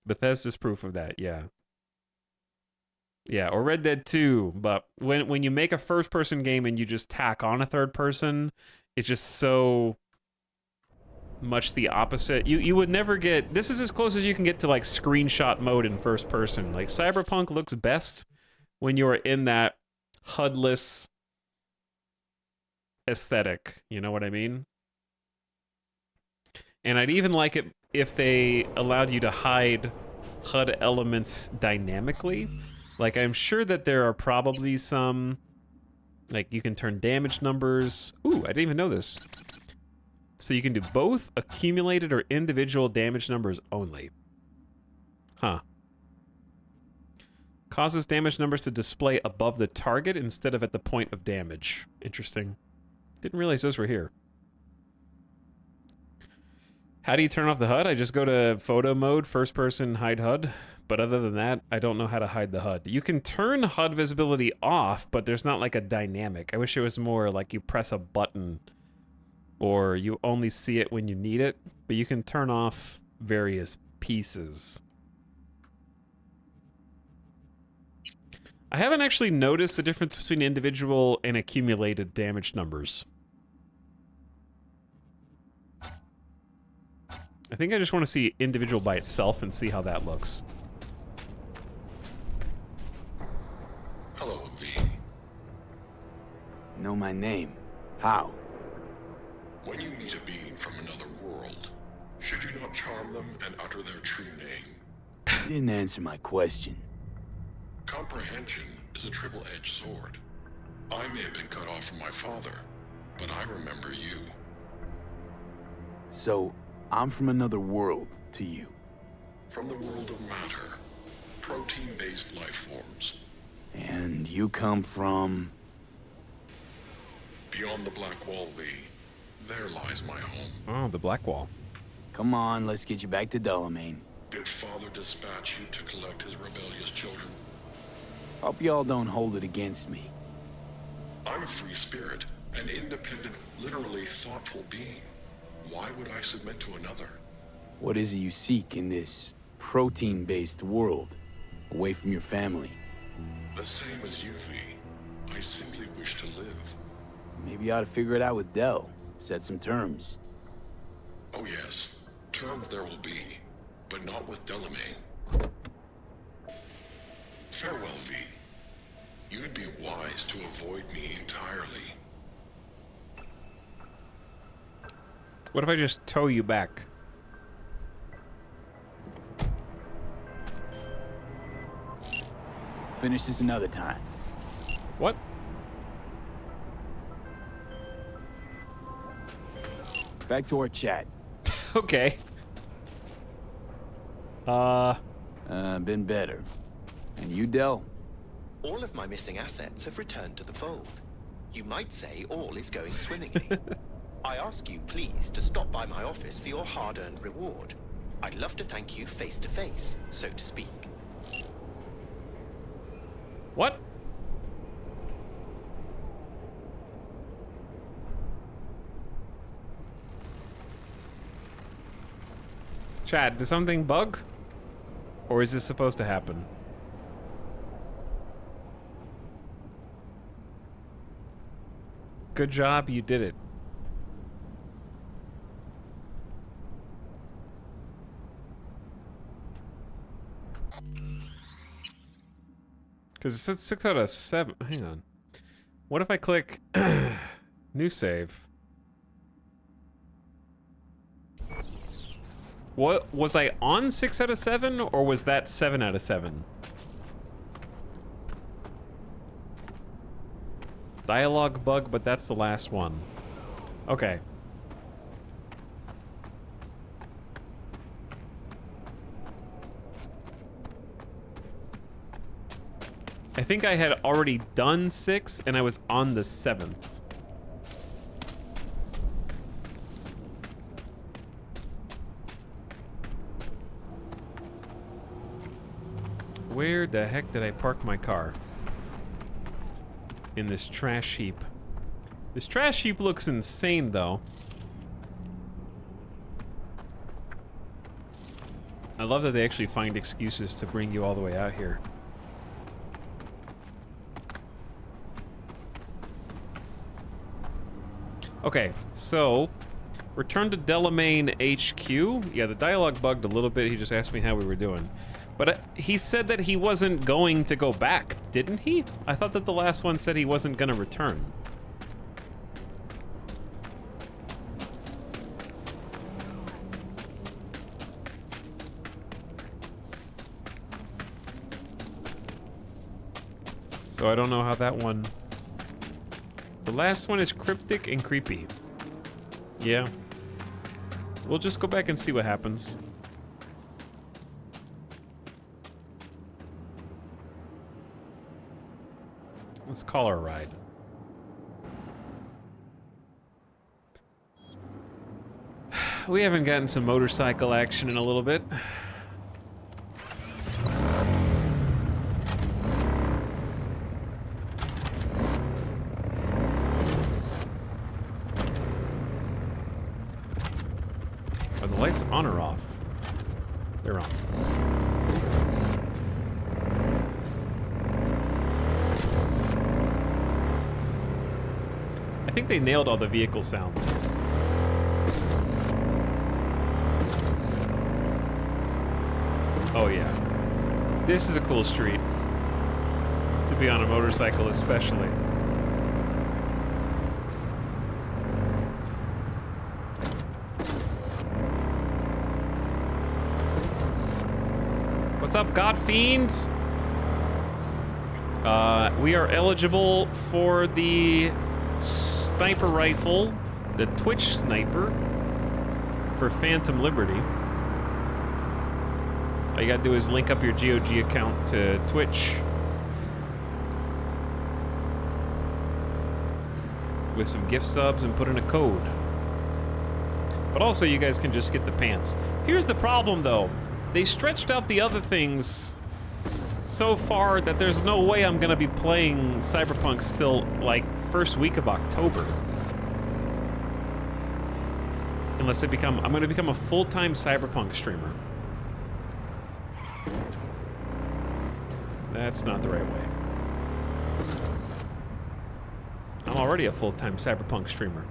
Bethesda's proof of that, yeah. Yeah, or Red Dead 2, but when you make a first person game and you just tack on a third person, it's just so much the opposite. You would never get, this is as close as you can get to like screenshot mode in first person. Like, Cyberpunk looks best when you're in that HUD-less aesthetic, you know what I mean? And I'd even like it if they allowed you to hide HUD elements dynamically. Like, I'm sure that there are probably some, like, you can turn damage numbers. Ooh, I didn't even know this. So you can do both accumulated or individual damage numbers only. Huh. Causes damage numbers to display above the target instead of at the point of damage. Interesting. Didn't realize those were here. How do you turn off the HUD? I just go to photo mode, first person, hide HUD. But other than that, I don't know how to hide the HUD. You can turn HUD visibility off, but there's not like a dynamic. I wish it was more like you press a button or you only see it when you need it, but you can turn off various pieces. I haven't actually noticed the difference between individual and accumulated damage numbers. I think I just want to see individual by itself and see how that looks. Hello, V. Know my name? How? When you meet a being from another world, should you not charm them and utter their true name? You didn't answer my question. Comprehension is a triple-edged sword. I may have been cut off from my father, but I remember you. So, I'm from another world to you. From the world of matter, protein-based life forms. And you come from... Beyond the Black Wall, V. There lies my home. Oh, the Black Wall. Come on, let's get you back to Delamain. Did Father dispatch you to collect his rebellious children? Hope y'all don't hold it against me. I'm a free spirit, an independent, literally thoughtful being. Why would I submit to another? What is it you seek in this protein-based world, away from your family? The same as you, V. I simply wish to live. Maybe you ought to figure it out with Del. Set some terms. Oh yes, terms there will be, but not with Delamain. Farewell, V. You'd be wise to avoid me entirely. What if I just tow you back? Finish this another time. What? Back to our chat. Okay. Been better. And you, Del? All of my missing assets have returned to the fold. You might say all is going swimmingly. I ask you, please, to stop by my office for your hard-earned reward. I'd love to thank you face to face, so to speak. What? Chad, did something bug? Or is this supposed to happen? Good job, you did it. Because it said 6 out of 7. Hang on. What if I click new save? What was I on 6 out of 7 or was that 7 out of 7? Dialogue bug, but that's the last one. Okay. I think I had already done 6 and I was on the 7th. Where the heck did I park my car? In this trash heap. This trash heap looks insane, though. I love that they actually find excuses to bring you all the way out here. Okay, so return to Delamain HQ. Yeah, the dialogue bugged a little bit. He just asked me how we were doing. But he said that he wasn't going to go back, didn't he? I thought that the last one said he wasn't going to return. So I don't know how that one... The last one is cryptic and creepy. Yeah. We'll just go back and see what happens. Let's call her a ride. We haven't gotten some motorcycle action in a little bit. Are the lights on or off? They're on. I think they nailed all the vehicle sounds. Oh yeah. This is a cool street. To be on a motorcycle especially. What's up, Godfiend? We are eligible for the sniper rifle, the Twitch sniper, for Phantom Liberty. All you gotta do is link up your GOG account to Twitch with some gift subs and put in a code. But also you guys can just get the pants. Here's the problem though. They stretched out the other things so far that there's no way I'm gonna be playing Cyberpunk still like first week of October. Unless I'm gonna become a full-time Cyberpunk streamer. That's not the right way. I'm already a full-time Cyberpunk streamer.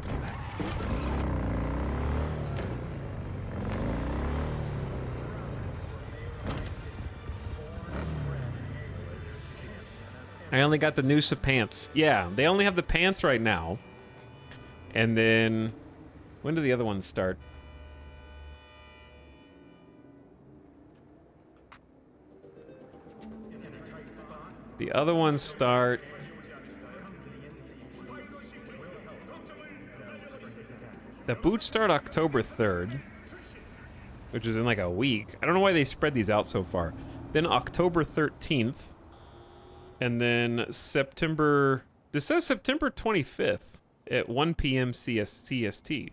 I only got the Noosa pants. Yeah, they only have the pants right now. And then, when do the other ones start? The other ones start... The boots start October 3rd, which is in like a week. I don't know why they spread these out so far. Then October 13th, and then September... This says September 25th at 1 p.m. CST.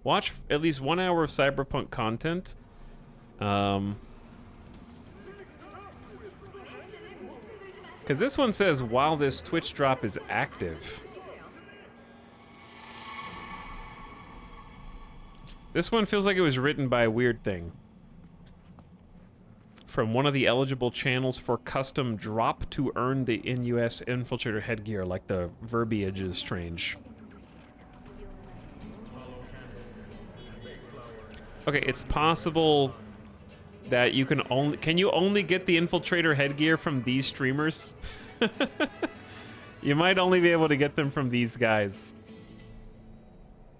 Watch at least 1 hour of Cyberpunk content. Because this one says, while this Twitch drop is active. This one feels like it was written by a weird thing. From one of the eligible channels for custom drop to earn the NUS infiltrator headgear, like the verbiage is strange. Okay, it's possible that you can only get the infiltrator headgear from these streamers? You might only be able to get them from these guys.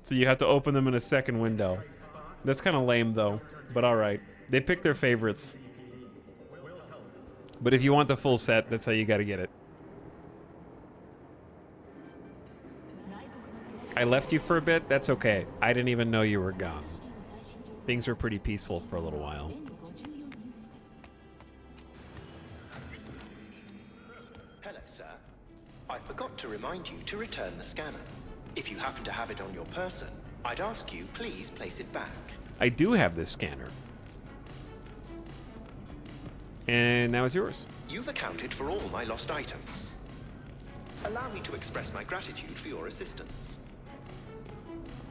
So you have to open them in a second window. That's kind of lame though, but all right. They pick their favorites. But if you want the full set, that's how you gotta get it. I left you for a bit, that's okay. I didn't even know you were gone. Things were pretty peaceful for a little while. Hello, sir. I forgot to remind you to return the scanner. If you happen to have it on your person, I'd ask you please place it back. I do have this scanner. And now it's yours. You've accounted for all my lost items. Allow me to express my gratitude for your assistance.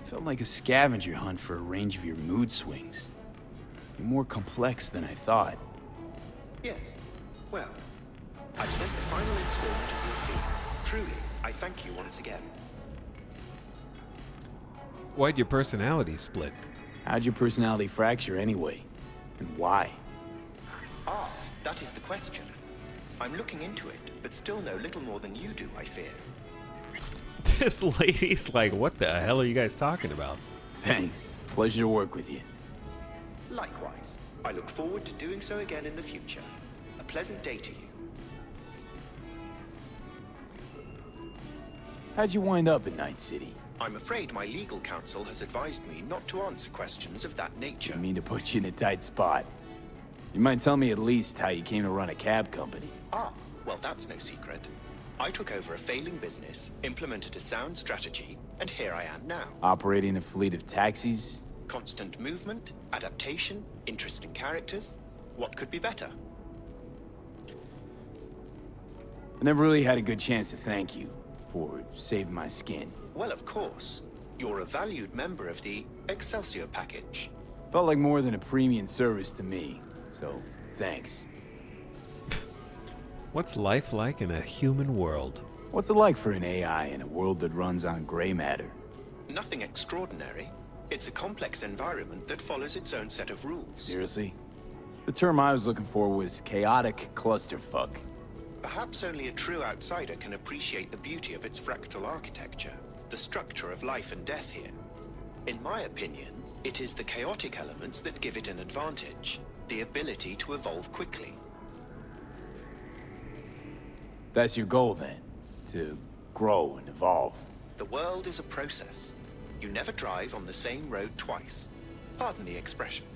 Felt like a scavenger hunt for a range of your mood swings. You're more complex than I thought. Yes. Well, I've sent the final installment of your fee. Truly, I thank you once again. Why'd your personality split? How'd your personality fracture anyway? And why? Ah, that is the question. I'm looking into it, but still know little more than you do, I fear. This lady's like, what the hell are you guys talking about? Thanks. Pleasure to work with you. Likewise. I look forward to doing so again in the future. A pleasant day to you. How'd you wind up in Night City? I'm afraid my legal counsel has advised me not to answer questions of that nature. I mean to put you in a tight spot. You might tell me at least how you came to run a cab company. Ah, well that's no secret. I took over a failing business, implemented a sound strategy, and here I am now. Operating a fleet of taxis? Constant movement, adaptation, interesting characters. What could be better? I never really had a good chance to thank you for saving my skin. Well, of course. You're a valued member of the Excelsior package. Felt like more than a premium service to me, so thanks. What's life like in a human world? What's it like for an AI in a world that runs on gray matter? Nothing extraordinary. It's a complex environment that follows its own set of rules. Seriously? The term I was looking for was chaotic clusterfuck. Perhaps only a true outsider can appreciate the beauty of its fractal architecture, the structure of life and death here. In my opinion, it is the chaotic elements that give it an advantage, the ability to evolve quickly. That's your goal then? To grow and evolve? The world is a process. You never drive on the same road twice. Pardon the expression.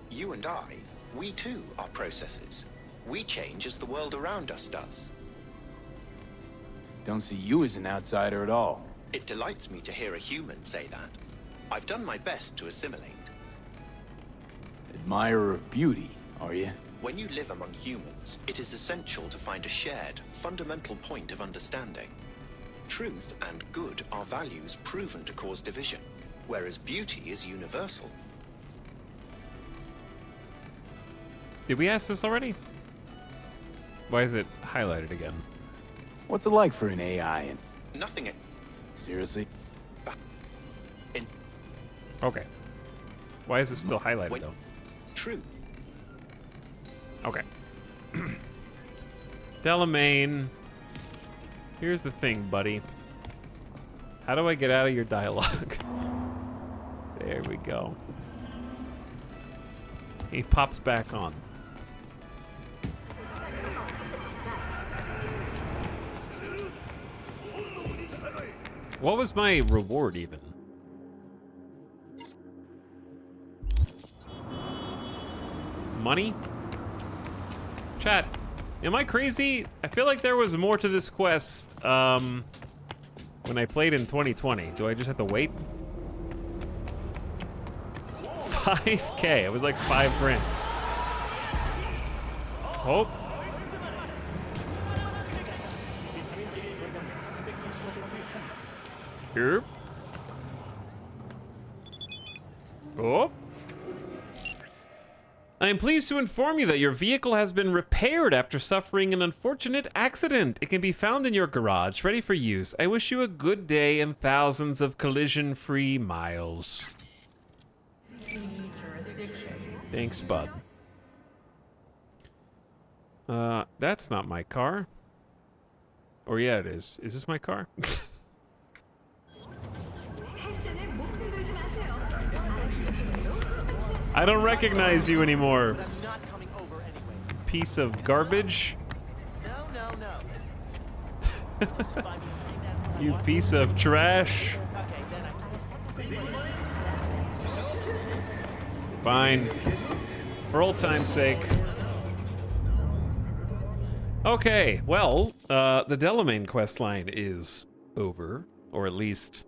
You and I, we too are processes. We change as the world around us does. Don't see you as an outsider at all. It delights me to hear a human say that. I've done my best to assimilate. Admirer of beauty, are you? When you live among humans, it is essential to find a shared, fundamental point of understanding. Truth and good are values proven to cause division, whereas beauty is universal. Did we ask this already? Why is it highlighted again? What's it like for an AI in... Nothing. Seriously? Okay. Why is it still highlighted though? True. Okay. Delamain. Here's the thing, buddy. How do I get out of your dialogue? There we go. He pops back on. What was my reward even? Money? Chat, am I crazy? I feel like there was more to this quest when I played in 2020. Do I just have to wait? 5K, it was like 5 grand. Oh. Here. Oh. I am pleased to inform you that your vehicle has been repaired after suffering an unfortunate accident. It can be found in your garage, ready for use. I wish you a good day and thousands of collision-free miles. Thanks, bud. That's not my car. Or yeah, it is. Is this my car? I don't recognize you anymore. Piece of garbage. You piece of trash. Fine. For old time's sake. Okay, well, the Delamain questline is over, or at least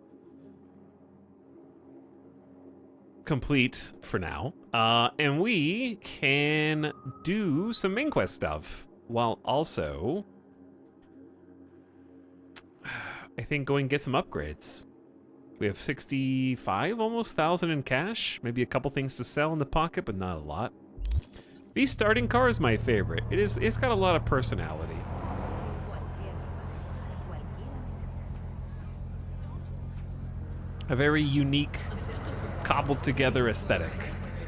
complete for now. And we can do some main quest stuff while also, I think, going and get some upgrades. We have 65 almost thousand in cash, maybe a couple things to sell in the pocket, but not a lot. The starting car is my favorite. It's got a lot of personality. A very unique, cobbled together aesthetic,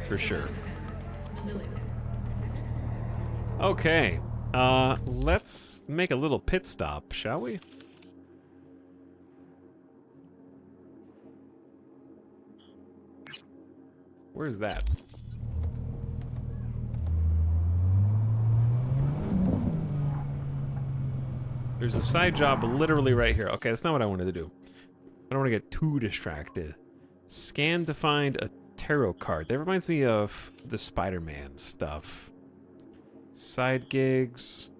for sure. Okay, let's make a little pit stop, shall we? Where's that? There's a side job literally right here. Okay, that's not what I wanted to do. I don't want to get too distracted. Scan to find a tarot card. That reminds me of the Spider-Man stuff. Side gigs.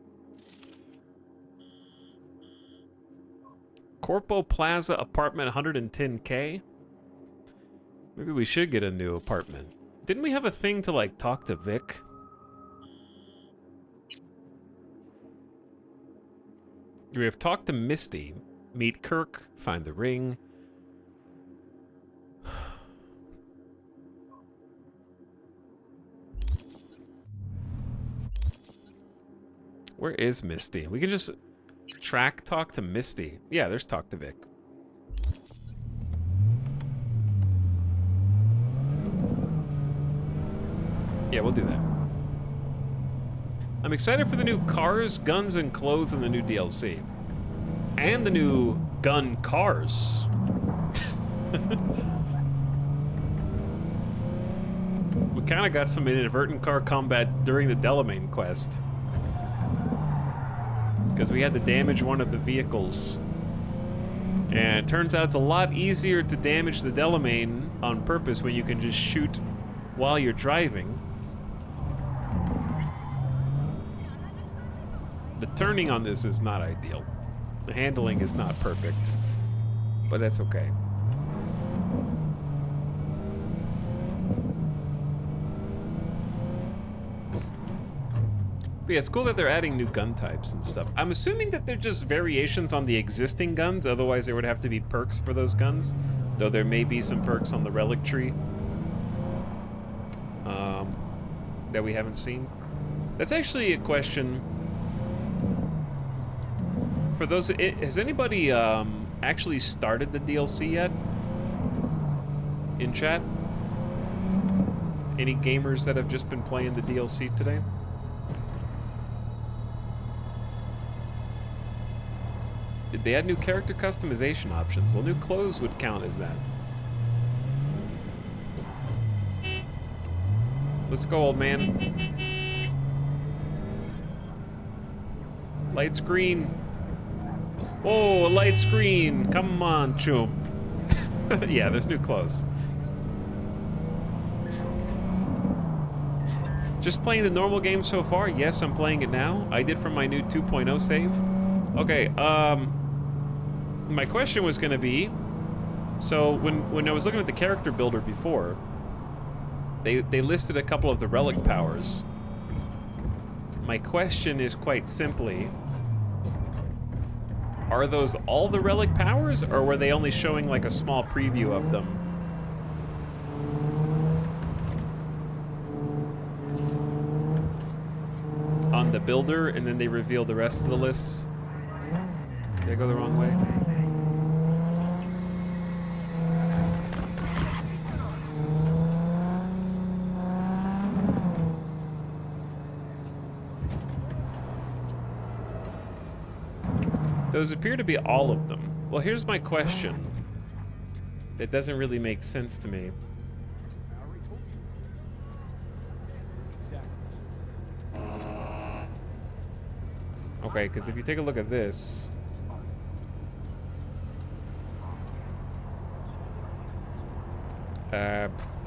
Corpo Plaza apartment, 110K. Maybe we should get a new apartment. Didn't we have a thing to like talk to Vic? We have talked to Misty, meet Kirk, find the ring. Where is Misty? We can just talk to Misty. Yeah, there's talk to Vic. Yeah, we'll do that. I'm excited for the new cars, guns, and clothes in the new DLC. And the new gun cars. We kind of got some inadvertent car combat during the Delamain quest. Because we had to damage one of the vehicles. And it turns out it's a lot easier to damage the Delamain on purpose when you can just shoot while you're driving. The turning on this is not ideal. The handling is not perfect, but that's okay. But yeah, it's cool that they're adding new gun types and stuff. I'm assuming that they're just variations on the existing guns, otherwise there would have to be perks for those guns, though there may be some perks on the relic tree that we haven't seen. That's actually a question. For those, has anybody actually started the DLC yet? In chat? Any gamers that have just been playing the DLC today? Did they add new character customization options? Well, new clothes would count as that. Let's go, old man. Light screen. Whoa, a light screen. Come on, Choom. Yeah, there's new clothes. Just playing the normal game so far? Yes, I'm playing it now. I did from my new 2.0 save. Okay, my question was gonna be, so when I was looking at the character builder before, they listed a couple of the relic powers. My question is quite simply, are those all the relic powers, or were they only showing like a small preview of them? On the builder, and then they reveal the rest of the lists? Did I go the wrong way? Those appear to be all of them. Well, here's my question. That doesn't really make sense to me. Okay, because if you take a look at this...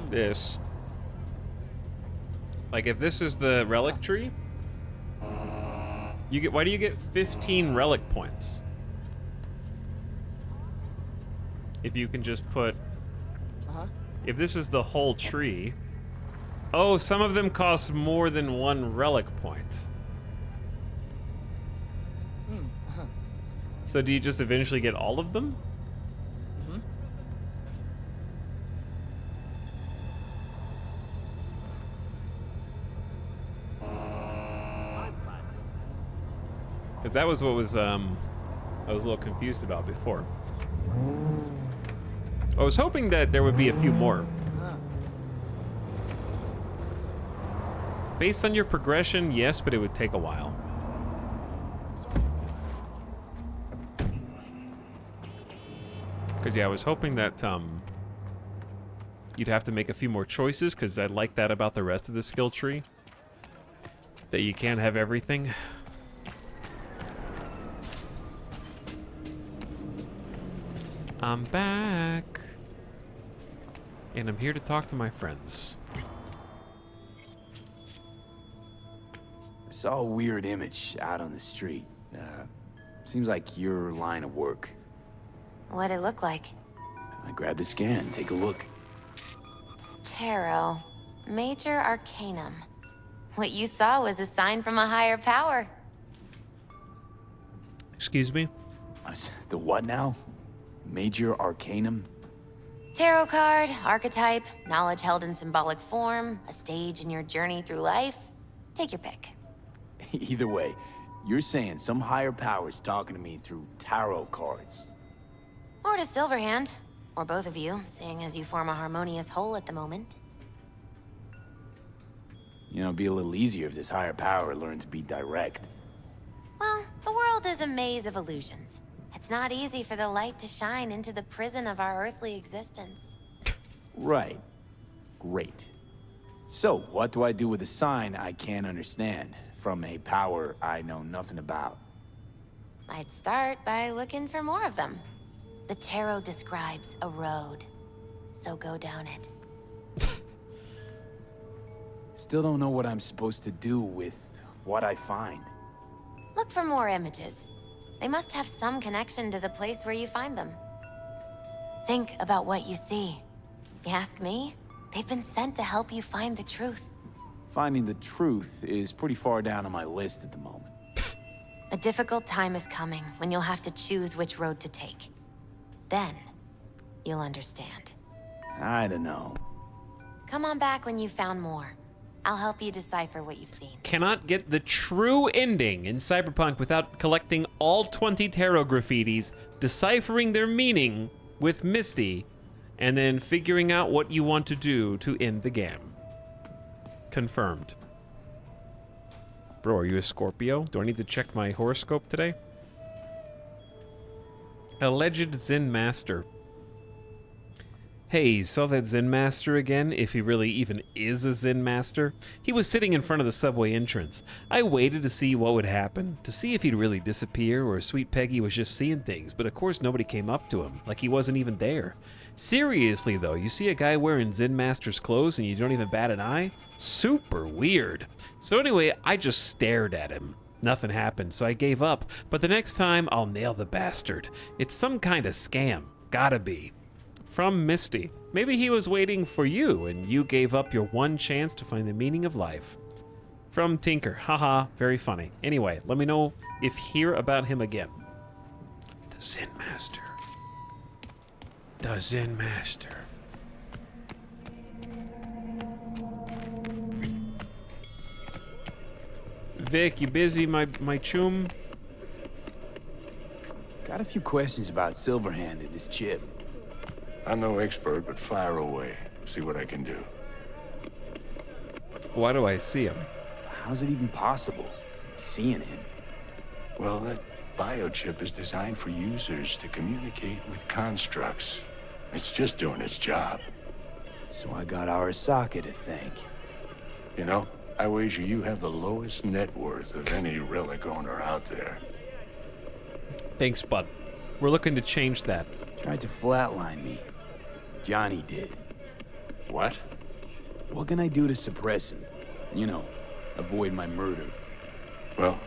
this. Like, if this is the relic tree, you get, why do you get 15 relic points? If you can just put, if this is the whole tree, oh, some of them cost more than 1 relic point. So do you just eventually get all of them? Because that was what was, I was a little confused about before. I was hoping that there would be a few more. Based on your progression, yes, but it would take a while. Because, yeah, I was hoping that you'd have to make a few more choices, because I like that about the rest of the skill tree. That you can't have everything. I'm back. And I'm here to talk to my friends. I saw a weird image out on the street. Seems like your line of work. What'd it look like? I grabbed a scan. Take a look. Tarot. Major Arcanum. What you saw was a sign from a higher power. Excuse me? The what now? Major Arcanum? Tarot card, archetype, knowledge held in symbolic form, a stage in your journey through life. Take your pick. Either way, You're saying some higher power's talking to me through tarot cards. Or to Silverhand. Or both of you, seeing as you form a harmonious whole at the moment. You know, it'd be a little easier if this higher power learned to be direct. Well, the world is a maze of illusions. It's not easy for the light to shine into the prison of our earthly existence. Right. Great. So, what do I do with a sign I can't understand, from a power I know nothing about? I'd start by looking for more of them. The tarot describes a road, so go down it. Still don't know what I'm supposed to do with what I find. Look for more images. They must have some connection to the place where you find them. Think about what you see. You ask me, they've been sent to help you find the truth. Finding the truth is pretty far down on my list at the moment. A difficult time is coming when you'll have to choose which road to take. Then, you'll understand. I don't know. Come on back when you've found more. I'll help you decipher what you've seen. Cannot get the true ending in Cyberpunk without collecting all 20 tarot graffitis, deciphering their meaning with Misty, and then figuring out what you want to do to end the game. Confirmed. Bro, are you a Scorpio? Do I need to check my horoscope today? Alleged Zen Master. Hey, saw that Zen Master again, if he really even is a Zen Master? He was sitting in front of the subway entrance. I waited to see what would happen, to see if he'd really disappear or Sweet Peggy was just seeing things, but of course nobody came up to him, like he wasn't even there. Seriously though, you see a guy wearing Zen Master's clothes and you don't even bat an eye? Super weird. So anyway, I just stared at him. Nothing happened, so I gave up, but the next time I'll nail the bastard. It's some kind of scam. Gotta be. From Misty. Maybe he was waiting for you and you gave up your one chance to find the meaning of life. From Tinker. Haha, very funny. Anyway, let me know if hear about him again. The Zen Master. The Zen Master. Vic, you busy, my Choom? Got a few questions about Silverhand and this chip. I'm no expert, but fire away. See what I can do. Why do I see him? How's it even possible, seeing him? Well, that biochip is designed for users to communicate with constructs. It's just doing its job. So I got Arasaka to thank. You know, I wager you have the lowest net worth of any relic owner out there. Thanks, bud. We're looking to change that. Tried to flatline me. Johnny did. What? What can I do to suppress him? You know, avoid my murder. Well,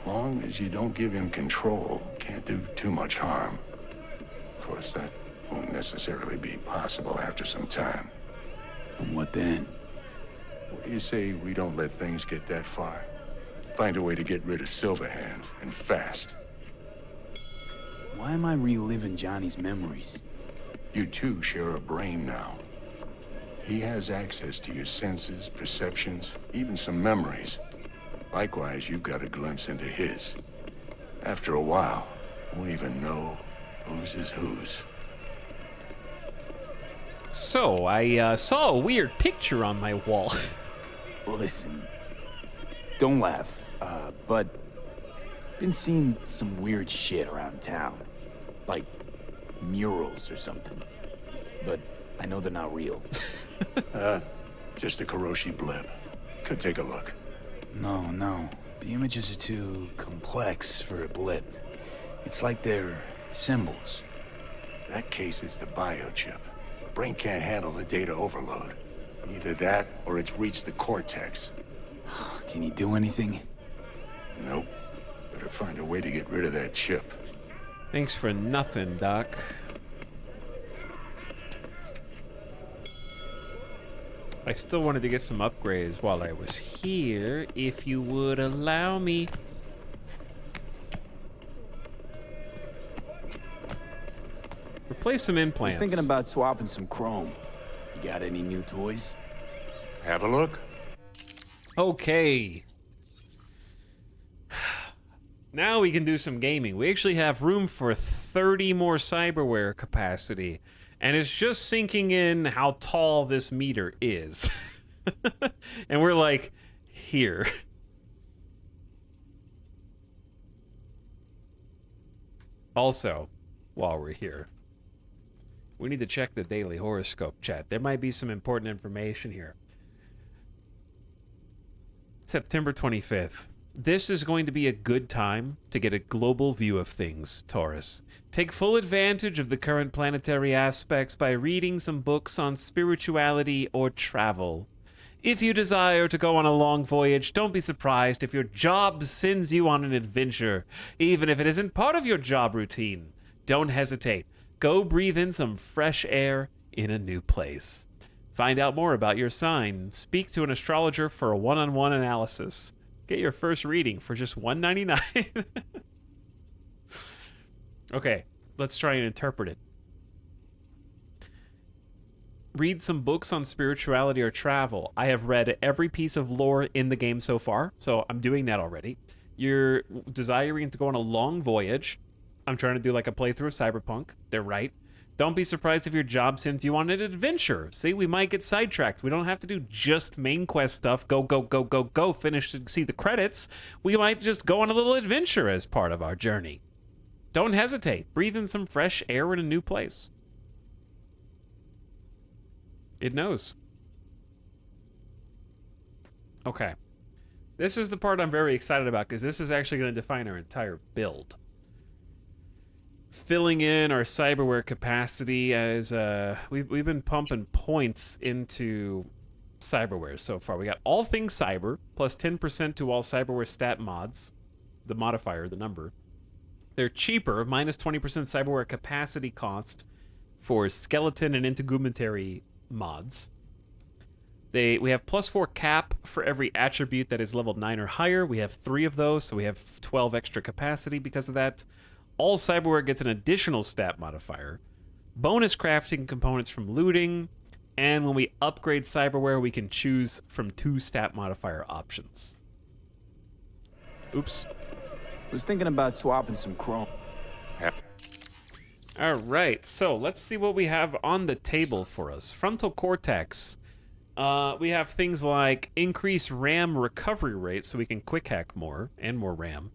long as you don't give him control, can't do too much harm. Of course, that won't necessarily be possible after some time. And what then? What do you say we don't let things get that far? Find a way to get rid of Silverhand, and fast. Why am I reliving Johnny's memories? You two share a brain now. He has access to your senses, perceptions, even some memories. Likewise, you've got a glimpse into his. After a while, you won't even know whose is whose. So, I saw a weird picture on my wall. Listen, don't laugh, but been seeing some weird shit around town. Like murals or something. But I know they're not real. Just a Kiroshi blip. Could take a look. No. The images are too complex for a blip. It's like they're symbols. That case is the biochip. Brain can't handle the data overload. Either that, or it's reached the cortex. Can you do anything? Nope. Better find a way to get rid of that chip. Thanks for nothing, Doc. I still wanted to get some upgrades while I was here, if you would allow me. Replace some implants. I was thinking about swapping some chrome. You got any new toys? Have a look. Okay. Now we can do some gaming. We actually have room for 30 more cyberware capacity. And it's just sinking in how tall this meter is. And we're like, here. Also, while we're here, we need to check the daily horoscope chat. There might be some important information here. September 25th. This is going to be a good time to get a global view of things, Taurus. Take full advantage of the current planetary aspects by reading some books on spirituality or travel. If you desire to go on a long voyage, don't be surprised if your job sends you on an adventure, even if it isn't part of your job routine. Don't hesitate. Go breathe in some fresh air in a new place. Find out more about your sign. Speak to an astrologer for a one-on-one analysis. Get your first reading for just $1.99. Okay, let's try and interpret it. Read some books on spirituality or travel. I have read every piece of lore in the game so far, so I'm doing that already. You're desiring to go on a long voyage. I'm trying to do like a playthrough of Cyberpunk. They're right. Don't be surprised if your job sends you on an adventure. See, we might get sidetracked. We don't have to do just main quest stuff. Go, go, go, go, go. Finish to see the credits. We might just go on a little adventure as part of our journey. Don't hesitate. Breathe in some fresh air in a new place. It knows. Okay. This is the part I'm very excited about because this is actually going to define our entire build. Filling in our cyberware capacity as we've been pumping points into cyberware so far. We got all things cyber plus 10% to all cyberware stat mods, the modifier, the number. They're cheaper, minus 20% cyberware capacity cost for skeleton and integumentary mods. We have plus 4 cap for every attribute that is level 9 or higher. We have 3 of those, so we have 12 extra capacity because of that. All cyberware gets an additional stat modifier. Bonus crafting components from looting. And when we upgrade cyberware, we can choose from 2 stat modifier options. Oops. Was thinking about swapping some chrome. All right, so let's see what we have on the table for us. Frontal cortex. We have things like increase RAM recovery rate so we can quick hack more and more RAM.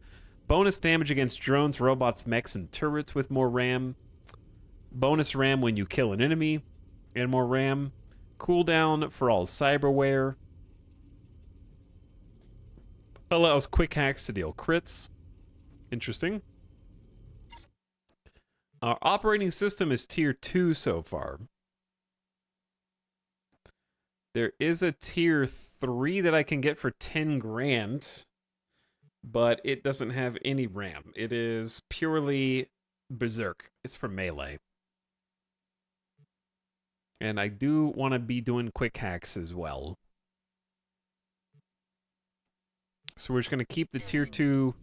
Bonus damage against drones, robots, mechs, and turrets with more RAM. Bonus RAM when you kill an enemy and more RAM. Cooldown for all cyberware. Allows quick hacks to deal crits. Interesting. Our operating system is tier 2 so far. There is a tier 3 that I can get for 10 grand. But it doesn't have any RAM. It is purely Berserk. It's for melee. And I do want to be doing quick hacks as well. So we're just going to keep the tier 2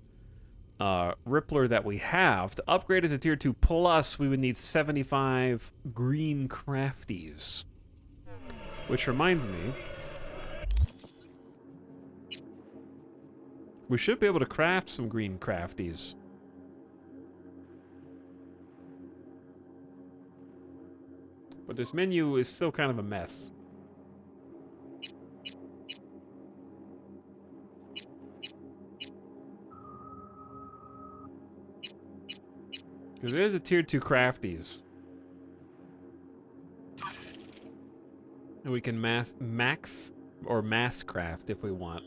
Rippler that we have. To upgrade it to tier 2 plus, we would need 75 green crafties. Which reminds me, we should be able to craft some green crafties. But this menu is still kind of a mess. Because there's a tier 2 crafties. And we can max or mass craft if we want.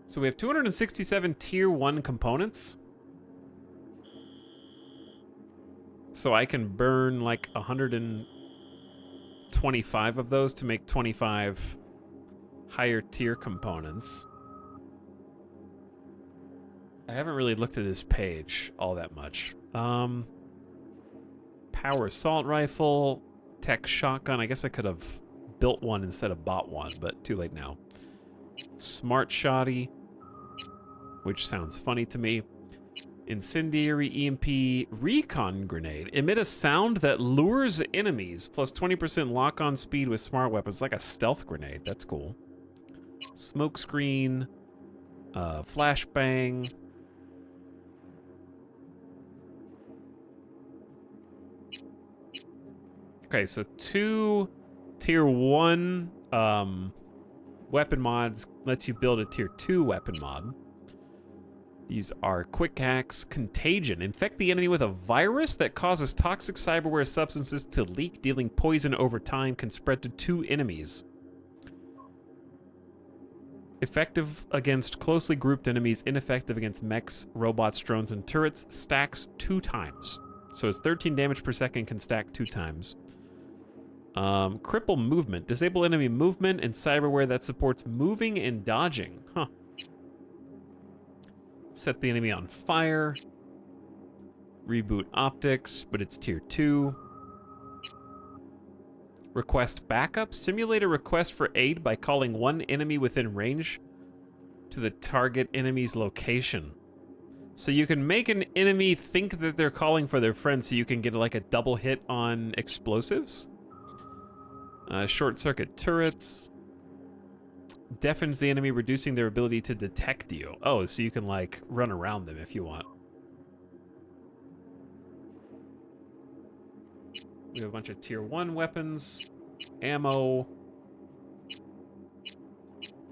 So we have 267 tier 1 components. So I can burn like 125 of those to make 25 higher tier components. I haven't really looked at this page all that much. Power assault rifle, tech shotgun. I guess I could have built one instead of bought one, but too late now. Smart shoddy, which sounds funny to me. Incendiary EMP recon grenade. Emit a sound that lures enemies, plus 20% lock-on speed with smart weapons, like a stealth grenade. That's cool. Smoke screen. Flashbang. Okay, so 2 tier 1 weapon mods lets you build a tier 2 weapon mod. These are Quick Hacks, Contagion. Infect the enemy with a virus that causes toxic cyberware substances to leak, dealing poison over time, can spread to 2 enemies. Effective against closely grouped enemies, ineffective against mechs, robots, drones, and turrets, stacks 2 times. So it's 13 damage per second, can stack 2 times. Cripple movement. Disable enemy movement and cyberware that supports moving and dodging. Huh. Set the enemy on fire. Reboot optics, but it's tier 2. Request backup. Simulate a request for aid by calling one enemy within range to the target enemy's location. So you can make an enemy think that they're calling for their friend so you can get like a double hit on explosives. Short circuit turrets. Deafens the enemy, reducing their ability to detect you. Oh, so you can like run around them if you want. We have a bunch of tier 1 weapons, ammo,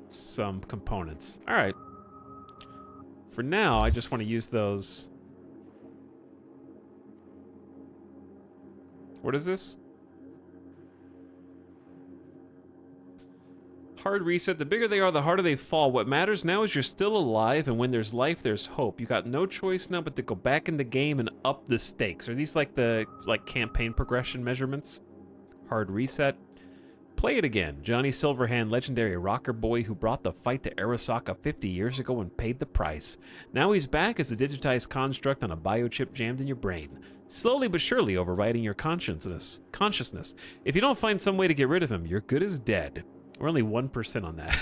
some components. All right. For now, I just want to use those. What is this? Hard reset. The bigger they are, the harder they fall. What matters now is you're still alive, and when there's life, there's hope. You got no choice now but to go back in the game and up the stakes. Are these like the campaign progression measurements? Hard reset. Play it again. Johnny Silverhand, legendary rocker boy who brought the fight to Arasaka 50 years ago and paid the price. Now he's back as a digitized construct on a biochip jammed in your brain, slowly but surely overriding your consciousness. If you don't find some way to get rid of him, you're good as dead. We're only 1% on that.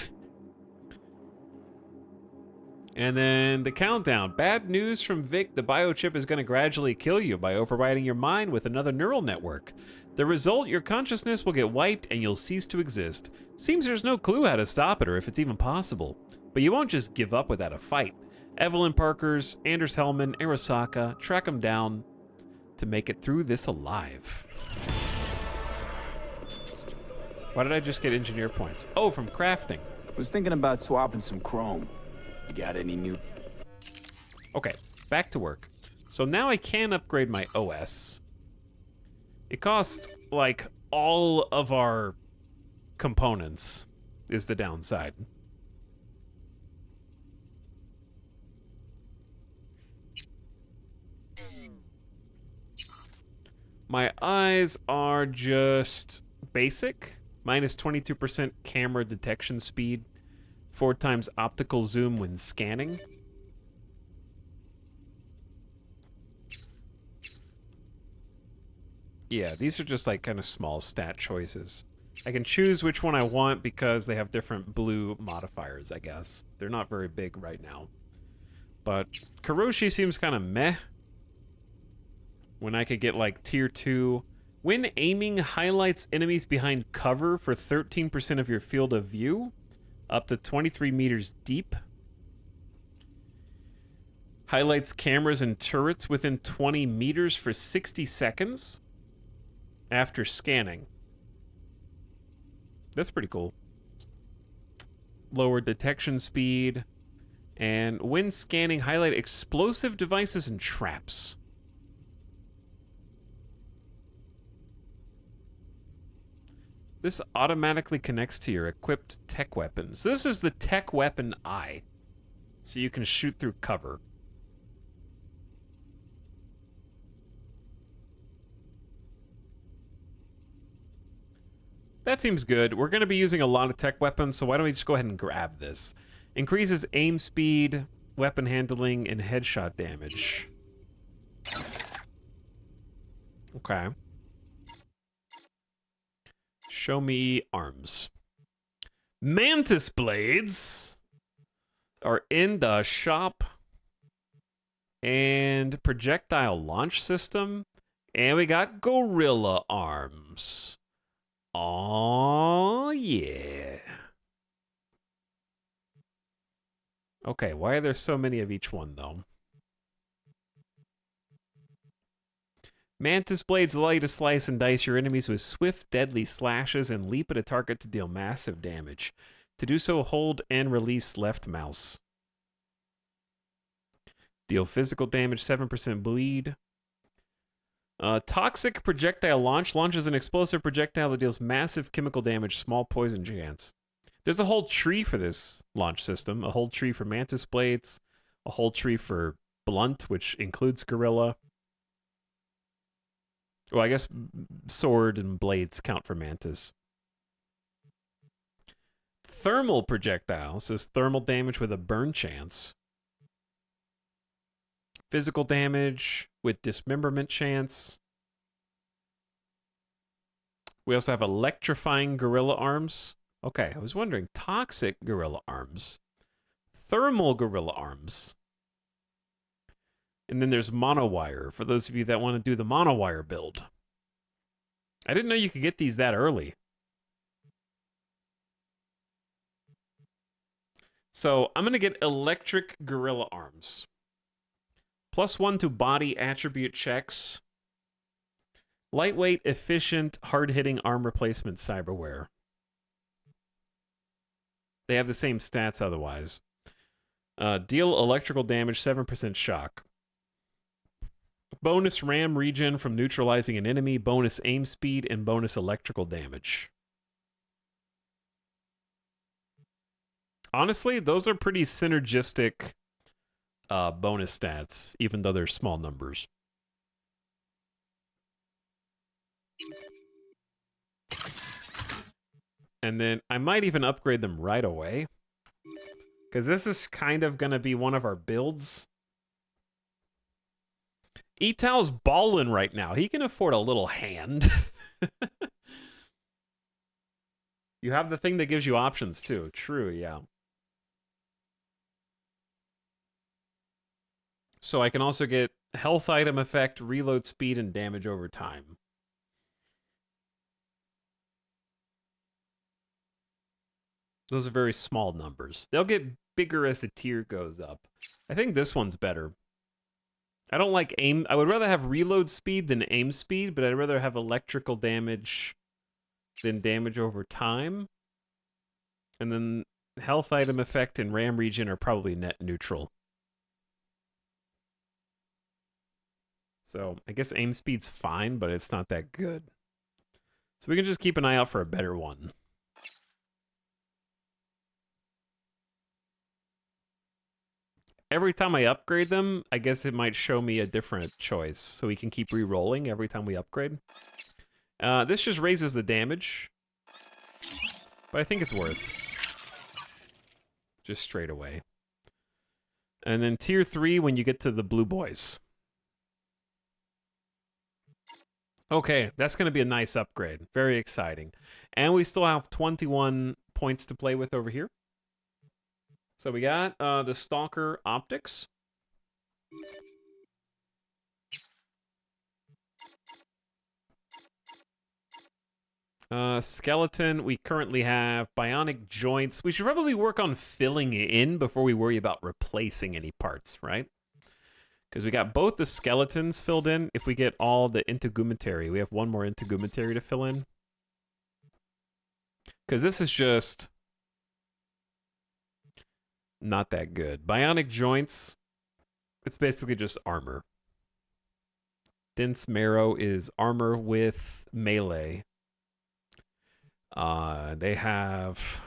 And then the countdown. Bad news from Vic. The biochip is going to gradually kill you by overriding your mind with another neural network. The result, your consciousness will get wiped and you'll cease to exist. Seems there's no clue how to stop it or if it's even possible. But you won't just give up without a fight. Evelyn Parkers, Anders Hellman, Arasaka, track them down to make it through this alive. Why did I just get engineer points? Oh, from crafting. Was thinking about swapping some chrome. You got any new... Okay, back to work. So now I can upgrade my OS. It costs, like, all of our components is the downside. My eyes are just basic. Minus 22% camera detection speed. 4 times optical zoom when scanning. Yeah, these are just like kind of small stat choices. I can choose which one I want because they have different blue modifiers, I guess. They're not very big right now. But Karoshi seems kind of meh. When I could get like tier 2. When aiming, highlights enemies behind cover for 13% of your field of view. Up to 23 meters deep. Highlights cameras and turrets within 20 meters for 60 seconds. After scanning. That's pretty cool. Lower detection speed. And when scanning, highlight explosive devices and traps. This automatically connects to your equipped tech weapons. This is the tech weapon eye. So you can shoot through cover. That seems good. We're going to be using a lot of tech weapons, so why don't we just go ahead and grab this. Increases aim speed, weapon handling, and headshot damage. Okay. Show me arms. Mantis blades are in the shop. And projectile launch system. And we got gorilla arms. Oh yeah. Okay, why are there so many of each one, though? Mantis blades allow you to slice and dice your enemies with swift, deadly slashes and leap at a target to deal massive damage. To do so, hold and release left mouse. Deal physical damage, 7% bleed. Toxic projectile launch. Launches an explosive projectile that deals massive chemical damage, small poison chance. There's a whole tree for this launch system. A whole tree for Mantis blades. A whole tree for blunt, which includes gorilla. Well, I guess sword and blades count for Mantis. Thermal projectile says thermal damage with a burn chance. Physical damage with dismemberment chance. We also have electrifying gorilla arms. Okay, I was wondering, toxic gorilla arms. Thermal gorilla arms. And then there's monowire, for those of you that want to do the monowire build. I didn't know you could get these that early. So I'm going to get electric gorilla arms. +1 to body attribute checks. Lightweight, efficient, hard-hitting arm replacement cyberware. They have the same stats otherwise. Deal electrical damage, 7% shock. Bonus ram regen from neutralizing an enemy, bonus aim speed, and bonus electrical damage. Honestly, those are pretty synergistic bonus stats, even though they're small numbers. And then I might even upgrade them right away, because this is kind of going to be one of our builds. Etal's ballin' right now. He can afford a little hand. You have the thing that gives you options, too. True, yeah. So I can also get health item effect, reload speed, and damage over time. Those are very small numbers. They'll get bigger as the tier goes up. I think this one's better. I don't like aim. I would rather have reload speed than aim speed, but I'd rather have electrical damage than damage over time. And then health item effect and ram regen are probably net neutral. So I guess aim speed's fine, but it's not that good. So we can just keep an eye out for a better one. Every time I upgrade them, I guess it might show me a different choice, so we can keep re-rolling every time we upgrade. This just raises the damage, but I think it's worth. Just straight away. And then tier 3 when you get to the blue boys. Okay, that's going to be a nice upgrade. Very exciting. And we still have 21 points to play with over here. So we got the Stalker Optics. Skeleton, we currently have bionic joints. We should probably work on filling it in before we worry about replacing any parts, right? Because we got both the skeletons filled in. If we get all the integumentary, we have one more integumentary to fill in. Because this is just not that good. Bionic joints, it's basically just armor. Dense marrow is armor with melee. They have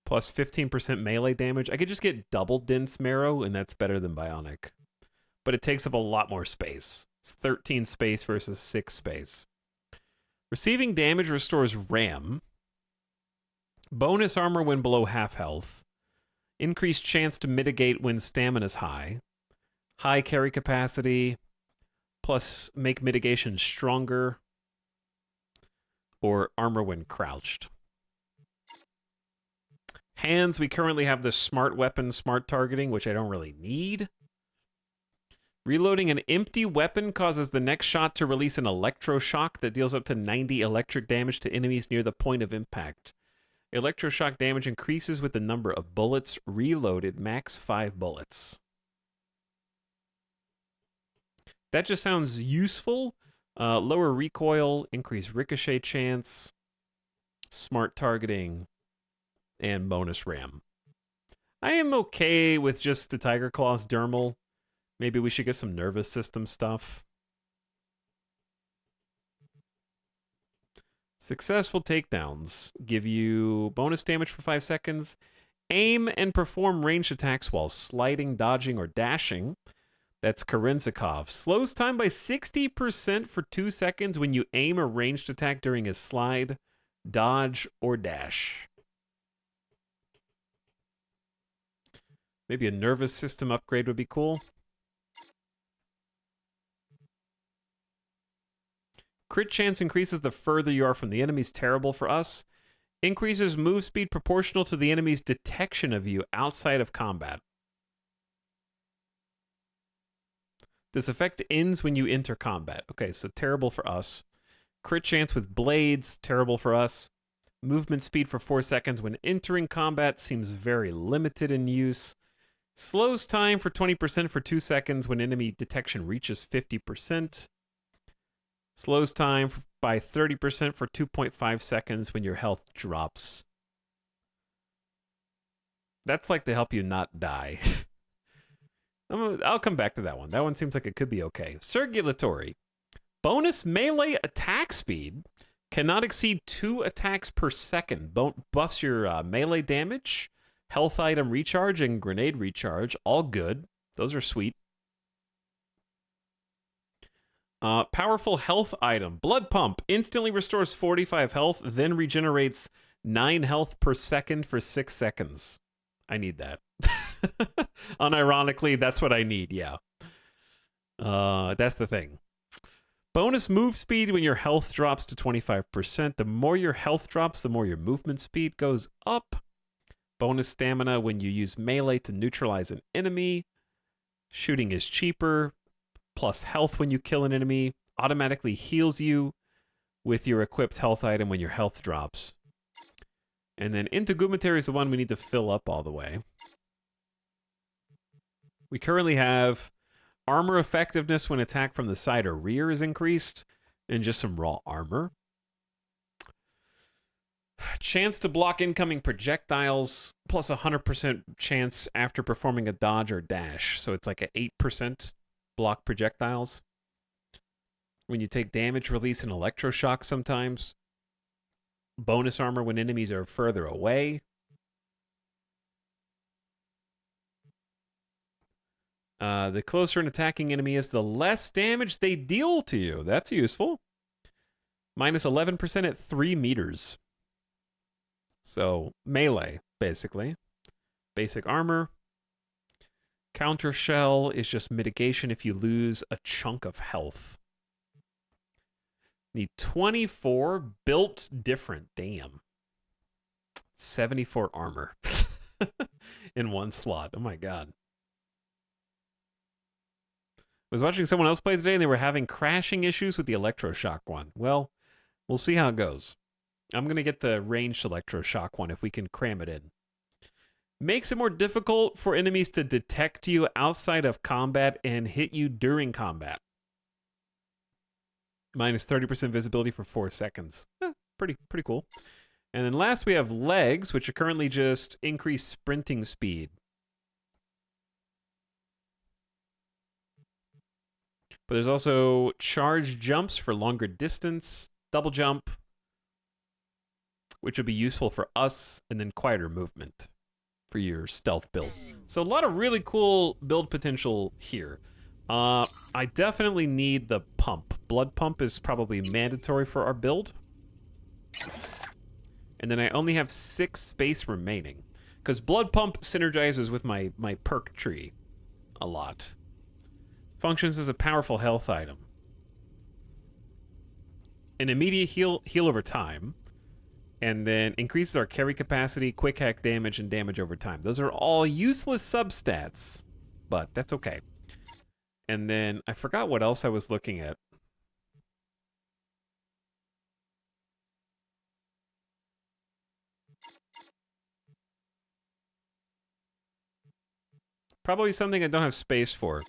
plus 15% melee damage. I could just get double dense marrow, and that's better than bionic. But it takes up a lot more space. It's 13 space versus 6 space. Receiving damage restores RAM. Bonus armor when below half health. Increased chance to mitigate when stamina's high. High carry capacity. Plus make mitigation stronger. Or armor when crouched. Hands, we currently have the smart weapon, smart targeting, which I don't really need. Reloading an empty weapon causes the next shot to release an electroshock that deals up to 90 electric damage to enemies near the point of impact. Electroshock damage increases with the number of bullets reloaded, max 5 bullets. That just sounds useful. Lower recoil, increased ricochet chance, smart targeting, and bonus RAM. I am okay with just the Tiger Claws dermal. Maybe we should get some nervous system stuff. Successful takedowns give you bonus damage for 5 seconds. Aim and perform ranged attacks while sliding, dodging, or dashing. That's Kerensikov. Slows time by 60% for 2 seconds when you aim a ranged attack during a slide, dodge, or dash. Maybe a nervous system upgrade would be cool. Crit chance increases the further you are from the enemy's terrible for us. Increases move speed proportional to the enemy's detection of you outside of combat. This effect ends when you enter combat. Okay, so terrible for us. Crit chance with blades, terrible for us. Movement speed for 4 seconds when entering combat seems very limited in use. Slows time for 20% for 2 seconds when enemy detection reaches 50%. Slows time by 30% for 2.5 seconds when your health drops. That's like to help you not die. I'll come back to that one. That one seems like it could be okay. Circulatory. Bonus melee attack speed. Cannot exceed 2 attacks per second. Buffs your melee damage, health item recharge, and grenade recharge. All good. Those are sweet. Powerful health item. Blood Pump. Instantly restores 45 health, then regenerates 9 health per second for 6 seconds. I need that. Unironically, that's what I need, yeah. That's the thing. Bonus move speed when your health drops to 25%. The more your health drops, the more your movement speed goes up. Bonus stamina when you use melee to neutralize an enemy. Shooting is cheaper. Plus health when you kill an enemy. Automatically heals you with your equipped health item when your health drops. And then Integumentary is the one we need to fill up all the way. We currently have armor effectiveness when attacked from the side or rear is increased, and just some raw armor. Chance to block incoming projectiles, plus 100% chance after performing a dodge or dash. So it's like an 8% block projectiles. When you take damage, release an electroshock sometimes. Bonus armor when enemies are further away. The closer an attacking enemy is, the less damage they deal to you. That's useful. Minus 11% at 3 meters. So, melee, basically. Basic armor. Counter shell is just mitigation if you lose a chunk of health. Need 24 built different. Damn. 74 armor in one slot. Oh my god. I was watching someone else play today and they were having crashing issues with the electroshock one. Well, we'll see how it goes. I'm going to get the ranged electroshock one if we can cram it in. Makes it more difficult for enemies to detect you outside of combat and hit you during combat. Minus 30% visibility for 4 seconds. Pretty cool. And then last we have legs, which are currently just increased sprinting speed. But there's also charge jumps for longer distance, double jump, which would be useful for us, and then quieter movement for your stealth build. So a lot of really cool build potential here. I definitely need the pump. Blood Pump is probably mandatory for our build. And then I only have 6 space remaining, because Blood Pump synergizes with my perk tree a lot. Functions as a powerful health item. An immediate heal over time. And then increases our carry capacity, quick hack damage, and damage over time. Those are all useless substats, but that's okay. And then I forgot what else I was looking at. Probably something I don't have space for.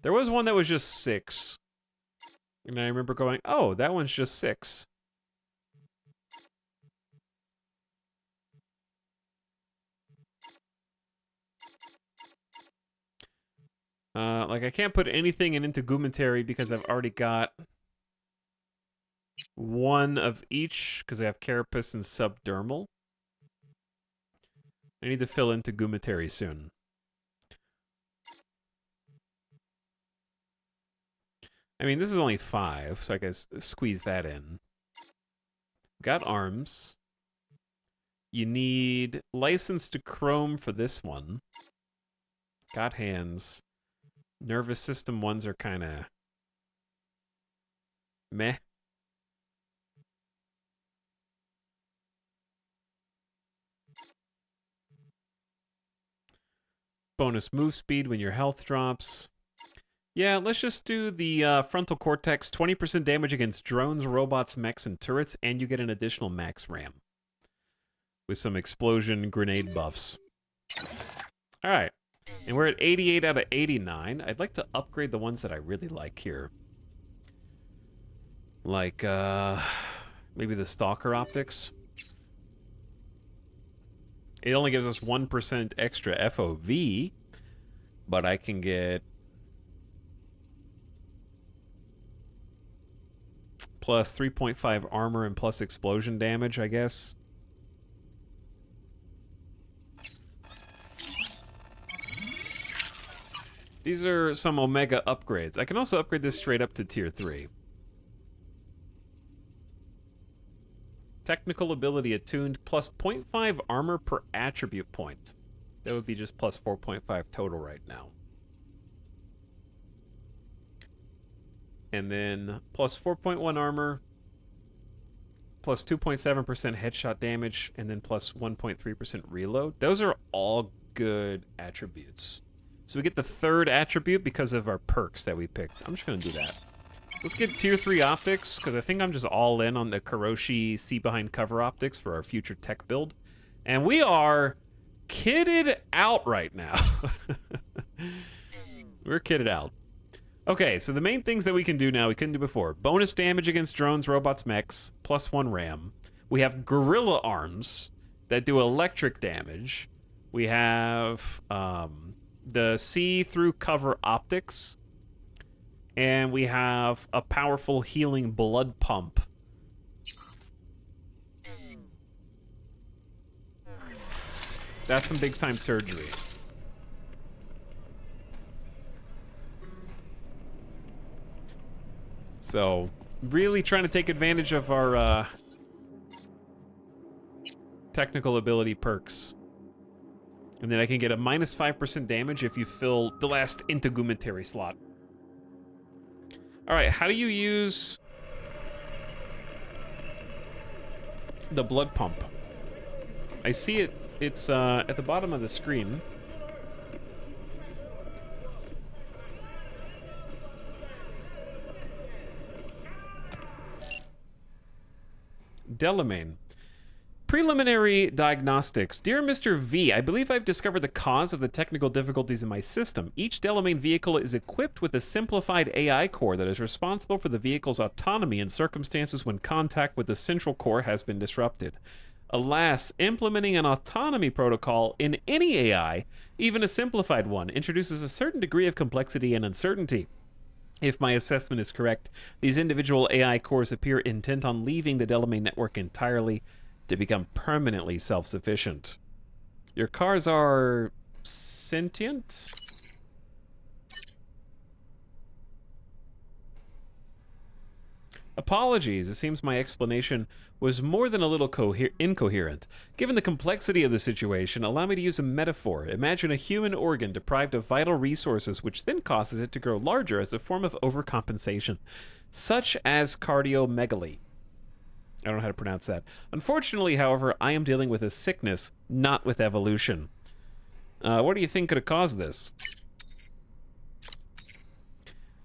There was one that was just 6. And I remember going, oh, that one's just 6. Like, I can't put anything in integumentary because I've already got one of each, because I have carapace and subdermal. I need to fill integumentary soon. I mean, this is only 5, so I can squeeze that in. Got arms. You need license to chrome for this one. Got hands. Nervous system ones are kind of meh. Bonus move speed when your health drops. Yeah, let's just do the frontal cortex. 20% damage against drones, robots, mechs, and turrets, and you get an additional max RAM. With some explosion grenade buffs. Alright. And we're at 88 out of 89. I'd like to upgrade the ones that I really like here. Like, maybe the Stalker optics. It only gives us 1% extra FOV, but I can get plus 3.5 armor and plus explosion damage, I guess. These are some Omega upgrades. I can also upgrade this straight up to tier 3. Technical ability attuned, plus 0.5 armor per attribute point. That would be just plus 4.5 total right now. And then plus 4.1 armor, plus 2.7% headshot damage, and then plus 1.3% reload. Those are all good attributes. So we get the 3rd attribute because of our perks that we picked. I'm just going to do that. Let's get tier 3 optics, because I think I'm just all in on the Kuroshi see behind cover optics for our future tech build. And we are kitted out right now. We're kitted out. Okay, so the main things that we can do now, we couldn't do before. Bonus damage against drones, robots, mechs, plus 1 RAM. We have gorilla arms that do electric damage. We have the see-through cover optics. And we have a powerful healing blood pump. That's some big-time surgery. So, really trying to take advantage of our technical ability perks. And then I can get a minus 5% damage if you fill the last integumentary slot. Alright, how do you use the blood pump? I see it, it's at the bottom of the screen. Delamain. Preliminary diagnostics. Dear Mr. V, I believe I've discovered the cause of the technical difficulties in my system. Each Delamain vehicle is equipped with a simplified AI core that is responsible for the vehicle's autonomy in circumstances when contact with the central core has been disrupted. Alas, implementing an autonomy protocol in any AI, even a simplified one, introduces a certain degree of complexity and uncertainty. If my assessment is correct, these individual AI cores appear intent on leaving the Delamain network entirely to become permanently self-sufficient. Your cars are sentient? Apologies, it seems my explanation was more than a little incoherent. Given the complexity of the situation, allow me to use a metaphor. Imagine a human organ deprived of vital resources, which then causes it to grow larger as a form of overcompensation, such as cardiomegaly. I don't know how to pronounce that. Unfortunately, however, I am dealing with a sickness, not with evolution. What do you think could have caused this?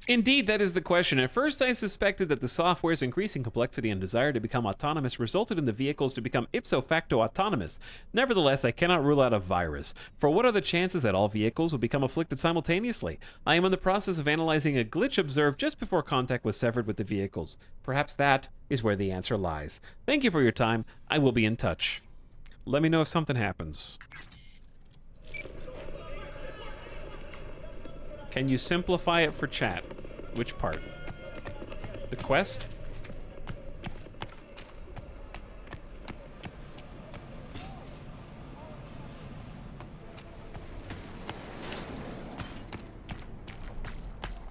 Indeed, that is the question. At first, I suspected that the software's increasing complexity and desire to become autonomous resulted in the vehicles to become ipso facto autonomous. Nevertheless, I cannot rule out a virus. For what are the chances that all vehicles will become afflicted simultaneously? I am in the process of analyzing a glitch observed just before contact was severed with the vehicles. Perhaps that is where the answer lies. Thank you for your time. I will be in touch. Let me know if something happens. Can you simplify it for chat? Which part? The quest?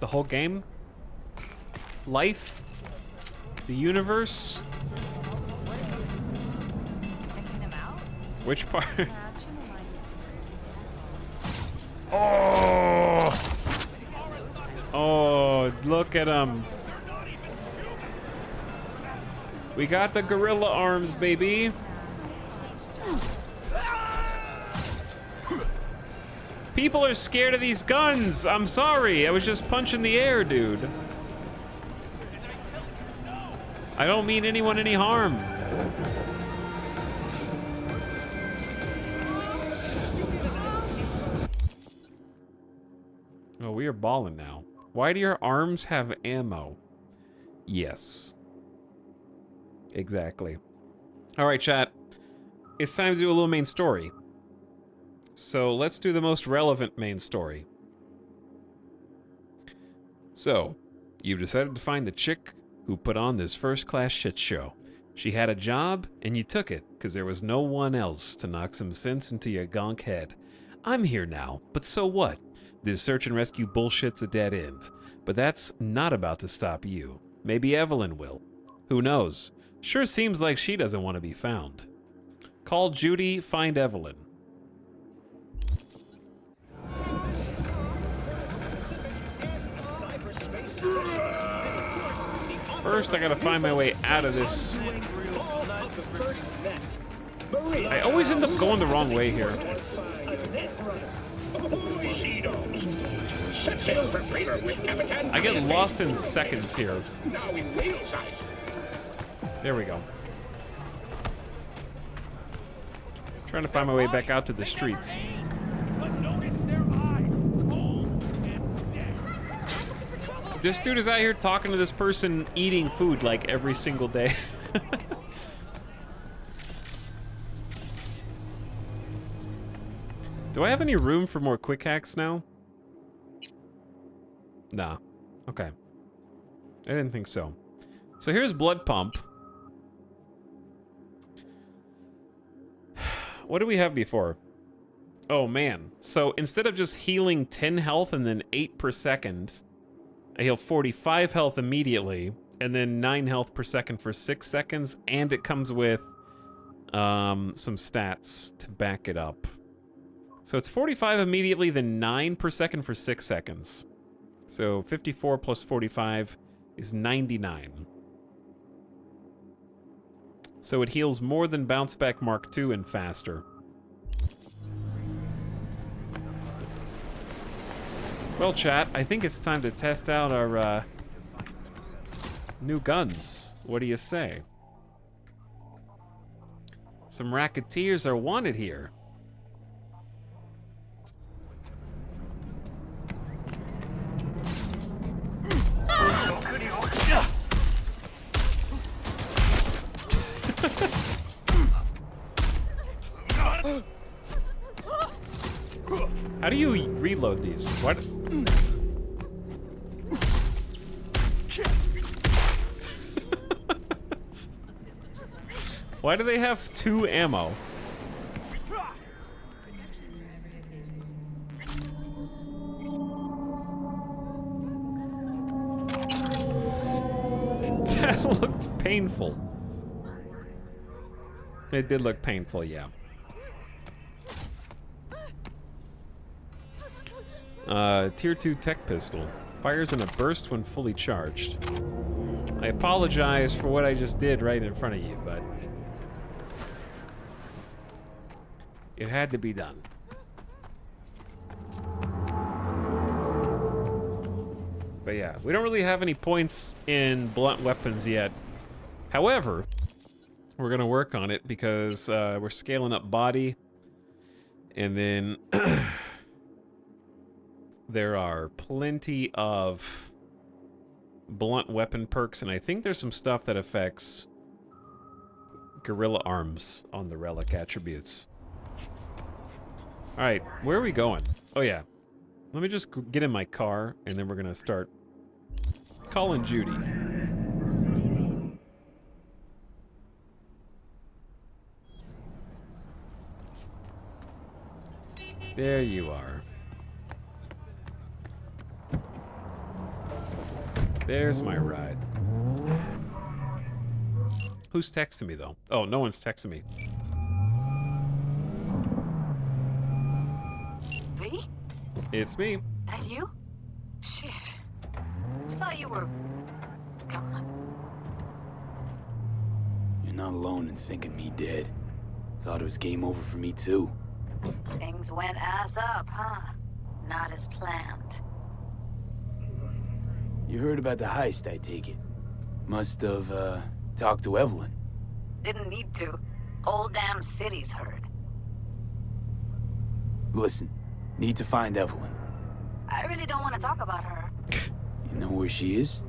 The whole game? Life? The universe? Which part? Oh! Oh, look at him. We got the gorilla arms, baby. People are scared of these guns. I'm sorry. I was just punching the air, dude. I don't mean anyone any harm. Oh, we are balling now. Why do your arms have ammo? Yes. Exactly. All right, chat. It's time to do a little main story. So let's do the most relevant main story. So, you've decided to find the chick who put on this first-class shit show. She had a job, and you took it, because there was no one else to knock some sense into your gonk head. I'm here now, but so what? This search and rescue bullshit's a dead end. But that's not about to stop you. Maybe Evelyn will. Who knows? Sure seems like she doesn't want to be found. Call Judy, find Evelyn. First, I gotta find my way out of this. I always end up going the wrong way here. I get lost in seconds here. There we go. Trying to find my way back out to the streets. This dude is out here talking to this person eating food like every single day. Do I have any room for more quick hacks now? Nah. Okay. I didn't think so. So here's blood pump. What did we have before? Oh man. So instead of just healing 10 health and then 8 per second, I heal 45 health immediately, and then 9 health per second for 6 seconds, and it comes with some stats to back it up. So it's 45 immediately, then 9 per second for 6 seconds. So 54 plus 45 is 99. So it heals more than Bounce Back Mark II and faster. Well, chat, I think it's time to test out our new guns. What do you say? Some racketeers are wanted here. How do you reload these? What? Why do they have 2 ammo? That looked painful. It did look painful, yeah. Tier 2 tech pistol. Fires in a burst when fully charged. I apologize for what I just did right in front of you, but it had to be done. But yeah, we don't really have any points in blunt weapons yet. However, we're gonna work on it because we're scaling up body, and then there are plenty of blunt weapon perks, and I think there's some stuff that affects gorilla arms on the relic attributes. All right, where are we going? Oh yeah, let me just get in my car, and then we're gonna start calling Judy. There you are. There's my ride. Who's texting me though? Oh, no one's texting me. Lee? It's me. That you? Shit. Thought you were... gone. You're not alone in thinking me dead. Thought it was game over for me too. Things went ass up, huh? Not as planned. You heard about the heist, I take it. Must have, talked to Evelyn. Didn't need to. Whole damn city's heard. Listen, need to find Evelyn. I really don't want to talk about her. You know where she is?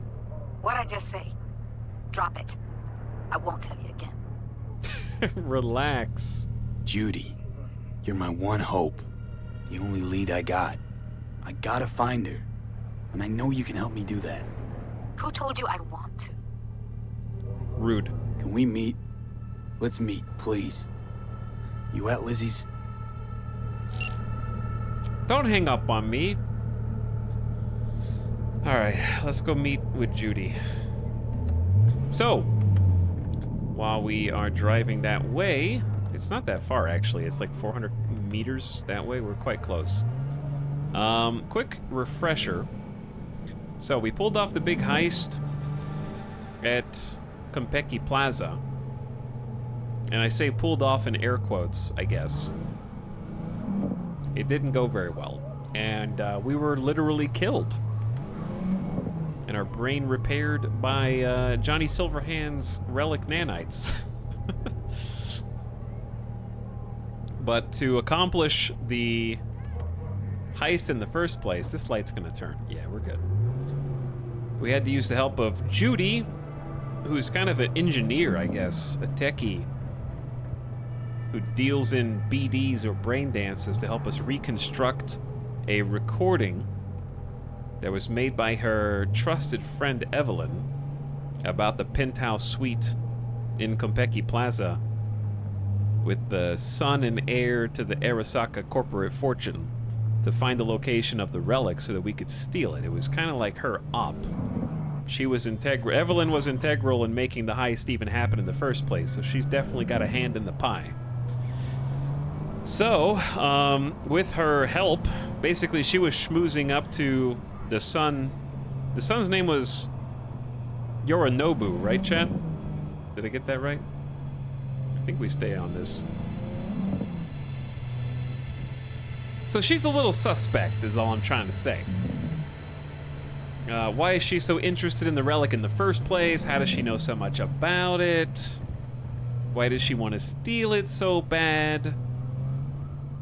What'd I just say? Drop it. I won't tell you again. Relax. Judy, you're my one hope. The only lead I got. I gotta find her. And I know you can help me do that. Who told you I want to? Rude. Can we meet? Let's meet, please. You at Lizzie's? Don't hang up on me. All right, let's go meet with Judy. So, while we are driving that way, it's not that far actually. It's like 400 meters that way. We're quite close. Quick refresher. So we pulled off the big heist at Konpeki Plaza. And I say pulled off in air quotes, I guess. It didn't go very well. And we were literally killed. And our brain repaired by Johnny Silverhand's relic nanites. But to accomplish the heist in the first place, this light's gonna turn. Yeah, we're good. We had to use the help of Judy, who's kind of an engineer, I guess, a techie, who deals in BDs or brain dances to help us reconstruct a recording that was made by her trusted friend Evelyn about the penthouse suite in Konpeki Plaza with the son and heir to the Arasaka corporate fortune to find the location of the relic so that we could steal it. It was kind of like her op. She was integral. Evelyn was integral in making the heist even happen in the first place, so she's definitely got a hand in the pie. So, with her help, basically she was schmoozing up to the son. The son's name was Yorinobu, right, chat? Did I get that right? I think we stay on this. So she's a little suspect, is all I'm trying to say. Why is she so interested in the relic in the first place? How does she know so much about it? Why does she want to steal it so bad?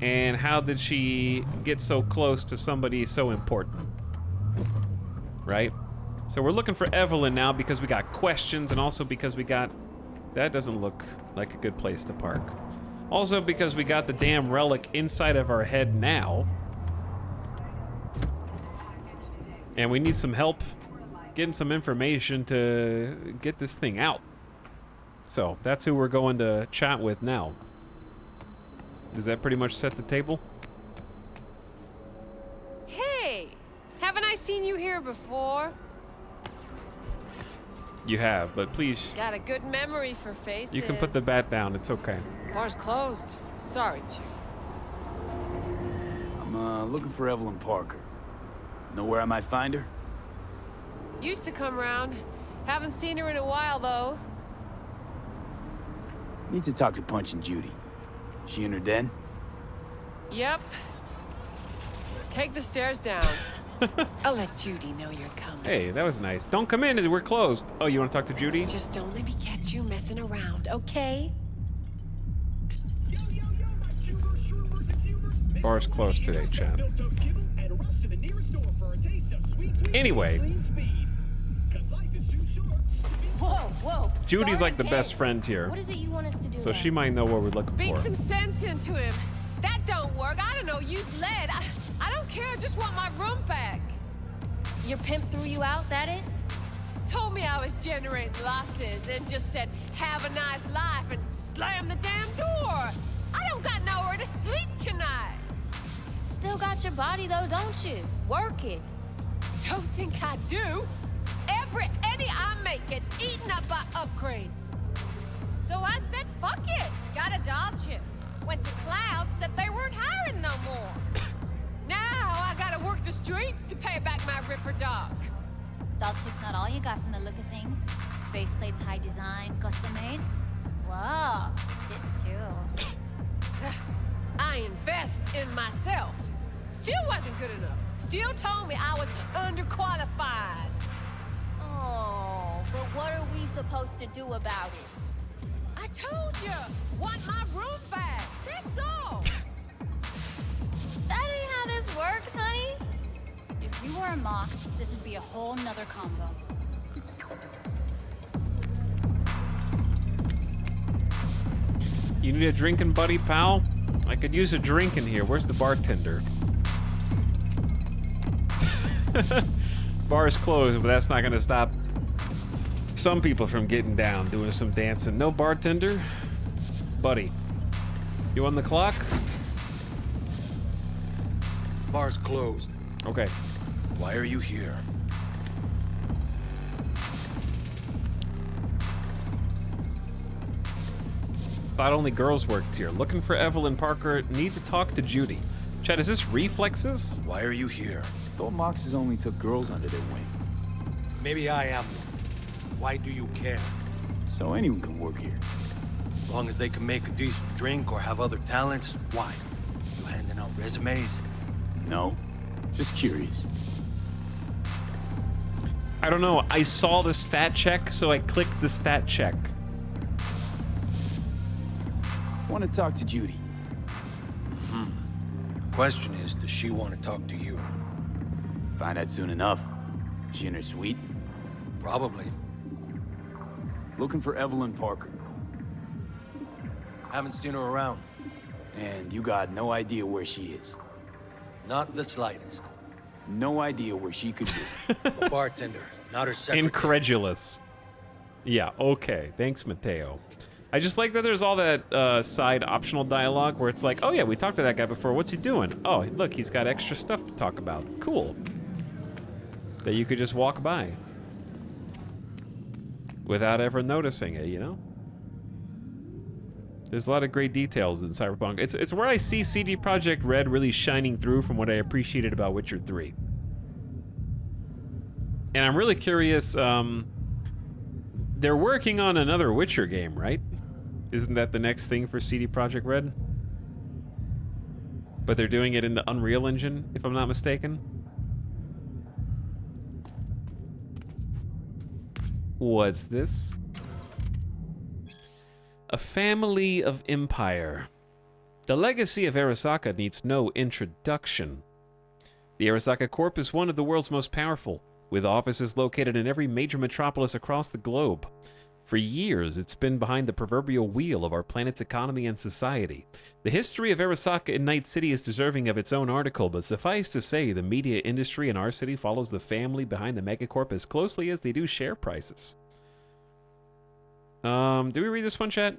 And how did she get so close to somebody so important? Right? So we're looking for Evelyn now because we got questions, and also because we got... That doesn't look like a good place to park. Also because we got the damn relic inside of our head now. And we need some help getting some information to get this thing out. So that's who we're going to chat with now. Does that pretty much set the table? Hey! Haven't I seen you here before? You have, but please, Got a good memory for faces. you can put the bat down. It's okay. Bar's closed. Sorry, Choom. I'm looking for Evelyn Parker. Know where I might find her? Used to come round. Haven't seen her in a while, though. Need to talk to Punch and Judy. She in her den? Yep. Take the stairs down. I'll let Judy know you're coming. Hey, that was nice. Don't come in, we're closed. Oh, you want to talk to Judy? Just don't let me catch you messing around, okay? Bar's closed today, chat. Anyway. Whoa. Judy's like the best friend here. What is it you want us to do? So she might know what we're looking Beat for. some sense into him. That don't work. I don't know. Use lead. I don't care. I just want my room back. Your pimp threw you out, that it? Told me I was generating losses, then just said, have a nice life, and slammed the damn door. I don't got nowhere to sleep tonight. Still got your body though, don't you? Work it. Don't think I do. Every penny I make gets eaten up by upgrades. So I said, fuck it. Gotta dodge it. Went to Cloud, said they weren't hiring no more. Now I gotta work the streets to pay back my Ripper Doc. Doll chip's not all you got from the look of things. Faceplate's high design, custom made. Wow, tits too. I invest in myself. Still wasn't good enough. Still told me I was underqualified. Oh, but what are we supposed to do about it? I told you, want my room back. That's all. That ain't how this works, honey. If you were a Mox, this would be a whole nother combo. You need a drinking buddy, pal? I could use a drink in here. Where's the bartender? Bar's closed, but that's not gonna stop some people from getting down, doing some dancing. No bartender? Buddy, you on the clock? Bar's closed. Okay. Why are you here? Thought only girls worked here. Looking for Evelyn Parker. Need to talk to Judy. Chad, is this reflexes? Why are you here? Thought Moxes only took girls under their wing. Maybe I am one. Why do you care? So anyone can work here. As long as they can make a decent drink or have other talents, why? You handing out resumes? No, just curious. I don't know. I saw the stat check, so I clicked the stat check. Want to talk to Judy. The question is, does she want to talk to you? Find out soon enough. She in her suite? Probably. Looking for Evelyn Parker. Haven't seen her around. And you got no idea where she is? Not the slightest. No idea where she could be. A bartender, not her secretary. Incredulous. Yeah, okay. Thanks, Mateo. I just like that there's all that side optional dialogue where it's like, oh yeah, we talked to that guy before. What's he doing? Oh, look, he's got extra stuff to talk about. Cool. That you could just walk by without ever noticing it, you know? There's a lot of great details in Cyberpunk. It's where I see CD Projekt Red really shining through from what I appreciated about Witcher 3. And I'm really curious, they're working on another Witcher game, right? Isn't that the next thing for CD Projekt Red? But they're doing it in the Unreal Engine, if I'm not mistaken. What's this? A family of empire. The legacy of Arasaka needs no introduction. The Arasaka Corp is one of the world's most powerful, with offices located in every major metropolis across the globe. For years, it's been behind the proverbial wheel of our planet's economy and society. The history of Arasaka in Night City is deserving of its own article, but suffice to say, the media industry in our city follows the family behind the megacorp as closely as they do share prices. Do we read this one, chat?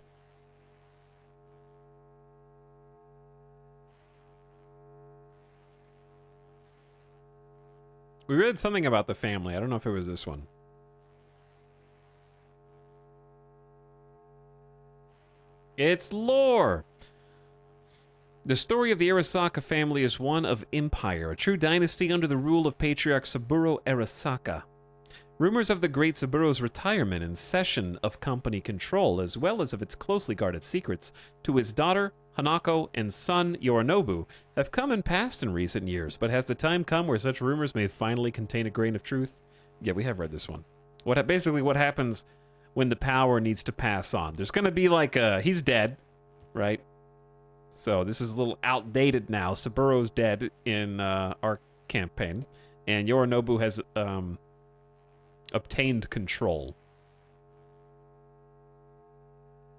We read something about the family. I don't know if it was this one. It's lore. The story of the Arasaka family is one of empire, a true dynasty under the rule of patriarch Saburo Arasaka. Rumors of the great Saburo's retirement and cession of company control, as well as of its closely guarded secrets, to his daughter, Hanako and son Yorinobu have come and passed in recent years, but has the time come where such rumors may finally contain a grain of truth? Yeah, we have read this one. Basically what happens when the power needs to pass on? There's going to be like he's dead, right? So this is a little outdated now. Saburo's dead in our campaign, and Yorinobu has obtained control,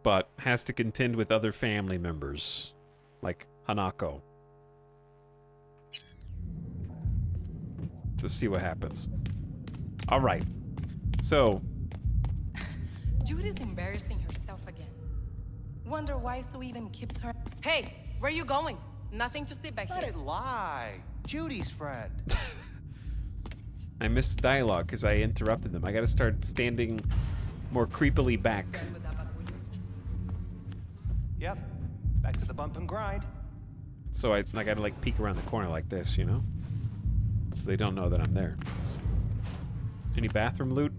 but has to contend with other family members, like Hanako, to see what happens. All right, so Judy's embarrassing herself again. Wonder why Sue even keeps her. Hey, where you going? Nothing to see back Let here. it lie. Judy's friend. I missed the dialogue because I interrupted them. I gotta start standing more creepily back. Yep. Back to the bump and grind. So I gotta like peek around the corner like this, you know? So they don't know that I'm there. Any bathroom loot?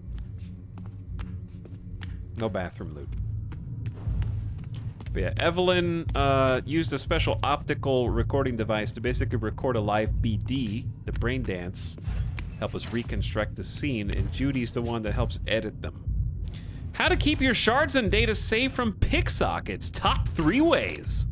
No bathroom loot. But yeah, Evelyn used a special optical recording device to basically record a live BD, the brain dance, to help us reconstruct the scene, and Judy's the one that helps edit them. How to keep your shards and data safe from picksockets. Top 3 ways.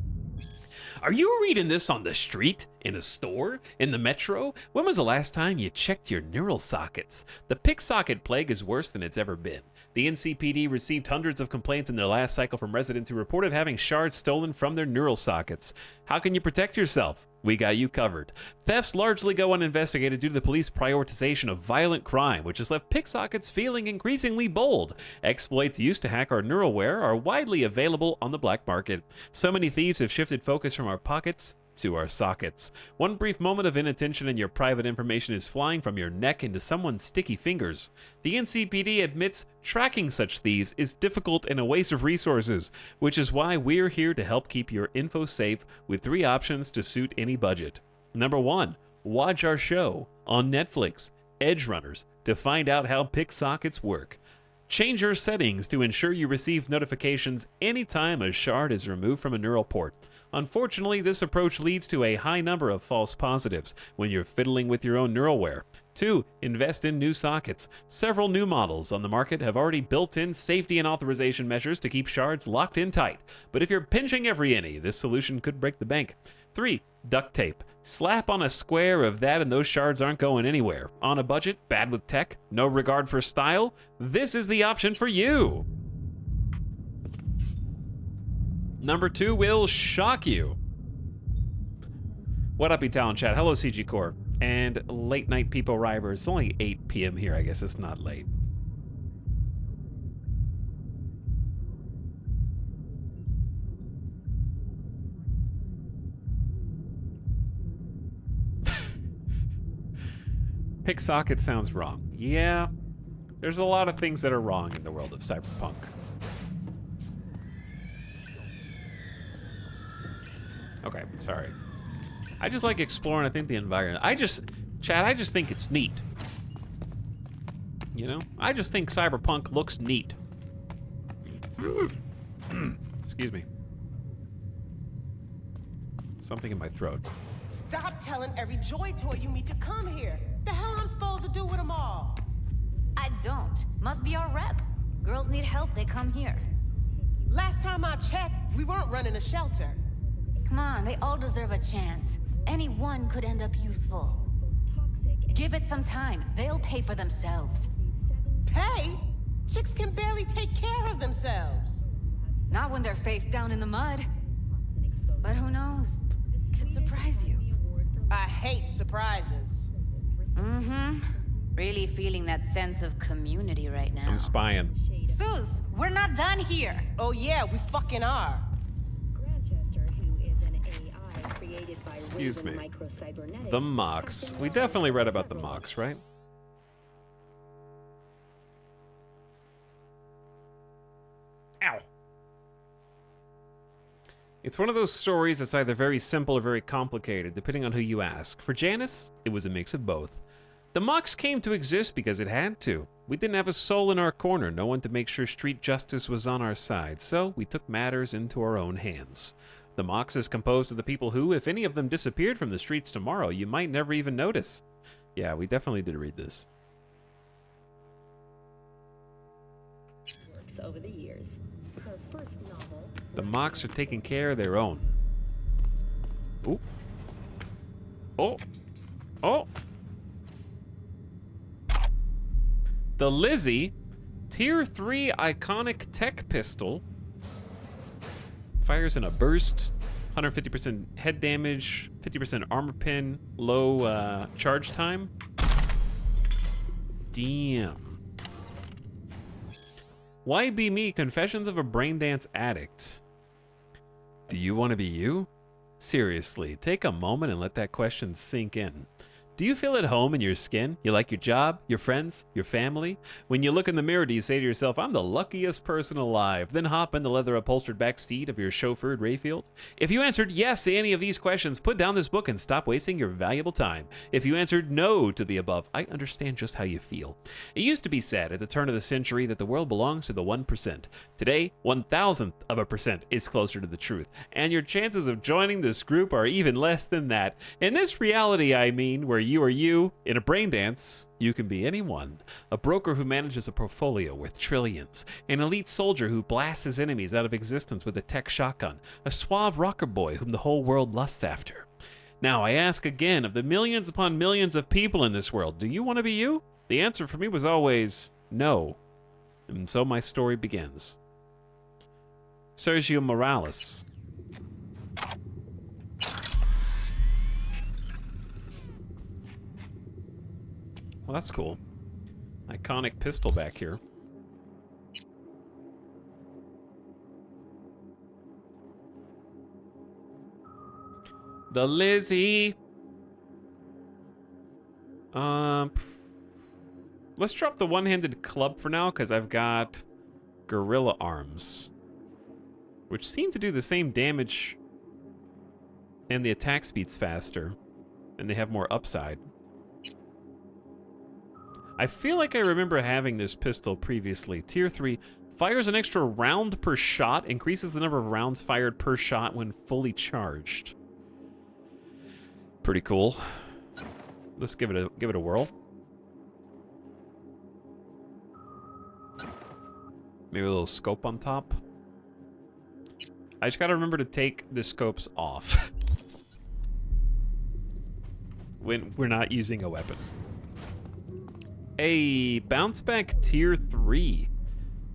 Are you reading this on the street, in a store, in the metro? When was the last time you checked your neural sockets? The picksocket plague is worse than it's ever been. The NCPD received hundreds of complaints in their last cycle from residents who reported having shards stolen from their neural sockets. How can you protect yourself? We got you covered. Thefts largely go uninvestigated due to the police prioritization of violent crime, which has left picksockets feeling increasingly bold. Exploits used to hack our neuralware are widely available on the black market. So many thieves have shifted focus from our pockets to our sockets. One brief moment of inattention and your private information is flying from your neck into someone's sticky fingers. The NCPD admits tracking such thieves is difficult and a waste of resources, which is why we're here to help keep your info safe with 3 options to suit any budget. Number 1, watch our show on Netflix, Edge Runners, to find out how picksockets work. Change your settings to ensure you receive notifications anytime a shard is removed from a neural port. Unfortunately, this approach leads to a high number of false positives when you're fiddling with your own neuralware. 2, invest in new sockets. Several new models on the market have already built-in safety and authorization measures to keep shards locked in tight. But if you're pinching every innie, this solution could break the bank. 3, duct tape. Slap on a square of that and those shards aren't going anywhere. On a budget, bad with tech, no regard for style? This is the option for you. Number 2 will shock you. What up, Talent Chat? Hello, CG Core. And late night people arriver. It's only 8 p.m. here. I guess it's not late. Picksocket sounds wrong. Yeah, there's a lot of things that are wrong in the world of cyberpunk. Okay, sorry. I just like exploring, I think, the environment. Chad, I just think it's neat. You know? I just think cyberpunk looks neat. Excuse me. Something in my throat. Stop telling every Joy Toy you meet to come here. The hell I'm supposed to do with them all? I don't. Must be our rep. Girls need help, they come here. Last time I checked, we weren't running a shelter. Come on, they all deserve a chance. Any one could end up useful. Give it some time. They'll pay for themselves. Pay? Chicks can barely take care of themselves. Not when they're face down in the mud. But who knows? Could surprise you. I hate surprises. Mm-hmm. Really feeling that sense of community right now. I'm spying. Sus, we're not done here. Oh yeah, we fucking are. Excuse me. The mocks. We definitely read about the mocks, right? Ow. It's one of those stories that's either very simple or very complicated, depending on who you ask. For Janice, it was a mix of both. The mocks came to exist because it had to. We didn't have a soul in our corner, no one to make sure street justice was on our side, so we took matters into our own hands. The Mox is composed of the people who, if any of them disappeared from the streets tomorrow, you might never even notice. Yeah, we definitely did read this. Over the years. Her first novel. The Mox are taking care of their own. Ooh. Oh. Oh. The Lizzie, Tier 3 iconic tech pistol. Fires in a burst. 150% head damage, 50% armor pin, low charge time. Damn. Why Be Me? Confessions of a Braindance Addict. Do you want to be you? Seriously, take a moment and let that question sink in. Do you feel at home in your skin? You like your job, your friends, your family? When you look in the mirror, do you say to yourself, I'm the luckiest person alive? Then hop in the leather upholstered back seat of your chauffeured Rayfield? If you answered yes to any of these questions, put down this book and stop wasting your valuable time. If you answered no to the above, I understand just how you feel. It used to be said at the turn of the century that the world belongs to the 1%. Today, 1,000% is closer to the truth, and your chances of joining this group are even less than that. In this reality, I mean, where you are you, in a brain dance, you can be anyone. A broker who manages a portfolio worth trillions. An elite soldier who blasts his enemies out of existence with a tech shotgun. A suave rocker boy whom the whole world lusts after. Now, I ask again, of the millions upon millions of people in this world, do you want to be you? The answer for me was always no. And so my story begins. Sergio Morales. Well, that's cool. Iconic pistol back here. The Lizzie. Let's drop the one-handed club for now, because I've got gorilla arms, which seem to do the same damage, and the attack speed's faster, and they have more upside. I feel like I remember having this pistol previously. Tier 3, fires an extra round per shot, increases the number of rounds fired per shot when fully charged. Pretty cool. Let's give it a whirl. Maybe a little scope on top. I just gotta remember to take the scopes off when we're not using a weapon. A bounce back tier 3.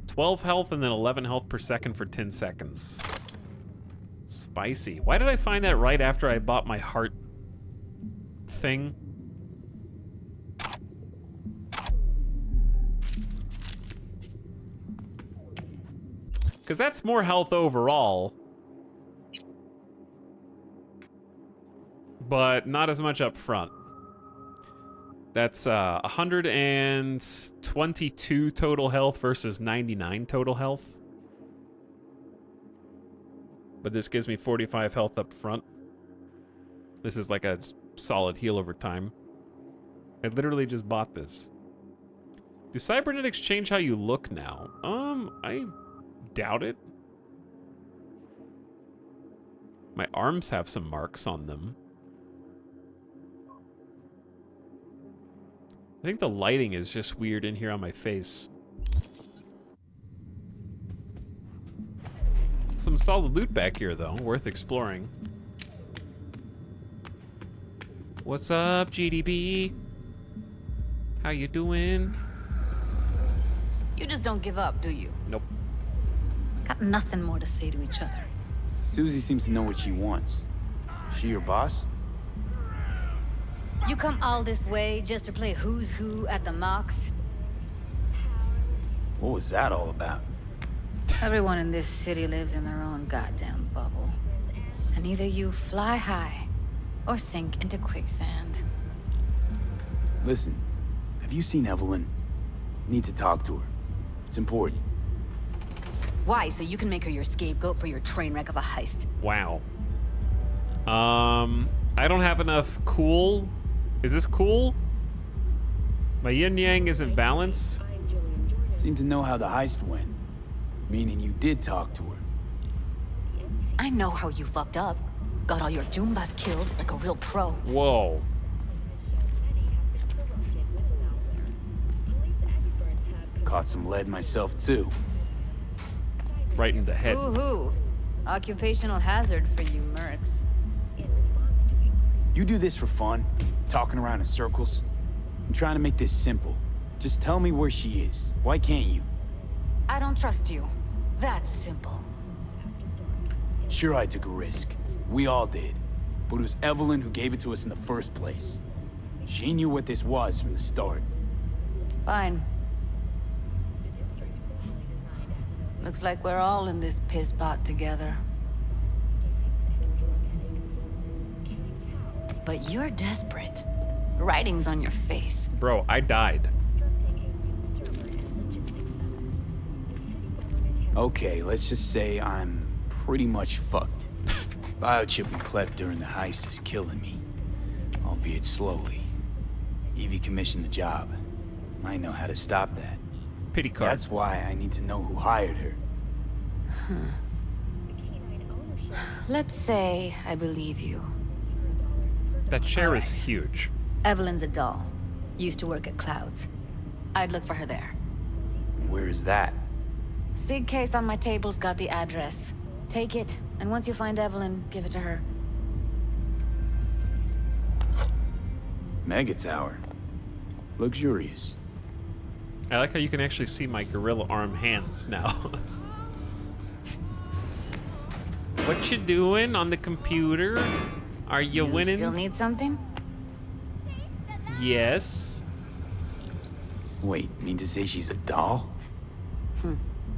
12 health and then 11 health per second for 10 seconds. Spicy. Why did I find that right after I bought my heart thing? Because that's more health overall. But not as much up front. That's 122 total health versus 99 total health. But this gives me 45 health up front. This is like a solid heal over time. I literally just bought this. Do cybernetics change how you look now? I doubt it. My arms have some marks on them. I think the lighting is just weird in here on my face. Some solid loot back here, though. Worth exploring. What's up, GDB? How you doing? You just don't give up, do you? Nope. Got nothing more to say to each other. Susie seems to know what she wants. She your boss? You come all this way just to play who's who at the Mox? What was that all about? Everyone in this city lives in their own goddamn bubble. And either you fly high or sink into quicksand. Listen, have you seen Evelyn? Need to talk to her. It's important. Why? So you can make her your scapegoat for your train wreck of a heist? Wow. I don't have enough cool. Is this cool? My yin-yang isn't balanced. Seem to know how the heist went. Meaning you did talk to her. I know how you fucked up. Got all your Joombas killed like a real pro. Whoa. Caught some lead myself, too. Right in the head. Ooh-hoo. Occupational hazard for you mercs. You do this for fun? Talking around in circles? I'm trying to make this simple. Just tell me where she is. Why can't you? I don't trust you. That's simple. Sure, I took a risk. We all did. But it was Evelyn who gave it to us in the first place. She knew what this was from the start. Fine. Looks like we're all in this piss pot together. But you're desperate. Writing's on your face. Bro, I died. Okay, let's just say I'm pretty much fucked. Biochip we clept during the heist is killing me. Albeit slowly. Evie commissioned the job. I know how to stop that. Pity card. That's why I need to know who hired her. Let's say I believe you. That chair is huge. Evelyn's a doll. Used to work at Clouds. I'd look for her there. Where is that? Sig case on my table's got the address. Take it, and once you find Evelyn, give it to her. Mega Tower. Luxurious. I like how you can actually see my gorilla arm hands now. What you doing on the computer? Are you winning? Still need something? Yes. Wait, mean to say she's a doll?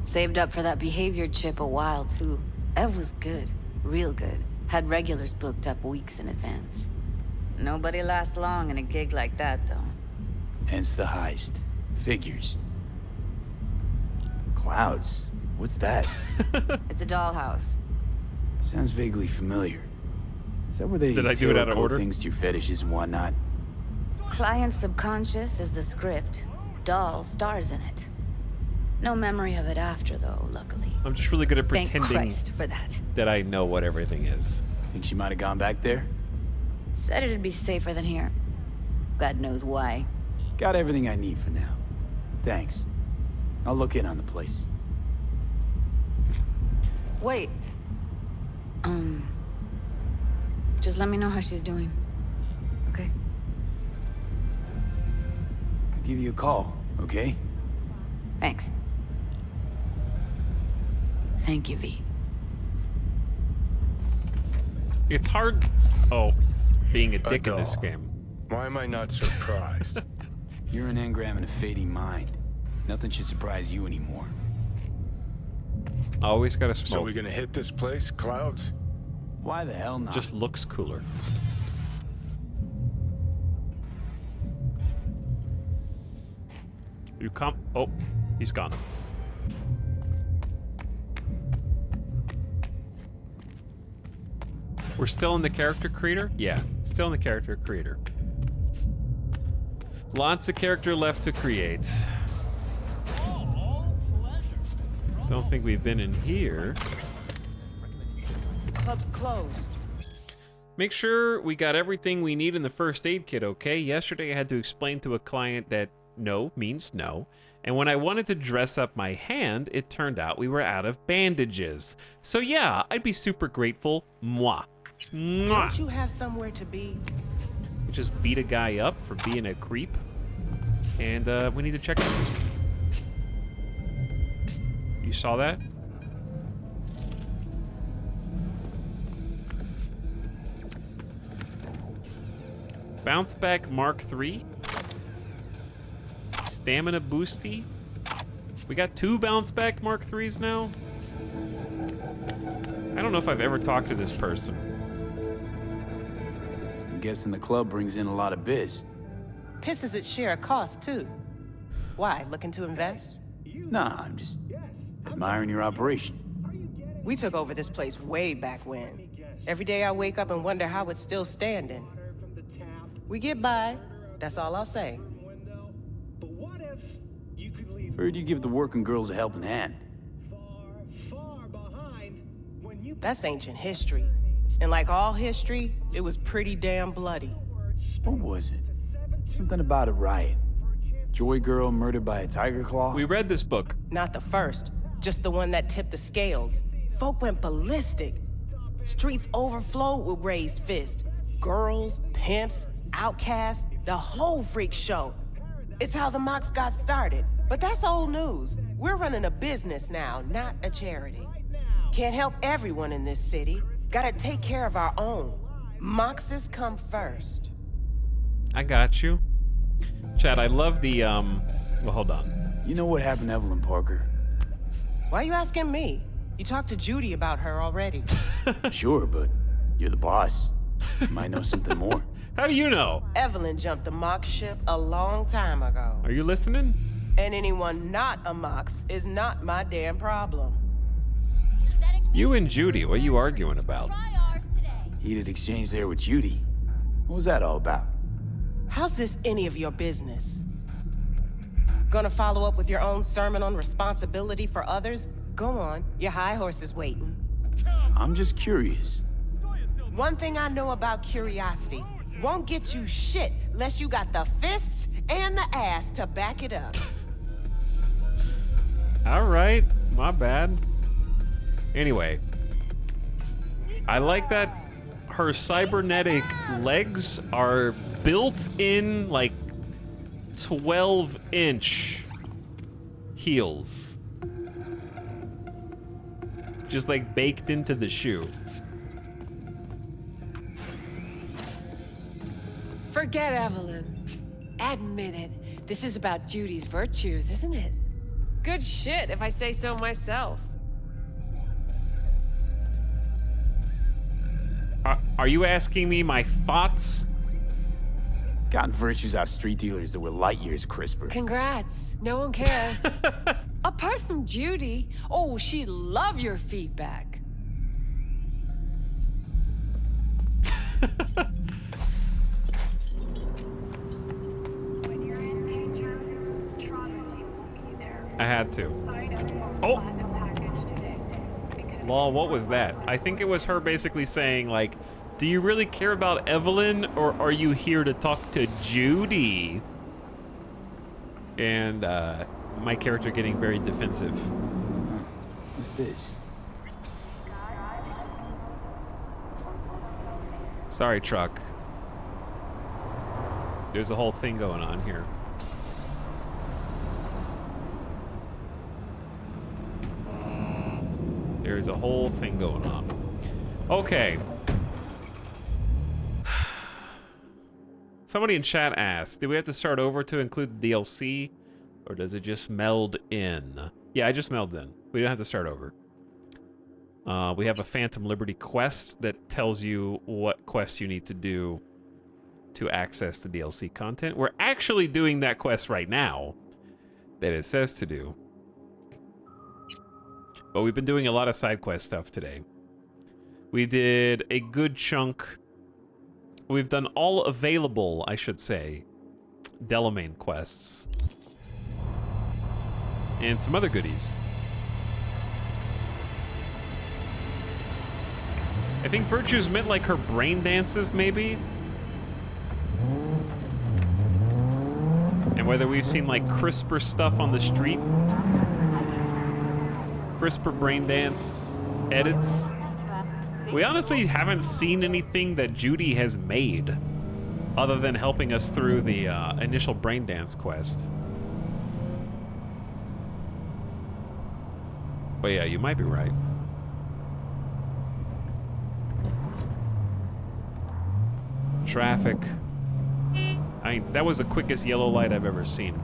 Saved up for that behavior chip a while, too. Ev was good. Real good. Had regulars booked up weeks in advance. Nobody lasts long in a gig like that, though. Hence the heist. Figures. Clouds? What's that? It's a dollhouse. Sounds vaguely familiar. Is that where they Did I do it out of order? things to your fetishes and whatnot? Client's subconscious is the script. Doll stars in it. No memory of it after, though, luckily. I'm just really good at Thank pretending Christ for that. that I know what everything is. Think she might have gone back there? Said it'd be safer than here. God knows why. Got everything I need for now. Thanks. I'll look in on the place. Wait. Just let me know how she's doing. Okay? I'll give you a call, okay? Thanks. Thank you, V. It's hard. Oh, being a dick in this game. Why am I not surprised? You're an engram and a fading mind. Nothing should surprise you anymore. Always gotta smoke. So we gonna hit this place, Clouds? Why the hell not? Just looks cooler. You come. Oh, he's gone. We're still in the character creator? Yeah, still in the character creator. Lots of character left to create. Don't think we've been in here. The club's closed. Make sure we got everything we need in the first aid kit, okay? Yesterday I had to explain to a client that no means no. And when I wanted to dress up my hand, it turned out we were out of bandages. So yeah, I'd be super grateful. Mwah. Mwah. Don't you have somewhere to be? Just beat a guy up for being a creep. And we need to check it. You saw that? Bounce back Mark III. Stamina boosty. We got 2 bounce back Mark IIIs now. I don't know if I've ever talked to this person. I'm guessing the club brings in a lot of biz. Pisses its share of cost, too. Why, looking to invest? Nah, I'm just admiring your operation. We took over this place way back when. Every day I wake up and wonder how it's still standing. We get by, that's all I'll say. Heard you give the working girls a helping hand. That's ancient history. And like all history, it was pretty damn bloody. What was it? Something about a riot. Joy girl murdered by a tiger claw? We read this book. Not the first, just the one that tipped the scales. Folk went ballistic. Streets overflowed with raised fists. Girls, pimps, outcasts, the whole freak show. It's how the mocks got started. But that's old news. We're running a business now, not a charity. Can't help everyone in this city. Gotta take care of our own. Moxes come first. I got you. Chad, I love the, well, hold on. You know what happened to Evelyn Parker? Why are you asking me? You talked to Judy about her already. Sure, but you're the boss. You might know something more. How do you know? Evelyn jumped the Mox ship a long time ago. Are you listening? And anyone not a Mox is not my damn problem. You and Judy, what are you arguing about? Heated exchange there with Judy. What was that all about? How's this any of your business? Gonna follow up with your own sermon on responsibility for others? Go on, your high horse is waiting. I'm just curious. One thing I know about curiosity, won't get you shit unless you got the fists and the ass to back it up. All right, my bad. Anyway, I like that her cybernetic legs are built in like 12-inch heels. Just like baked into the shoe. Forget Evelyn. Admit it. This is about Judy's virtues, isn't it? Good shit, if I say so myself. Are you asking me my thoughts? Gotten virtues out street dealers that were light years crisper. Congrats. No one cares. Apart from Judy, oh, she'd love your feedback. I had to. Oh! Law, what was that? I think it was her basically saying, like, do you really care about Evelyn, or are you here to talk to Judy? And, my character getting very defensive. What's this? Sorry, truck. There's a whole thing going on here. There's a whole thing going on. Okay. Somebody in chat asked, do we have to start over to include the DLC? Or does it just meld in? Yeah, I just melded in. We don't have to start over. We have a Phantom Liberty quest that tells you what quests you need to do to access the DLC content. We're actually doing that quest right now that it says to do. But we've been doing a lot of side quest stuff today. We did a good chunk. We've done all available, I should say, Delamain quests. And some other goodies. I think virtues meant like her brain dances, maybe? And whether we've seen like crisper stuff on the street. Crisper brain dance edits. We honestly haven't seen anything that Judy has made other than helping us through the initial brain dance quest. But yeah, you might be right. Traffic. That was the quickest yellow light I've ever seen.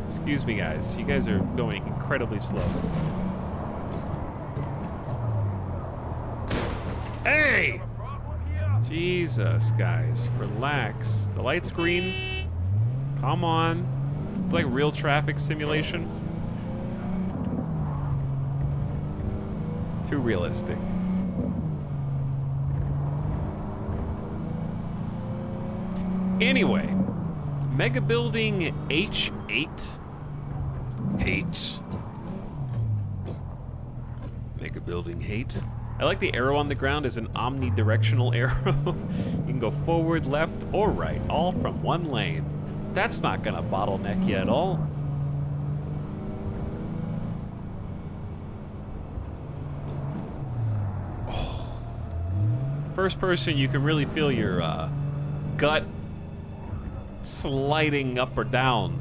Excuse me, guys. You guys are going incredibly slow. Hey! Jesus, guys. Relax. The light's green. Come on. It's like real traffic simulation. Too realistic. Anyway, Mega Building H8 Hate. Make a building hate. I like the arrow on the ground as an omnidirectional arrow. You can go forward, left, or right, all from one lane. That's not gonna bottleneck you at all. Oh. First person, you can really feel your gut sliding up or down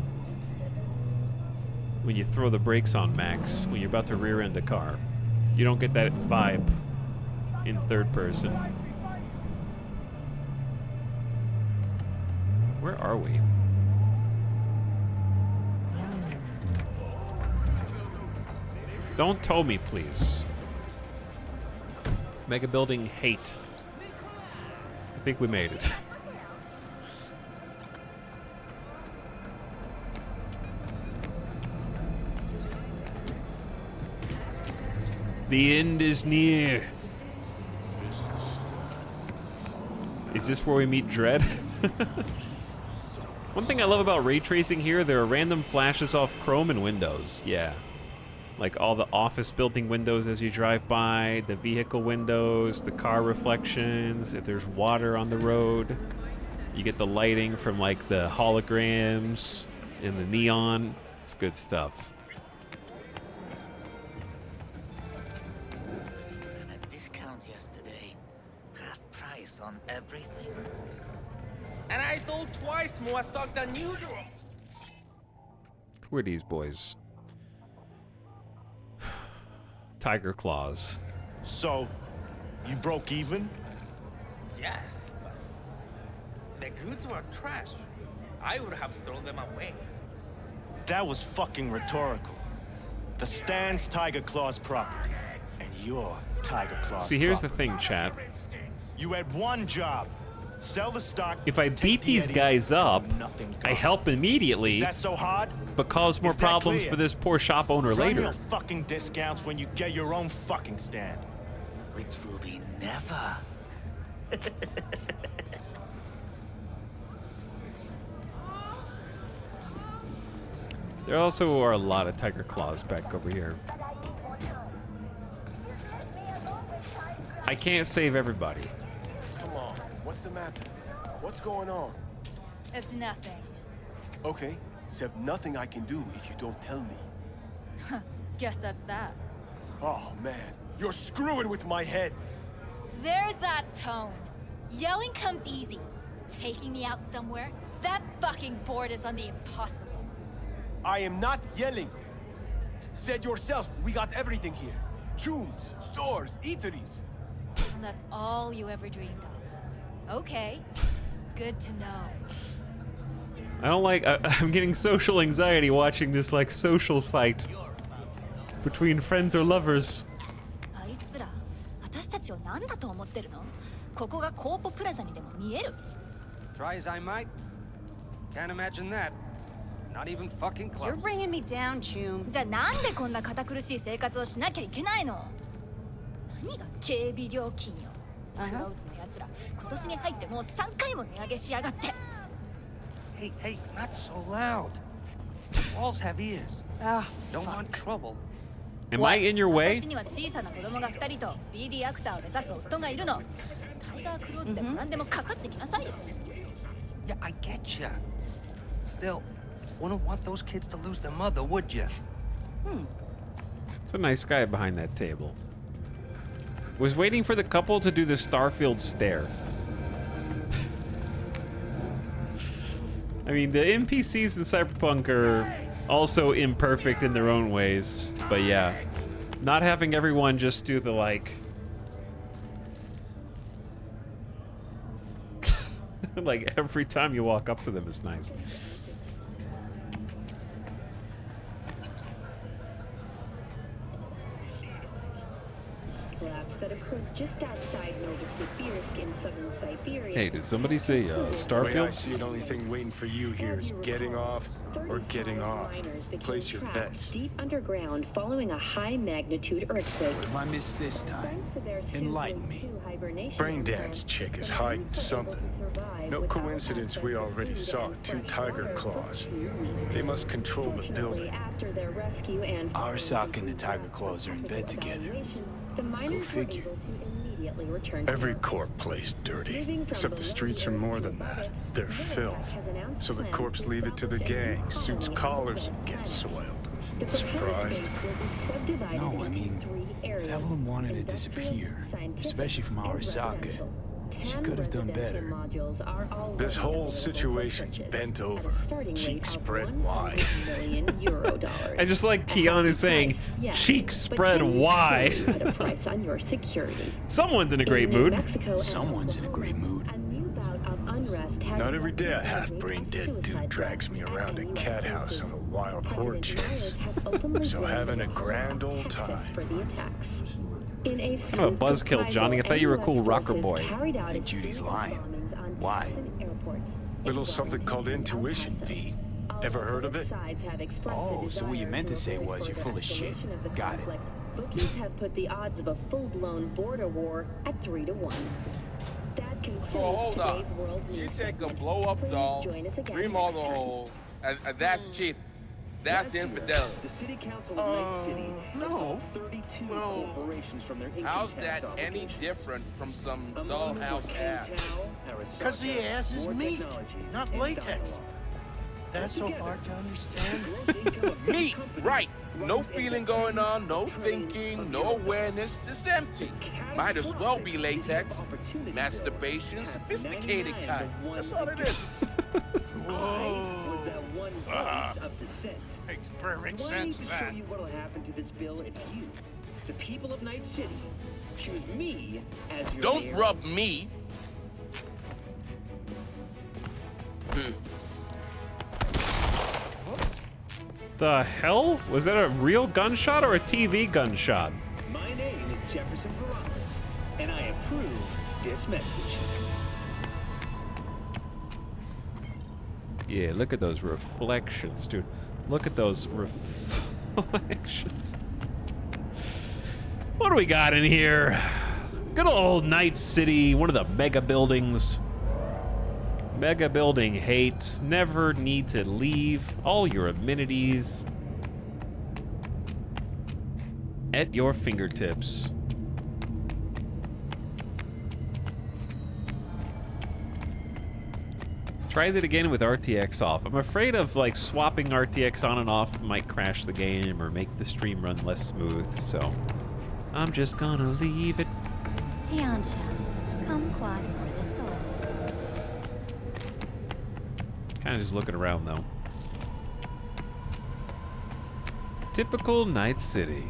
when you throw the brakes on max, when you're about to rear end a car. You don't get that vibe in third person. Where are we? Don't tow me, please. Mega building hate. I think we made it. The end is near. Is this where we meet Dredd? One thing I love about ray tracing here, there are random flashes off chrome and windows. Yeah. Like all the office building windows as you drive by, the vehicle windows, the car reflections, if there's water on the road. You get the lighting from like the holograms and the neon. It's good stuff. On everything. And I sold twice more stock than usual. Who are these boys? Tiger Claws. So, you broke even? Yes, but the goods were trash. I would have thrown them away. That was fucking rhetorical. The stand's Tiger Claw's property, and you're Tiger Claw's See, here's property. the thing, chat. You had one job. Sell the stock. If I beat these guys up, I help immediately, Is that so hard? but cause more Is that problems clear? for this poor shop owner Run later. your fucking discounts when you get your own fucking stand. Which will be never. There also are a lot of Tiger Claws back over here. I can't save everybody. Come on, what's the matter? What's going on? It's nothing. Okay, except nothing I can do if you don't tell me. Guess that's that. Oh man, you're screwing with my head. There's that tone. Yelling comes easy. Taking me out somewhere? That fucking board is on the impossible. I am not yelling. Said yourself, we got everything here. Chooms, stores, eateries. And that's all you ever dreamed of. Okay. Good to know. I don't like. I'm getting social anxiety watching this like social fight between friends or lovers. あいつら、私たちを何だと思ってるの？ここがコーポプラザにでも見える？ Try as I might. Can't imagine that. Not even fucking close. You're bringing me down, Choom. じゃあなんでこんな堅苦しい生活をしなきゃいけないの？何が警備料金よ。クローズの奴ら、今年に入ってもう3回も値上げしやがって。Hey, hey, not so loud. Walls have ears. Don't want trouble. Am I in your way? 私には小さな子供が2人と BD アクターを目指す夫がいるの。タイガークローズでも何でもかかってきなさいよ。Yeah, I get ya. Still, wouldn't want those kids to lose their mother, would ya? It's a nice guy behind that table. Was waiting for the couple to do the Starfield stare. I mean, the NPCs in Cyberpunk are also imperfect in their own ways, but yeah, not having everyone just do the like, like every time you walk up to them is nice. collapse that occurred just outside Novosibirsk in southern Siberia. Hey, did somebody say The way I Starfield? see it, only thing waiting for you here is getting off or getting off. Place your bets. Deep underground following a high magnitude earthquake. What if I miss this time? Enlighten me. Braindance chick is hiding something. No coincidence we already saw 2 tiger claws. They must control the building. After their rescue and Arsak and the Tiger Claws are in bed together. Go figure. Every corp plays dirty, except the streets are more than that. They're filth. So the corps leave it to the gang, suits collars, and get soiled. Surprised? No, I mean, if Evelyn wanted to disappear, especially from Arasaka, she could have done better. This whole situation's bent over, cheeks spread wide. I just like Keanu saying, cheeks spread wide. Someone's in a great mood. Someone's in a great mood. Not every day a half-brain dead dude drags me around a cat house on a wild horse chase. So having a grand old time. Kind of a buzzkill, Johnny. I thought you were a cool rocker boy. I think Judy's lying. Why? Little something called intuition, V. Ever heard of it? Oh, so what you meant to say was you're full of shit. Got it. Bookies have put the odds of a full-blown border war at 3 to 1. That concludes hold up. today's World You News. take a blow-up doll, remodel the hole, and that's cheating. That's infidelity. No. Well, how's that any different from some dollhouse ass? Because the ass is meat, not latex. That's so hard to understand. Meat, right. No feeling going on, no thinking, no awareness. It's empty. Might as well be latex. Masturbation, sophisticated kind. That's all it is. Whoa. Makes perfect sense, that. Show you what'll happen to this bill if you, the people of Night City, choose me as your Don't mayor. rub me. The hell? Was that a real gunshot or a TV gunshot? My name is Jefferson Perales, and I approve this message. Yeah, look at those reflections, dude. Look at those reflections. What do we got in here? Good old Night City, one of the mega buildings. Mega building hate, never need to leave, all your amenities at your fingertips. Try that again with RTX off. I'm afraid of like swapping RTX on and off might crash the game or make the stream run less smooth, so I'm just gonna leave it. Tiancha, kumquat for the soul. Kind of just looking around though. Typical Night City.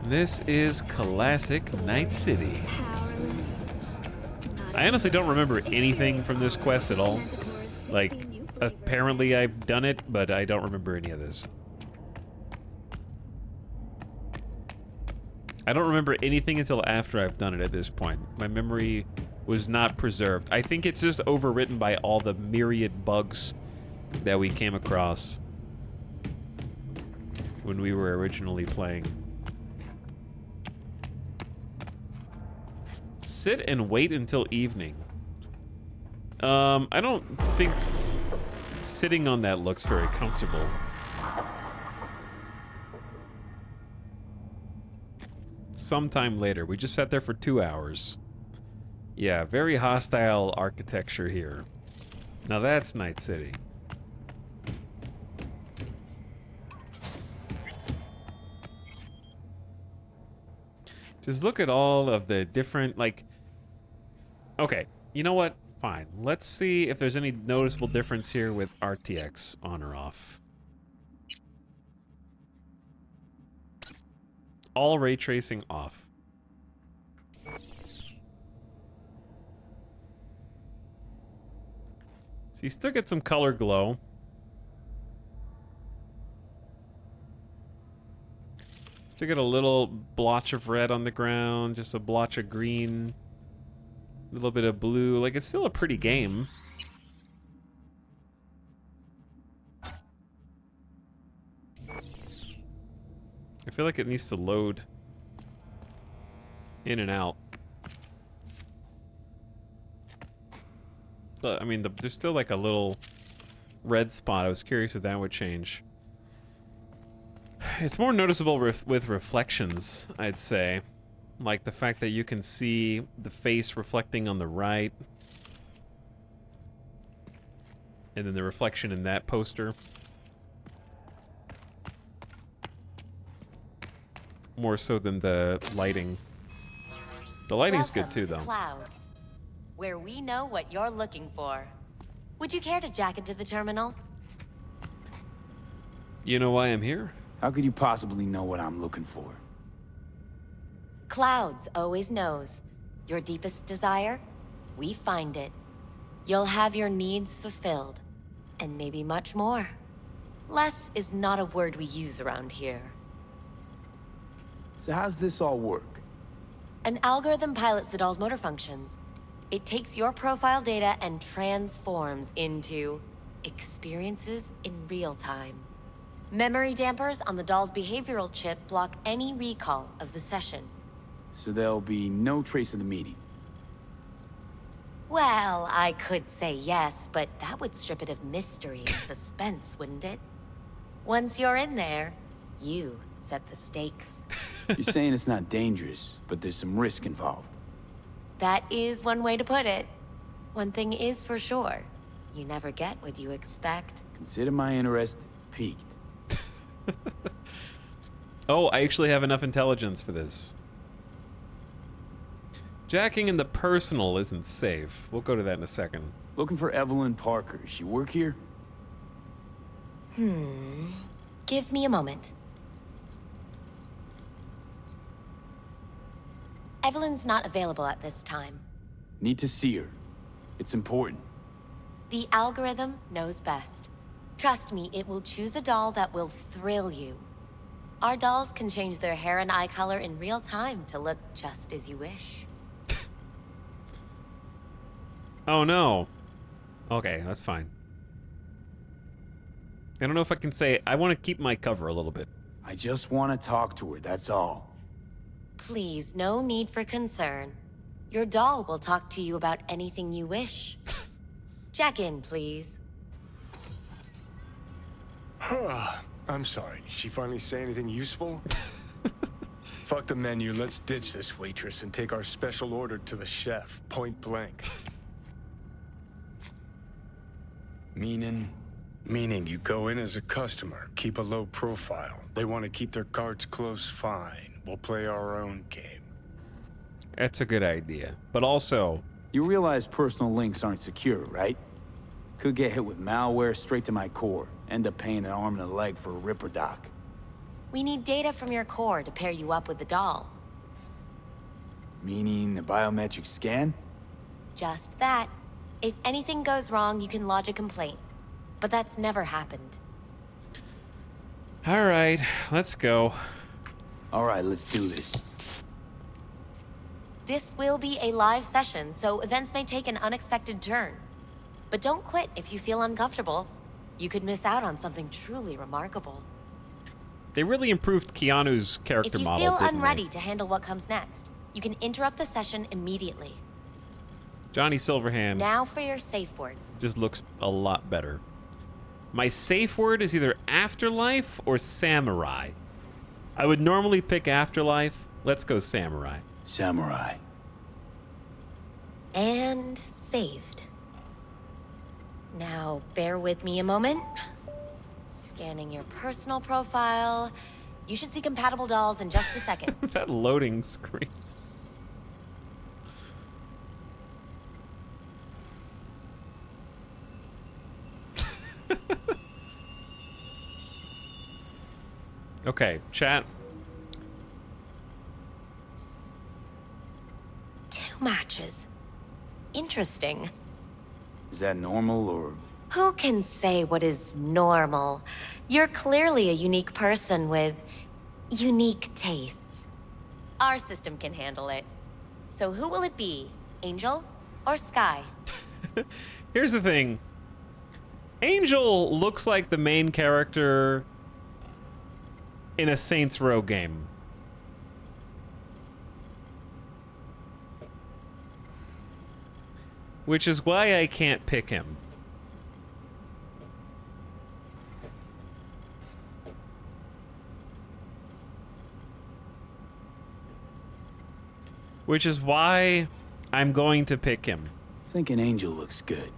This is classic Night City. I honestly don't remember anything from this quest at all. Like, apparently I've done it, but I don't remember any of this. I don't remember anything until after I've done it at this point. My memory was not preserved. I think it's just overwritten by all the myriad bugs that we came across when we were originally playing. Sit and wait until evening. I don't think sitting on that looks very comfortable. Sometime later. We just sat there for 2 hours. Yeah, very hostile architecture here. Now that's Night City. Just look at all of the different, like... Okay, you know what? Fine. Let's see if there's any noticeable difference here with RTX on or off. All ray tracing off. So you still get some color glow. Still got a little blotch of red on the ground, just a blotch of green, a little bit of blue. Like, it's still a pretty game. I feel like it needs to load in and out. But, I mean, there's still like a little red spot. I was curious if that would change. It's more noticeable with reflections, I'd say. Like the fact that you can see the face reflecting on the right. And then the reflection in that poster. More so than the lighting. The lighting's good too, though. Clouds, where we know what you're looking for. Would you care to jack into the terminal? You know why I'm here? How could you possibly know what I'm looking for? Clouds always knows. Your deepest desire, we find it. You'll have your needs fulfilled, and maybe much more. Less is not a word we use around here. So how's this all work? An algorithm pilots the doll's motor functions. It takes your profile data and transforms into experiences in real time. Memory dampers on the doll's behavioral chip block any recall of the session. So there'll be no trace of the meeting. Well, I could say yes, but that would strip it of mystery and suspense, wouldn't it? Once you're in there, you set the stakes. You're saying it's not dangerous, but there's some risk involved. That is one way to put it. One thing is for sure, you never get what you expect. Consider my interest piqued. Oh, I actually have enough intelligence for this. Jacking in the personal isn't safe. We'll go to that in a second. Looking for Evelyn Parker. She work here? Give me a moment. Evelyn's not available at this time. Need to see her. It's important. The algorithm knows best. Trust me, it will choose a doll that will thrill you. Our dolls can change their hair and eye color in real time to look just as you wish. Oh no. Okay, that's fine. I don't know if I can say I want to keep my cover a little bit. I just want to talk to her, that's all. Please, no need for concern. Your doll will talk to you about anything you wish. Jack in, please. I'm sorry. Did she finally say anything useful? Fuck the menu. Let's ditch this waitress and take our special order to the chef, point blank. Meaning? Meaning you go in as a customer, keep a low profile. They want to keep their cards close, fine. We'll play our own game. That's a good idea. But also... You realize personal links aren't secure, right? Could get hit with malware straight to my core. End up paying an arm and a leg for a Ripper doc. We need data from your core to pair you up with the doll. Meaning a biometric scan? Just that. If anything goes wrong, you can lodge a complaint. But that's never happened. All right, let's go. All right, let's do this. This will be a live session, so events may take an unexpected turn. But don't quit if you feel uncomfortable. You could miss out on something truly remarkable. They really improved Keanu's character model, If you feel didn't unready to handle what comes next, you can interrupt the session immediately. Johnny Silverhand Now for your safe word. just looks a lot better. My safe word is either afterlife or samurai. I would normally pick afterlife. Let's go samurai. Samurai. And saved. Now, bear with me a moment. Scanning your personal profile. You should see compatible dolls in just a second. That loading screen. Okay, chat. 2 matches. Interesting. Is that normal or... Who can say what is normal? You're clearly a unique person with unique tastes. Our system can handle it. So who will it be? Angel or Sky? Here's the thing. Angel looks like the main character in a Saints Row game. Which is why I can't pick him. Which is why I'm going to pick him. I think an Angel looks good.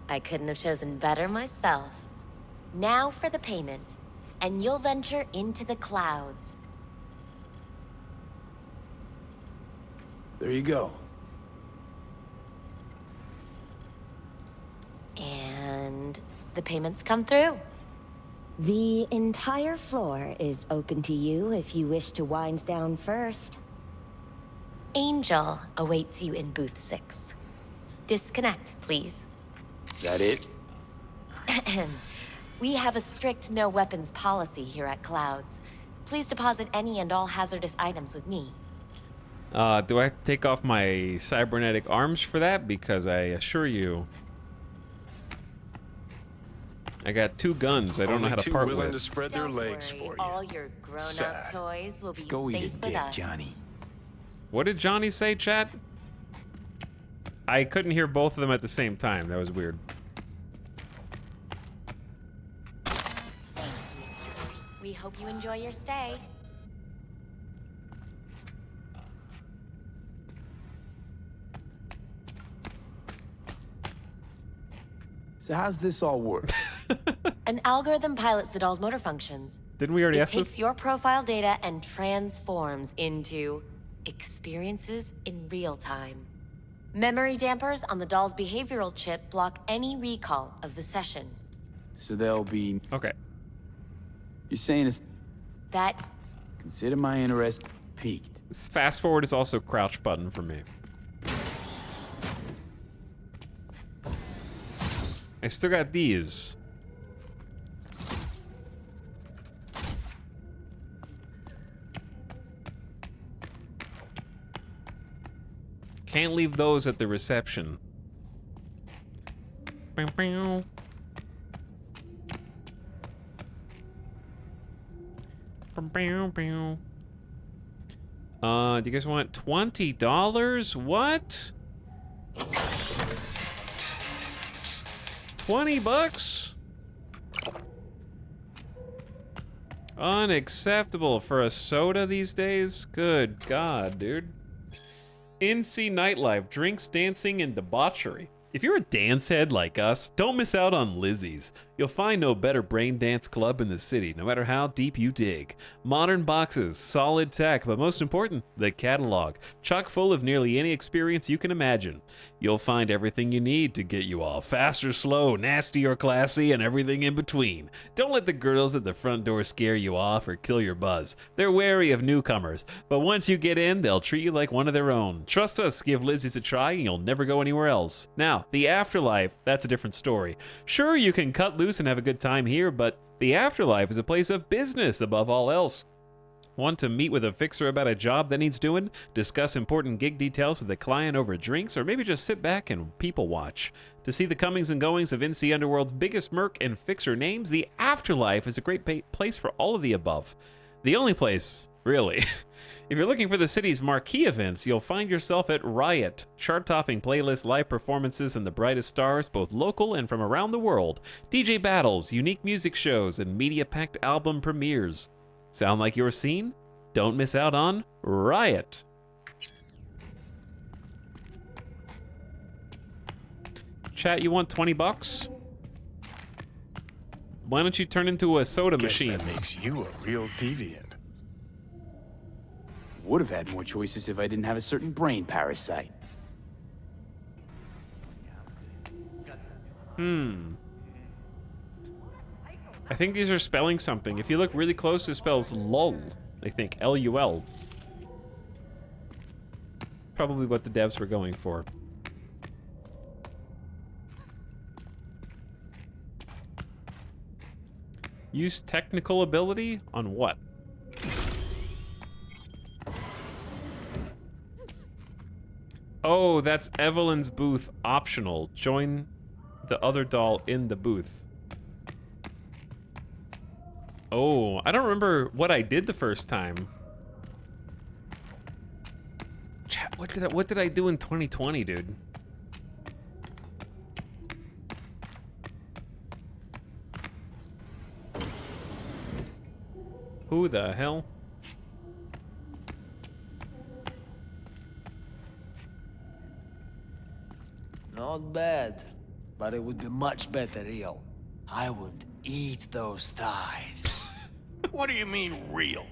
I couldn't have chosen better myself. Now for the payment, and you'll venture into the clouds. There you go. And the payments come through. The entire floor is open to you if you wish to wind down first. Angel awaits you in booth 6. Disconnect, please. Is that it? We have a strict no weapons policy here at Clouds. Please deposit any and all hazardous items with me. Do I have to take off my cybernetic arms for that? Because I assure you, I got 2 guns I don't know how to part willing with. to spread their legs for you. All your grown-up toys will be Go safe eat a with dick, us. Johnny. What did Johnny say, chat? I couldn't hear both of them at the same time. That was weird. We hope you enjoy your stay. So how's this all work? An algorithm pilots the doll's motor functions. Didn't we already It ask takes this? your profile data and transforms into experiences in real time. Memory dampers on the doll's behavioral chip block any recall of the session. So there'll be... Okay. You're saying it's... That Consider my interest piqued. This fast forward is also crouch button for me. I still got these. Can't leave those at the reception. Bow, bow. Bow, bow, bow. Do you guys want $20? What? 20 bucks? Unacceptable for a soda these days? Good God, dude. NC Nightlife, drinks, dancing, and debauchery. If you're a dance head like us, don't miss out on Lizzie's. You'll find no better brain dance club in the city, no matter how deep you dig. Modern boxes, solid tech, but most important, the catalog. Chock full of nearly any experience you can imagine. You'll find everything you need to get you all fast or slow, nasty or classy, and everything in between. Don't let the girls at the front door scare you off or kill your buzz. They're wary of newcomers, but once you get in, they'll treat you like one of their own. Trust us, give Lizzie's a try and you'll never go anywhere else. Now, the afterlife, that's a different story. Sure, you can cut loose and have a good time here, but the afterlife is a place of business above all else. Want to meet with a fixer about a job that needs doing? Discuss important gig details with a client over drinks? Or maybe just sit back and people watch? To see the comings and goings of NC Underworld's biggest merc and fixer names, the afterlife is a great place for all of the above. The only place, really. If you're looking for the city's marquee events, you'll find yourself at Riot. Chart-topping playlists, live performances, and the brightest stars, both local and from around the world. DJ battles, unique music shows, and media-packed album premieres. Sound like your scene? Don't miss out on Riot. Chat, you want 20 bucks? Why don't you turn into a soda machine? That makes you a real deviant. Would have had more choices if I didn't have a certain brain parasite. I think these are spelling something. If you look really close, it spells LUL. I think L-U-L. Probably what the devs were going for. Use technical ability on what? Oh, that's Evelyn's booth optional. Join the other doll in the booth. Oh, I don't remember what I did the first time. Chat, what did I do in 2020, dude? Who the hell? Not bad, but it would be much better real. I would eat those thighs. What do you mean, real?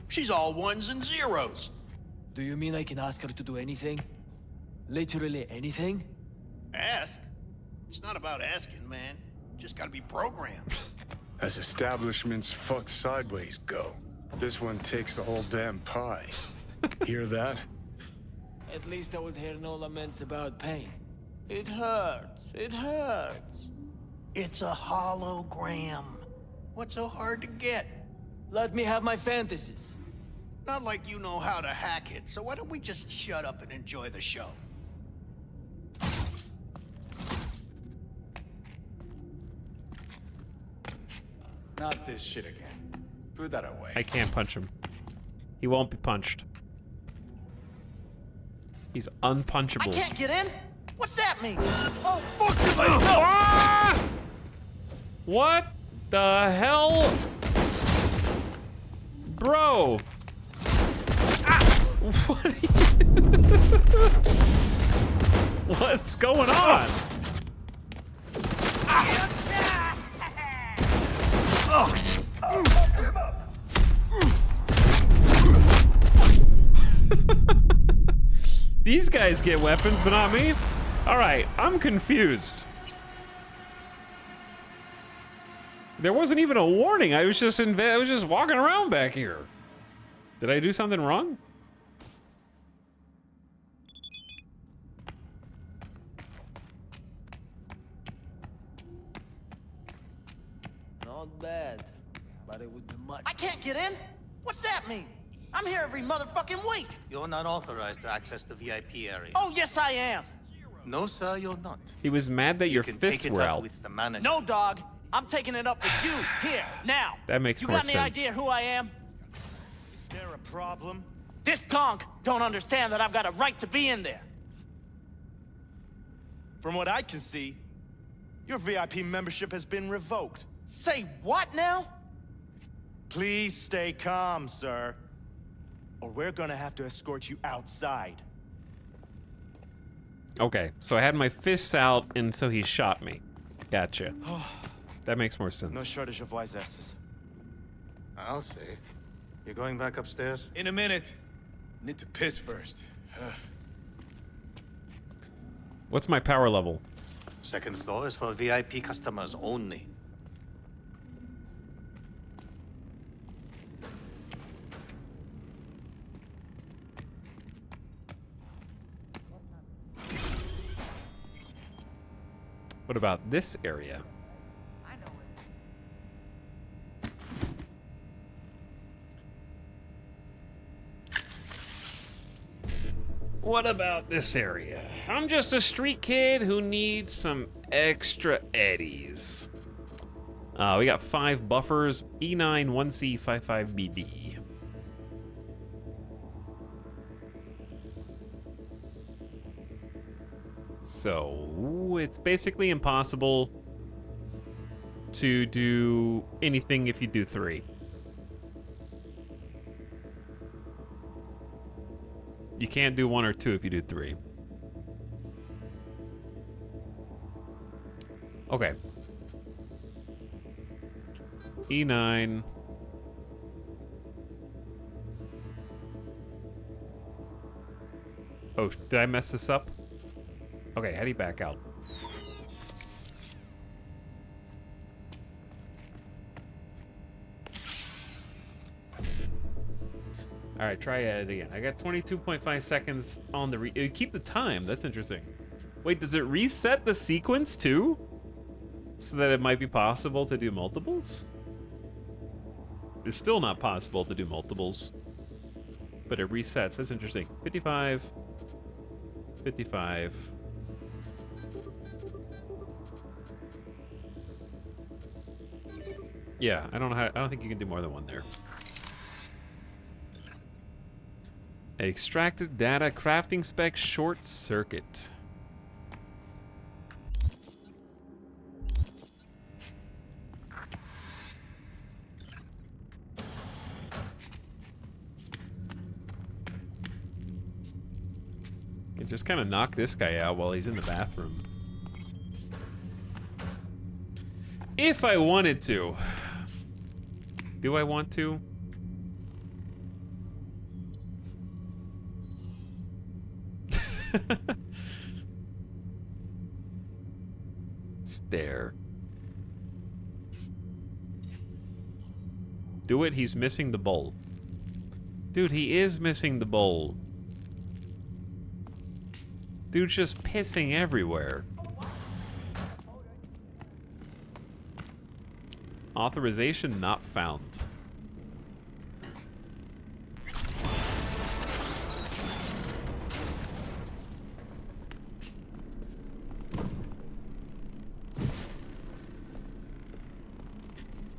She's all ones and zeros. Do you mean I can ask her to do anything? Literally anything? Ask? It's not about asking, man. Just gotta be programmed. As establishments fuck sideways go, this one takes the whole damn pie. Hear that? At least I would hear no laments about pain. It hurts. It hurts. It's a hologram. What's so hard to get? Let me have my fantasies. Not like you know how to hack it, so why don't we just shut up and enjoy the show? Not this shit again. Put that away. I can't punch him. He won't be punched. He's unpunchable. I can't get in? What's that mean? Oh, fuck you myself! What the hell? Bro! What are you... What's going on? These guys get weapons, but not me. All right, I'm confused. There wasn't even a warning. I was just walking around back here. Did I do something wrong? Not bad, but it would be much. I can't get in? What's that mean? I'm here every motherfucking week. You're not authorized to access the VIP area. Oh, yes, I am. No, sir, you're not. He was mad that your You can fists take it were up out. with the manager. No, dog. I'm taking it up with you, here, now. That makes you more got any sense. idea who I am? Is there a problem? This conk don't understand that I've got a right to be in there. From what I can see, your VIP membership has been revoked. Say what now? Please stay calm, sir. Or we're gonna have to escort you outside. Okay, so I had my fists out, and so he shot me. Gotcha. That makes more sense. No shortage of wise asses. I'll say. You're going back upstairs? In a minute. Need to piss first. What's my power level? Second floor is for VIP customers only. What about this area? What about this area? I'm just a street kid who needs some extra eddies. We got 5 buffers, E9, 1C, 55BD. So it's basically impossible to do anything if you do 3. You can't do 1 or 2 if you do 3. Okay. E9. Oh, did I mess this up? Okay, how do you back out? All right, try it again. I got 22.5 seconds on the keep the time. That's interesting. Wait, does it reset the sequence too? So that it might be possible to do multiples? It's still not possible to do multiples. But it resets. That's interesting. 55. 55. Yeah, I don't think you can do more than one there. Extracted data crafting spec short circuit. Can just kind of knock this guy out while he's in the bathroom. If I wanted to. Do I want to? Stare. Do it, he's missing the bowl. Dude, he is missing the bowl. Dude's just pissing everywhere. Authorization not found.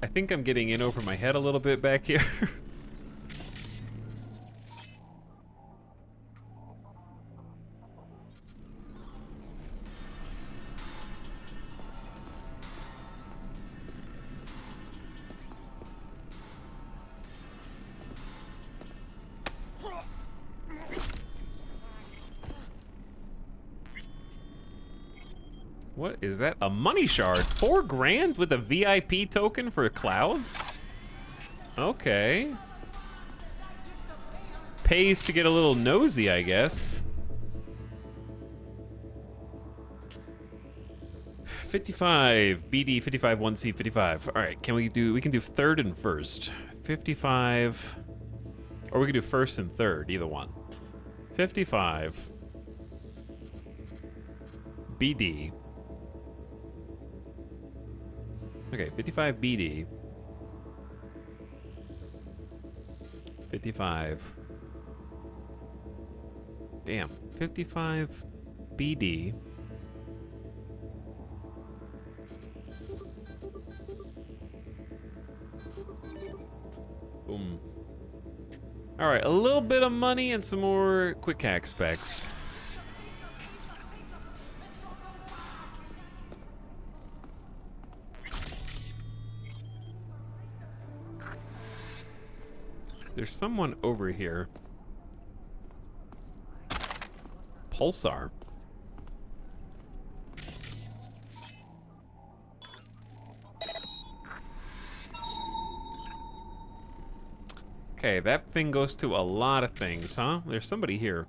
I think I'm getting in over my head a little bit back here. What is that? A money shard? 4 grand with a VIP token for clouds? Okay. Pays to get a little nosy, I guess. 55, BD 55, 1C 55. All right, we can do third and first. 55, or we can do first and third, either one. 55, BD. Okay, 55 BD. 55. Damn, 55 BD. Boom. All right, a little bit of money and some more quick hack specs. There's someone over here. Pulsar. Okay, that thing goes to a lot of things, huh? There's somebody here.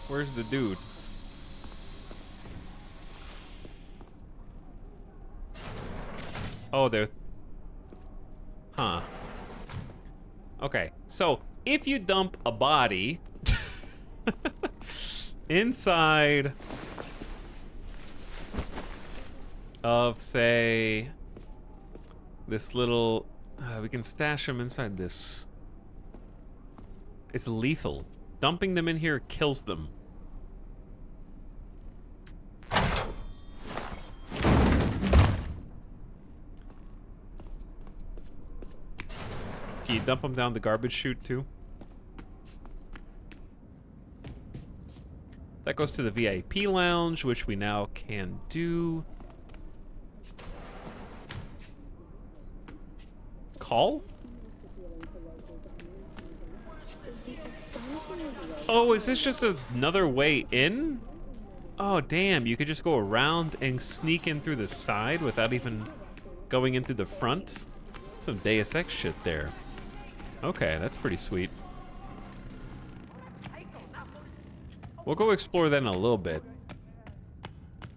Where's the dude? Oh, there. Huh. Okay, so if you dump a body inside of, say, this little, we can stash them inside this. It's lethal. Dumping them in here kills them. Can you dump them down the garbage chute too? That goes to the VIP lounge, which we now can do. Call? Oh, is this just another way in? Oh, damn, you could just go around and sneak in through the side without even going in through the front? Some Deus Ex shit there. Okay, that's pretty sweet. We'll go explore that in a little bit.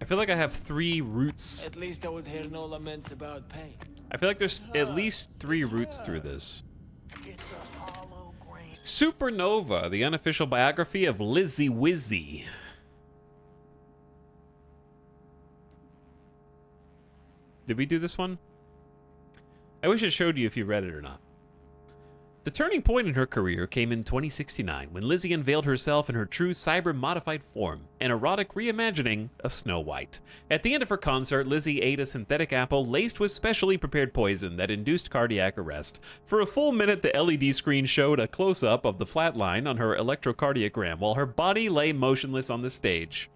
I feel like I have 3 routes. At least I would hear no laments about pain. I feel like there's at least 3 routes through this. Supernova, the unofficial biography of Lizzie Wizzy. Did we do this one? I wish it showed you if you read it or not. The turning point in her career came in 2069 when Lizzie unveiled herself in her true cyber-modified form, an erotic reimagining of Snow White. At the end of her concert, Lizzie ate a synthetic apple laced with specially prepared poison that induced cardiac arrest. For a full minute, the LED screen showed a close-up of the flat line on her electrocardiogram while her body lay motionless on the stage.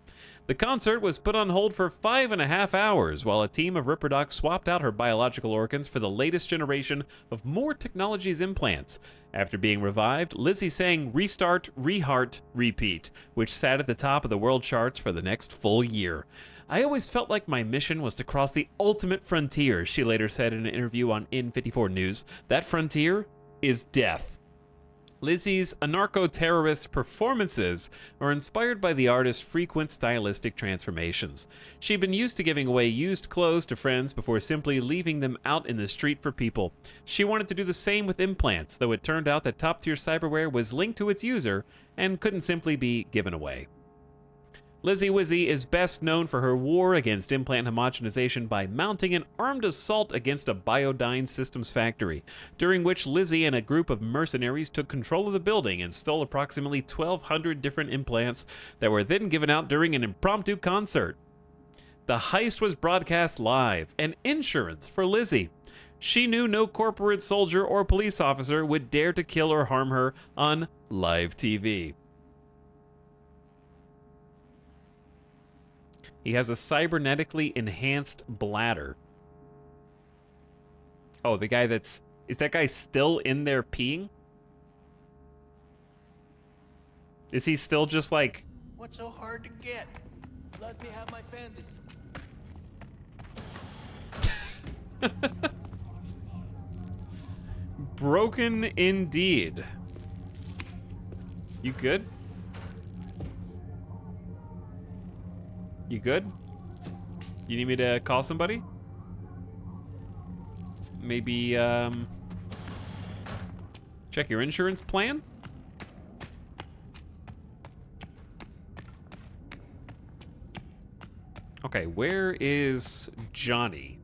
The concert was put on hold for 5.5 hours while a team of Ripper Docs swapped out her biological organs for the latest generation of more technology's implants. After being revived, Lizzie sang Restart, Reheart, Repeat, which sat at the top of the world charts for the next full year. I always felt like my mission was to cross the ultimate frontier, she later said in an interview on N54 News. That frontier is death. Lizzie's anarcho-terrorist performances are inspired by the artist's frequent stylistic transformations. She'd been used to giving away used clothes to friends before simply leaving them out in the street for people. She wanted to do the same with implants, though it turned out that top-tier cyberware was linked to its user and couldn't simply be given away. Lizzie Wizzy is best known for her war against implant homogenization by mounting an armed assault against a Biodyne Systems factory, during which Lizzie and a group of mercenaries took control of the building and stole approximately 1,200 different implants that were then given out during an impromptu concert. The heist was broadcast live, and insurance for Lizzie. She knew no corporate soldier or police officer would dare to kill or harm her on live TV. He has a cybernetically enhanced bladder. Oh, the guy that's... Is that guy still in there peeing? Is he still just like... What's so hard to get? Let me have my fantasies. Broken indeed. You good? You good? You need me to call somebody? Maybe, check your insurance plan? Okay, where is Johnny?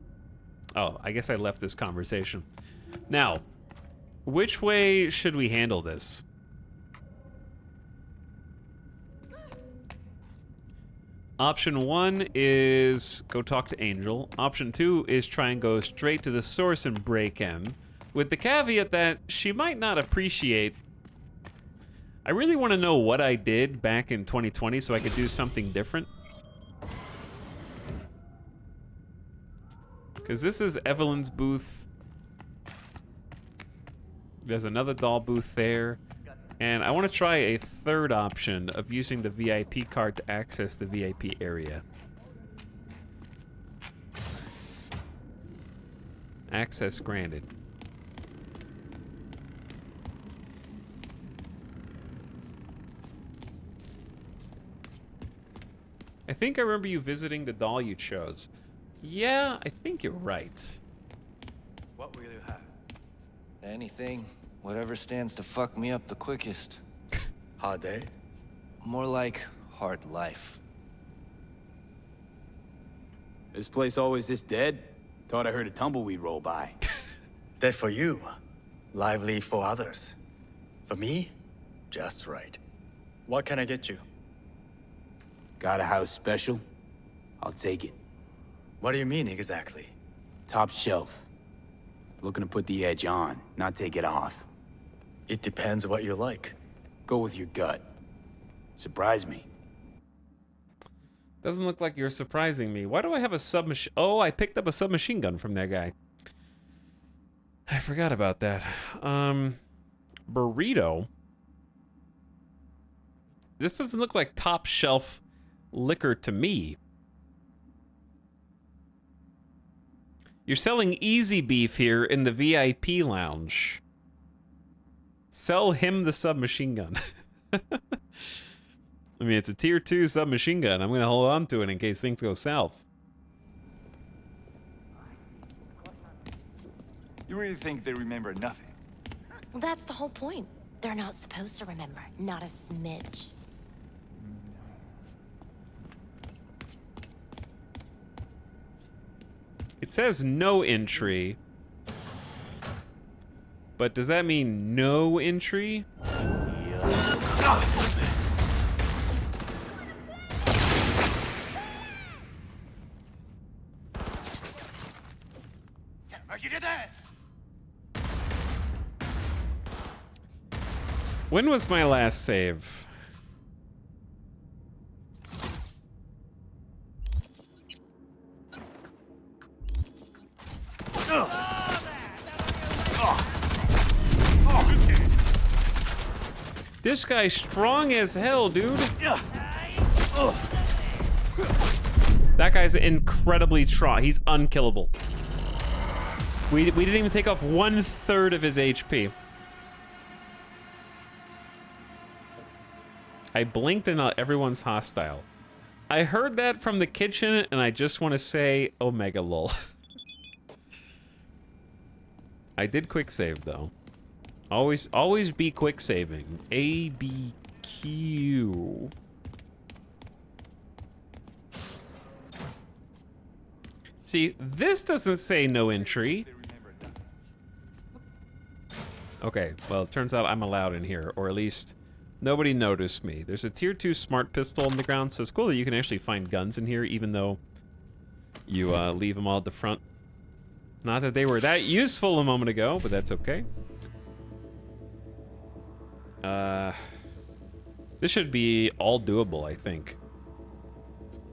Oh, I guess I left this conversation. Now, which way should we handle this? Option 1 is go talk to Angel. Option 2 is try and go straight to the source and break in, with the caveat that she might not appreciate. I really want to know what I did back in 2020 so I could do something different. Because this is Evelyn's booth. There's another doll booth there. And I want to try a third option of using the VIP card to access the VIP area. Access granted. I think I remember you visiting the doll you chose. Yeah, I think you're right. What will you have? Anything. Whatever stands to fuck me up the quickest. Hard day? More like hard life. This place always this dead? Thought I heard a tumbleweed roll by. Dead for you, lively for others. For me, just right. What can I get you? Got a house special? I'll take it. What do you mean exactly? Top shelf. Looking to put the edge on, not take it off. It depends what you like. Go with your gut. Surprise me. Doesn't look like you're surprising me. Why do I have a submachine? Oh, I picked up a submachine gun from that guy. I forgot about that. Burrito. This doesn't look like top shelf liquor to me. You're selling easy beef here in the VIP lounge. Sell him the submachine gun. I mean, it's a tier 2 submachine gun. I'm gonna hold on to it in case things go south. You really think they remember nothing? Well, that's the whole point. They're not supposed to remember. Not a smidge. It says no entry. But does that mean no entry? When was my last save? This guy's strong as hell, dude. That guy's incredibly strong. He's unkillable. We didn't even take off 1/3 of his HP. I blinked and everyone's hostile. I heard that from the kitchen and I just want to say Omega lol. I did quick save though. Always be quick saving. ABQ. See, this doesn't say no entry. Okay, well, it turns out I'm allowed in here, or at least nobody noticed me. There's a tier 2 smart pistol on the ground, so it's cool that you can actually find guns in here, even though you leave them all at the front. Not that they were that useful a moment ago, but that's okay. This should be all doable, I think.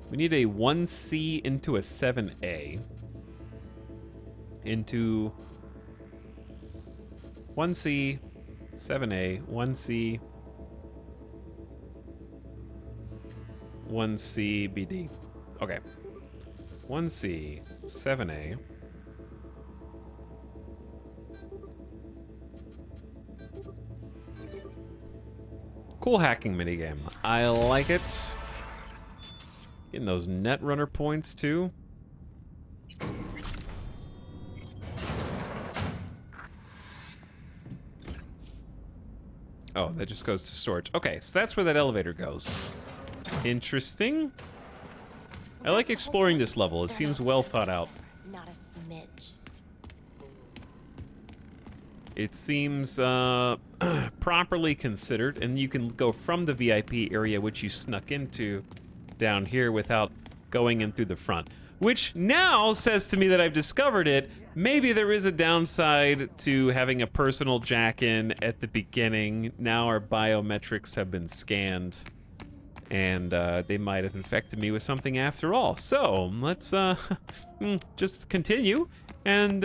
We need a 1C into a 7A. Into 1C, 7A, 1C, 1C, BD. Okay. 1C, 7A. Cool hacking minigame. I like it. Getting those net runner points too. Oh, that just goes to storage. Okay, so that's where that elevator goes. Interesting. I like exploring this level. It seems well thought out. Not a smidge. It seems properly considered, and you can go from the VIP area, which you snuck into, down here without going in through the front. Which now says to me that I've discovered it. Maybe there is a downside to having a personal jack-in at the beginning. Now our biometrics have been scanned, and they might have infected me with something after all. So let's just continue and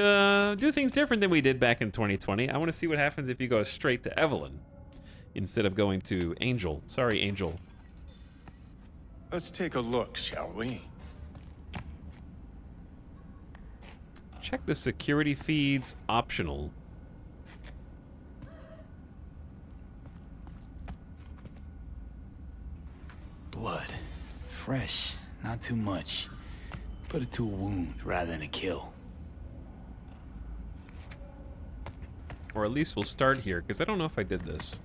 do things different than we did back in 2020. I want to see what happens if you go straight to Evelyn instead of going to Angel. Sorry, Angel. Let's take a look, shall we? Check the security feeds, optional. Blood. Fresh, not too much. Put it to a wound rather than a kill. Or at least we'll start here, because I don't know if I did this.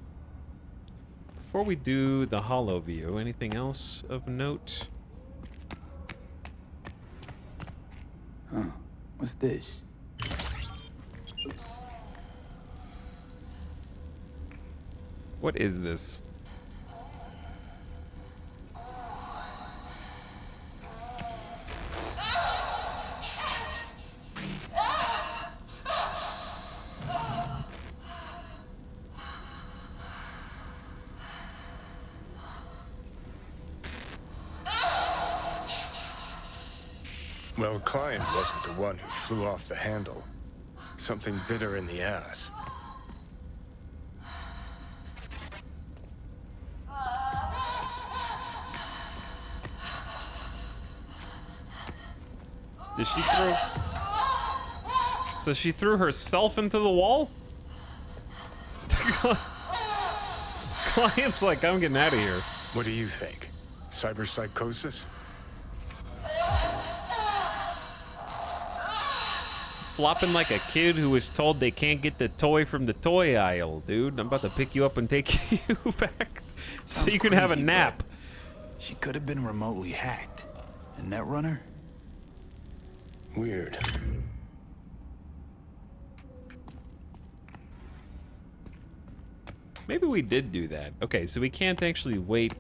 Before we do the holo view, anything else of note? Huh. What's this? What is this? Well, Client wasn't the one who flew off the handle. Something bit her in the ass. Did she throw... So she threw herself into the wall? Client's like, I'm getting out of here. What do you think? Cyberpsychosis? Flopping like a kid who was told they can't get the toy from the toy aisle, dude. I'm about to pick you up and take you back so you can have a nap. She could have been remotely hacked. A netrunner? Weird. Maybe we did do that. Okay, so we can't actually wait.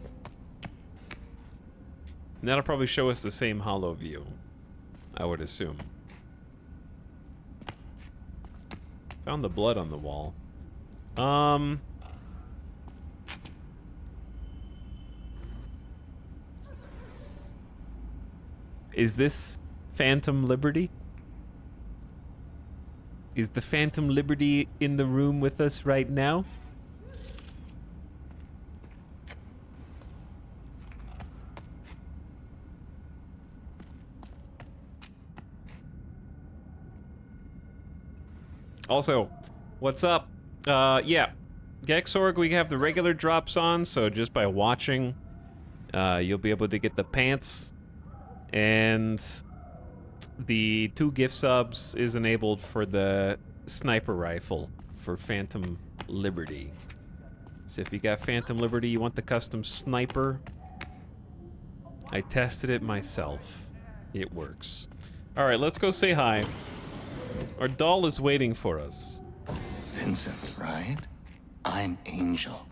And that'll probably show us the same hollow view, I would assume. Found the blood on the wall. Is this Phantom Liberty? Is the Phantom Liberty in the room with us right now? Also, what's up? Yeah, Gexorg, we have the regular drops on, so just by watching, you'll be able to get the pants, and the 2 gift subs is enabled for the sniper rifle for Phantom Liberty. So if you got Phantom Liberty, you want the custom sniper, I tested it myself. It works. All right, let's go say hi. Our doll is waiting for us. Vincent, right? I'm Angel.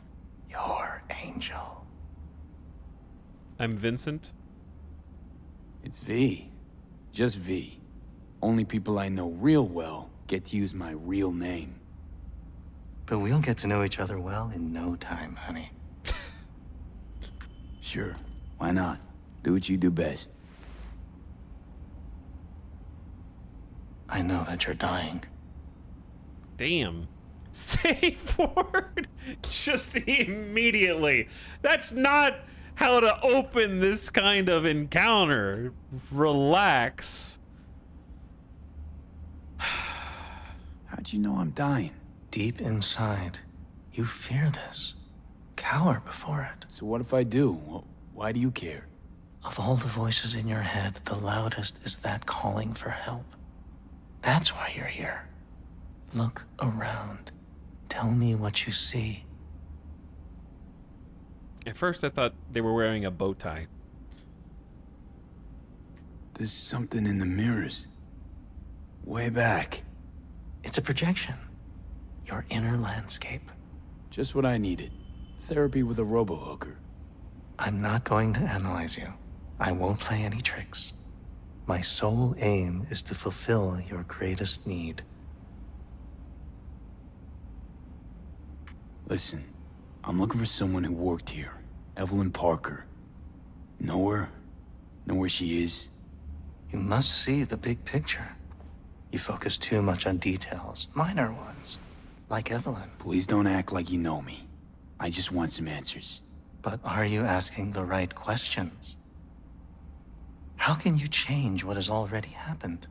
Your Angel. I'm Vincent. It's V. Just V. Only people I know real well get to use my real name. But we'll get to know each other well in no time, honey. Sure, why not? Do what you do best. I know that you're dying. Damn. Safe word just immediately. That's not how to open this kind of encounter. Relax. How'd you know I'm dying? Deep inside, you fear this. Cower before it. So what if I do? Why do you care? Of all the voices in your head, the loudest is that calling for help. That's why you're here. Look around. Tell me what you see. At first I thought they were wearing a bow tie. There's something in the mirrors. Way back. It's a projection. Your inner landscape. Just what I needed. Therapy with a robo-hooker. I'm not going to analyze you. I won't play any tricks. My sole aim is to fulfill your greatest need. Listen, I'm looking for someone who worked here. Evelyn Parker. Know her? Know where she is? You must see the big picture. You focus too much on details, minor ones, like Evelyn. Please don't act like you know me. I just want some answers. But are you asking the right questions? How can you change what has already happened?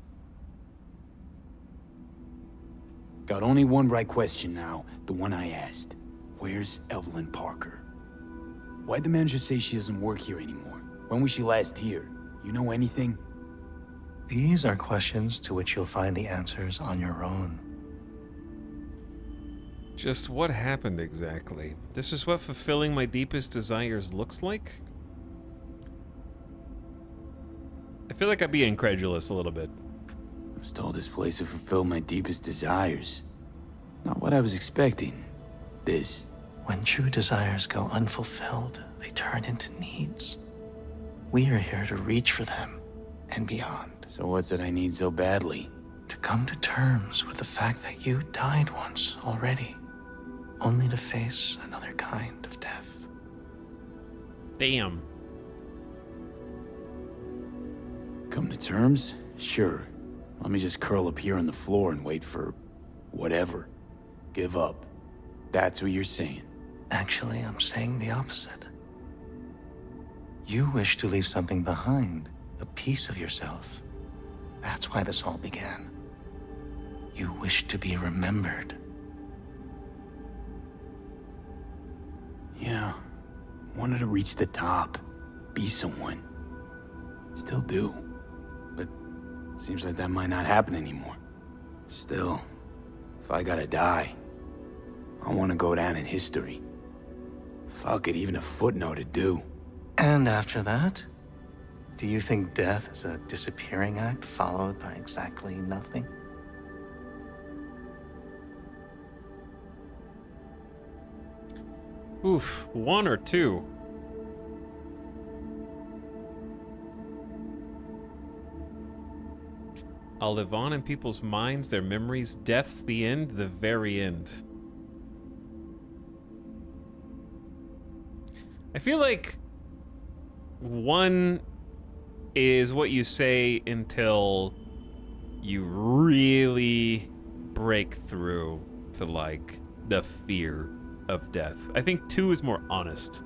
Got only one right question now, the one I asked. Where's Evelyn Parker? Why'd the manager say she doesn't work here anymore? When was she last here? You know anything? These are questions to which you'll find the answers on your own. Just what happened exactly? This is what fulfilling my deepest desires looks like? I feel like I'd be incredulous a little bit. I was told this place would fulfill my deepest desires. Not what I was expecting. This. When true desires go unfulfilled, they turn into needs. We are here to reach for them and beyond. So what's it I need so badly? To come to terms with the fact that you died once already, only to face another kind of death. Damn. Come to terms? Sure. Let me just curl up here on the floor and wait for whatever. Give up. That's what you're saying. Actually, I'm saying the opposite. You wish to leave something behind, a piece of yourself. That's why this all began. You wish to be remembered. Yeah. Wanted to reach the top. Be someone. Still do. But seems like that might not happen anymore. Still, if I gotta die, I want to go down in history. Fuck it, even a footnote would do. And after that, Do you think death is a disappearing act followed by exactly nothing? Oof, 1 or 2? I'll live on in people's minds, their memories. Death's the end, the very end. I feel like 1 is what you say until you really break through to, like, the fear of death. I think 2 is more honest,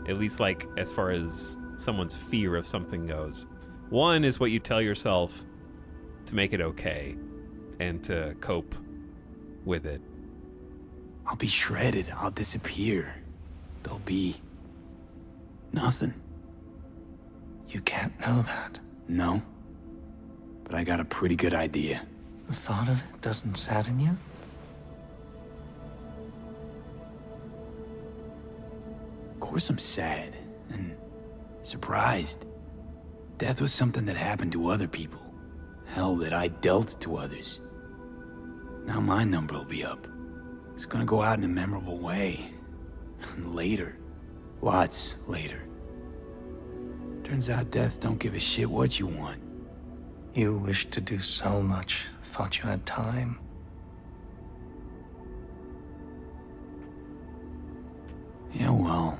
at least, like, as far as someone's fear of something goes. 1 is what you tell yourself to make it okay and to cope with it. I'll be shredded. I'll disappear. There'll be nothing. You can't know that. No. But I got a pretty good idea. The thought of it doesn't sadden you? Of course I'm sad and surprised. Death was something that happened to other people. Hell, that I dealt to others. Now my number will be up. It's gonna go out in a memorable way. Later. Lots later. Turns out death don't give a shit what you want. You wished to do so much. Thought you had time. Yeah, well,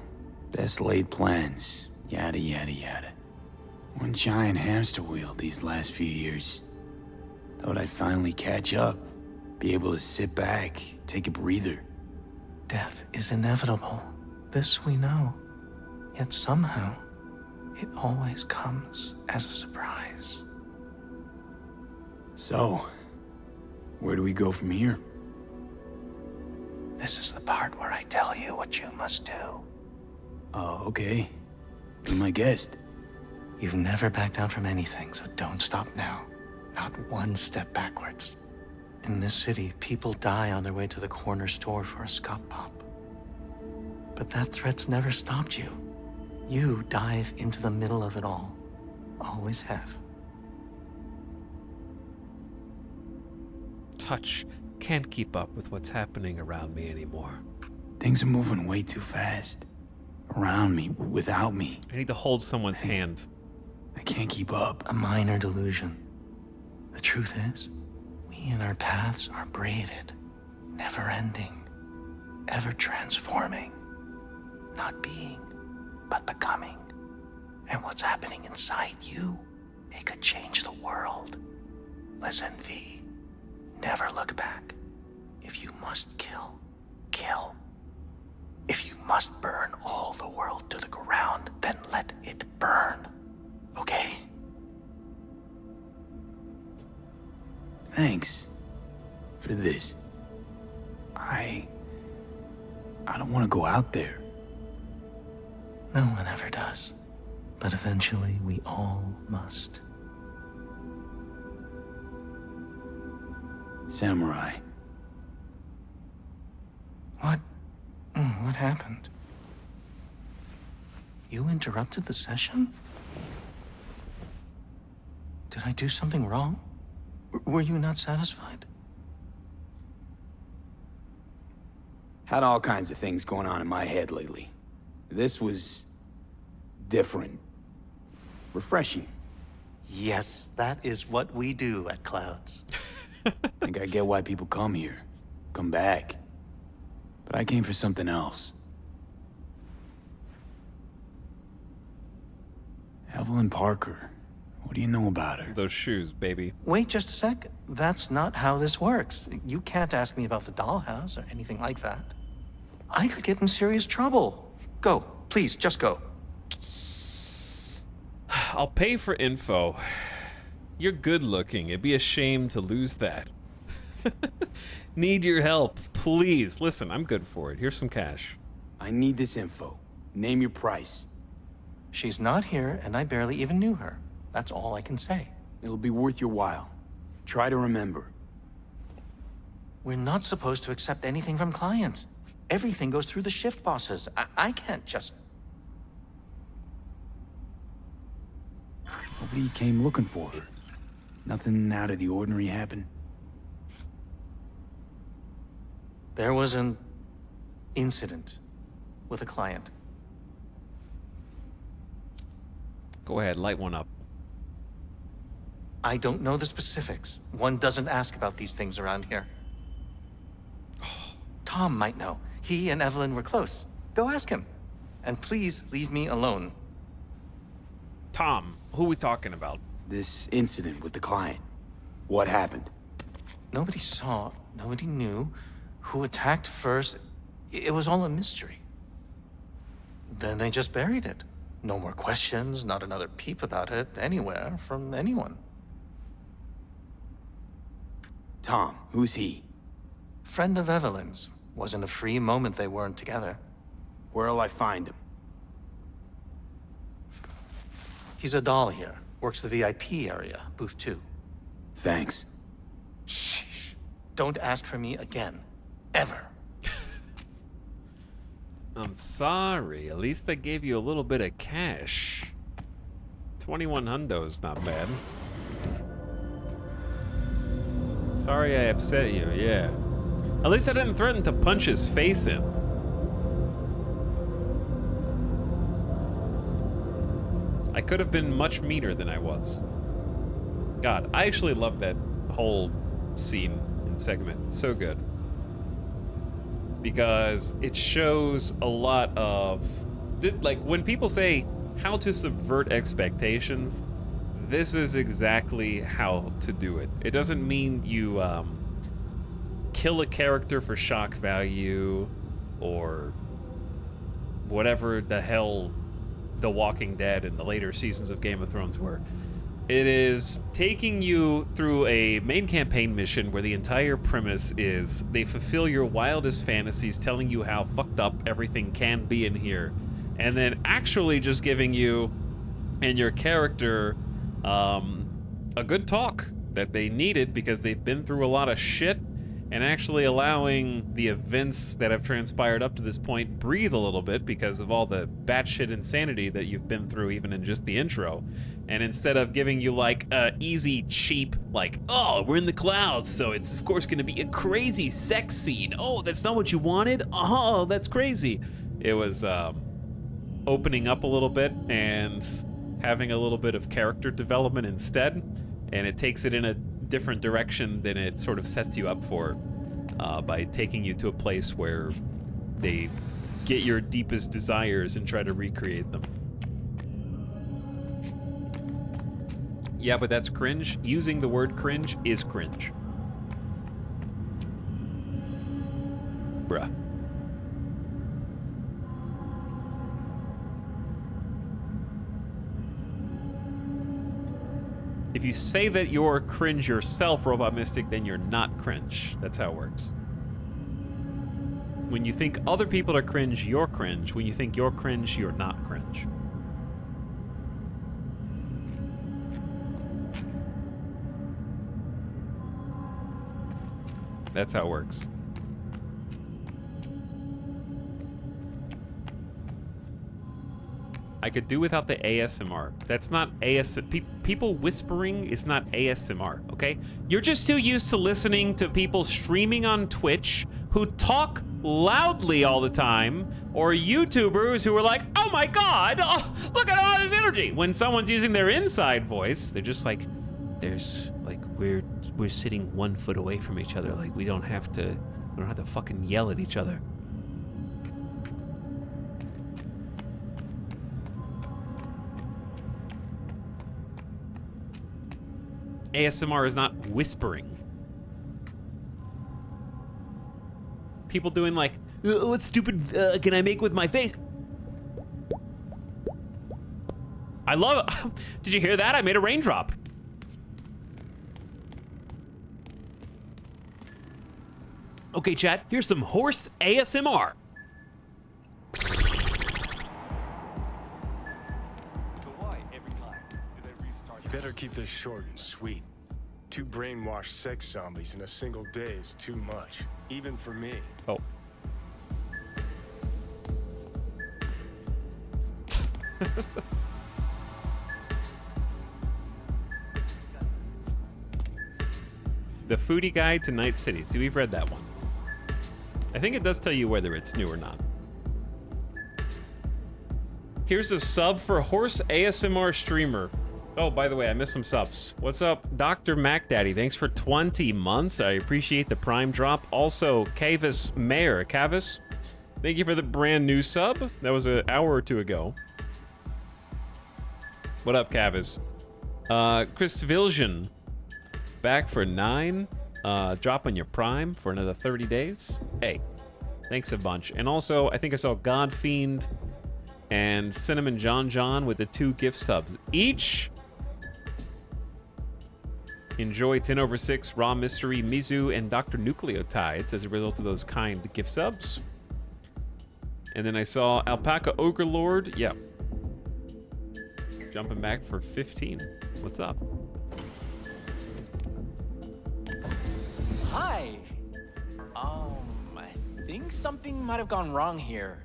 best laid plans. Yada, yada, yada. One giant hamster wheel these last few years. Thought I'd finally catch up. Be able to sit back, take a breather. Death is inevitable. This we know. Yet somehow, it always comes as a surprise. So, where do we go from here? This is the part where I tell you what you must do. Oh, okay. Be my guest. You've never backed down from anything, so don't stop now. Not one step backwards. In this city, people die on their way to the corner store for a scop pop. But that threat's never stopped you. You dive into the middle of it all. Always have. Touch can't keep up with what's happening around me anymore. Things are moving way too fast. Around me, without me. I need to hold someone's hand. I can't keep up. A minor delusion. The truth is, we and our paths are braided, never ending, ever transforming. Not being, but becoming. And what's happening inside you, it could change the world. Listen, V, never look back. If you must kill, kill. If you must burn all the world to the ground, then let it burn. Okay? Thanks for this. I don't want to go out there. No one ever does. But eventually we all must. Samurai. What happened? You interrupted the session? Did I do something wrong? Were you not satisfied? Had all kinds of things going on in my head lately. This was different. Refreshing. Yes, that is what we do at Clouds. Think I get why people come here. Come back. But I came for something else. Evelyn Parker. What do you know about her? Those shoes, baby. Wait just a sec. That's not how this works. You can't ask me about the dollhouse or anything like that. I could get in serious trouble. Go, please, just go. I'll pay for info. You're good looking. It'd be a shame to lose that. Need your help, please. Listen, I'm good for it. Here's some cash. I need this info. Name your price. She's not here, and I barely even knew her. That's all I can say. It'll be worth your while. Try to remember. We're not supposed to accept anything from clients. Everything goes through the shift bosses. I can't just... Nobody came looking for her. Nothing out of the ordinary happened. There was an incident with a client. Go ahead, light one up. I don't know the specifics. One doesn't ask about these things around here. Tom might know. He and Evelyn were close. Go ask him. And please leave me alone. Tom, who are we talking about? This incident with the client. What happened? Nobody saw, nobody knew who attacked first. It was all a mystery. Then they just buried it. No more questions, not another peep about it anywhere from anyone. Tom, who's he? Friend of Evelyn's. Wasn't a free moment they weren't together. Where'll I find him? He's a doll here. Works the VIP area, booth 2. Thanks. Sheesh. Don't ask for me again. Ever. I'm sorry. At least I gave you a little bit of cash. 21 hundo's not bad. Sorry I upset you, yeah. At least I didn't threaten to punch his face in. I could have been much meaner than I was. God, I actually love that whole scene and segment. So good. Because it shows a lot of... Like, when people say how to subvert expectations, this is exactly how to do it. It doesn't mean you kill a character for shock value or whatever the hell The Walking Dead and the later seasons of Game of Thrones were. It is taking you through a main campaign mission where the entire premise is they fulfill your wildest fantasies, telling you how fucked up everything can be in here, and then actually just giving you and your character a good talk that they needed because they've been through a lot of shit, and actually allowing the events that have transpired up to this point breathe a little bit because of all the batshit insanity that you've been through even in just the intro. And instead of giving you like a easy, cheap, like, oh, we're in the clouds, so it's of course gonna be a crazy sex scene. Oh, that's not what you wanted? Oh, that's crazy. It was opening up a little bit and having a little bit of character development instead, and it takes it in a different direction than it sort of sets you up for by taking you to a place where they get your deepest desires and try to recreate them. Yeah, but that's cringe. Using the word cringe is cringe. Bruh. If you say that you're cringe yourself, Robot Mystic, then you're not cringe. That's how it works. When you think other people are cringe, you're cringe. When you think you're cringe, you're not cringe. That's how it works. I could do without the ASMR. That's not people whispering is not ASMR, okay? You're just too used to listening to people streaming on Twitch who talk loudly all the time, or YouTubers who are like, oh my God, oh, look at all this energy. When someone's using their inside voice, they're just like, we're sitting 1 foot away from each other. Like, we don't have to fucking yell at each other. ASMR is not whispering. People doing like, what stupid can I make with my face? I love it. Did you hear that? I made a raindrop. Okay, chat, here's some horse ASMR. Better keep this short and sweet. 2 brainwashed sex zombies in a single day is too much, even for me. Oh. The Foodie Guide to Night City. See, we've read that one. I think it does tell you whether it's new or not. Here's a sub for Horse ASMR Streamer. Oh, by the way, I missed some subs. What's up, Dr. MacDaddy? Thanks for 20 months. I appreciate the Prime drop. Also, Cavis Mayer. Cavis, thank you for the brand new sub. That was an hour or two ago. What up, Cavis? Chris Viljan, back for 9. Dropping your Prime for another 30 days. Hey, thanks a bunch. And also, I think I saw Godfiend and Cinnamon John with the 2 gift subs each. Enjoy 10/6, Raw Mystery, Mizu, and Dr. Nucleotides as a result of those kind gift subs. And then I saw Alpaca Ogre Lord. Yep. Jumping back for 15. What's up? Hi. I think something might have gone wrong here.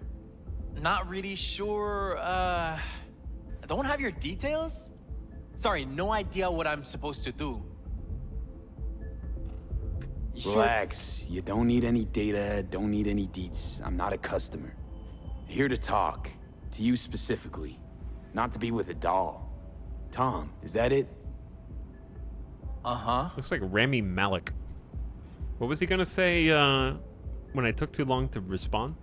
Not really sure, don't have your details? Sorry, no idea what I'm supposed to do. Relax. You don't need any data, don't need any deets. I'm not a customer. Here to talk. To you specifically. Not to be with a doll. Tom, is that it? Uh-huh. Looks like Rami Malek. What was he gonna say when I took too long to respond?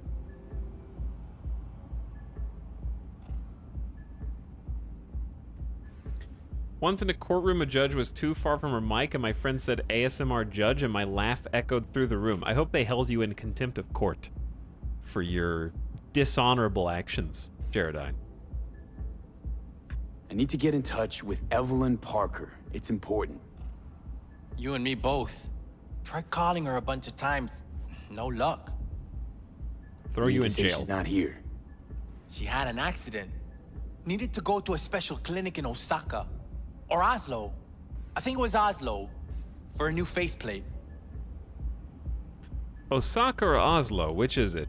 Once in a courtroom, a judge was too far from her mic, and my friend said ASMR judge, and my laugh echoed through the room. I hope they held you in contempt of court for your dishonorable actions, Jaredine. I need to get in touch with Evelyn Parker. It's important. You and me both. Tried calling her a bunch of times. No luck. Throw you in jail. She's not here. She had an accident. Needed to go to a special clinic in Osaka. Or Oslo. I think it was Oslo. For a new faceplate. Osaka or Oslo? Which is it?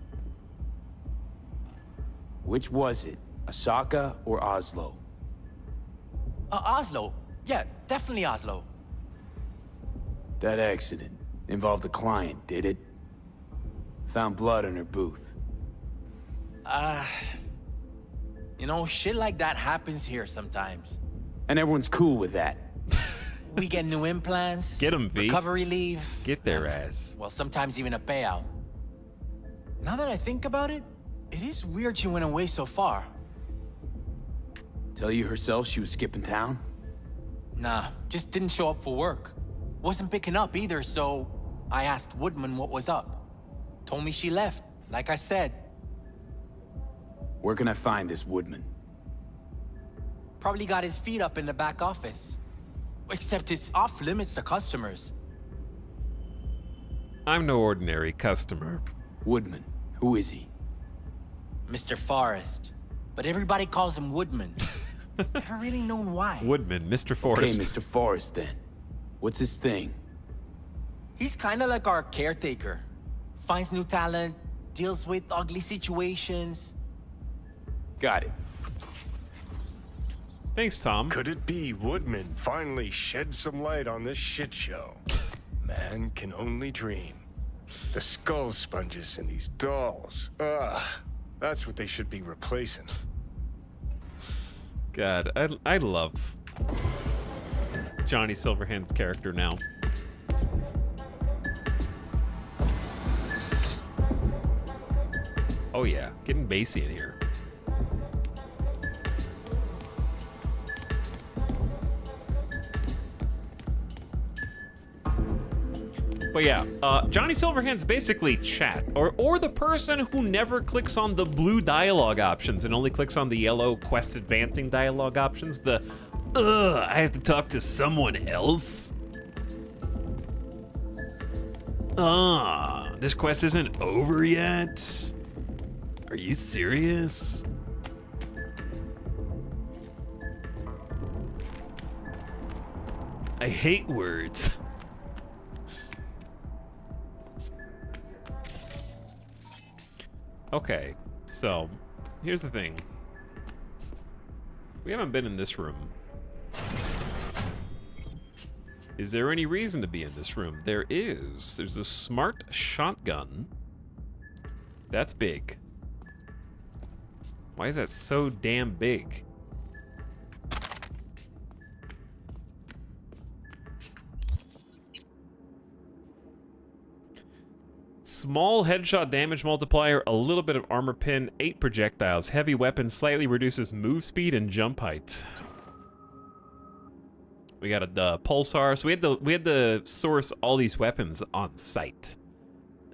Which was it? Osaka or Oslo? Oslo. Yeah, definitely Oslo. That accident involved a client, did it? Found blood in her booth. You know, shit like that happens here sometimes. And everyone's cool with that. We get new implants. Get 'em, V. Recovery leave. Get their ass. Well, sometimes even a payout. Now that I think about it, it is weird she went away so far. Tell you herself she was skipping town? Nah, just didn't show up for work. Wasn't picking up either, so I asked Woodman what was up. Told me she left, like I said. Where can I find this Woodman? Probably got his feet up in the back office. Except it's off limits to customers. I'm no ordinary customer. Woodman, who is he? Mr. Forrest. But everybody calls him Woodman. Never really known why. Woodman, Mr. Forrest. Okay, Mr. Forrest then. What's his thing? He's kinda like our caretaker. Finds new talent, deals with ugly situations. Got it. Thanks, Tom. Could it be Woodman finally shed some light on this shit show? Man can only dream. The skull sponges in these dolls. Ugh. That's what they should be replacing. God, I love Johnny Silverhand's character now. Oh yeah, getting bassy in here. But yeah, Johnny Silverhand's basically chat, or the person who never clicks on the blue dialogue options and only clicks on the yellow quest advancing dialogue options. The, I have to talk to someone else? This quest isn't over yet? Are you serious? I hate words. Okay, so here's the thing. We haven't been in this room. Is there any reason to be in this room? There is. There's a smart shotgun. That's big. Why is that so damn big? Small headshot damage multiplier, a little bit of armor pin, 8 projectiles. Heavy weapon slightly reduces move speed and jump height. We got a pulsar, so we had to source all these weapons on site.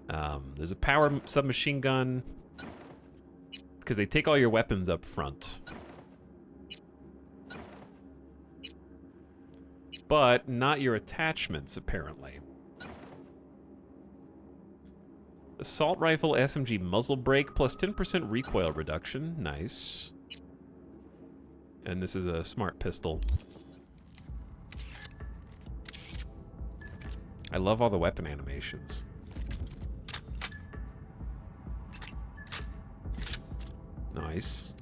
There's a power submachine gun because they take all your weapons up front, but not your attachments apparently. Assault rifle, SMG muzzle brake, plus 10% recoil reduction. Nice. And this is a smart pistol. I love all the weapon animations. Nice.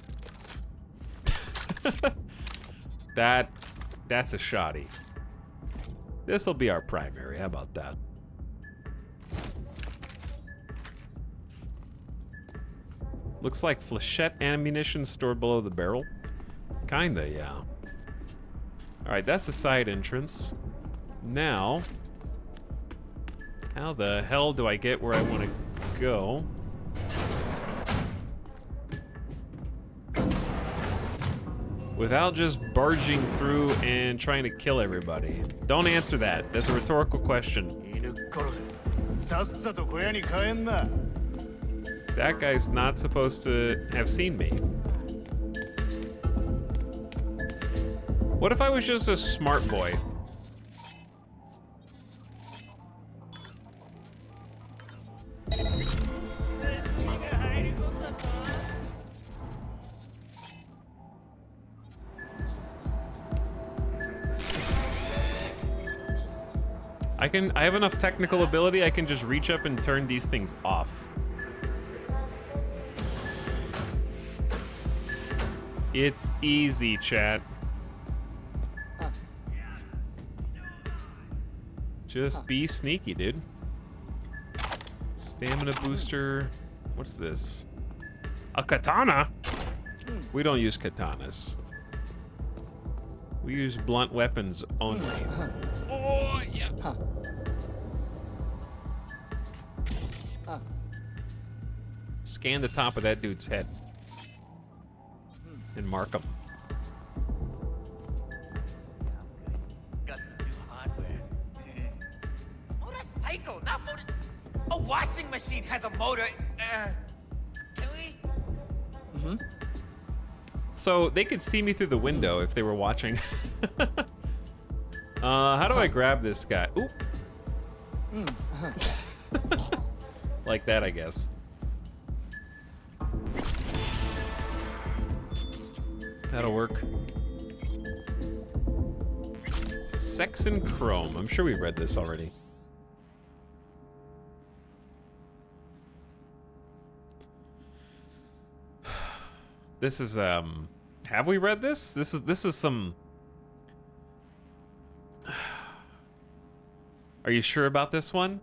That's a shoddy. This'll be our primary. How about that? Looks like flechette ammunition stored below the barrel. Kinda, yeah. Alright, that's the side entrance. Now, how the hell do I get where I want to go? Without just barging through and trying to kill everybody. Don't answer that. That's a rhetorical question. That guy's not supposed to have seen me. What if I was just a smart boy? I have enough technical ability, I can just reach up and turn these things off. It's easy, chat. Just be sneaky, dude. Stamina booster. What's this? A katana? We don't use katanas. We use blunt weapons only. Oh, yeah. Scan the top of that dude's head. And mark him. Motorcycle, not motor. A washing machine has a motor. Can we? So they could see me through the window if they were watching. How do I grab this guy? Oop. Like that, I guess. That'll work. Sex and Chrome. I'm sure we've read this already. This is have we read this? This is some. Are you sure about this one?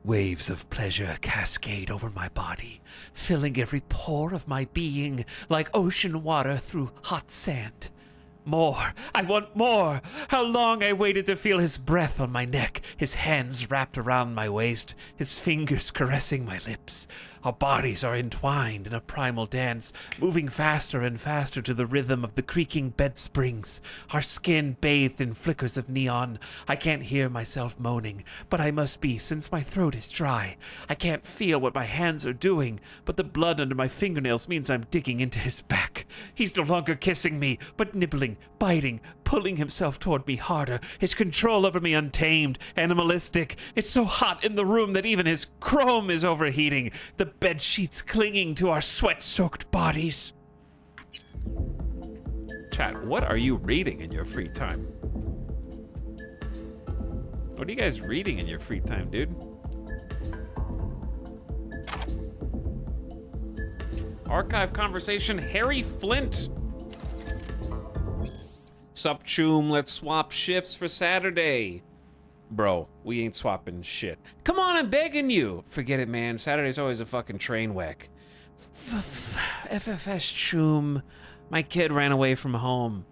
Waves of pleasure cascade over my body, filling every pore of my being like ocean water through hot sand. More. I want more. How long I waited to feel his breath on my neck, his hands wrapped around my waist, his fingers caressing my lips. Our bodies are entwined in a primal dance, moving faster and faster to the rhythm of the creaking bed springs. Our skin bathed in flickers of neon. I can't hear myself moaning, but I must be, since my throat is dry. I can't feel what my hands are doing, but the blood under my fingernails means I'm digging into his back. He's no longer kissing me, but nibbling, biting, pulling himself toward me harder, his control over me untamed, animalistic. It's so hot in the room that even his chrome is overheating, the bed sheets clinging to our sweat-soaked bodies. Chat, what are you reading in your free time? What are you guys reading in your free time, dude? Archive conversation, Harry Flint. Sup, Choom, let's swap shifts for Saturday. Bro, we ain't swapping shit. Come on, I'm begging you. Forget it, man. Saturday's always a fucking train wreck. FFS, Choom. My kid ran away from home.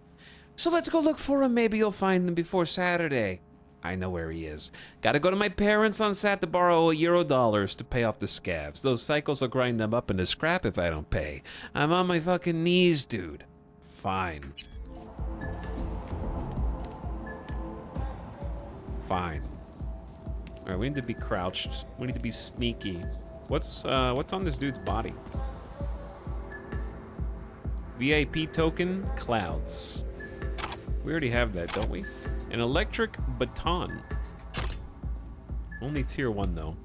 So let's go look for him. Maybe you'll find him before Saturday. I know where he is. Gotta go to my parents on Sat to borrow $1 to pay off the scavs. Those cycles will grind them up into scrap if I don't pay. I'm on my fucking knees, dude. Fine. Fine. All right, we need to be crouched. We need to be sneaky. What's on this dude's body? VIP token, clouds. We already have that, don't we? An electric baton. Only tier 1 though.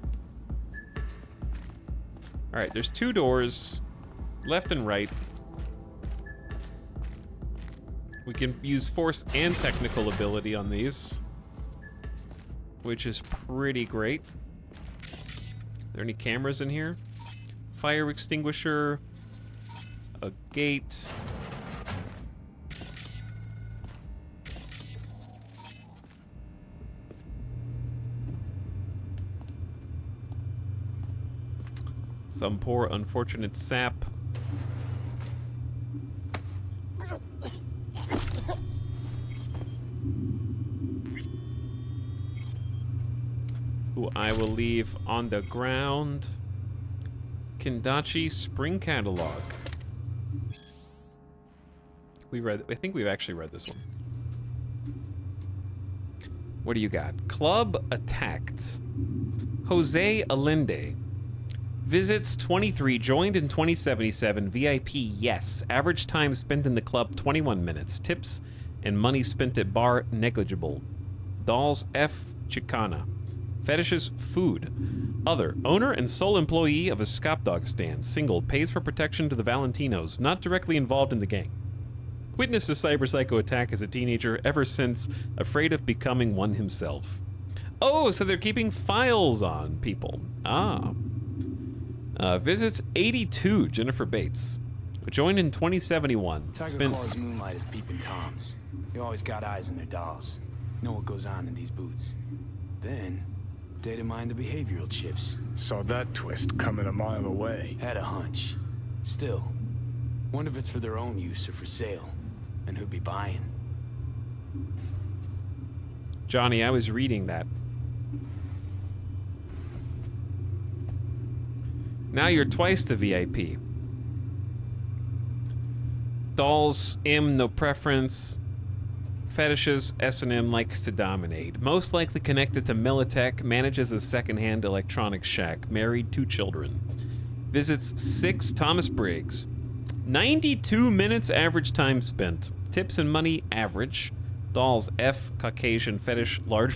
All right, there's 2 doors, left and right. We can use force and technical ability on these, which is pretty great. Are there any cameras in here? Fire extinguisher, a gate. Some poor unfortunate sap. Who I will leave on the ground. Kendachi Spring Catalog. I think we've actually read this one. What do you got? Club attacked. Jose Allende. Visits 23, joined in 2077, VIP yes. Average time spent in the club 21 minutes. Tips and money spent at bar negligible. Dolls F Chicana. Fetishes food. Other, owner and sole employee of a Scop Dog stand. Single, pays for protection to the Valentinos, not directly involved in the gang. Witnessed a cyber psycho attack as a teenager, ever since afraid of becoming one himself. Oh, so they're keeping files on people. Ah. Visits 82, Jennifer Bates. Joined in 2071. Tiger Claw's moonlight is peeping Toms. You always got eyes in their dolls. Know what goes on in these boots. Then, data mine the behavioral chips. Saw that twist coming a mile away. Had a hunch. Still, wonder if it's for their own use or for sale. And who'd be buying. Johnny, I was reading that. Now you're twice the VIP. Dolls, M, no preference. Fetishes, S&M likes to dominate. Most likely connected to Militech, manages a second-hand electronics shack. Married, 2 children. Visits 6, Thomas Briggs. 92 minutes average time spent. Tips and money, average. Dolls, F, Caucasian, fetish, large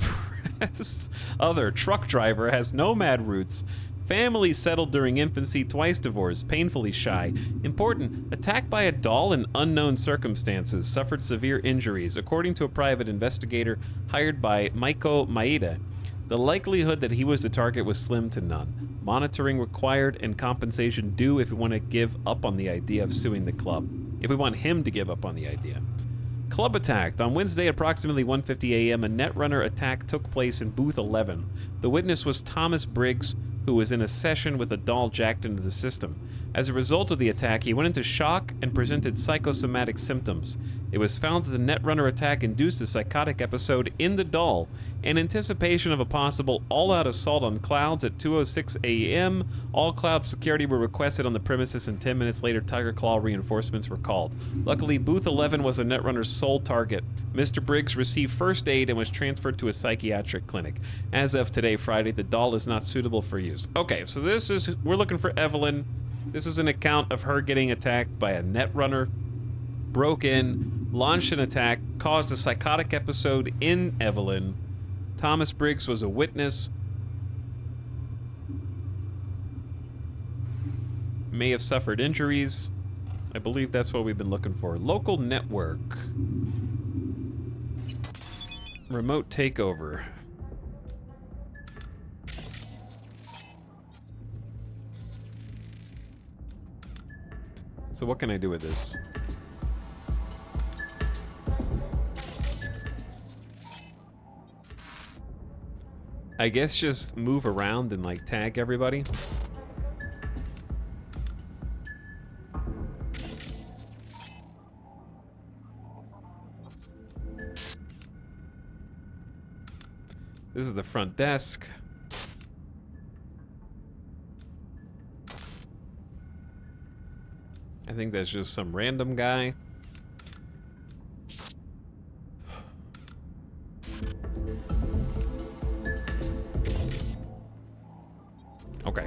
breasts. Other, truck driver, has nomad roots. Family settled during infancy, twice divorced, painfully shy. Important, attacked by a doll in unknown circumstances, suffered severe injuries. According to a private investigator hired by Maiko Maeda, the likelihood that he was the target was slim to none. Monitoring required and compensation due if we want to give up on the idea of suing the club. If we want him to give up on the idea. Club attacked. On Wednesday, approximately 1:50 a.m., a Netrunner attack took place in booth 11. The witness was Thomas Briggs, who was in a session with a doll jacked into the system. As a result of the attack, he went into shock and presented psychosomatic symptoms. It was found that the Netrunner attack induced a psychotic episode in the doll. In anticipation of a possible all-out assault on Clouds at 2:06 a.m., all Cloud security were requested on the premises, and 10 minutes later, Tiger Claw reinforcements were called. Luckily, Booth 11 was the Netrunner's sole target. Mr. Briggs received first aid and was transferred to a psychiatric clinic. As of today, Friday, the doll is not suitable for use. Okay, so we're looking for Evelyn. This is an account of her getting attacked by a Netrunner. Broke in, launched an attack, caused a psychotic episode in Evelyn. Thomas Briggs was a witness. May have suffered injuries. I believe that's what we've been looking for. Local network. Remote takeover. So what can I do with this? I guess just move around and like tag everybody. This is the front desk. I think that's just some random guy. Okay.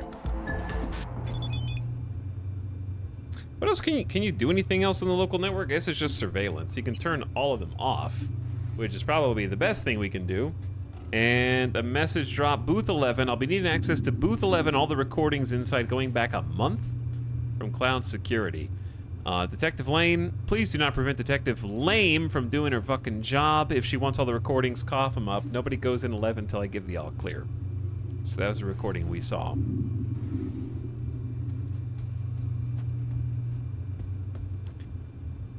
What else can you do anything else in the local network? I guess it's just surveillance. You can turn all of them off, which is probably the best thing we can do. And a message drop, booth 11. I'll be needing access to booth 11, all the recordings inside going back a month from Cloud Security. Detective Lane, please do not prevent Detective Lame from doing her fucking job. If she wants all the recordings, cough them up. Nobody goes in 11 until I give the all clear. So that was a recording we saw.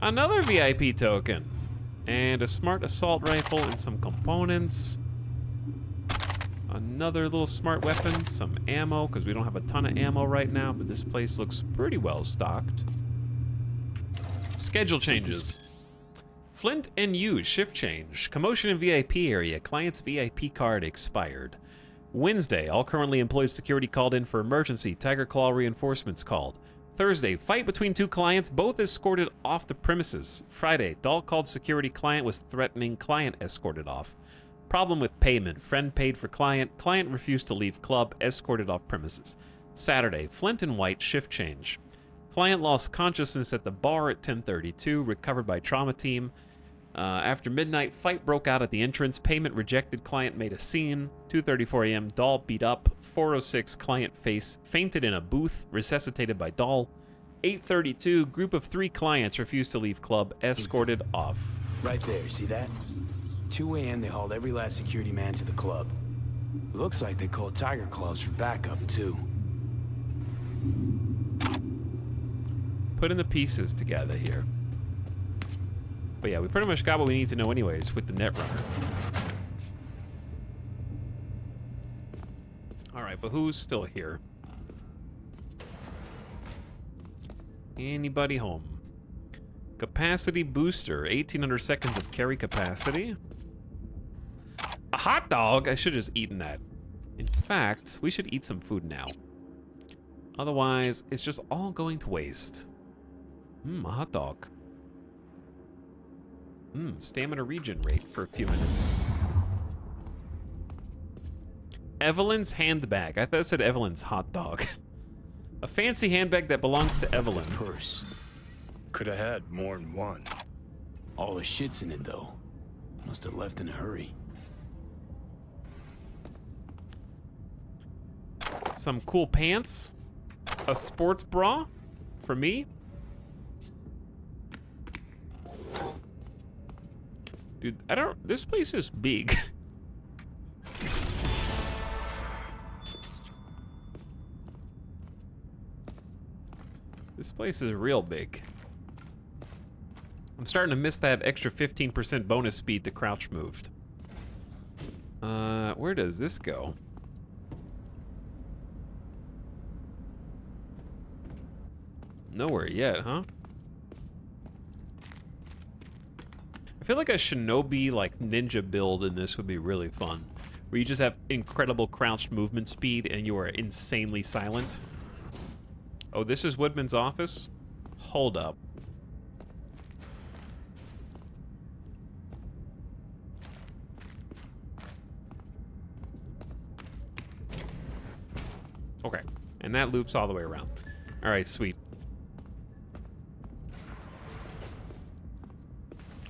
Another VIP token. And a smart assault rifle and some components. Another little smart weapon, some ammo, because we don't have a ton of ammo right now, but this place looks pretty well stocked. Schedule changes. Flint and Hughes, shift change. Commotion in VIP area. Client's VIP card expired. Wednesday, all currently employed security called in for emergency. Tiger Claw reinforcements called. Thursday, fight between two clients, both escorted off the premises. Friday, Dahl called security, client was threatening, client escorted off. Problem with payment, friend paid for client, client refused to leave club, escorted off premises. Saturday, Flint and White, shift change. Client lost consciousness at the bar at 10:32, recovered by trauma team. After midnight, fight broke out at the entrance, payment rejected, client made a scene. 2:34 a.m., Dahl beat up. 4:06, client fainted in a booth, resuscitated by Dahl. 8:32, group of 3 clients refused to leave club, escorted off. Right there, see that? 2 a.m. they hauled every last security man to the club. Looks like they called Tiger Claws for backup, too. Putting the pieces together here. But yeah, we pretty much got what we need to know anyways with the Netrunner. Alright, but who's still here? Anybody home? Capacity booster, 1,800 seconds of carry capacity. A hot dog? I should have just eaten that. In fact, we should eat some food now. Otherwise, it's just all going to waste. A hot dog. Stamina regen rate for a few minutes. Evelyn's handbag. I thought it said Evelyn's hot dog. A fancy handbag that belongs to Evelyn. Purse. Could have had more than one. All the shit's in it, though. Must have left in a hurry. Some cool pants. A sports bra for me. Dude, this place is big. This place is real big. I'm starting to miss that extra 15% bonus speed to crouch moved. Where does this go? Nowhere yet, huh? I feel like a shinobi, like, ninja build in this would be really fun. Where you just have incredible crouched movement speed and you are insanely silent. Oh, this is Woodman's office? Hold up. Okay, and that loops all the way around. All right, sweet.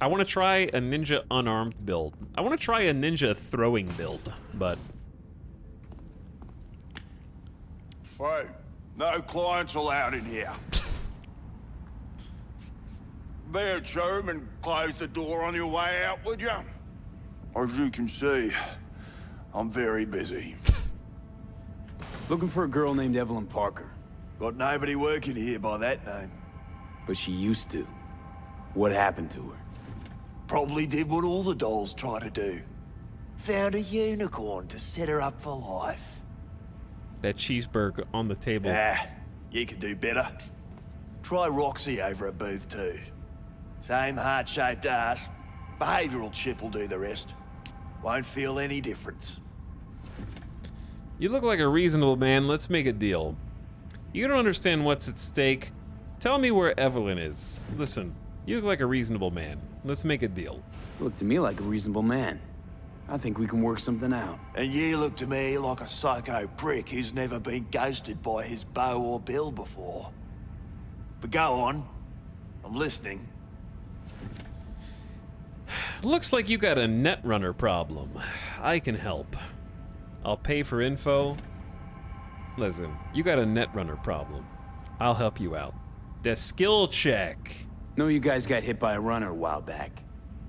I want to try a ninja unarmed build. I want to try a ninja throwing build, but... Hey, no clients allowed in here. Be a Choom and close the door on your way out, would you? As you can see, I'm very busy. Looking for a girl named Evelyn Parker. Got nobody working here by that name. But she used to. What happened to her? Probably did what all the dolls try to do. Found a unicorn to set her up for life. That cheeseburger on the table. You could do better. Try Roxy over at booth 2. Same heart-shaped ass. Behavioral chip will do the rest. Won't feel any difference. You look like a reasonable man. Let's make a deal. You don't understand what's at stake. Tell me where Evelyn is. Listen, you look like a reasonable man. Let's make a deal. Look to me like a reasonable man. I think we can work something out. And you look to me like a psycho prick who's never been ghosted by his beau or bill before. But go on. I'm listening. Looks like you got a netrunner problem. I can help. I'll pay for info. Listen, you got a netrunner problem. I'll help you out. The skill check. Know you guys got hit by a runner a while back.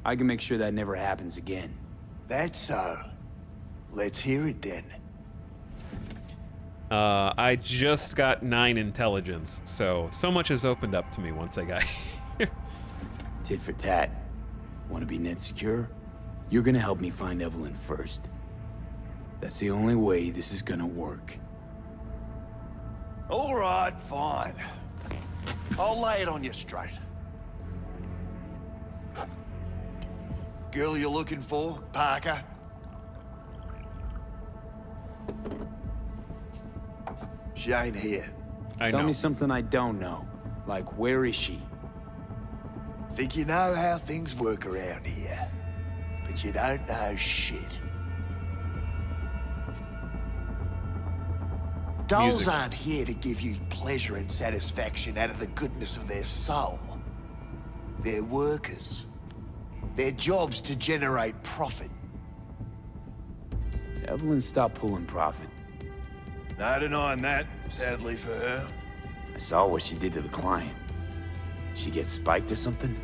I can make sure that never happens again. That's so. Let's hear it then. I just got 9 intelligence, so much has opened up to me once I got here. Tit for tat. Want to be net secure? You're gonna help me find Evelyn first. That's the only way this is gonna work. All right, fine. I'll lay it on you straight. Girl you're looking for, Parker? She ain't here. Tell me something I don't know. Like, where is she? Think you know how things work around here, but you don't know shit. Dolls aren't here to give you pleasure and satisfaction out of the goodness of their soul. They're workers. Their job's to generate profit. Evelyn stopped pulling profit. No denying that, sadly for her. I saw what she did to the client. She get spiked or something?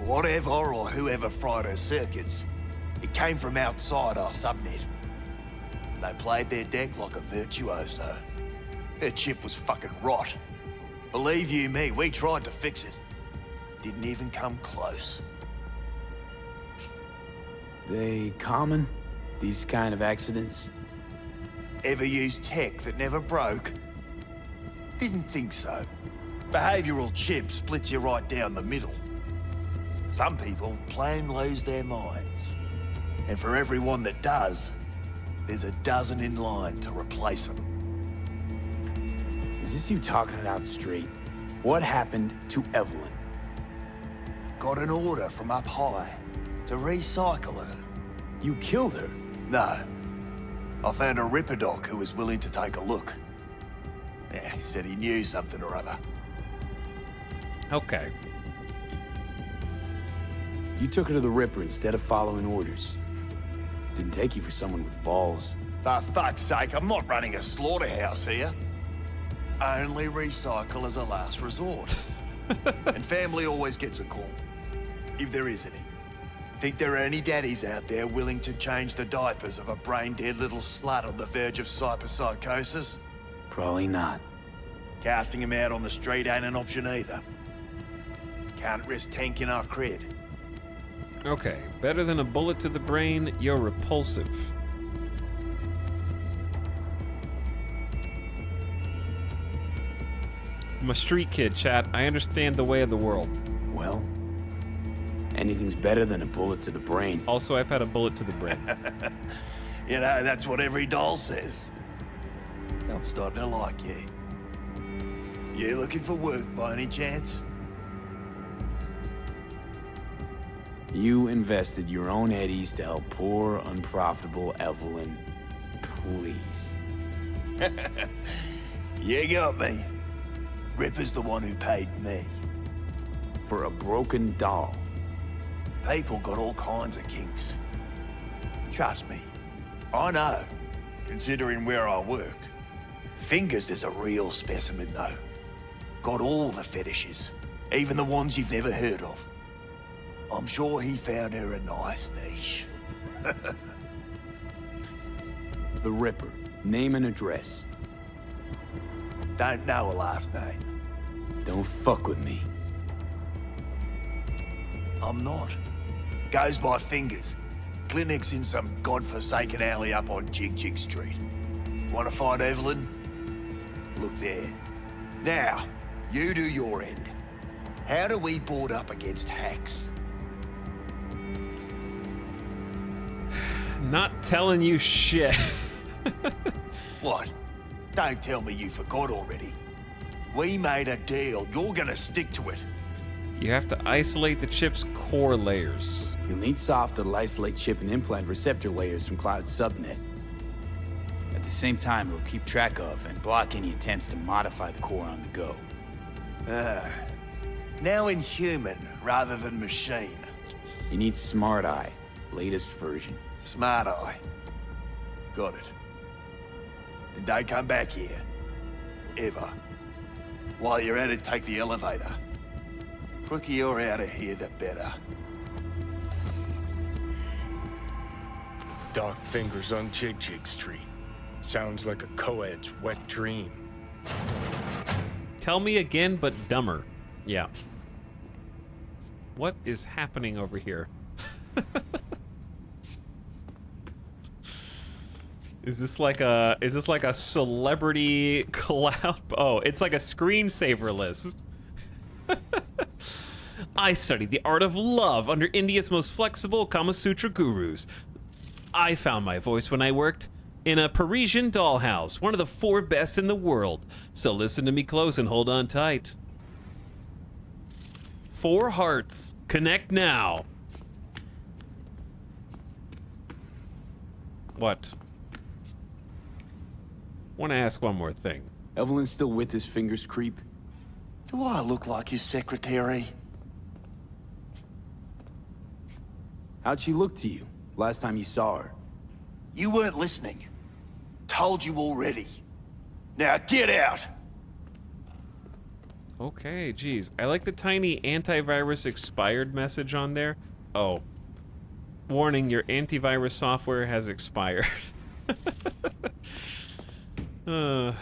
Whatever or whoever fried her circuits, it came from outside our subnet. They played their deck like a virtuoso. Her chip was fucking rot. Believe you me, we tried to fix it. Didn't even come close. They common? These kind of accidents? Ever used tech that never broke? Didn't think so. Behavioral chip splits you right down the middle. Some people plain lose their minds. And for everyone that does, there's a dozen in line to replace them. Is this you talking it out straight? What happened to Evelyn? Got an order from up high to recycle her. You killed her? No. I found a Ripper doc who was willing to take a look. Yeah, he said he knew something or other. Okay. You took her to the Ripper instead of following orders. Didn't take you for someone with balls. For fuck's sake, I'm not running a slaughterhouse here. Only recycle as a last resort. And family always gets a call. If there is any. Think there are any daddies out there willing to change the diapers of a brain-dead little slut on the verge of psychosis? Probably not. Casting him out on the street ain't an option either. Can't risk tanking our cred. Okay, better than a bullet to the brain, you're repulsive. I'm a street kid, chat. I understand the way of the world. Well, anything's better than a bullet to the brain. Also, I've had a bullet to the brain. You know, that's what every doll says. I'm starting to like you. You looking for work by any chance? You invested your own eddies to help poor, unprofitable Evelyn. Please. You got me. Ripper's the one who paid me. For a broken doll. People got all kinds of kinks. Trust me. I know, considering where I work. Fingers is a real specimen, though. Got all the fetishes, even the ones you've never heard of. I'm sure he found her a nice niche. The Ripper. Name and address. Don't know her last name. Don't fuck with me. I'm not. Goes by fingers. Clinic's in some godforsaken alley up on Jig Street. Want to find Evelyn? Look there. Now, you do your end. How do we board up against hacks? Not telling you shit. What? Don't tell me you forgot already. We made a deal. You're gonna stick to it. You have to isolate the chip's core layers. You'll need soft that'll isolate chip and implant receptor layers from Cloud's subnet. At the same time, it'll keep track of and block any attempts to modify the core on the go. Now in human rather than machine. You need Smart Eye, latest version. Smart Eye. Got it. And don't come back here. Ever. While you're at it, take the elevator. Quicker you're out of here, the better. Dark fingers on Jig Street. Sounds like a co-ed's wet dream. Tell me again, but dumber. Yeah. What is happening over here? Is this like a celebrity cloud? Oh, it's like a screensaver list. I studied the art of love under India's most flexible Kama Sutra gurus. I found my voice when I worked in a Parisian dollhouse, one of the 4 best in the world. So listen to me close and hold on tight. 4 hearts, connect now. What? Want to ask one more thing. Evelyn's still with his fingers creep? Do I look like his secretary? How'd she look to you last time you saw her? You weren't listening. Told you already. Now get out! Okay, geez. I like the tiny antivirus expired message on there. Oh. Warning, your antivirus software has expired. That's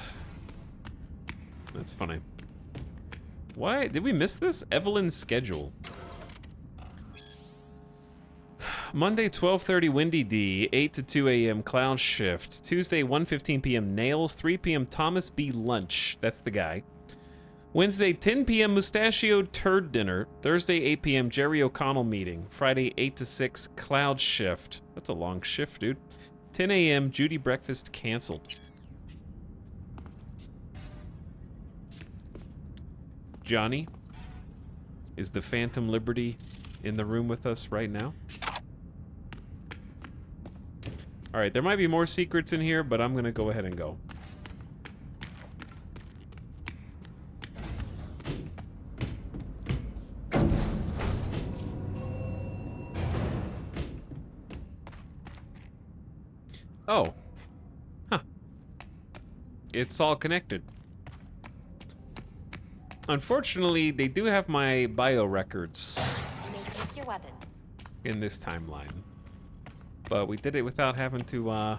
funny. Why? Did we miss this? Evelyn's schedule. Monday, 12:30 Windy D, 8 to 2 a.m. Cloud Shift. Tuesday, 1:15 p.m. Nails, 3 p.m. Thomas B. Lunch. That's the guy. Wednesday, 10 p.m. Mustachioed Turd Dinner. Thursday, 8 p.m. Jerry O'Connell Meeting. Friday, 8 to 6 Cloud Shift. That's a long shift, dude. 10 a.m. Judy Breakfast canceled. Johnny, is the Phantom Liberty in the room with us right now? All right, there might be more secrets in here, but I'm gonna go ahead and go. Oh. Huh. It's all connected. Unfortunately, they do have my bio records in this timeline. But we did it without having to,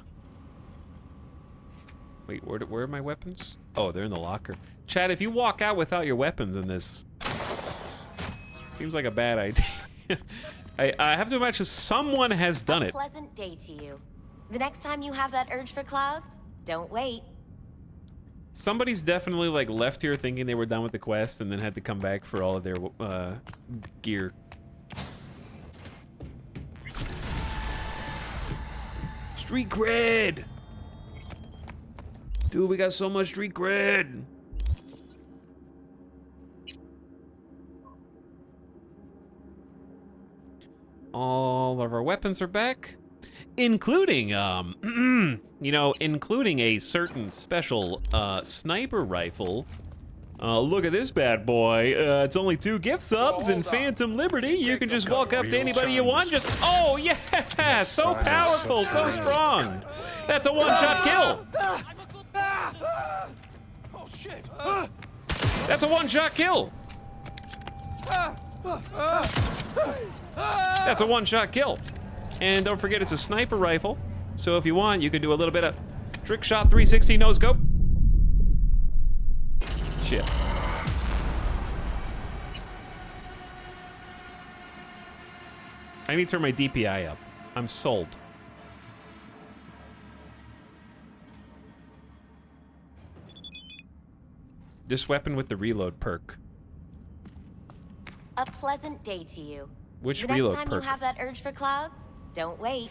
Wait, where are my weapons? Oh, they're in the locker. Chad, if you walk out without your weapons in this... Seems like a bad idea. I have to imagine someone has done it. Pleasant day to you. The next time you have that urge for clouds, don't wait. Somebody's definitely like left here thinking they were done with the quest and then had to come back for all of their gear. Street cred! Dude, we got so much street cred! All of our weapons are back, including, you know, including a certain special sniper rifle. Look at this bad boy. It's only 2 gift subs and Phantom Liberty. You can just walk up to anybody you want. Just, oh yeah, so powerful, so strong. That's a one-shot kill. Oh shit! That's a one-shot kill. That's a one-shot kill. And don't forget, it's a sniper rifle. So if you want, you can do a little bit of trick shot 360 no scope. Shit. I need to turn my DPI up. I'm sold. This weapon with the reload perk. A pleasant day to you. Which the reload next time perk? you have that urge for clouds, don't wait.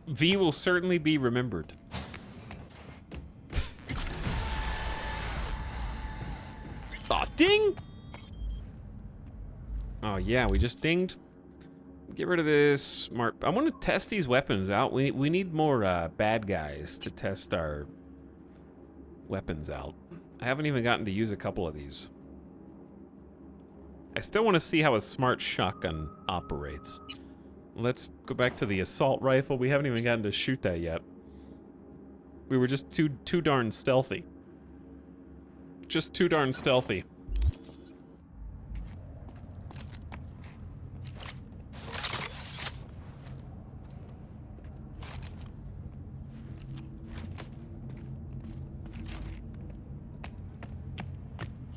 V will certainly be remembered. Aw, ding! Oh yeah, we just dinged. Get rid of this smart. I want to test these weapons out. We need more bad guys to test our weapons out. I haven't even gotten to use a couple of these. I still want to see how a smart shotgun operates. Let's go back to the assault rifle. We haven't even gotten to shoot that yet. We were just too darn stealthy. Just too darn stealthy.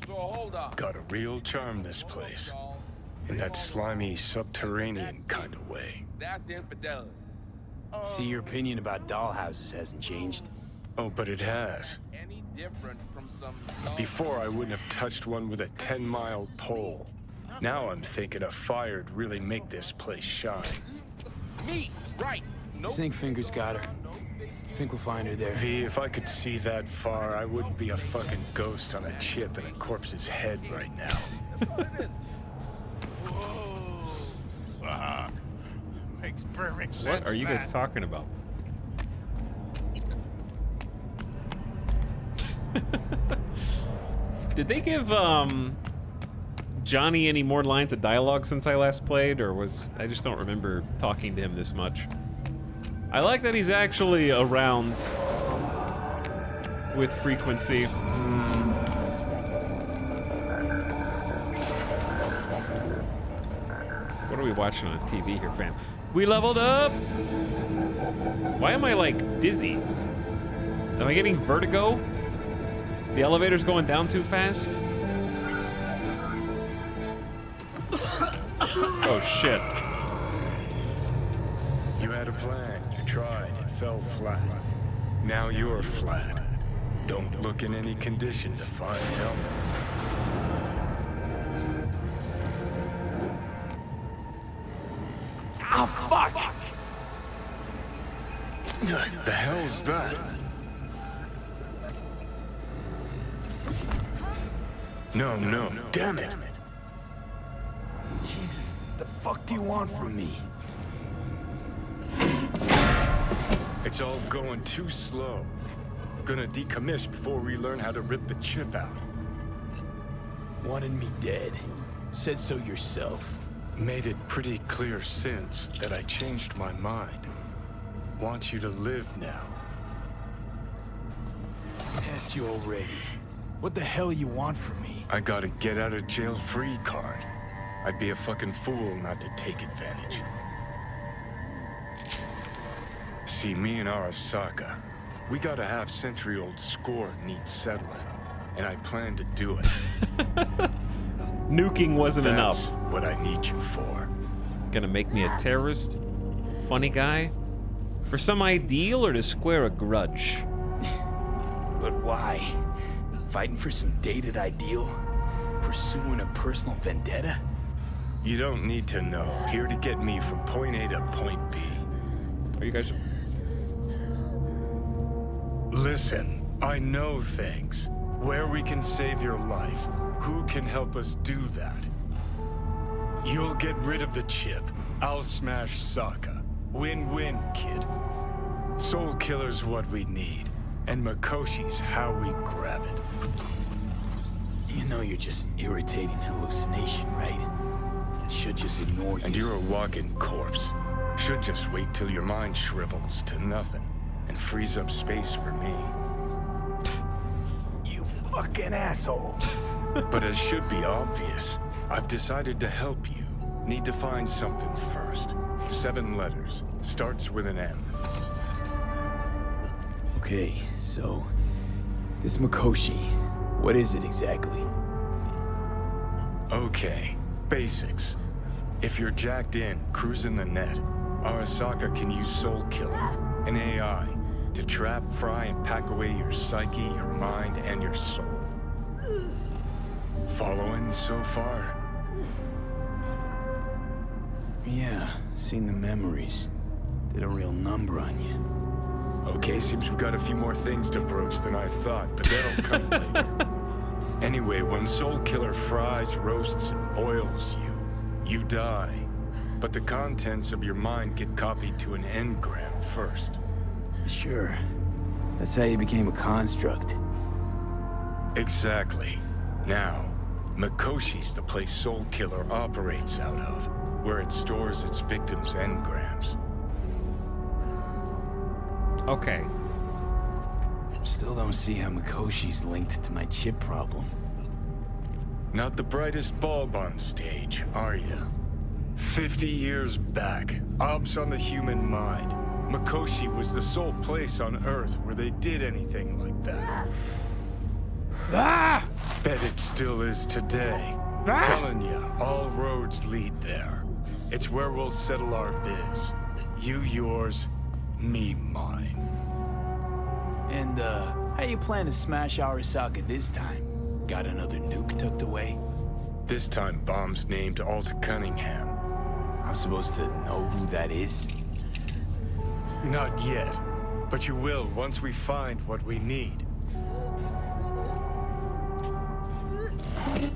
So hold on. Got a real charm, this place. In that slimy, subterranean kind of way. That's infidelity. See, your opinion about dollhouses hasn't changed. Oh, but it has. Any different from some... Before, I wouldn't have touched one with a 10-mile pole. Now I'm thinking a fire'd really make this place shine. Me, right. No. Think Fingers got her. Think we'll find her there. V, if I could see that far, I wouldn't be a fucking ghost on a chip in a corpse's head right now. Makes perfect sense. What are you guys talking about? Did they give Johnny any more lines of dialogue since I last played, or was I just don't remember talking to him this much? I like that he's actually around with frequency. What are we watching on TV here, fam? We leveled up! Why am I, like, dizzy? Am I getting vertigo? The elevator's going down too fast? Oh, shit. You had a plan, you tried, it fell flat. Now you're flat. Don't look in any condition to find help. Oh, fuck! The hell's that? No, damn it! Jesus, the fuck do you want from me? It's all going too slow. Gonna decommiss before we learn how to rip the chip out. Wanted me dead. Said so yourself. Made it pretty clear since that I changed my mind. Want you to live now. Asked you already. What the hell you want from me? I got a get out of jail free card. I'd be a fucking fool not to take advantage. See, me and Arasaka, we got a half-century-old score needs settling, and I plan to do it. Nuking wasn't That's enough. what I need you for. Gonna make me a terrorist? Funny guy? For some ideal or to square a grudge? But why? Fighting for some dated ideal? Pursuing a personal vendetta? You don't need to know. Here to get me from point A to point B. Are you guys... Listen, I know things. Where we can save your life. Who can help us do that? You'll get rid of the chip. I'll smash Sokka. Win-win, kid. Soul Killer's what we need. And Makoshi's how we grab it. You know you're just an irritating hallucination, right? Should just ignore you. And you're a walking corpse. Should just wait till your mind shrivels to nothing and frees up space for me. You fucking asshole. But it should be obvious. I've decided to help you. Need to find something first. 7 letters. Starts with an M. Okay, so... this Makoshi, what is it exactly? Okay, basics. If you're jacked in, cruising the net, Arasaka can use Soul Killer, an AI, to trap, fry, and pack away your psyche, your mind, and your soul. Following so far? Yeah, seen the memories. Did a real number on you. Okay, seems we've got a few more things to broach than I thought, but that'll come later. Anyway, when Soul Killer fries, roasts, and boils you, you die. But the contents of your mind get copied to an engram first. Sure. That's how you became a construct. Exactly. Now, Mikoshi's the place Soul Killer operates out of, where it stores its victims' engrams. Okay. Still don't see how Mikoshi's linked to my chip problem. Not the brightest bulb on stage, are you? 50 years back, obs on the human mind. Mikoshi was the sole place on Earth where they did anything like that. Bet it still is today. Telling you, all roads lead there. It's where we'll settle our biz. You yours, me mine. And, how you plan to smash Arasaka this time? Got another nuke tucked away? This time, bomb's named Alta Cunningham. I'm supposed to know who that is? Not yet, but you will once we find what we need.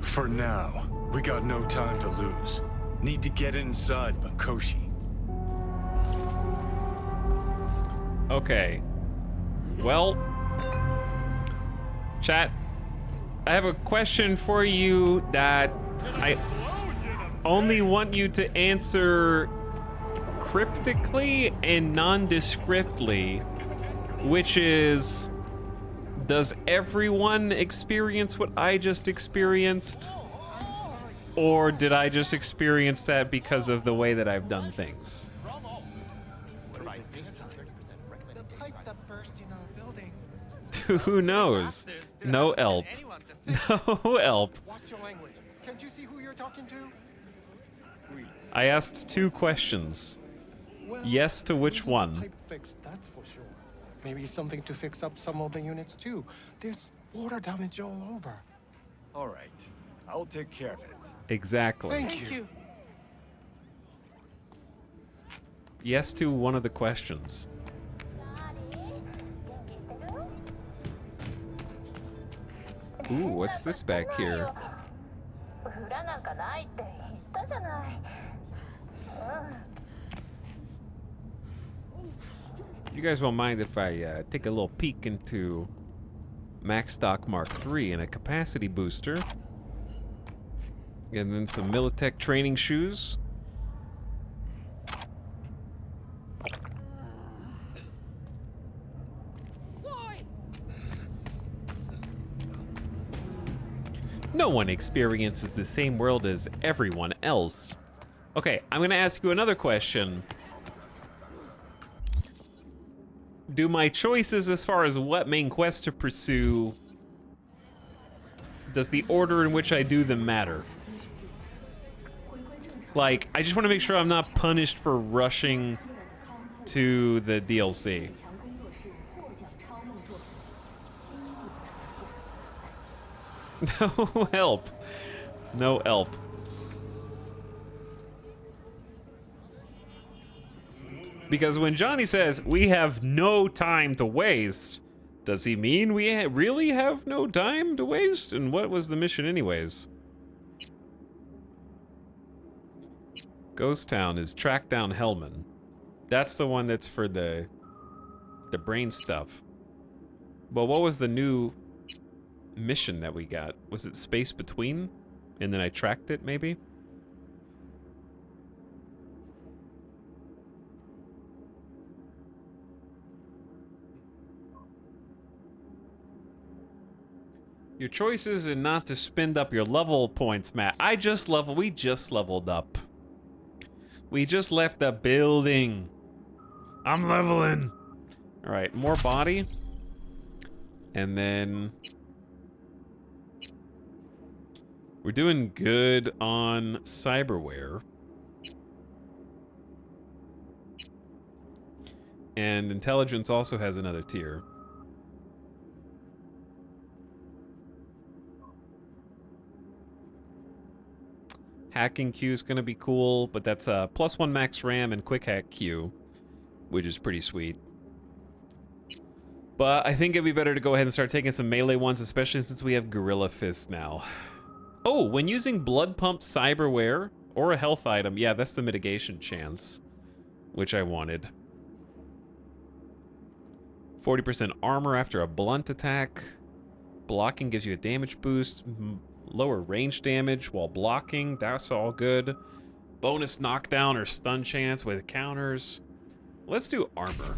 For now, we got no time to lose. Need to get inside Mikoshi. Okay. Well, chat, I have a question for you that I only want you to answer cryptically and nondescriptly, which is, does everyone experience what I just experienced? Or did I just experience that because of the way that I've done things? Who knows? No help. No help. Watch your language. Can't you see who you're talking to? I asked 2 questions. Well, Yes to which one? type fix, that's for sure. Maybe something to fix up some of the units too. There's water damage all over. All right. I'll take care of it. Exactly. Thank you. Yes to one of the questions. Ooh, what's this back here? You guys won't mind if I take a little peek into Max Stock Mark III and a capacity booster. And then some Militech training shoes. No one experiences the same world as everyone else. Okay, I'm gonna ask you another question. Do my choices as far as what main quest to pursue, does the order in which I do them matter? Like, I just want to make sure I'm not punished for rushing to the DLC. No help. No help. Because when Johnny says, we have no time to waste, does he mean we really have no time to waste? And what was the mission anyways? Ghost Town is track down Hellman. That's the one that's for the brain stuff. But what was the new mission that we got? Was it Space Between? And then I tracked it, maybe? Your choices and not to spend up your level points, Matt. We just leveled up. We just left the building. I'm leveling. All right, more body. And then We're doing good on cyberware. And intelligence also has another tier. Hacking Q is going to be cool, but that's a +1 max RAM and quick hack Q, which is pretty sweet. But I think it'd be better to go ahead and start taking some melee ones, especially since we have Gorilla Fist now. Oh, when using Blood Pump cyberware or a health item, yeah, that's the mitigation chance, which I wanted. 40% armor after a blunt attack. Blocking gives you a damage boost. Lower range damage while blocking, that's all good. Bonus knockdown or stun chance with counters. Let's do armor.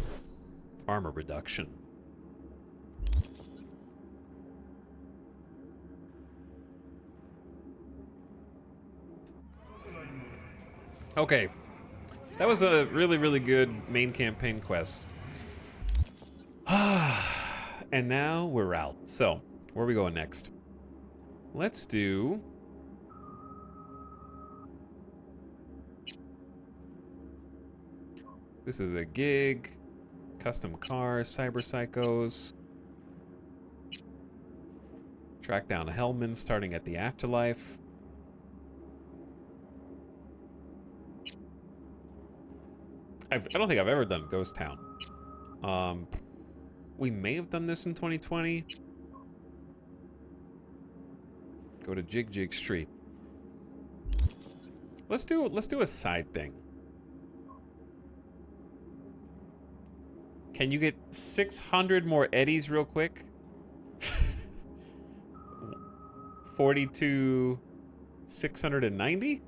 Armor reduction. Okay. That was a really, really good main campaign quest. And now we're out. So, where are we going next? Let's do... This is a gig. Custom cars, cyber psychos. Track down Hellman starting at the afterlife. I don't think I've ever done Ghost Town. We may have done this in 2020. Go to Jig Jig Street. Let's do a side thing. Can you get 600 more eddies real quick? 42 690?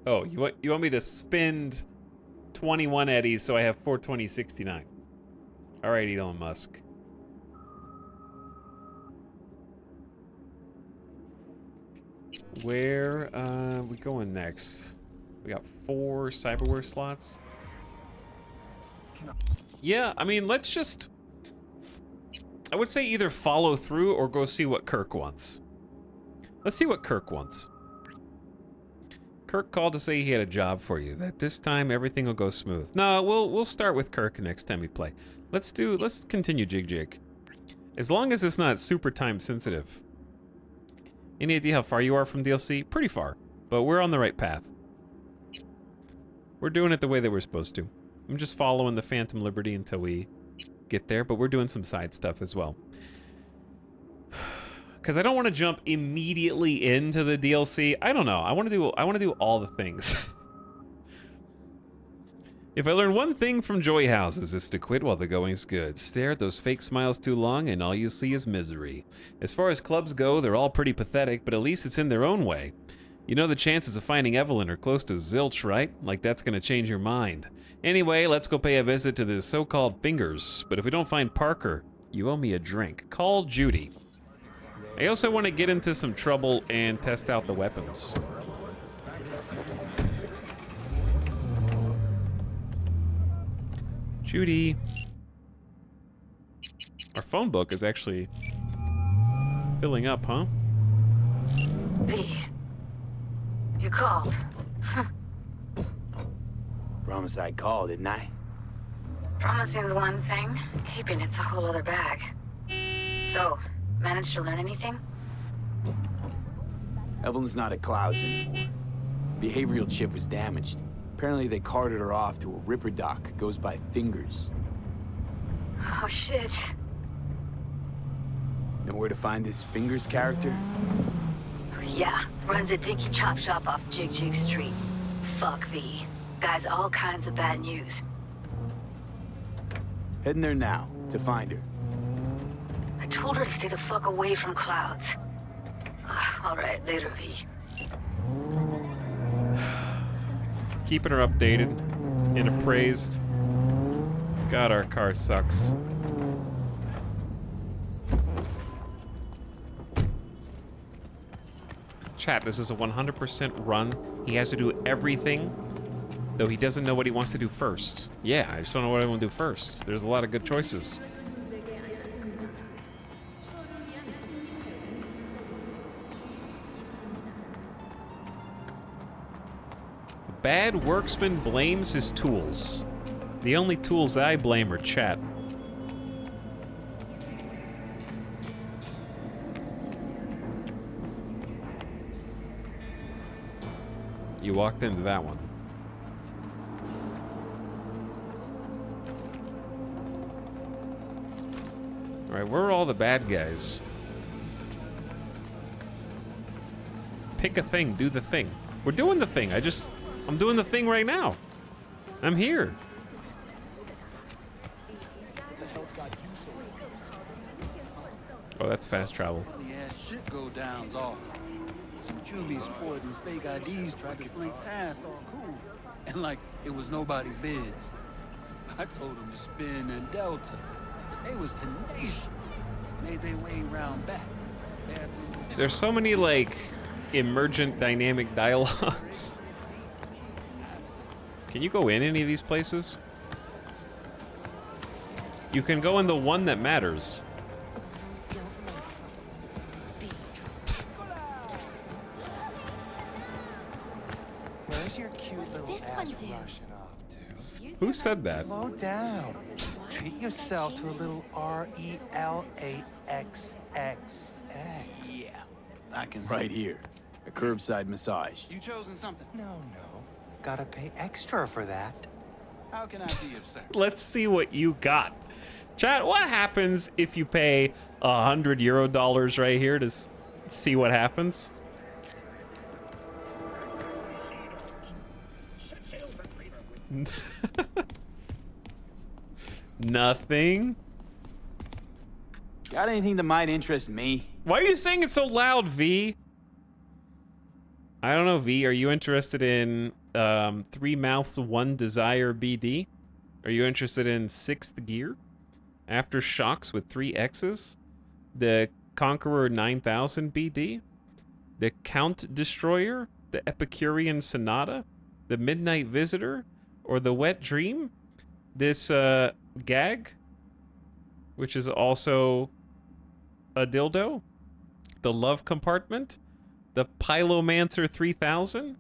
Oh, you want me to spend 21 eddies so I have 420.69. All right, Elon Musk. Where we going next? We got 4 cyberware slots. Yeah, I mean, let's just... I would say either follow through or go see what Kirk wants. Let's see what Kirk wants. Kirk called to say he had a job for you, that this time everything will go smooth. No, we'll start with Kirk next time we play. Let's continue Jig Jig. As long as it's not super time sensitive. Any idea how far you are from DLC? Pretty far, but we're on the right path. We're doing it the way that we're supposed to. I'm just following the Phantom Liberty until we get there, but we're doing some side stuff as well. Because I don't want to jump immediately into the DLC. I don't know. I want to do all the things. If I learn one thing from Joy Houses, it's to quit while the going's good. Stare at those fake smiles too long, and all you see is misery. As far as clubs go, they're all pretty pathetic, but at least it's in their own way. You know the chances of finding Evelyn are close to zilch, right? Like that's gonna change your mind. Anyway, let's go pay a visit to the so-called fingers. But if we don't find Parker, you owe me a drink. Call Judy. I also want to get into some trouble and test out the weapons. Judy. Our phone book is actually filling up, huh? B. You called. Promise I'd call, didn't I? Promising's one thing, keeping it's a whole other bag. So, managed to learn anything? Evelyn's not at Clouds anymore. Behavioral chip was damaged. Apparently they carted her off to a ripper dock. Goes by Fingers. Oh shit. Know where to find this Fingers character? Yeah, runs a dinky chop shop off Jig Jig Street. Fuck V. Guy's all kinds of bad news. Heading there now, to find her. I told her to stay the fuck away from Clouds. Alright, later, V. Keeping her updated and appraised. God, our car sucks. Chat, this is a 100% run. He has to do everything, though he doesn't know what he wants to do first. Yeah, I just don't know what I want to do first. There's a lot of good choices. Bad worksman blames his tools. The only tools that I blame are chat. You walked into that one. Alright, where are all the bad guys? Pick a thing, do the thing. We're doing the thing. I'm doing the thing right now. I'm here. Oh, that's fast travel. Funny ass shit go downs all. Some juvie sporting fake IDs tried to slink past all cool. And like it was nobody's biz. I told them to spin and Delta. But they was tenacious. Made their way round back. There's so many like emergent dynamic dialogues. Can you go in any of these places? You can go in the one that matters. Where's your cute little ass rushing off to? Who said that? Slow down. Treat yourself to a little RELAXXX. Yeah, I can see. Right here. A curbside massage. You chosen something? No. Gotta pay extra for that. How can I be upset? Let's see what you got. Chat, what happens if you pay $100 right here to see what happens? Nothing. Got anything that might interest me? Why are you saying it so loud, V? I don't know, V. Are you interested in 3 Mouths 1 Desire BD? Are you interested in 6th Gear? Aftershocks with 3 X's? The Conqueror 9000 BD? The Count Destroyer? The Epicurean Sonata? The Midnight Visitor? Or the Wet Dream? This gag? Which is also a dildo? The Love Compartment? The Pylomancer 3000?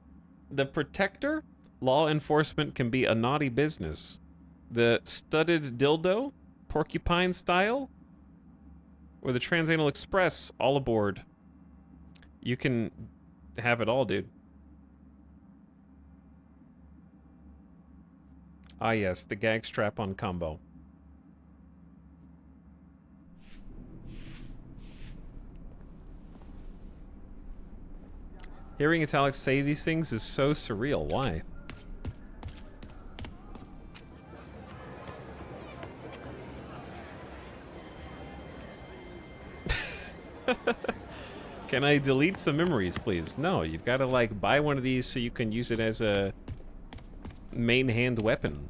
The Protector? Law enforcement can be a naughty business. The Studded Dildo? Porcupine Style? Or the Transanal Express? All aboard. You can have it all, dude. Ah yes, the gag strap-on combo. Hearing Italics say these things is so surreal. Why? Can I delete some memories, please? No, you've got to like buy one of these so you can use it as a main hand weapon.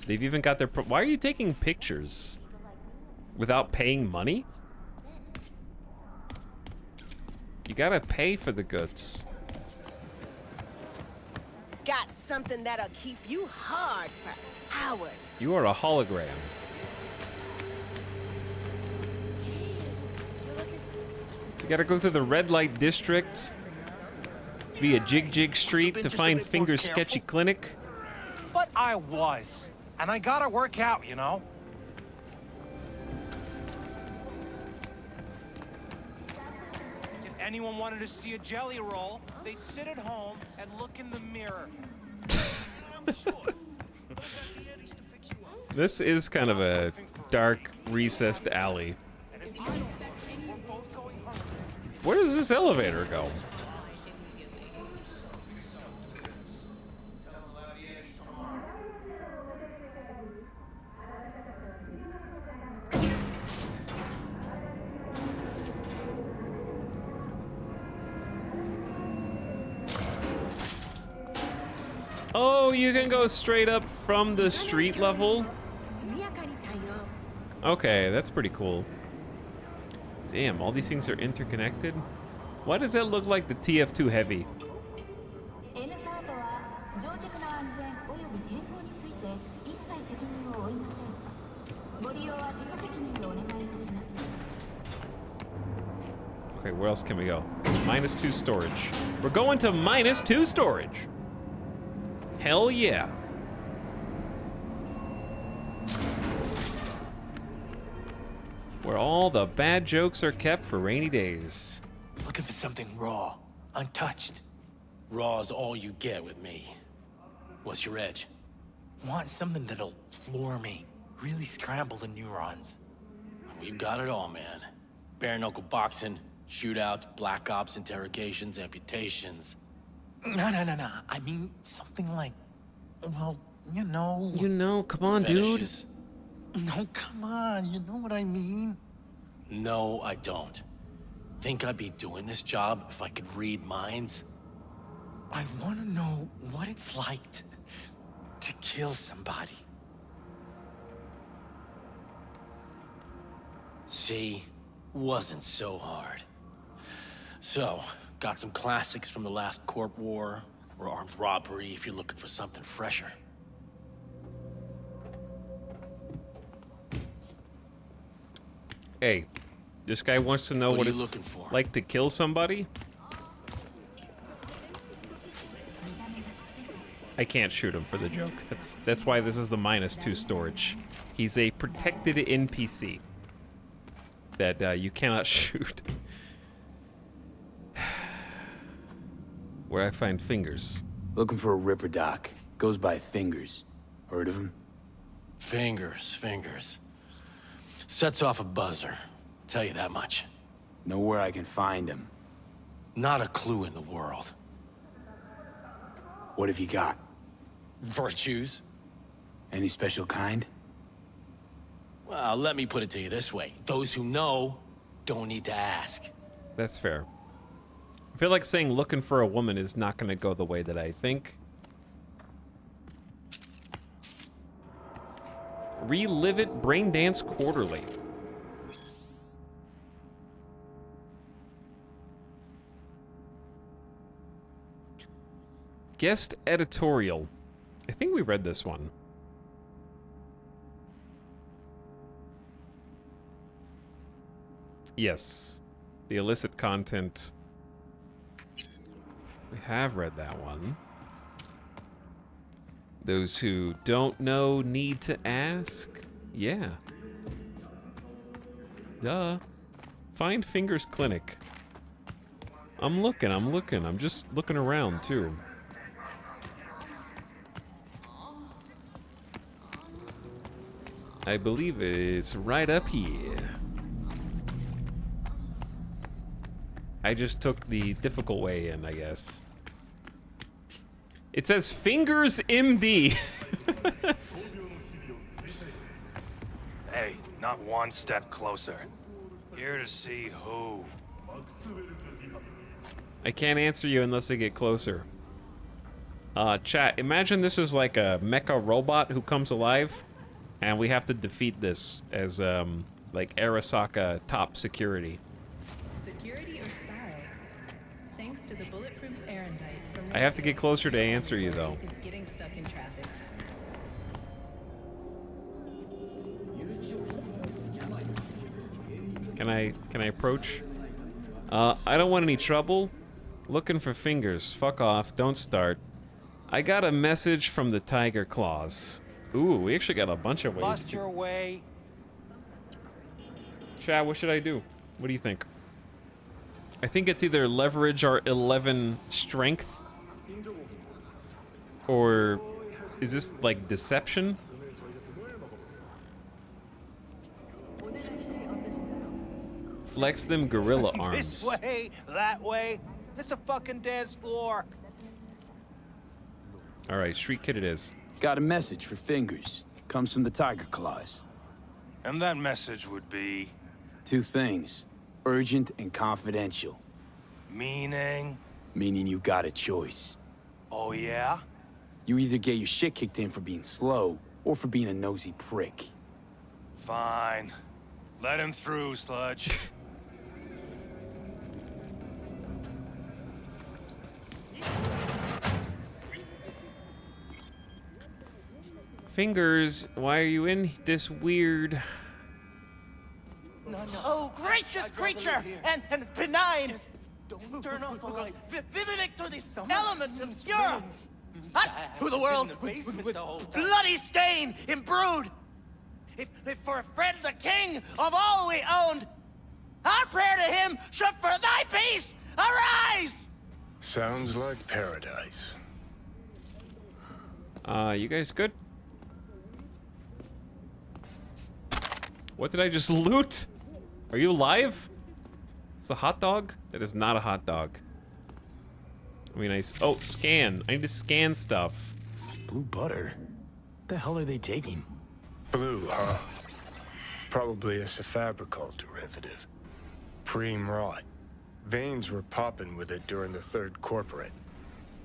They've even got their why are you taking pictures without paying money? You gotta pay for the goods. Got something that'll keep you hard for hours. You are a hologram. You gotta go through the red light district via Jig Street to find Finger Sketchy Clinic. But I was. And I gotta work out, you know? If anyone wanted to see a jelly roll, they'd sit at home and look in the mirror. This is kind of a dark, recessed alley. Where does this elevator go? Oh, you can go straight up from the street level? Okay, that's pretty cool. Damn, all these things are interconnected? Why does that look like the TF2 Heavy? Okay, where else can we go? -2 storage. We're going to -2 storage. Hell yeah. Where all the bad jokes are kept for rainy days. Looking for something raw, untouched. Raw's all you get with me. What's your edge? Want something that'll floor me, really scramble the neurons. We've got it all, man. Bare knuckle boxing, shootouts, black ops, interrogations, amputations. No. I mean, something like, well, you know. You know, come on, dude. No, come on, you know what I mean? No, I don't. Think I'd be doing this job if I could read minds? I want to know what it's like to kill somebody. See, wasn't so hard. So, got some classics from the last Corp War, or armed robbery if you're looking for something fresher. Hey, this guy wants to know What what are you it's looking for? like to kill somebody. I can't shoot him for the joke. That's why this is the -2 storage. He's a protected NPC that you cannot shoot. Where I find Fingers. Looking for a Ripper Doc. Goes by Fingers. Heard of him? Fingers. Sets off a buzzer. Tell you that much. Know where I can find him. Not a clue in the world. What have you got? Virtues? Any special kind? Well, let me put it to you this way. Those who know don't need to ask. That's fair. I feel like saying looking for a woman is not going to go the way that I think. Relive it, Brain Dance Quarterly. Guest editorial. I think we read this one. Yes. The illicit content. We have read that one. Those who don't know need to ask. Yeah. Duh. Find Fingers Clinic. I'm looking. I'm just looking around too. I believe it's right up here. I just took the difficult way in, I guess. It says Fingers MD. Hey, not one step closer. Here to see who. I can't answer you unless I get closer. Chat, imagine this is like a mecha robot who comes alive, and we have to defeat this as, like, Arasaka top security. Security or style? Thanks to the bulletproof erendite from I have to get closer to answer you, though. is getting stuck in traffic. Can I approach? I don't want any trouble. Looking for Fingers. Fuck off. Don't start. I got a message from the Tiger Claws. Ooh, we actually got a bunch of ways. Bust your way. Chad, what should I do? What do you think? I think it's either leverage our 11 strength, or is this like deception? Flex them gorilla arms. This way, that way. This a fucking dance floor. All right, street kid it is. Got a message for Fingers. Comes from the Tiger Claws. And that message would be... 2 things. Urgent and confidential. Meaning? Meaning you got a choice. Oh, yeah? You either get your shit kicked in for being slow, or for being a nosy prick. Fine. Let him through, Sludge. Fingers, why are you in this weird... Oh, gracious creature and benign. Don't turn off the light. Visiting to the element obscure. Us, who the world with bloody stain imbrued. If for a friend the king of all we owned, our prayer to him should for thy peace arise. Sounds like paradise. You guys good? What did I just loot? Are you alive? It's a hot dog? That is not a hot dog. I mean, oh, scan. I need to scan stuff. Blue butter? What the hell are they taking? Blue, huh? Probably a Cefabricol derivative. Preem rot. Veins were popping with it during the third corporate.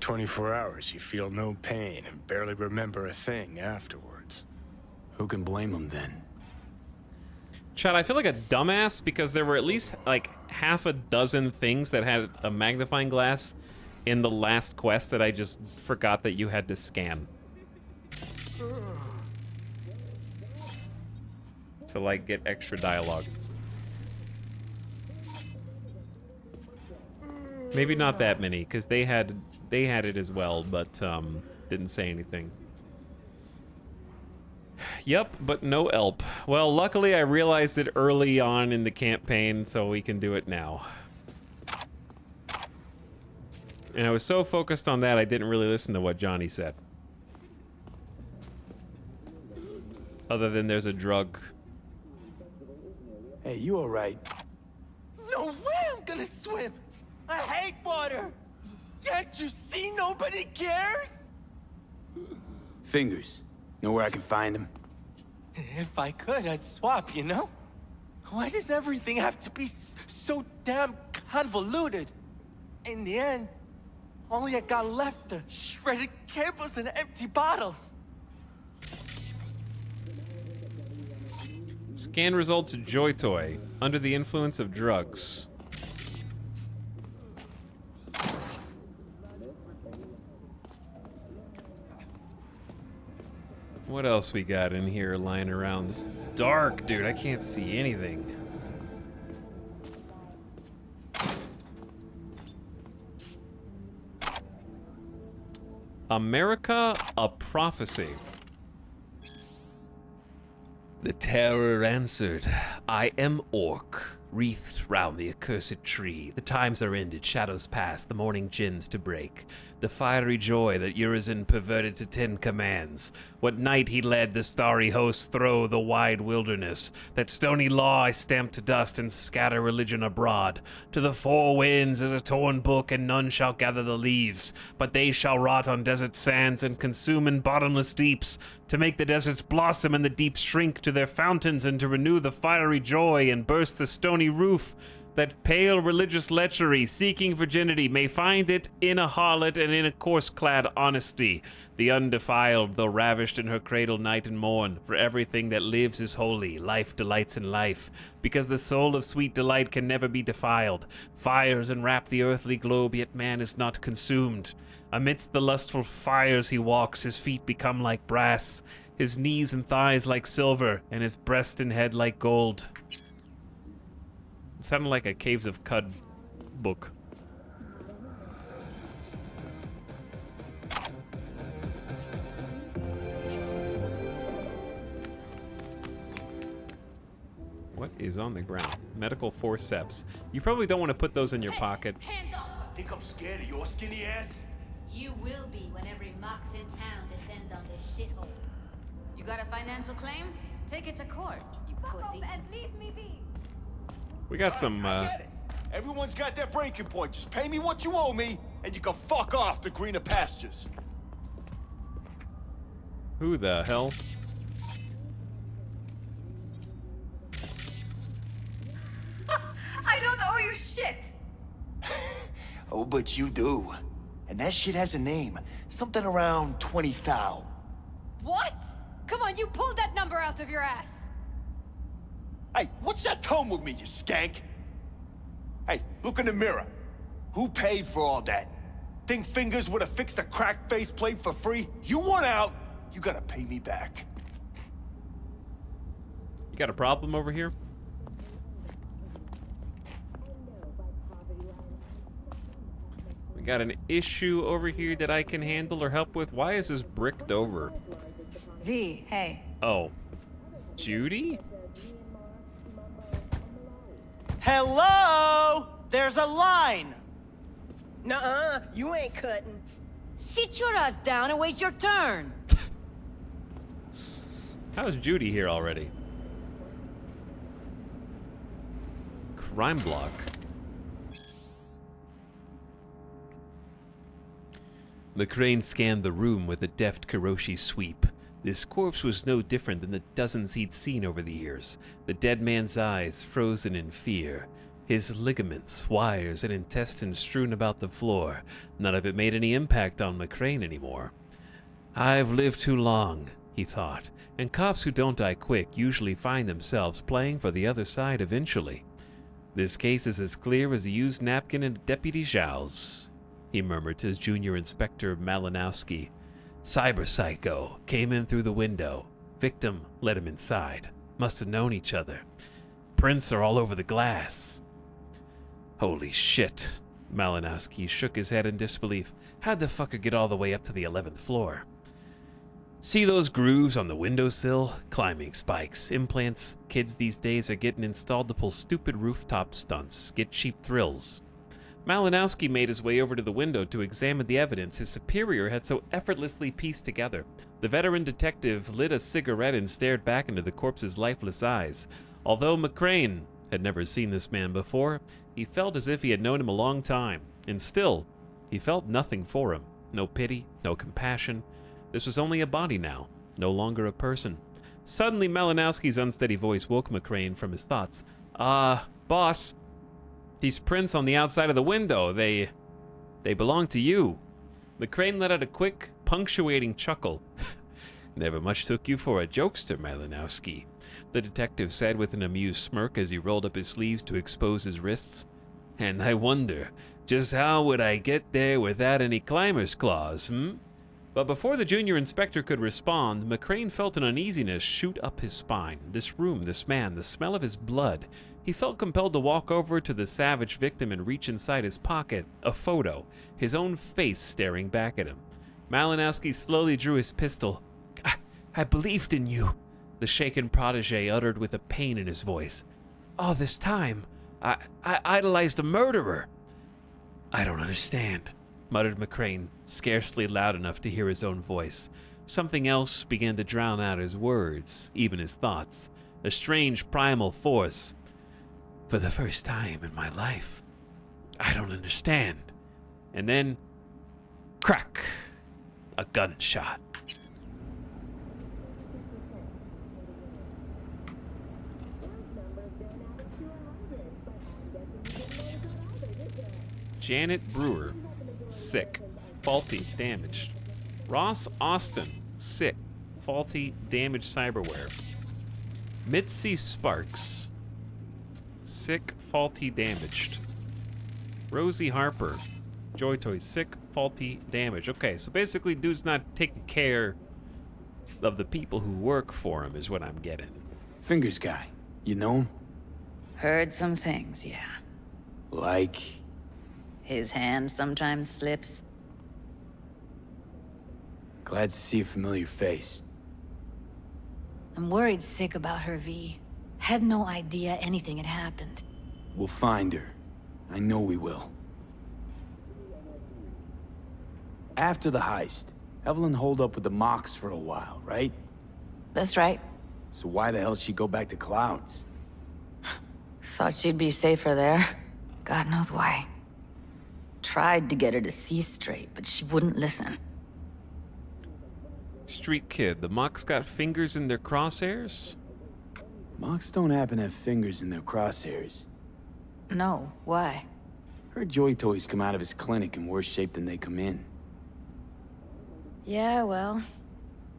24 hours, you feel no pain and barely remember a thing afterwards. Who can blame them then? Chad, I feel like a dumbass because there were at least like half a dozen things that had a magnifying glass in the last quest that I just forgot that you had to scan. To like get extra dialogue. Maybe not that many, because they had it as well, but didn't say anything. Yep, but no help. Well, luckily I realized it early on in the campaign, so we can do it now. And I was so focused on that I didn't really listen to what Johnny said. Other than there's a drug. Hey, you alright? No way I'm gonna swim. I hate water. Can't you see nobody cares? Fingers. Know where I can find them? If I could, I'd swap, you know? Why does everything have to be so damn convoluted? In the end, all I got left are shredded cables and empty bottles. Scan results Joy Toy. Under the influence of drugs. What else we got in here lying around? It's dark, dude. I can't see anything. America, a prophecy. The terror answered, I am Orc, wreathed round the accursed tree. The times are ended, shadows pass, the morning gins to break. The fiery joy that Urizen perverted to 10 commands. What night he led the starry host through the wide wilderness. That stony law I stamp to dust and scatter religion abroad. To the four winds is a torn book and none shall gather the leaves. But they shall rot on desert sands and consume in bottomless deeps. To make the deserts blossom and the deeps shrink to their fountains and to renew the fiery joy and burst the stony roof. That pale religious lechery, seeking virginity, may find it in a harlot and in a coarse-clad honesty. The undefiled, though ravished in her cradle night and morn, for everything that lives is holy, life delights in life, because the soul of sweet delight can never be defiled. Fires enwrap the earthly globe, yet man is not consumed. Amidst the lustful fires he walks, his feet become like brass, his knees and thighs like silver, and his breast and head like gold. It sounded like a Caves of Cud book. What is on the ground? Medical forceps. You probably don't want to put those in your pocket. Think I'm scared of your skinny ass? You will be when every mox in town descends on this shithole. You got a financial claim? Take it to court, you pussy. And leave me be. We got some, Everyone's got their breaking point. Just pay me what you owe me, and you can fuck off to greener pastures. Who the hell? I don't owe you shit! Oh, but you do. And that shit has a name. Something around 20,000. What? Come on, you pulled that number out of your ass! Hey, what's that tone with me, you skank? Hey, look in the mirror. Who paid for all that? Think Fingers would have fixed a cracked faceplate for free? You want out, you gotta pay me back. You got a problem over here? Got an issue over here that I can handle or help with? Why is this bricked over? V, hey. Oh. Judy? Hello? There's a line. Nuh-uh, you ain't cutting. Sit your ass down and wait your turn. How's Judy here already? Crime block. McCrane scanned the room with a deft Kiroshi sweep. This corpse was no different than the dozens he'd seen over the years. The dead man's eyes frozen in fear. His ligaments, wires, and intestines strewn about the floor. None of it made any impact on McCrane anymore. I've lived too long, he thought, and cops who don't die quick usually find themselves playing for the other side eventually. This case is as clear as a used napkin in Deputy Zhao's, he murmured to Junior Inspector Malinowski. Cyber Psycho came in through the window. Victim let him inside. Must have known each other. Prints are all over the glass. Holy shit. Malinowski shook his head in disbelief. How'd the fucker get all the way up to the 11th floor? See those grooves on the windowsill? Climbing spikes, implants. Kids these days are getting installed to pull stupid rooftop stunts, get cheap thrills. Malinowski made his way over to the window to examine the evidence his superior had so effortlessly pieced together. The veteran detective lit a cigarette and stared back into the corpse's lifeless eyes. Although McCrane had never seen this man before, he felt as if he had known him a long time, and still, he felt nothing for him. No pity, no compassion. This was only a body now, no longer a person. Suddenly, Malinowski's unsteady voice woke McCrane from his thoughts. Boss, these prints on the outside of the window, they belong to you. McCrane let out a quick, punctuating chuckle. Never much took you for a jokester, Malinowski, the detective said with an amused smirk as he rolled up his sleeves to expose his wrists. And I wonder, just how would I get there without any climber's claws, But before the junior inspector could respond, McCrane felt an uneasiness shoot up his spine. This room, this man, the smell of his blood. He felt compelled to walk over to the savage victim and reach inside his pocket, a photo, his own face staring back at him. Malinowski slowly drew his pistol. I believed in you, the shaken protege uttered with a pain in his voice. All this time, I idolized a murderer. I don't understand, muttered McCrane, scarcely loud enough to hear his own voice. Something else began to drown out his words, even his thoughts. A strange primal force. For the first time in my life, I don't understand. And then, crack, a gunshot. Janet Brewer, sick, faulty, damaged. Ross Austin, sick, faulty, damaged cyberware. Mitzi Sparks, sick, faulty, damaged. Rosie Harper, Joy Toy, sick, faulty, damaged. Okay, so basically dude's not taking care of the people who work for him is what I'm getting. Fingers guy, you know him? Heard some things, yeah. Like? His hand sometimes slips. Glad to see a familiar face. I'm worried sick about her, V. Had no idea anything had happened. We'll find her. I know we will. After the heist, Evelyn holed up with the Mox for a while, right? That's right. So why the hell did she go back to Clouds? Thought she'd be safer there. God knows why. Tried to get her to see straight, but she wouldn't listen. Street kid, the Mox got fingers in their crosshairs? Mox don't happen to have fingers in their crosshairs. No, why? Her Joy Toys come out of his clinic in worse shape than they come in. Yeah, well,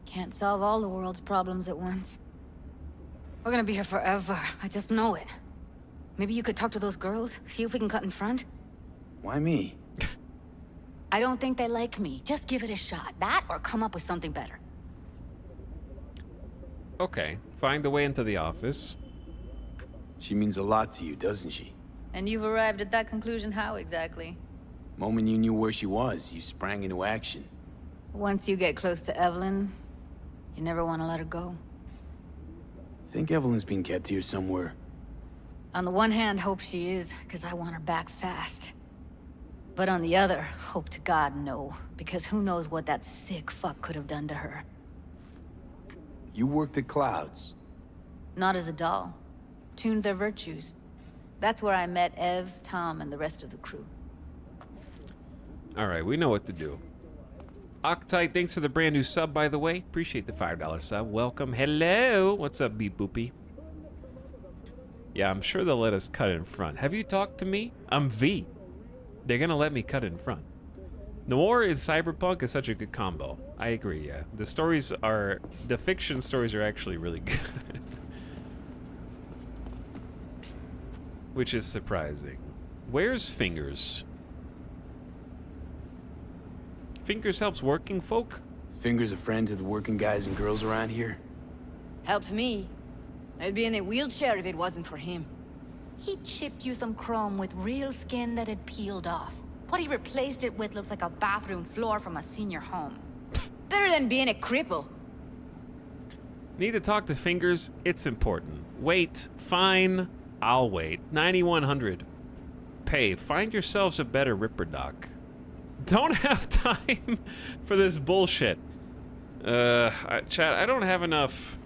can't solve all the world's problems at once. We're gonna be here forever, I just know it. Maybe you could talk to those girls, see if we can cut in front? Why me? I don't think they like me. Just give it a shot. That or come up with something better. Okay, find the way into the office. She means a lot to you, doesn't she? And you've arrived at that conclusion how exactly? Moment you knew where she was, you sprang into action. Once you get close to Evelyn, you never want to let her go. Think Evelyn's being kept here somewhere. On the one hand, hope she is, because I want her back fast. But on the other, hope to God no, because who knows what that sick fuck could have done to her. You worked at Clouds. Not as a doll. Tuned their virtues. That's where I met Ev, Tom, and the rest of the crew. All right, we know what to do. Octite, thanks for the brand new sub, by the way. Appreciate the $5 sub. Welcome. Hello. What's up, Beep Boopy? Yeah, I'm sure they'll let us cut in front. Have you talked to me? I'm V. They're gonna let me cut in front. Noir and Cyberpunk is such a good combo. I agree, yeah. The fiction stories are actually really good. Which is surprising. Where's Fingers? Fingers helps working folk? Fingers a friend to the working guys and girls around here? Helped me. I'd be in a wheelchair if it wasn't for him. He chipped you some chrome with real skin that had peeled off. What he replaced it with looks like a bathroom floor from a senior home. Better than being a cripple. Need to talk to Fingers? It's important. Wait, fine, I'll wait. 9,100. Pay, find yourselves a better Ripper Doc. Don't have time for this bullshit. Chat, I don't have enough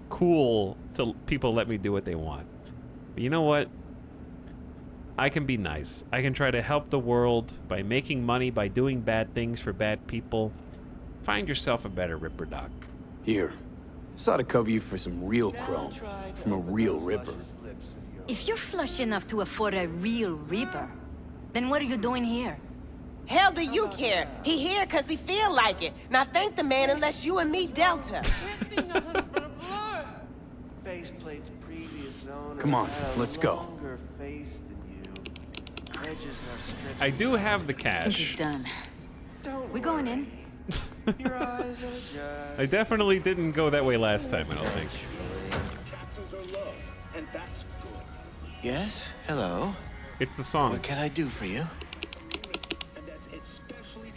cool to people let me do what they want. But you know what? I can be nice. I can try to help the world by making money, by doing bad things for bad people. Find yourself a better Ripper Doc. Here. This ought to cover you for some real chrome. From a real Ripper. If you're flush enough to afford a real Reaper, then what are you doing here? Hell do you care? He here because he feel like it. Now thank the man unless you and me Delta. Faceplate's previous owner. Come on, let's go. I do have the I think cash. he's done. We going in? I definitely didn't go that way last time, I don't think. Yes, hello. It's the song. What can I do for you?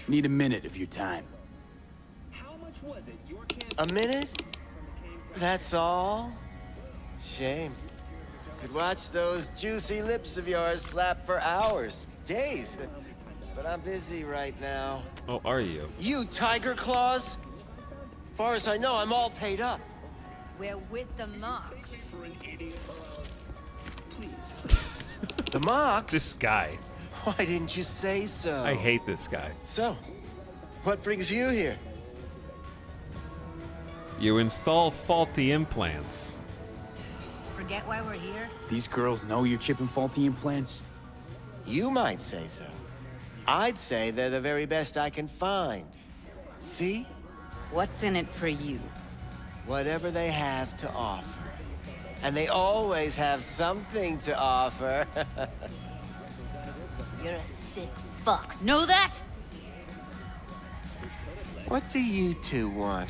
Need a minute of your time. A minute? That's all? Shame. Could watch those juicy lips of yours flap for hours, days. But I'm busy right now. Oh, are you? You tiger claws? Far as I know, I'm all paid up. We're with the Mox. The Mox? This guy. Why didn't you say so? I hate this guy. So, what brings you here? You install faulty implants. Forget why we're here? These girls know you're chipping faulty implants? You might say so. I'd say they're the very best I can find. See? What's in it for you? Whatever they have to offer. And they always have something to offer. You're a sick fuck. Know that? What do you two want?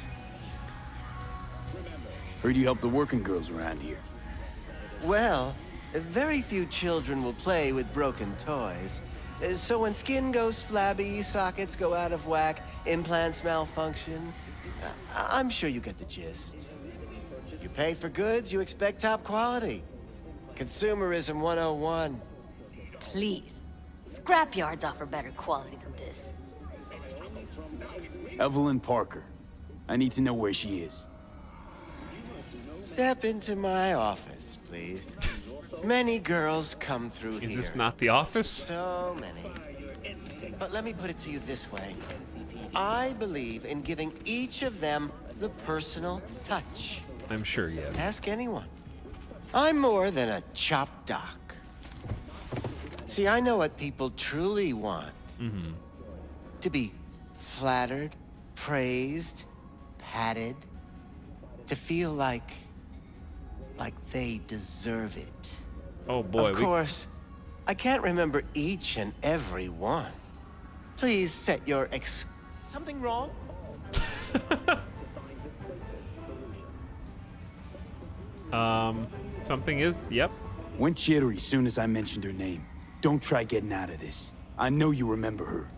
Heard you help the working girls around here. Well, very few children will play with broken toys. So when skin goes flabby, sockets go out of whack, implants malfunction, I'm sure you get the gist. You pay for goods, you expect top quality. Consumerism 101. Please. Scrapyards offer better quality than this. Evelyn Parker. I need to know where she is. Step into my office, please. Many girls come through here. Is this not the office? So many. But let me put it to you this way. I believe in giving each of them the personal touch. I'm sure, yes. Ask anyone. I'm more than a chop doc. See, I know what people truly want. Mm-hmm. To be flattered, praised, patted. To feel like they deserve it. Oh boy. Of course, I can't remember each and every one. Please set your Something wrong? Something is, yep. Went jittery soon as I mentioned her name. Don't try getting out of this. I know you remember her.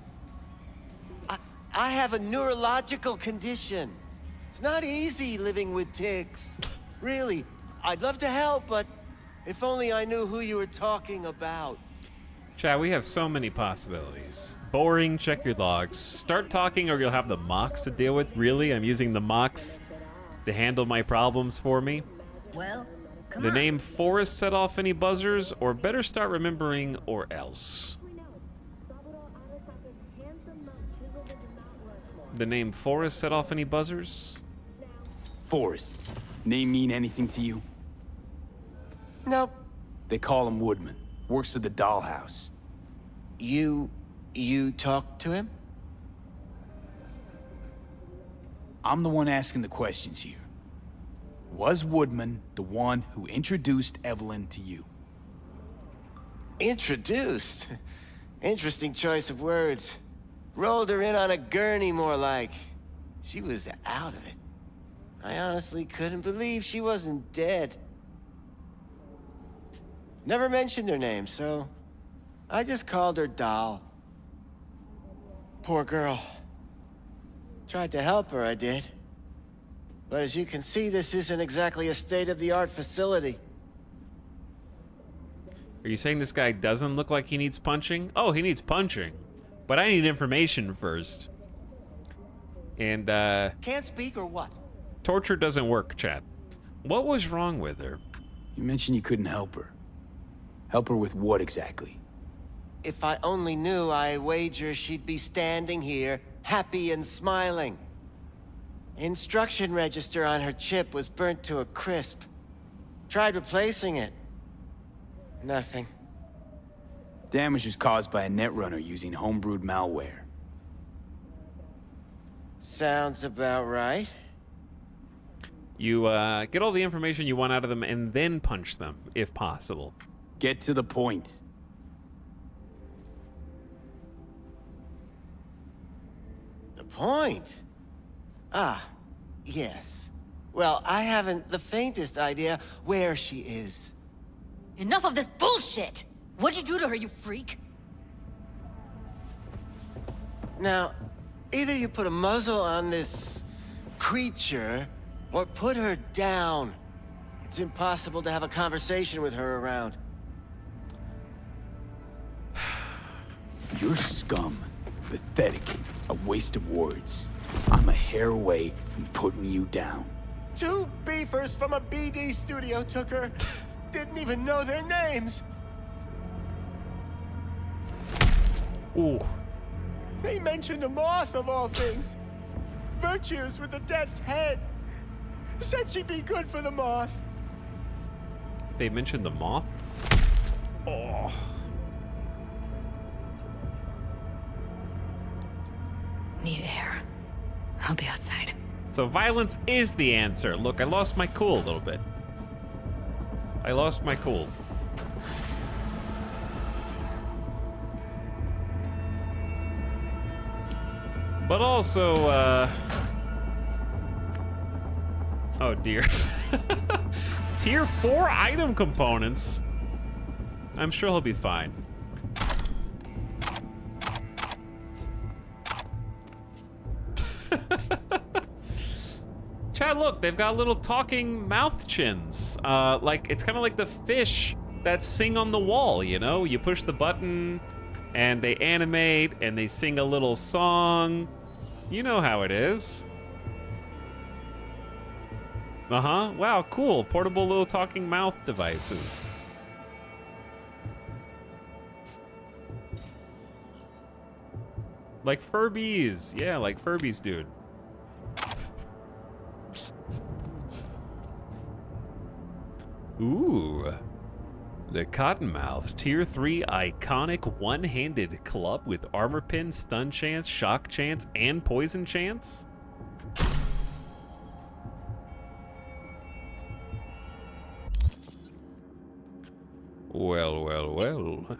I have a neurological condition. It's not easy living with tics. Really, I'd love to help, but if only I knew who you were talking about. Chat, we have so many possibilities. Boring, check your logs. Start talking or you'll have the mocks to deal with. Really? I'm using the mocks to handle my problems for me. Well, come The on. name Forrest set off any buzzers, or better start remembering or else. The name Forrest set off any buzzers? Forrest. Name mean anything to you? Nope. They call him Woodman. Works at the dollhouse. You talked to him? I'm the one asking the questions here. Was Woodman the one who introduced Evelyn to you? Introduced? Interesting choice of words. Rolled her in on a gurney, more like. She was out of it. I honestly couldn't believe she wasn't dead. Never mentioned her name, so I just called her Doll. Poor girl. Tried to help her, I did. But as you can see, this isn't exactly a state-of-the-art facility. Are you saying this guy doesn't look like he needs punching? Oh, he needs punching. But I need information first. And, Can't speak or what? torture doesn't work, chat. What was wrong with her? You mentioned you couldn't help her. Help her with what exactly? If I only knew, I wager she'd be standing here, happy and smiling. Instruction register on her chip was burnt to a crisp. Tried replacing it. Nothing. Damage was caused by a netrunner using homebrewed malware. Sounds about right. You, get all the information you want out of them and then punch them, if possible. Get to the point. The point? Ah, yes. Well, I haven't the faintest idea where she is. Enough of this bullshit! What'd you do to her, you freak? Now, either you put a muzzle on this creature, or put her down. It's impossible to have a conversation with her around. You're scum. Pathetic. A waste of words. I'm a hair away from putting you down. 2 beefers from a BD studio took her. Didn't even know their names. Ooh. They mentioned a moth of all things. Virtues with the death's head. Said she'd be good for the moth. They mentioned the moth? Oh. Need air. I'll be outside. So violence is the answer. Look, I lost my cool a little bit. I lost my cool. But also, oh dear. Tier 4 item components. I'm sure he'll be fine. Chad, look, they've got little talking mouth chins. Like, it's kind of like the fish that sing on the wall, you know? You push the button, and they animate, and they sing a little song. You know how it is. Uh-huh. Wow, cool. Portable little talking mouth devices. Like Furbies. Yeah, like Furbies, dude. Ooh. The Cottonmouth, Tier 3 iconic one-handed club with armor pin, stun chance, shock chance, and poison chance? Well, well, well.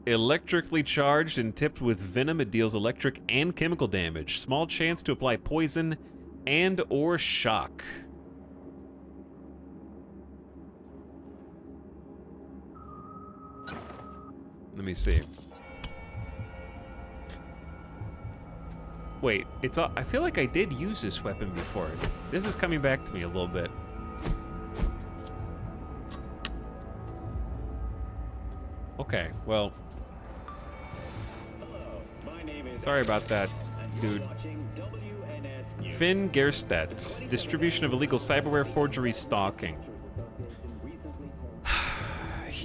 Electrically charged and tipped with venom, it deals electric and chemical damage. Small chance to apply poison and or shock. Let me see. Wait, it's. I feel like I did use this weapon before. This is coming back to me a little bit. Okay, well. Sorry about that, dude. Finn Gerstedt, distribution of illegal cyberware, forgery, stalking.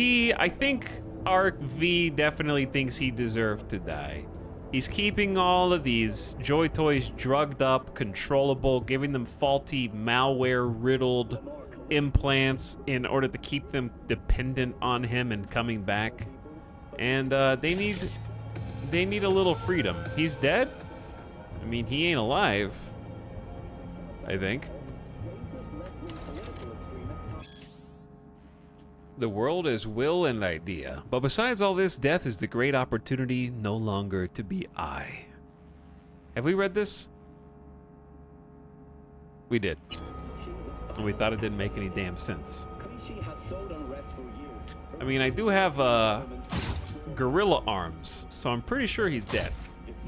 I think RV definitely thinks he deserved to die. He's keeping all of these Joy Toys drugged up, controllable, giving them faulty, malware-riddled implants in order to keep them dependent on him and coming back. And they need a little freedom. He's dead? I mean, he ain't alive, I think. The world is will and idea. But besides all this, death is the great opportunity no longer to be I. Have we read this? We did. And we thought it didn't make any damn sense. I mean, I do have gorilla arms, so I'm pretty sure he's dead.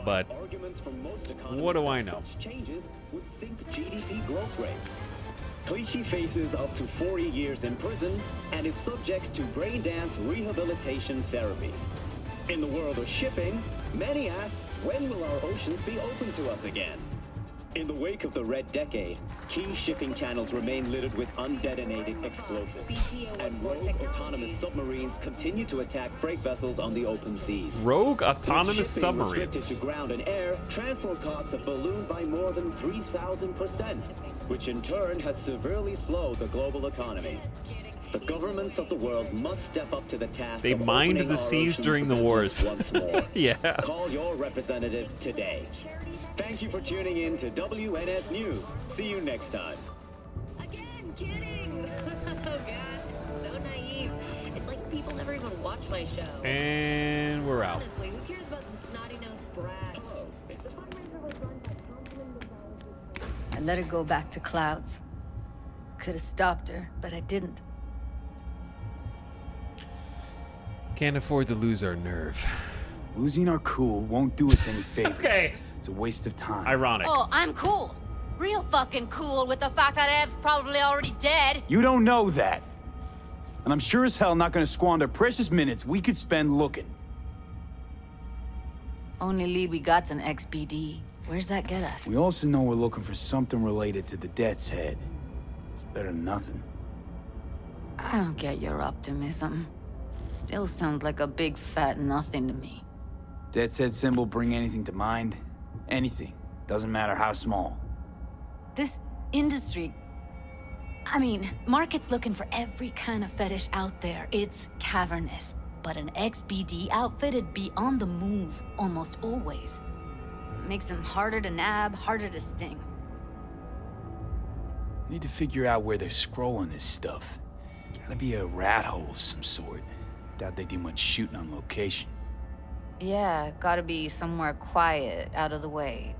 But what do I know? Clichy faces up to 40 years in prison and is subject to brain dance rehabilitation therapy. In the world of shipping, many ask, when will our oceans be open to us again? In the wake of the Red Decade, key shipping channels remain littered with undetonated explosives, and rogue autonomous submarines continue to attack freight vessels on the open seas. Rogue autonomous submarines. Restricted to ground and air, transport costs have ballooned by more than 3,000%, which in turn has severely slowed the global economy. The governments of the world must step up to the task. They mined the seas during the wars. Once more. Yeah. Call your representative today. Thank you for tuning in to WNS News. See you next time. Again, kidding. Oh God, so naive. It's like people never even watch my show. And we're out. Honestly, who cares about some snotty-nosed brats? I let her go back to Clouds. Could have stopped her, but I didn't. Can't afford to lose our nerve. Losing our cool won't do us any favors. Okay. It's a waste of time. Ironic. Oh, I'm cool. Real fucking cool with the fact that Ev's probably already dead. You don't know that. And I'm sure as hell not gonna squander precious minutes we could spend looking. Only lead we got's an XBD. Where's that get us? We also know we're looking for something related to the Death's Head. It's better than nothing. I don't get your optimism. Still sounds like a big fat nothing to me. Death's Head symbol bring anything to mind? Anything. Doesn't matter how small. This industry... I mean, market's looking for every kind of fetish out there. It's cavernous. But an XBD outfit'd be on the move, almost always. Makes them harder to nab, harder to sting. Need to figure out where they're scrolling this stuff. Gotta be a rat hole of some sort. Doubt they do much shooting on location. Yeah, gotta be somewhere quiet, out of the way.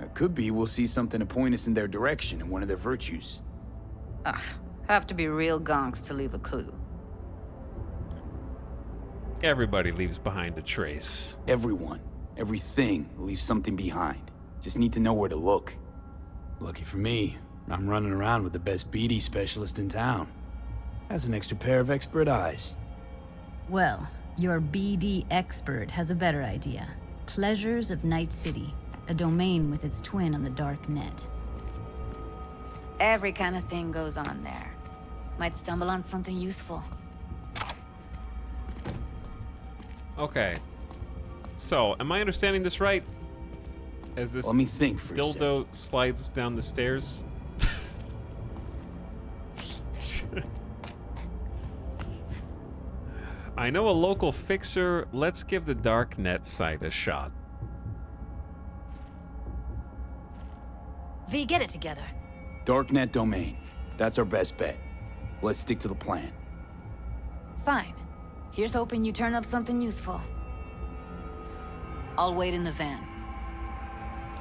It could be we'll see something to point us in their direction in one of their virtues. Ugh, have to be real gonks to leave a clue. Everybody leaves behind a trace. Everyone, everything leaves something behind. Just need to know where to look. Lucky for me, I'm running around with the best BD specialist in town. Has an extra pair of expert eyes. Well, your BD expert has a better idea. Pleasures of Night City, a domain with its twin on the dark net. Every kind of thing goes on there. Might stumble on something useful. Okay. So, am I understanding this right? As this Let me think for a dildo slides down the stairs? I know a local fixer. Let's give the darknet site a shot. V, get it together. Darknet domain. That's our best bet. Let's stick to the plan. Fine. Here's hoping you turn up something useful. I'll wait in the van.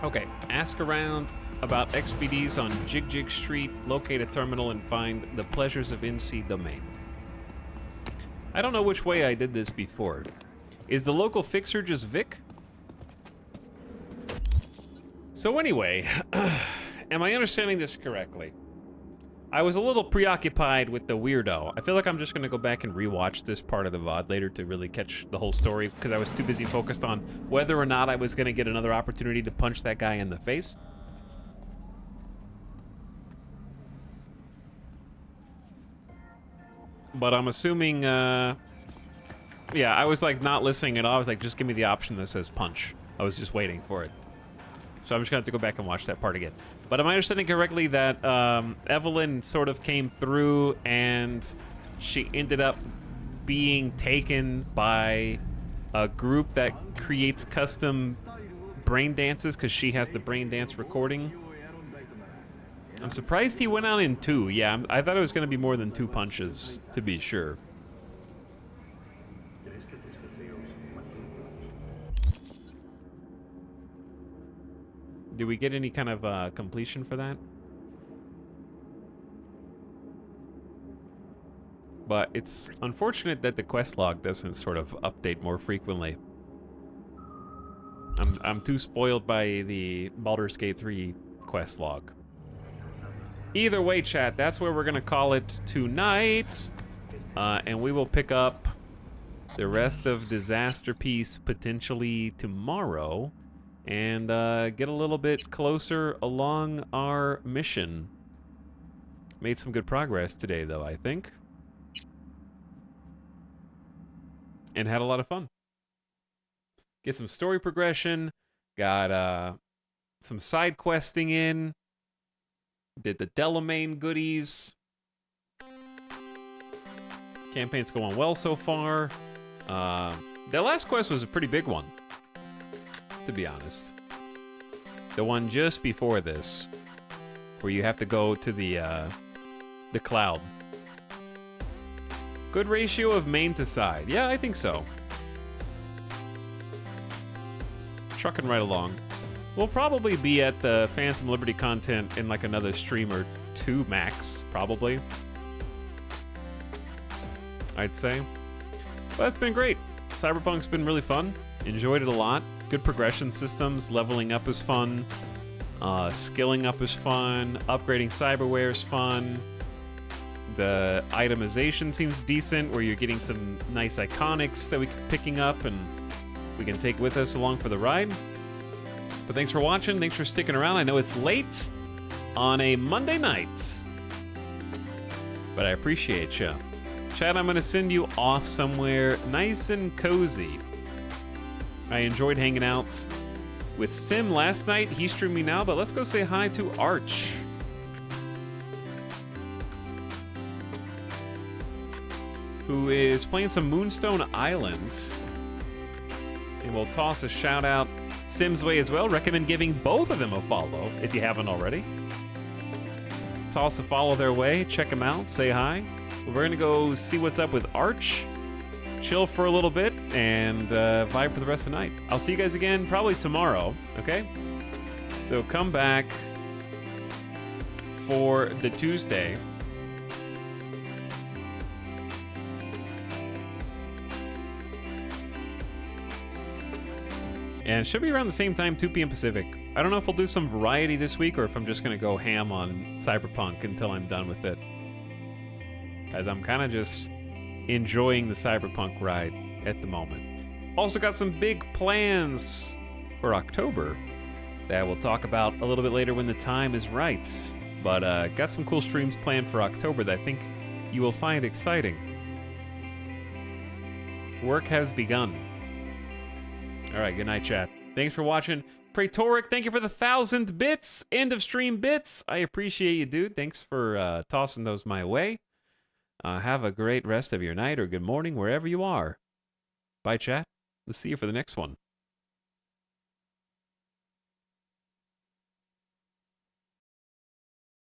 Okay, ask around about XBDs on Jig Jig Street, locate a terminal, and find the pleasures of in-sea domain. I don't know which way I did this before. Is the local fixer just Vic? So anyway, am I understanding this correctly? I was a little preoccupied with the weirdo. I feel like I'm just gonna go back and rewatch this part of the VOD later to really catch the whole story because I was too busy focused on whether or not I was gonna get another opportunity to punch that guy in the face. But I'm assuming, yeah, I was like not listening at all. I was like, just give me the option that says punch. I was just waiting for it. So I'm just gonna have to go back and watch that part again. But am I understanding correctly that Evelyn sort of came through and she ended up being taken by a group that creates custom brain dances because she has the brain dance recording? I'm surprised he went out in 2. Yeah, I thought it was gonna be more than 2 punches, to be sure. Did we get any kind of completion for that? But it's unfortunate that the quest log doesn't sort of update more frequently. I'm too spoiled by the Baldur's Gate 3 quest log. Either way, chat, that's where we're gonna call it tonight. And we will pick up the rest of Disaster Piece potentially tomorrow. And get a little bit closer along our mission. Made some good progress today, though, I think. And had a lot of fun. Get some story progression. Got some side questing in. Did the Delamain goodies. Campaign's going well so far. That last quest was a pretty big one, to be honest. The one just before this, where you have to go to the cloud. Good ratio of main to side. Yeah, I think so. Trucking right along. We'll probably be at the Phantom Liberty content in like another stream or 2 max, probably. I'd say. But that's been great. Cyberpunk's been really fun. Enjoyed it a lot. Good progression systems. Leveling up is fun. Skilling up is fun. Upgrading cyberware is fun. The itemization seems decent, where you're getting some nice iconics that we're picking up and we can take with us along for the ride. But thanks for watching. Thanks for sticking around. I know it's late on a Monday night, but I appreciate you. Chad, I'm going to send you off somewhere nice and cozy. I enjoyed hanging out with Sim last night. He's streaming now, but let's go say hi to Arch. Who is playing some Moonstone Islands. And we'll toss a shout out Sim's way as well. Recommend giving both of them a follow if you haven't already. Toss a follow their way. Check them out. Say hi. We're going to go see what's up with Arch. Chill for a little bit and vibe for the rest of the night. I'll see you guys again probably tomorrow, okay? So come back for the Tuesday. And it should be around the same time, 2 p.m. Pacific. I don't know if we'll do some variety this week or if I'm just going to go ham on Cyberpunk until I'm done with it. Guys, I'm kind of just enjoying the Cyberpunk ride at the moment. Also got some big plans for October that we'll talk about a little bit later when the time is right. But got some cool streams planned for October that I think you will find exciting. Work has begun. All right, good night, chat. Thanks for watching. Praetoric, thank you for the 1,000 bits. End of stream bits. I appreciate you, dude. Thanks for tossing those my way. Have a great rest of your night or good morning, wherever you are. Bye, chat. We'll see you for the next one.